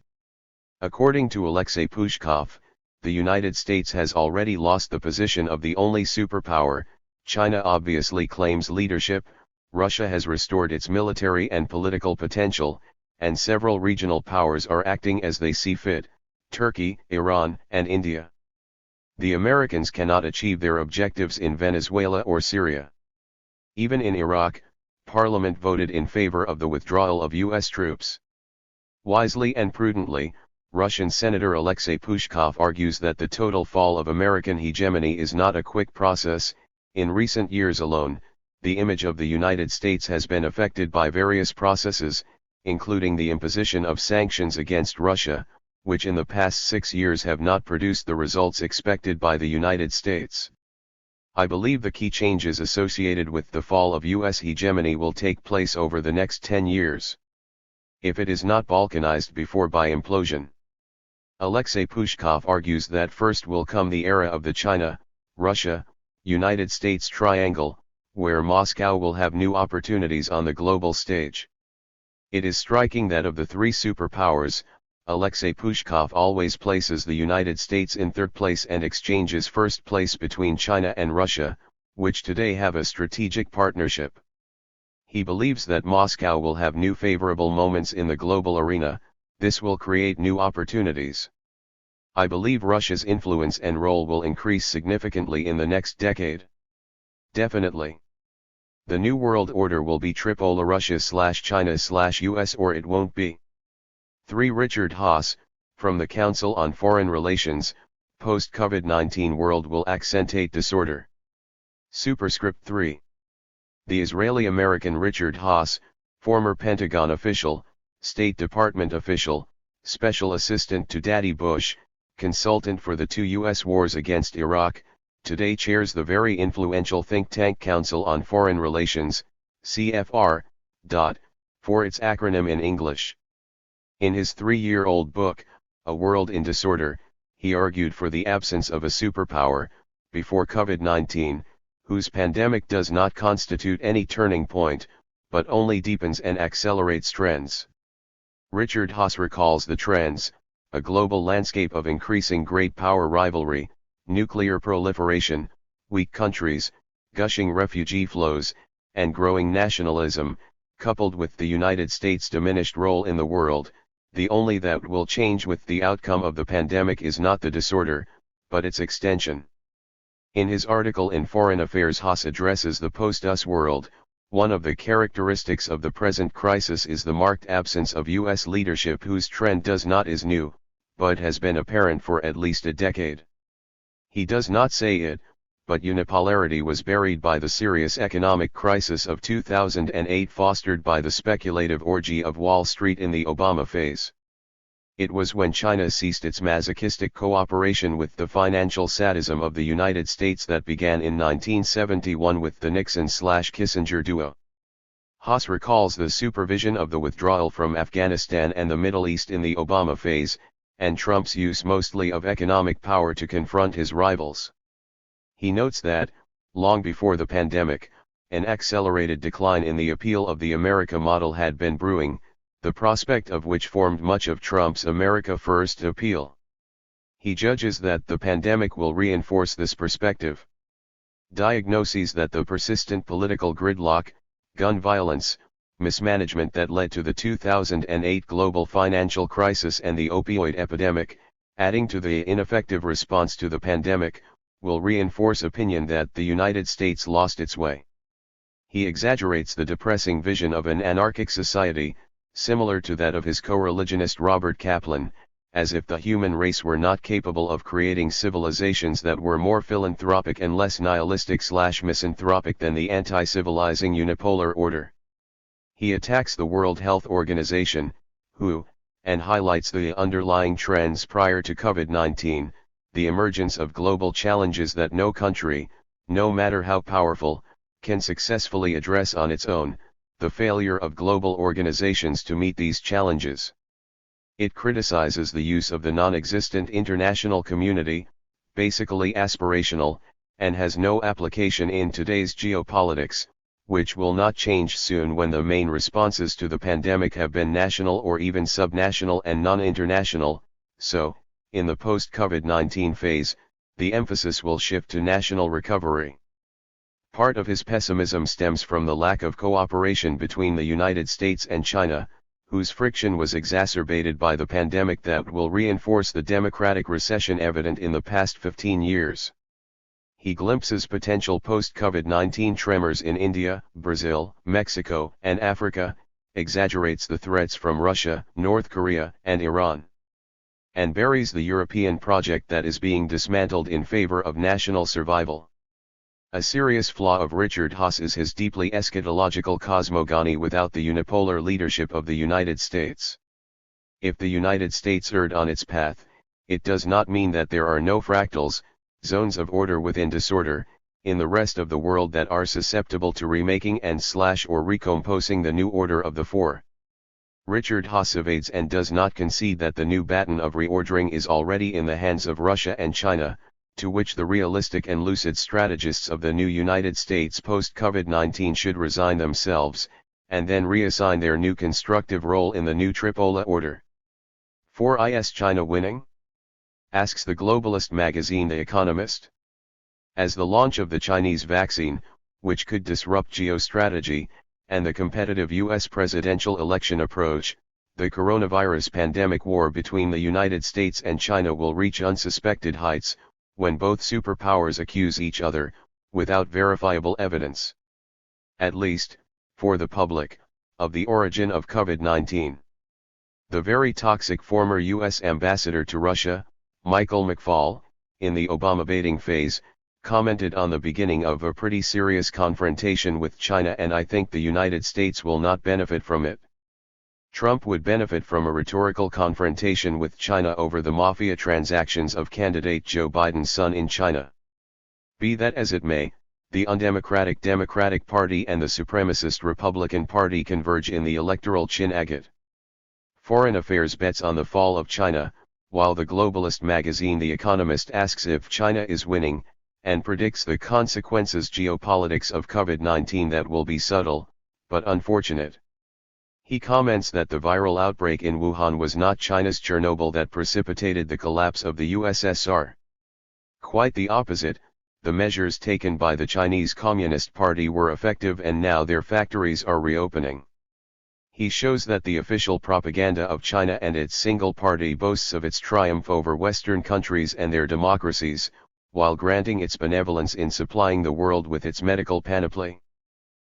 According to Alexei Pushkov, the United States has already lost the position of the only superpower. China obviously claims leadership, Russia has restored its military and political potential, and several regional powers are acting as they see fit, Turkey, Iran, and India. The Americans cannot achieve their objectives in Venezuela or Syria. Even in Iraq, Parliament voted in favor of the withdrawal of U.S. troops. Wisely and prudently, Russian Senator Alexei Pushkov argues that the total fall of American hegemony is not a quick process. In recent years alone, the image of the United States has been affected by various processes, including the imposition of sanctions against Russia, which in the past 6 years have not produced the results expected by the United States. I believe the key changes associated with the fall of U.S. hegemony will take place over the next 10 years. If it is not balkanized before by implosion. Alexei Pushkov argues that first will come the era of the China, Russia, United States triangle, where Moscow will have new opportunities on the global stage. It is striking that of the three superpowers, Alexei Pushkov always places the United States in third place and exchanges first place between China and Russia, which today have a strategic partnership. He believes that Moscow will have new favorable moments in the global arena. This will create new opportunities. I believe Russia's influence and role will increase significantly in the next decade. Definitely. The New World Order will be tripolar Russia/China/US, or it won't be. 3. Richard Haass, from the Council on Foreign Relations, post-COVID-19 world will accentuate disorder. Superscript 3. The Israeli-American Richard Haass, former Pentagon official, State Department official, Special Assistant to Daddy Bush, consultant for the 2 U.S. wars against Iraq, today chairs the very influential think tank Council on Foreign Relations, CFR, for its acronym in English. In his 3-year-old book, A World in Disorder, he argued for the absence of a superpower, before COVID-19, whose pandemic does not constitute any turning point, but only deepens and accelerates trends. Richard Haass recalls the trends: a global landscape of increasing great power rivalry, nuclear proliferation, weak countries, gushing refugee flows, and growing nationalism, coupled with the United States' diminished role in the world. The only that will change with the outcome of the pandemic is not the disorder, but its extension. In his article in Foreign Affairs, Haass addresses the post-US world. One of the characteristics of the present crisis is the marked absence of U.S. leadership, whose trend is new, but has been apparent for at least a decade. He does not say it, but unipolarity was buried by the serious economic crisis of 2008 fostered by the speculative orgy of Wall Street in the Obama phase. It was when China ceased its masochistic cooperation with the financial sadism of the United States that began in 1971 with the Nixon/Kissinger duo. Haas recalls the supervision of the withdrawal from Afghanistan and the Middle East in the Obama phase, and Trump's use mostly of economic power to confront his rivals. He notes that, long before the pandemic, an accelerated decline in the appeal of the America model had been brewing, the prospect of which formed much of Trump's America First appeal. He judges that the pandemic will reinforce this perspective. Diagnoses that the persistent political gridlock, gun violence, mismanagement that led to the 2008 global financial crisis and the opioid epidemic, adding to the ineffective response to the pandemic, will reinforce opinion that the United States lost its way. He exaggerates the depressing vision of an anarchic society, similar to that of his co-religionist Robert Kaplan, as if the human race were not capable of creating civilizations that were more philanthropic and less nihilistic/misanthropic than the anti-civilizing unipolar order. He attacks the World Health Organization, WHO, and highlights the underlying trends prior to COVID-19, the emergence of global challenges that no country, no matter how powerful, can successfully address on its own, the failure of global organizations to meet these challenges. It criticizes the use of the non-existent international community, basically aspirational, and has no application in today's geopolitics, which will not change soon when the main responses to the pandemic have been national or even subnational and non-international. So, in the post-COVID-19 phase, the emphasis will shift to national recovery. Part of his pessimism stems from the lack of cooperation between the United States and China, whose friction was exacerbated by the pandemic that will reinforce the democratic recession evident in the past 15 years. He glimpses potential post-COVID-19 tremors in India, Brazil, Mexico, and Africa, exaggerates the threats from Russia, North Korea, and Iran, and buries the European project that is being dismantled in favor of national survival. A serious flaw of Richard Haas is his deeply eschatological cosmogony without the unipolar leadership of the United States. If the United States erred on its path, it does not mean that there are no fractals, zones of order within disorder, in the rest of the world that are susceptible to remaking and/or recomposing the new order of the four. Richard Haas evades and does not concede that the new baton of reordering is already in the hands of Russia and China, to which the realistic and lucid strategists of the new United States post-COVID-19 should resign themselves, and then reassign their new constructive role in the new tripolar order. 4 Is China winning? Asks the globalist magazine The Economist. As the launch of the Chinese vaccine, which could disrupt geostrategy, and the competitive U.S. presidential election approach, the coronavirus pandemic war between the United States and China will reach unsuspected heights, when both superpowers accuse each other, without verifiable evidence, at least, for the public, of the origin of COVID-19. The very toxic former U.S. ambassador to Russia, Michael McFaul, in the Obama baiting phase, commented on the beginning of a pretty serious confrontation with China, and I think the United States will not benefit from it. Trump would benefit from a rhetorical confrontation with China over the mafia transactions of candidate Joe Biden's son in China. Be that as it may, the undemocratic Democratic Party and the supremacist Republican Party converge in the electoral chin agate. Foreign Affairs bets on the fall of China, while the globalist magazine The Economist asks if China is winning, and predicts the consequences geopolitics of COVID-19 that will be subtle, but unfortunate. He comments that the viral outbreak in Wuhan was not China's Chernobyl that precipitated the collapse of the USSR. Quite the opposite, the measures taken by the Chinese Communist Party were effective and now their factories are reopening. He shows that the official propaganda of China and its single party boasts of its triumph over Western countries and their democracies, while granting its benevolence in supplying the world with its medical panoply.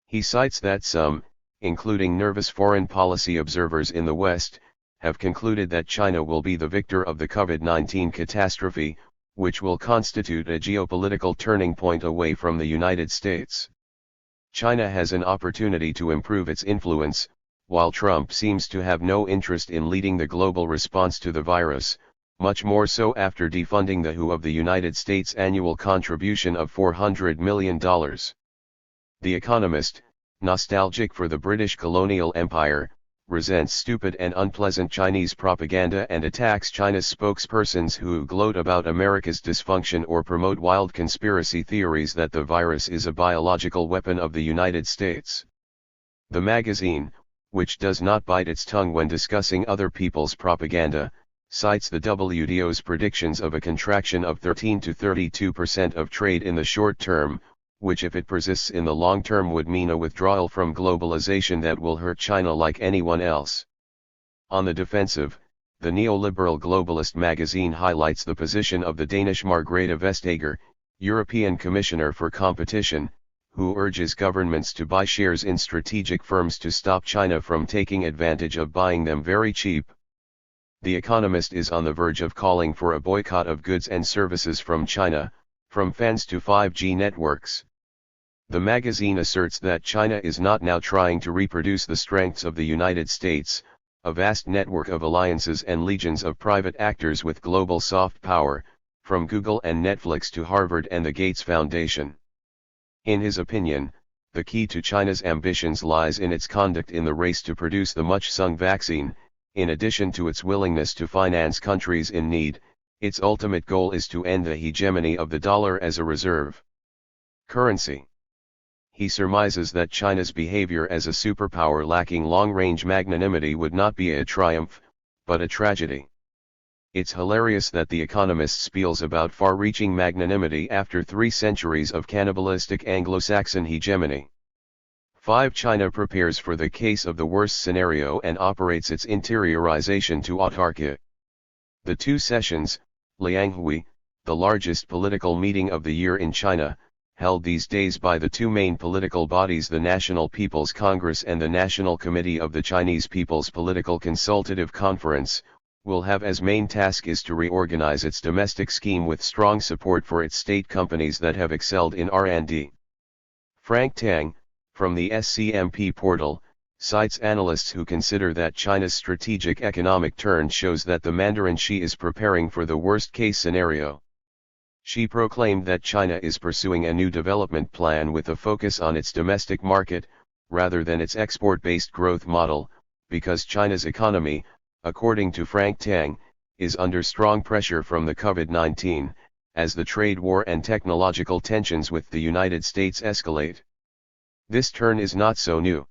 He cites that some, including nervous foreign policy observers in the West, have concluded that China will be the victor of the COVID-19 catastrophe, which will constitute a geopolitical turning point away from the United States. China has an opportunity to improve its influence, while Trump seems to have no interest in leading the global response to the virus, much more so after defunding the WHO of the United States' annual contribution of $400 million. The Economist, nostalgic for the British colonial empire, resents stupid and unpleasant Chinese propaganda and attacks China's spokespersons who gloat about America's dysfunction or promote wild conspiracy theories that the virus is a biological weapon of the United States. The magazine, which does not bite its tongue when discussing other people's propaganda, cites the WTO's predictions of a contraction of 13 to 32% of trade in the short term, which if it persists in the long term would mean a withdrawal from globalization that will hurt China like anyone else. On the defensive, the neoliberal globalist magazine highlights the position of the Danish Margrethe Vestager, European Commissioner for Competition, who urges governments to buy shares in strategic firms to stop China from taking advantage of buying them very cheap. The Economist is on the verge of calling for a boycott of goods and services from China, from fans to 5G networks. The magazine asserts that China is not now trying to reproduce the strengths of the United States, a vast network of alliances and legions of private actors with global soft power, from Google and Netflix to Harvard and the Gates Foundation. In his opinion, the key to China's ambitions lies in its conduct in the race to produce the much-sung vaccine. In addition to its willingness to finance countries in need, its ultimate goal is to end the hegemony of the dollar as a reserve currency. He surmises that China's behavior as a superpower lacking long-range magnanimity would not be a triumph, but a tragedy. It's hilarious that The Economist spiels about far-reaching magnanimity after 3 centuries of cannibalistic Anglo-Saxon hegemony. 5. China prepares for the case of the worst scenario and operates its interiorization to autarky. The 2 sessions, Lianghui, the largest political meeting of the year in China, held these days by the 2 main political bodies, the National People's Congress and the National Committee of the Chinese People's Political Consultative Conference, will have as main task is to reorganize its domestic scheme with strong support for its state companies that have excelled in R&D. Frank Tang, from the SCMP portal, cites analysts who consider that China's strategic economic turn shows that the Mandarin Xi is preparing for the worst-case scenario. Xi proclaimed that China is pursuing a new development plan with a focus on its domestic market, rather than its export-based growth model, because China's economy, according to Frank Tang, is under strong pressure from the COVID-19, as the trade war and technological tensions with the United States escalate. This turn is not so new.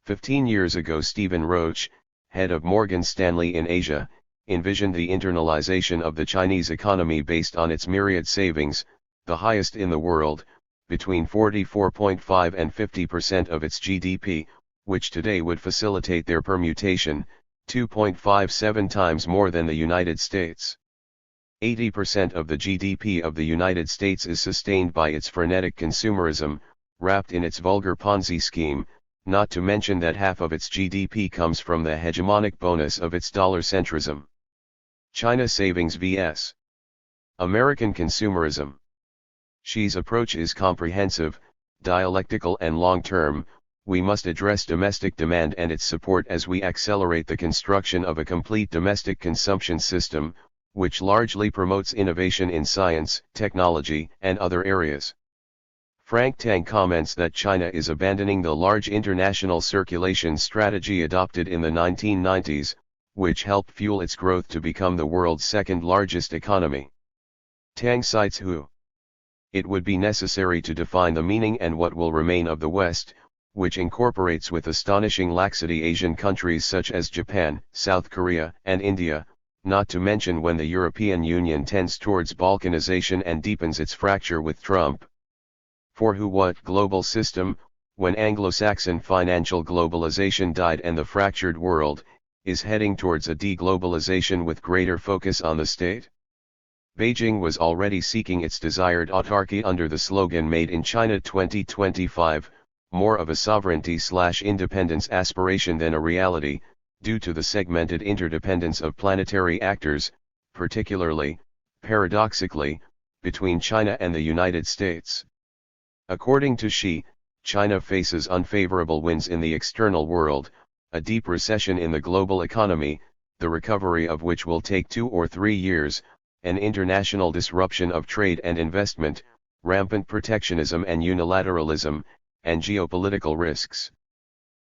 15 years ago Stephen Roach, head of Morgan Stanley in Asia, envisioned the internalization of the Chinese economy based on its myriad savings, the highest in the world, between 44.5 and 50% of its GDP, which today would facilitate their permutation, 2.57 times more than the United States. 80% of the GDP of the United States is sustained by its frenetic consumerism, wrapped in its vulgar Ponzi scheme, not to mention that half of its GDP comes from the hegemonic bonus of its dollar-centrism. China savings vs. American consumerism. Xi's approach is comprehensive, dialectical and long-term. We must address domestic demand and its support as we accelerate the construction of a complete domestic consumption system, which largely promotes innovation in science, technology, and other areas. Frank Tang comments that China is abandoning the large international circulation strategy adopted in the 1990s, which helped fuel its growth to become the world's second-largest economy. Tang cites WHO. It would be necessary to define the meaning and what will remain of the West, which incorporates with astonishing laxity Asian countries such as Japan, South Korea, and India, not to mention when the European Union tends towards balkanization and deepens its fracture with Trump. For WHO what global system, when Anglo-Saxon financial globalization died and the fractured world, is heading towards a deglobalization with greater focus on the state? Beijing was already seeking its desired autarky under the slogan Made in China 2025, more of a sovereignty/independence aspiration than a reality, due to the segmented interdependence of planetary actors, particularly paradoxically, between China and the United States. According to Xi, China faces unfavorable winds in the external world, a deep recession in the global economy, the recovery of which will take 2 or 3 years, an international disruption of trade and investment, rampant protectionism and unilateralism, and geopolitical risks.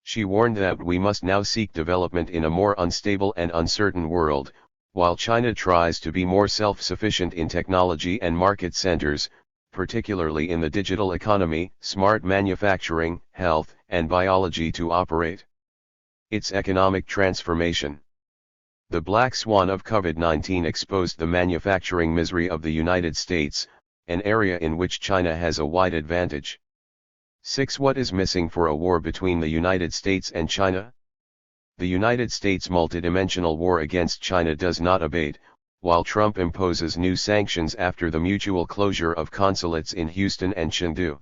She warned that we must now seek development in a more unstable and uncertain world, while China tries to be more self-sufficient in technology and market centers, particularly in the digital economy, smart manufacturing, health, and biology to operate its economic transformation. The black swan of COVID-19 exposed the manufacturing misery of the United States, an area in which China has a wide advantage. 6. What is missing for a war between the United States and China? The United States' multidimensional war against China does not abate, while Trump imposes new sanctions after the mutual closure of consulates in Houston and Chengdu.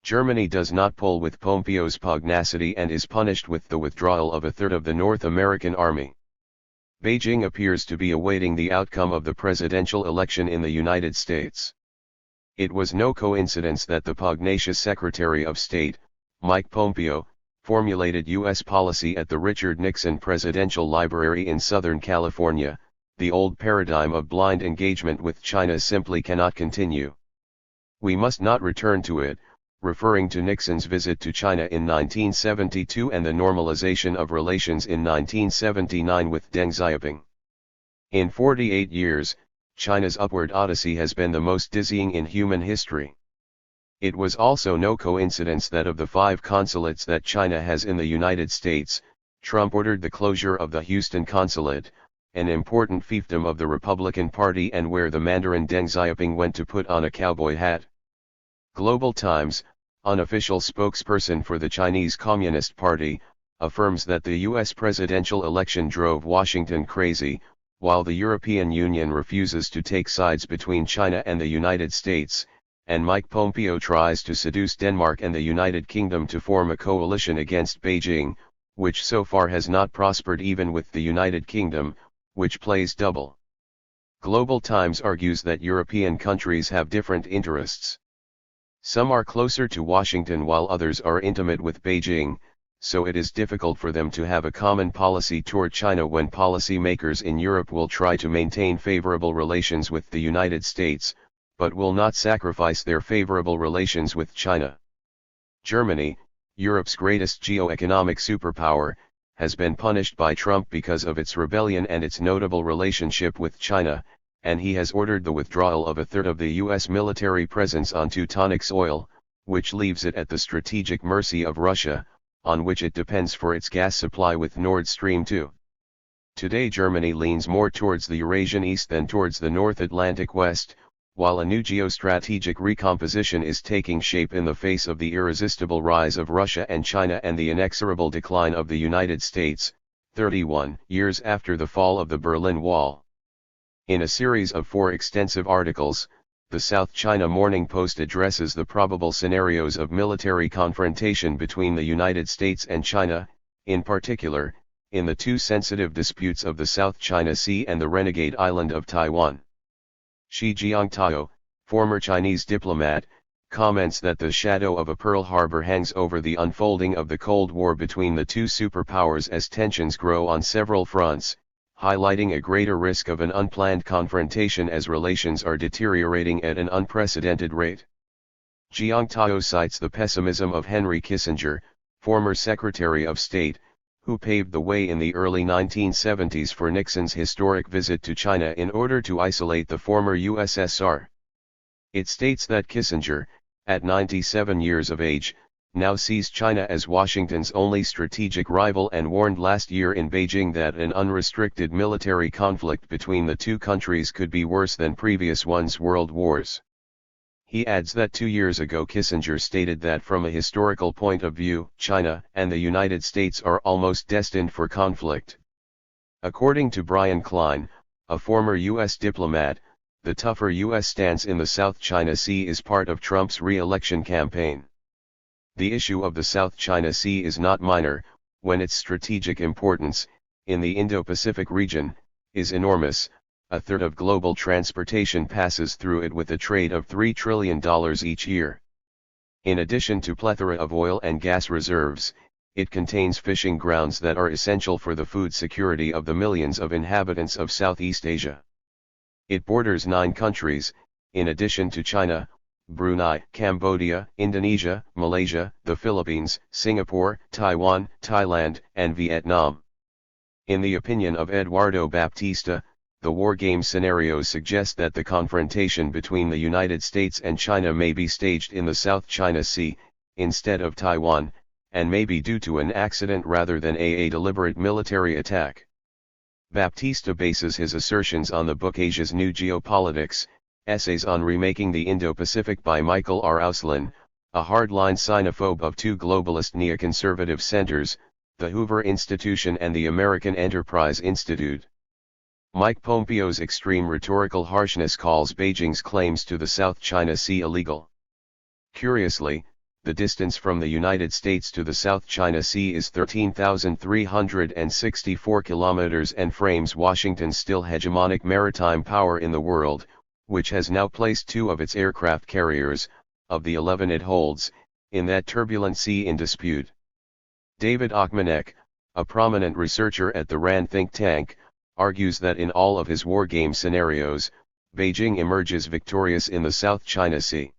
Germany does not pull with Pompeo's pugnacity and is punished with the withdrawal of a third of the North American army. Beijing appears to be awaiting the outcome of the presidential election in the United States. It was no coincidence that the pugnacious Secretary of State, Mike Pompeo, formulated U.S. policy at the Richard Nixon Presidential Library in Southern California. The old paradigm of blind engagement with China simply cannot continue. We must not return to it, referring to Nixon's visit to China in 1972 and the normalization of relations in 1979 with Deng Xiaoping. In 48 years, China's upward odyssey has been the most dizzying in human history. It was also no coincidence that of the 5 consulates that China has in the United States, Trump ordered the closure of the Houston consulate, an important fiefdom of the Republican Party and where the Mandarin Deng Xiaoping went to put on a cowboy hat. Global Times, unofficial spokesperson for the Chinese Communist Party, affirms that the U.S. presidential election drove Washington crazy, while the European Union refuses to take sides between China and the United States, and Mike Pompeo tries to seduce Denmark and the United Kingdom to form a coalition against Beijing, which so far has not prospered even with the United Kingdom, which plays double. Global Times argues that European countries have different interests. Some are closer to Washington while others are intimate with Beijing, so it is difficult for them to have a common policy toward China when policy makers in Europe will try to maintain favorable relations with the United States, but will not sacrifice their favorable relations with China. Germany, Europe's greatest geo-economic superpower, has been punished by Trump because of its rebellion and its notable relationship with China, and he has ordered the withdrawal of a third of the U.S. military presence on Teutonic soil, which leaves it at the strategic mercy of Russia, on which it depends for its gas supply with Nord Stream 2. Today Germany leans more towards the Eurasian East than towards the North Atlantic West, while a new geostrategic recomposition is taking shape in the face of the irresistible rise of Russia and China and the inexorable decline of the United States, 31 years after the fall of the Berlin Wall. In a series of 4 extensive articles, the South China Morning Post addresses the probable scenarios of military confrontation between the United States and China, in particular, in the 2 sensitive disputes of the South China Sea and the renegade island of Taiwan. Shi Jiangtao, former Chinese diplomat, comments that the shadow of a Pearl Harbor hangs over the unfolding of the Cold War between the 2 superpowers as tensions grow on several fronts, highlighting a greater risk of an unplanned confrontation as relations are deteriorating at an unprecedented rate. Jiangtao cites the pessimism of Henry Kissinger, former Secretary of State, who paved the way in the early 1970s for Nixon's historic visit to China in order to isolate the former USSR. It states that Kissinger, at 97 years of age, now sees China as Washington's only strategic rival and warned last year in Beijing that an unrestricted military conflict between the 2 countries could be worse than previous ones' world wars. He adds that 2 years ago Kissinger stated that from a historical point of view, China and the United States are almost destined for conflict. According to Brian Klein, a former U.S. diplomat, the tougher U.S. stance in the South China Sea is part of Trump's re-election campaign. The issue of the South China Sea is not minor, when its strategic importance, in the Indo-Pacific region, is enormous, a third of global transportation passes through it with a trade of $3 trillion each year. In addition to plethora of oil and gas reserves, it contains fishing grounds that are essential for the food security of the millions of inhabitants of Southeast Asia. It borders 9 countries, in addition to China, Brunei, Cambodia, Indonesia, Malaysia, the Philippines, Singapore, Taiwan, Thailand, and Vietnam. In the opinion of Eduardo Baptista, the war game scenarios suggest that the confrontation between the United States and China may be staged in the South China Sea, instead of Taiwan, and may be due to an accident rather than a deliberate military attack. Baptista bases his assertions on the book Asia's New Geopolitics, Essays on Remaking the Indo-Pacific by Michael R. Auslin, a hardline xenophobe of 2 globalist neoconservative centers, the Hoover Institution and the American Enterprise Institute. Mike Pompeo's extreme rhetorical harshness calls Beijing's claims to the South China Sea illegal. Curiously, the distance from the United States to the South China Sea is 13,364 kilometers and frames Washington's still hegemonic maritime power in the world, which has now placed 2 of its aircraft carriers, of the 11 it holds, in that turbulent sea in dispute. David Ochmanek, a prominent researcher at the RAND think tank, argues that in all of his war game scenarios, Beijing emerges victorious in the South China Sea.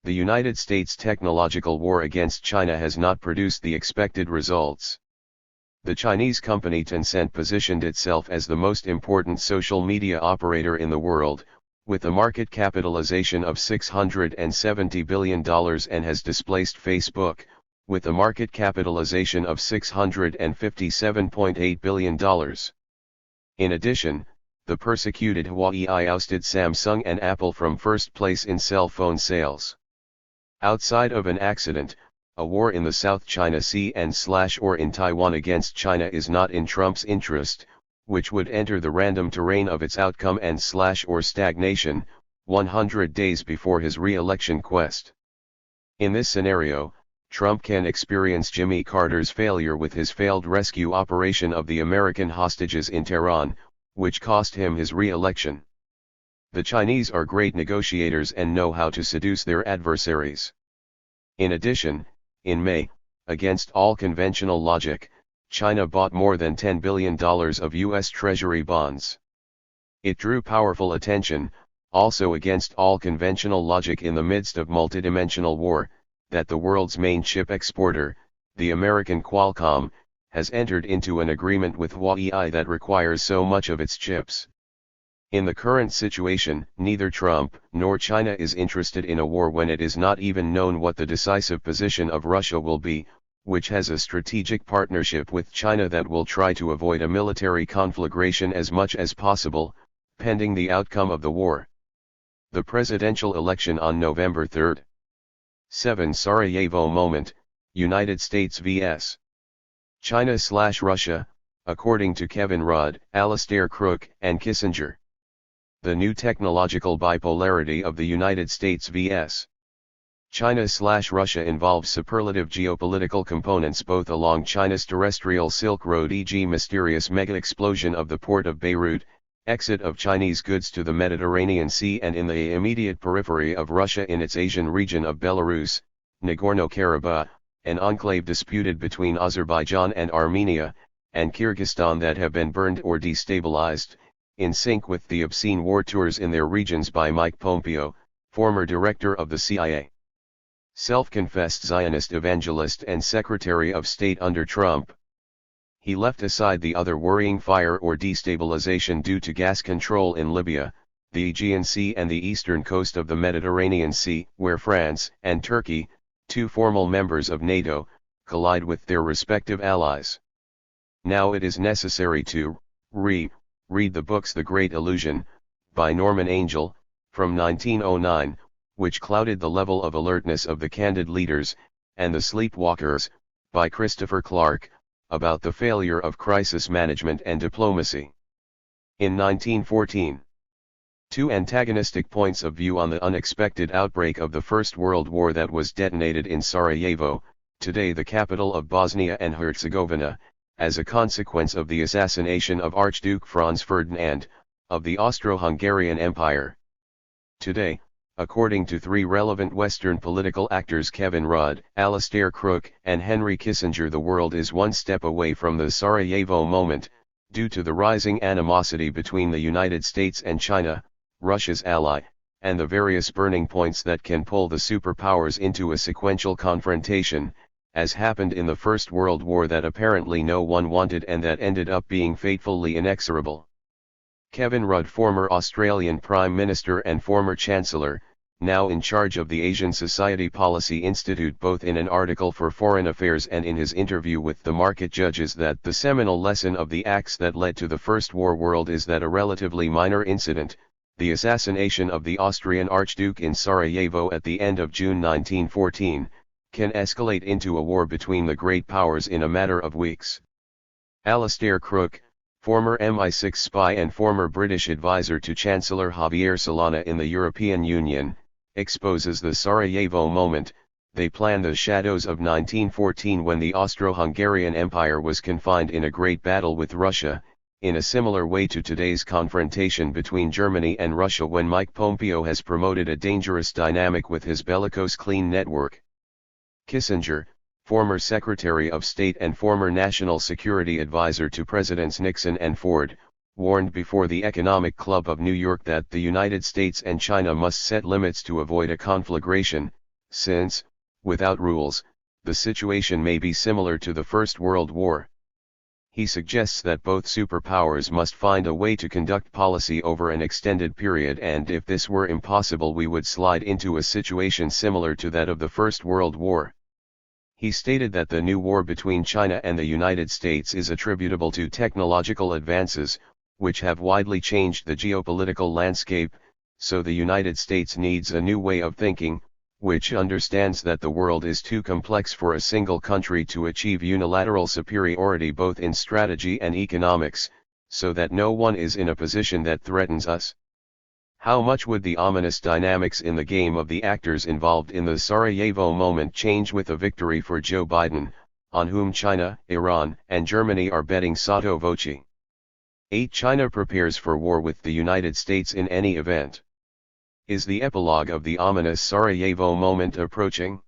The United States' technological war against China has not produced the expected results. The Chinese company Tencent positioned itself as the most important social media operator in the world, with a market capitalization of $670 billion and has displaced Facebook, with a market capitalization of $657.8 billion. In addition, the persecuted Huawei ousted Samsung and Apple from first place in cell phone sales. Outside of an accident, a war in the South China Sea and/or in Taiwan against China is not in Trump's interest, which would enter the random terrain of its outcome and/or stagnation, 100 days before his re-election quest. In this scenario, Trump can experience Jimmy Carter's failure with his failed rescue operation of the American hostages in Tehran, which cost him his re-election. The Chinese are great negotiators and know how to seduce their adversaries. In addition, in May, against all conventional logic, China bought more than $10 billion of U.S. Treasury bonds. It drew powerful attention, also against all conventional logic in the midst of multidimensional war, that the world's main chip exporter, the American Qualcomm, has entered into an agreement with Huawei that requires so much of its chips. In the current situation, neither Trump nor China is interested in a war when it is not even known what the decisive position of Russia will be, which has a strategic partnership with China that will try to avoid a military conflagration as much as possible, pending the outcome of the war. The presidential election on November 3. 7 Sarajevo moment, United States vs. China/Russia, according to Kevin Rudd, Alastair Crooke, and Kissinger. The new technological bipolarity of the United States vs. China/Russia involves superlative geopolitical components both along China's terrestrial Silk Road, e.g. mysterious mega-explosion of the port of Beirut, exit of Chinese goods to the Mediterranean Sea, and in the immediate periphery of Russia in its Asian region of Belarus, Nagorno-Karabakh, an enclave disputed between Azerbaijan and Armenia, and Kyrgyzstan that have been burned or destabilized, in sync with the obscene war tours in their regions by Mike Pompeo, former director of the CIA. Self-confessed Zionist evangelist and Secretary of State under Trump. He left aside the other worrying fire or destabilization due to gas control in Libya, the Aegean Sea and the eastern coast of the Mediterranean Sea, where France and Turkey, 2 formal members of NATO, collide with their respective allies. Now it is necessary to read the books The Great Illusion, by Norman Angell, from 1909, which clouded the level of alertness of the candid leaders, and The Sleepwalkers, by Christopher Clark, about the failure of crisis management and diplomacy. In 1914, 2 antagonistic points of view on the unexpected outbreak of the First World War that was detonated in Sarajevo, today the capital of Bosnia and Herzegovina, as a consequence of the assassination of Archduke Franz Ferdinand, of the Austro-Hungarian Empire. Today, according to three relevant Western political actors Kevin Rudd, Alastair Crooke, and Henry Kissinger, the world is one step away from the Sarajevo moment, due to the rising animosity between the United States and China, Russia's ally, and the various burning points that can pull the superpowers into a sequential confrontation, as happened in the First World War that apparently no one wanted and that ended up being fatefully inexorable. Kevin Rudd, former Australian Prime Minister and former Chancellor, now in charge of the Asian Society Policy Institute, both in an article for Foreign Affairs and in his interview with the Market, judges that the seminal lesson of the acts that led to the First World War is that a relatively minor incident, the assassination of the Austrian Archduke in Sarajevo at the end of June 1914, can escalate into a war between the great powers in a matter of weeks. Alastair Crooke, former MI6 spy and former British advisor to Chancellor Javier Solana in the European Union, exposes the Sarajevo moment. They plan the shadows of 1914 when the Austro-Hungarian Empire was confined in a great battle with Russia, in a similar way to today's confrontation between Germany and Russia when Mike Pompeo has promoted a dangerous dynamic with his bellicose clean network. Kissinger, former Secretary of State and former National Security Advisor to Presidents Nixon and Ford, warned before the Economic Club of New York that the United States and China must set limits to avoid a conflagration, since, without rules, the situation may be similar to the First World War. He suggests that both superpowers must find a way to conduct policy over an extended period, and if this were impossible we would slide into a situation similar to that of the First World War. He stated that the new war between China and the United States is attributable to technological advances, which have widely changed the geopolitical landscape, so the United States needs a new way of thinking, which understands that the world is too complex for a single country to achieve unilateral superiority both in strategy and economics, so that no one is in a position that threatens us. How much would the ominous dynamics in the game of the actors involved in the Sarajevo moment change with a victory for Joe Biden, on whom China, Iran, and Germany are betting sotto voce? 8. China prepares for war with the United States in any event. Is the epilogue of the ominous Sarajevo moment approaching?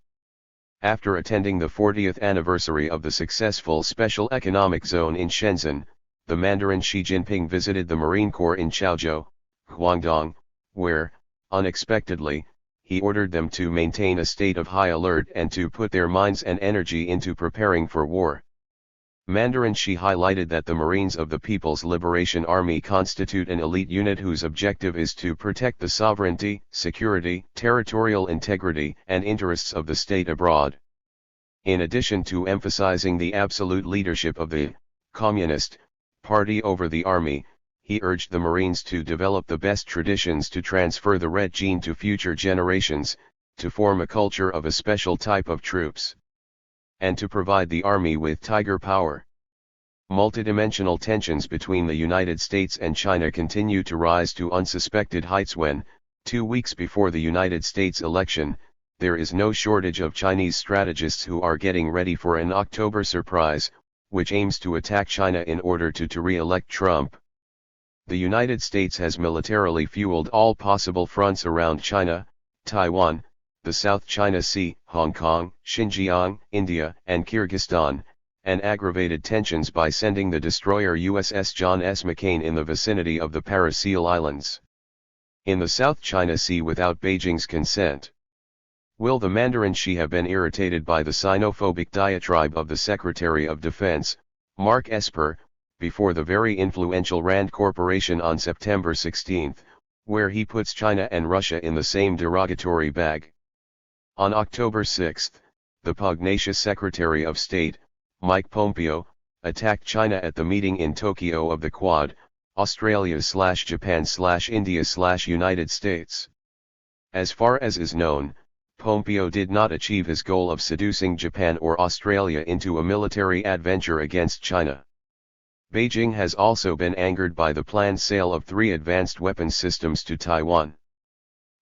After attending the 40th anniversary of the successful Special Economic Zone in Shenzhen, the Mandarin Xi Jinping visited the Marine Corps in Chaozhou, Guangdong, where, unexpectedly, he ordered them to maintain a state of high alert and to put their minds and energy into preparing for war. Mandarin Xi highlighted that the Marines of the People's Liberation Army constitute an elite unit whose objective is to protect the sovereignty, security, territorial integrity, and interests of the state abroad. In addition to emphasizing the absolute leadership of the Communist Party over the army, he urged the Marines to develop the best traditions to transfer the red gene to future generations, to form a culture of a special type of troops, and to provide the army with tiger power. Multidimensional tensions between the United States and China continue to rise to unsuspected heights when, 2 weeks before the United States election, there is no shortage of Chinese strategists who are getting ready for an October surprise, which aims to attack China in order to re-elect Trump. The United States has militarily fueled all possible fronts around China, Taiwan, the South China Sea, Hong Kong, Xinjiang, India, and Kyrgyzstan, and aggravated tensions by sending the destroyer USS John S. McCain in the vicinity of the Parasil Islands in the South China Sea without Beijing's consent. Will the Mandarin Xi have been irritated by the xenophobic diatribe of the Secretary of Defense, Mark Esper, before the very influential Rand Corporation on September 16, where he puts China and Russia in the same derogatory bag? On October 6, the pugnacious Secretary of State, Mike Pompeo, attacked China at the meeting in Tokyo of the Quad, Australia/Japan/India/United States. As far as is known, Pompeo did not achieve his goal of seducing Japan or Australia into a military adventure against China. Beijing has also been angered by the planned sale of 3 advanced weapons systems to Taiwan.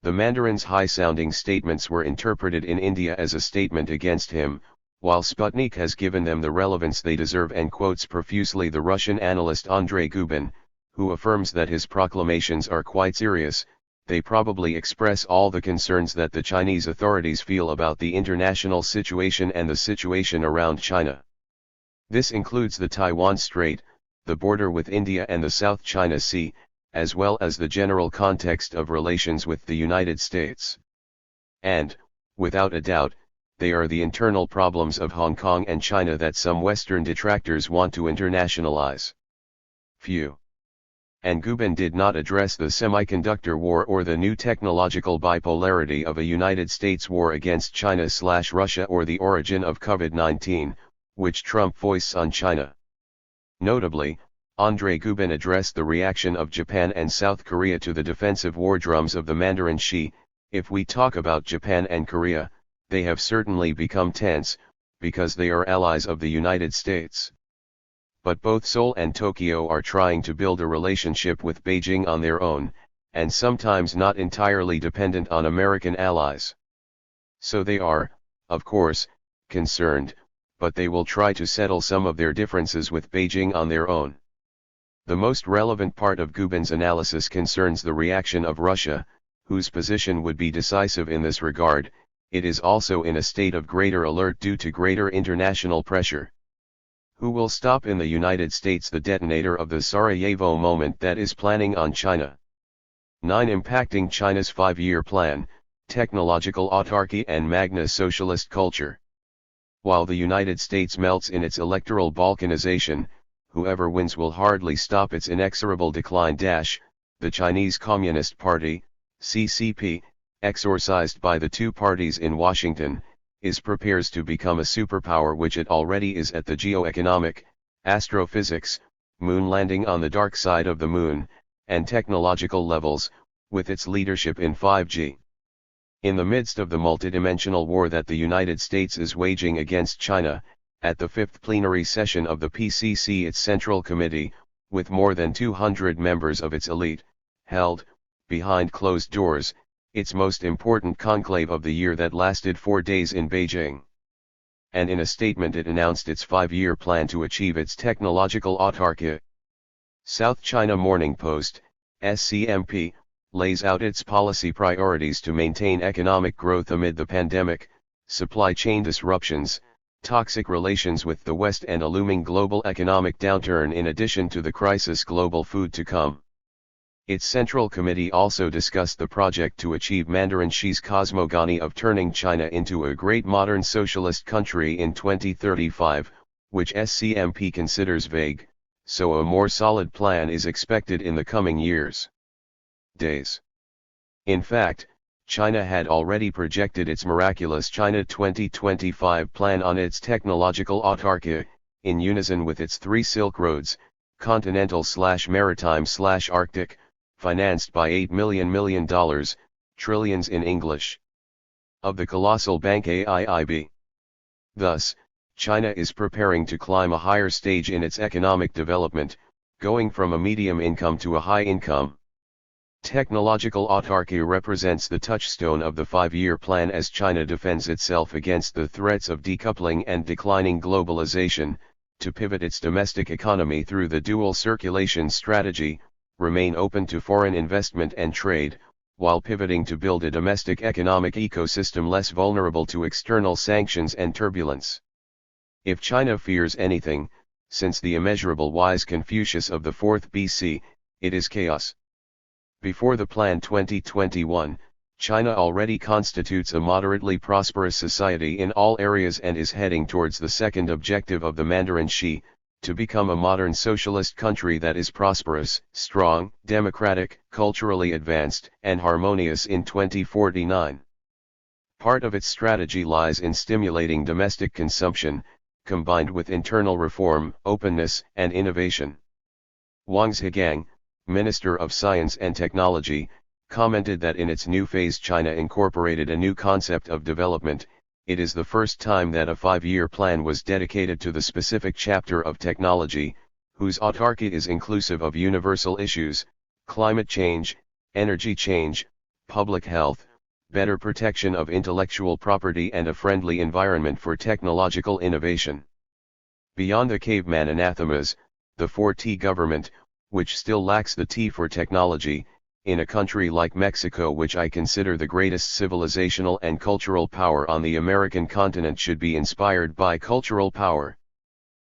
The Mandarin's high-sounding statements were interpreted in India as a statement against him, while Sputnik has given them the relevance they deserve and quotes profusely the Russian analyst Andrei Gubin, who affirms that his proclamations are quite serious. They probably express all the concerns that the Chinese authorities feel about the international situation and the situation around China. This includes the Taiwan Strait, the border with India and the South China Sea, as well as the general context of relations with the United States. And, without a doubt, they are the internal problems of Hong Kong and China that some Western detractors want to internationalize. Phew. And Gubin did not address the semiconductor war or the new technological bipolarity of a United States war against China/Russia or the origin of COVID-19, which Trump foists on China. Notably, Andrei Gubin addressed the reaction of Japan and South Korea to the defensive war drums of the Mandarin Xi. If we talk about Japan and Korea, they have certainly become tense, because they are allies of the United States. But both Seoul and Tokyo are trying to build a relationship with Beijing on their own, and sometimes not entirely dependent on American allies. So they are, of course, concerned, but they will try to settle some of their differences with Beijing on their own. The most relevant part of Gubin's analysis concerns the reaction of Russia, whose position would be decisive in this regard. It is also in a state of greater alert due to greater international pressure. Who will stop in the United States the detonator of the Sarajevo moment that is planning on China? 9. Impacting China's 5-year plan, technological autarky and Magna socialist culture. While the United States melts in its electoral balkanization, whoever wins will hardly stop its inexorable decline. The Chinese Communist Party, CCP, exorcised by the two parties in Washington, prepares to become a superpower, which it already is at the geoeconomic, astrophysics, moon landing on the dark side of the moon, and technological levels, with its leadership in 5G. In the midst of the multidimensional war that the United States is waging against China, at the 5th plenary session of the PCC, its Central Committee, with more than 200 members of its elite, held, behind closed doors, its most important conclave of the year that lasted 4 days in Beijing. And in a statement it announced its 5-year plan to achieve its technological autarky. South China Morning Post, SCMP, lays out its policy priorities to maintain economic growth amid the pandemic, supply chain disruptions, toxic relations with the West and a looming global economic downturn, in addition to the crisis global food to come. Its Central Committee also discussed the project to achieve Mandarin Xi's cosmogony of turning China into a great modern socialist country in 2035, which SCMP considers vague, so a more solid plan is expected in the coming years. Days. In fact, China had already projected its miraculous China 2025 plan on its technological autarky, in unison with its 3 Silk Roads, continental/maritime/Arctic, financed by $8 million, trillions in English, of the colossal bank AIIB. Thus, China is preparing to climb a higher stage in its economic development, going from a medium income to a high income. Technological autarky represents the touchstone of the 5-year plan as China defends itself against the threats of decoupling and declining globalization, to pivot its domestic economy through the dual circulation strategy, remain open to foreign investment and trade, while pivoting to build a domestic economic ecosystem less vulnerable to external sanctions and turbulence. If China fears anything, since the immeasurable wise Confucius of the 4th BC, it is chaos. Before the Plan 2021, China already constitutes a moderately prosperous society in all areas and is heading towards the second objective of the Mandarin Xi, to become a modern socialist country that is prosperous, strong, democratic, culturally advanced, and harmonious in 2049. Part of its strategy lies in stimulating domestic consumption, combined with internal reform, openness, and innovation. Wang Zhigang, Minister of Science and Technology, commented that in its new phase China incorporated a new concept of development. It is the first time that a 5-year plan was dedicated to the specific chapter of technology, whose autarky is inclusive of universal issues, climate change, energy change, public health, better protection of intellectual property and a friendly environment for technological innovation. Beyond the caveman anathemas, the 4T government, which still lacks the T for technology, in a country like Mexico, which I consider the greatest civilizational and cultural power on the American continent, should be inspired by cultural power.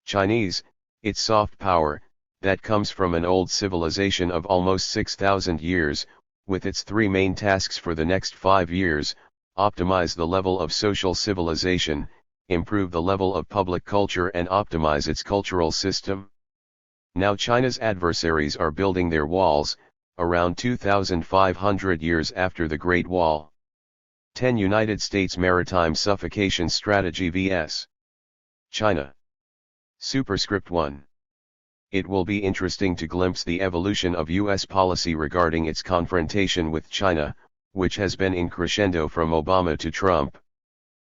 Chinese, its soft power, that comes from an old civilization of almost 6,000 years, with its three main tasks for the next 5 years: optimize the level of social civilization, improve the level of public culture, and optimize its cultural system. Now China's adversaries are building their walls, around 2,500 years after the Great Wall. 10 United States Maritime Suffocation Strategy vs. China. Superscript 1. It will be interesting to glimpse the evolution of U.S. policy regarding its confrontation with China, which has been in crescendo from Obama to Trump,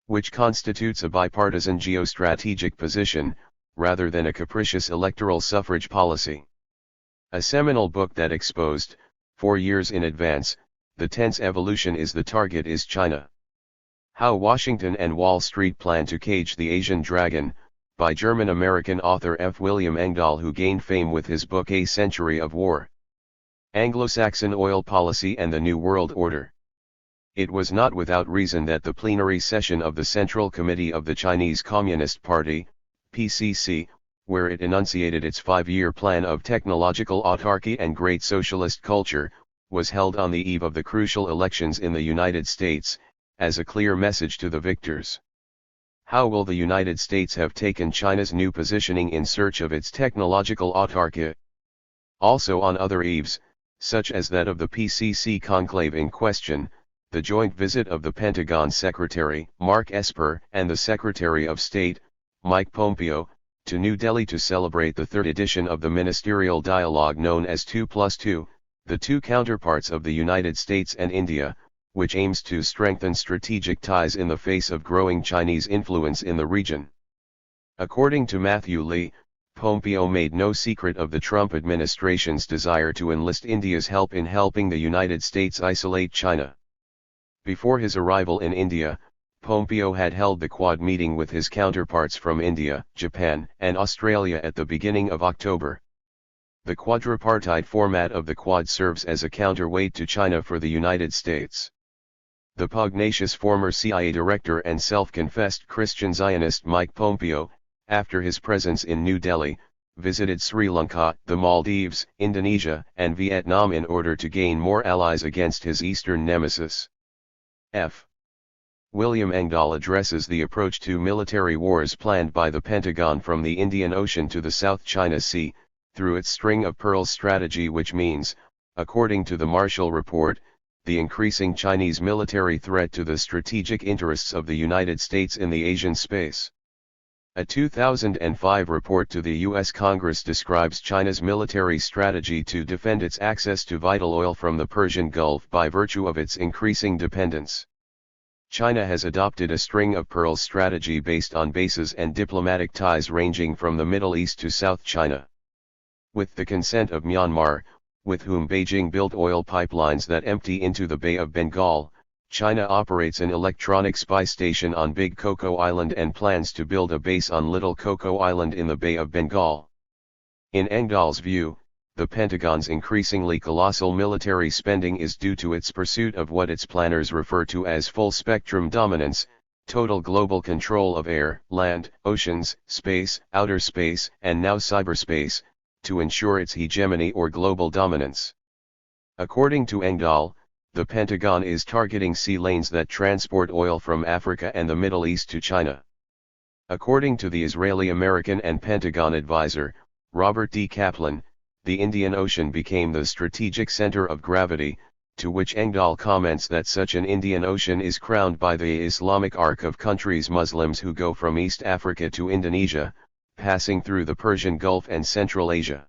which constitutes a bipartisan geostrategic position, rather than a capricious electoral suffrage policy. A seminal book that exposed, 4 years in advance, the tense evolution is "The Target is China. How Washington and Wall Street Plan to Cage the Asian Dragon," by German-American author F. William Engdahl, who gained fame with his book A Century of War. Anglo-Saxon Oil Policy and the New World Order. It was not without reason that the plenary session of the Central Committee of the Chinese Communist Party, PCC, where it enunciated its 5-year plan of technological autarky and great socialist culture, was held on the eve of the crucial elections in the United States, as a clear message to the victors. How will the United States have taken China's new positioning in search of its technological autarky? Also on other eves, such as that of the PCC conclave in question, the joint visit of the Pentagon Secretary, Mark Esper, and the Secretary of State, Mike Pompeo, to New Delhi to celebrate the 3rd edition of the ministerial dialogue known as 2+2, the two counterparts of the United States and India, which aims to strengthen strategic ties in the face of growing Chinese influence in the region. According to Matthew Lee, Pompeo made no secret of the Trump administration's desire to enlist India's help in helping the United States isolate China. Before his arrival in India, Pompeo had held the Quad meeting with his counterparts from India, Japan, and Australia at the beginning of October. The quadripartite format of the Quad serves as a counterweight to China for the United States. The pugnacious former CIA director and self-confessed Christian Zionist Mike Pompeo, after his presence in New Delhi, visited Sri Lanka, the Maldives, Indonesia, and Vietnam in order to gain more allies against his eastern nemesis. F. William Engdahl addresses the approach to military wars planned by the Pentagon from the Indian Ocean to the South China Sea, through its string of pearls strategy, which means, according to the Marshall Report, the increasing Chinese military threat to the strategic interests of the United States in the Asian space. A 2005 report to the U.S. Congress describes China's military strategy to defend its access to vital oil from the Persian Gulf by virtue of its increasing dependence. China has adopted a string of pearls strategy based on bases and diplomatic ties ranging from the Middle East to South China. With the consent of Myanmar, with whom Beijing built oil pipelines that empty into the Bay of Bengal, China operates an electronic spy station on Big Cocoa Island and plans to build a base on Little Cocoa Island in the Bay of Bengal. In Engdahl's view, the Pentagon's increasingly colossal military spending is due to its pursuit of what its planners refer to as full-spectrum dominance, total global control of air, land, oceans, space, outer space, and now cyberspace, to ensure its hegemony or global dominance. According to Engdahl, the Pentagon is targeting sea lanes that transport oil from Africa and the Middle East to China. According to the Israeli-American and Pentagon advisor, Robert D. Kaplan, the Indian Ocean became the strategic center of gravity, to which Engdahl comments that such an Indian Ocean is crowned by the Islamic arc of countries Muslims who go from East Africa to Indonesia, passing through the Persian Gulf and Central Asia.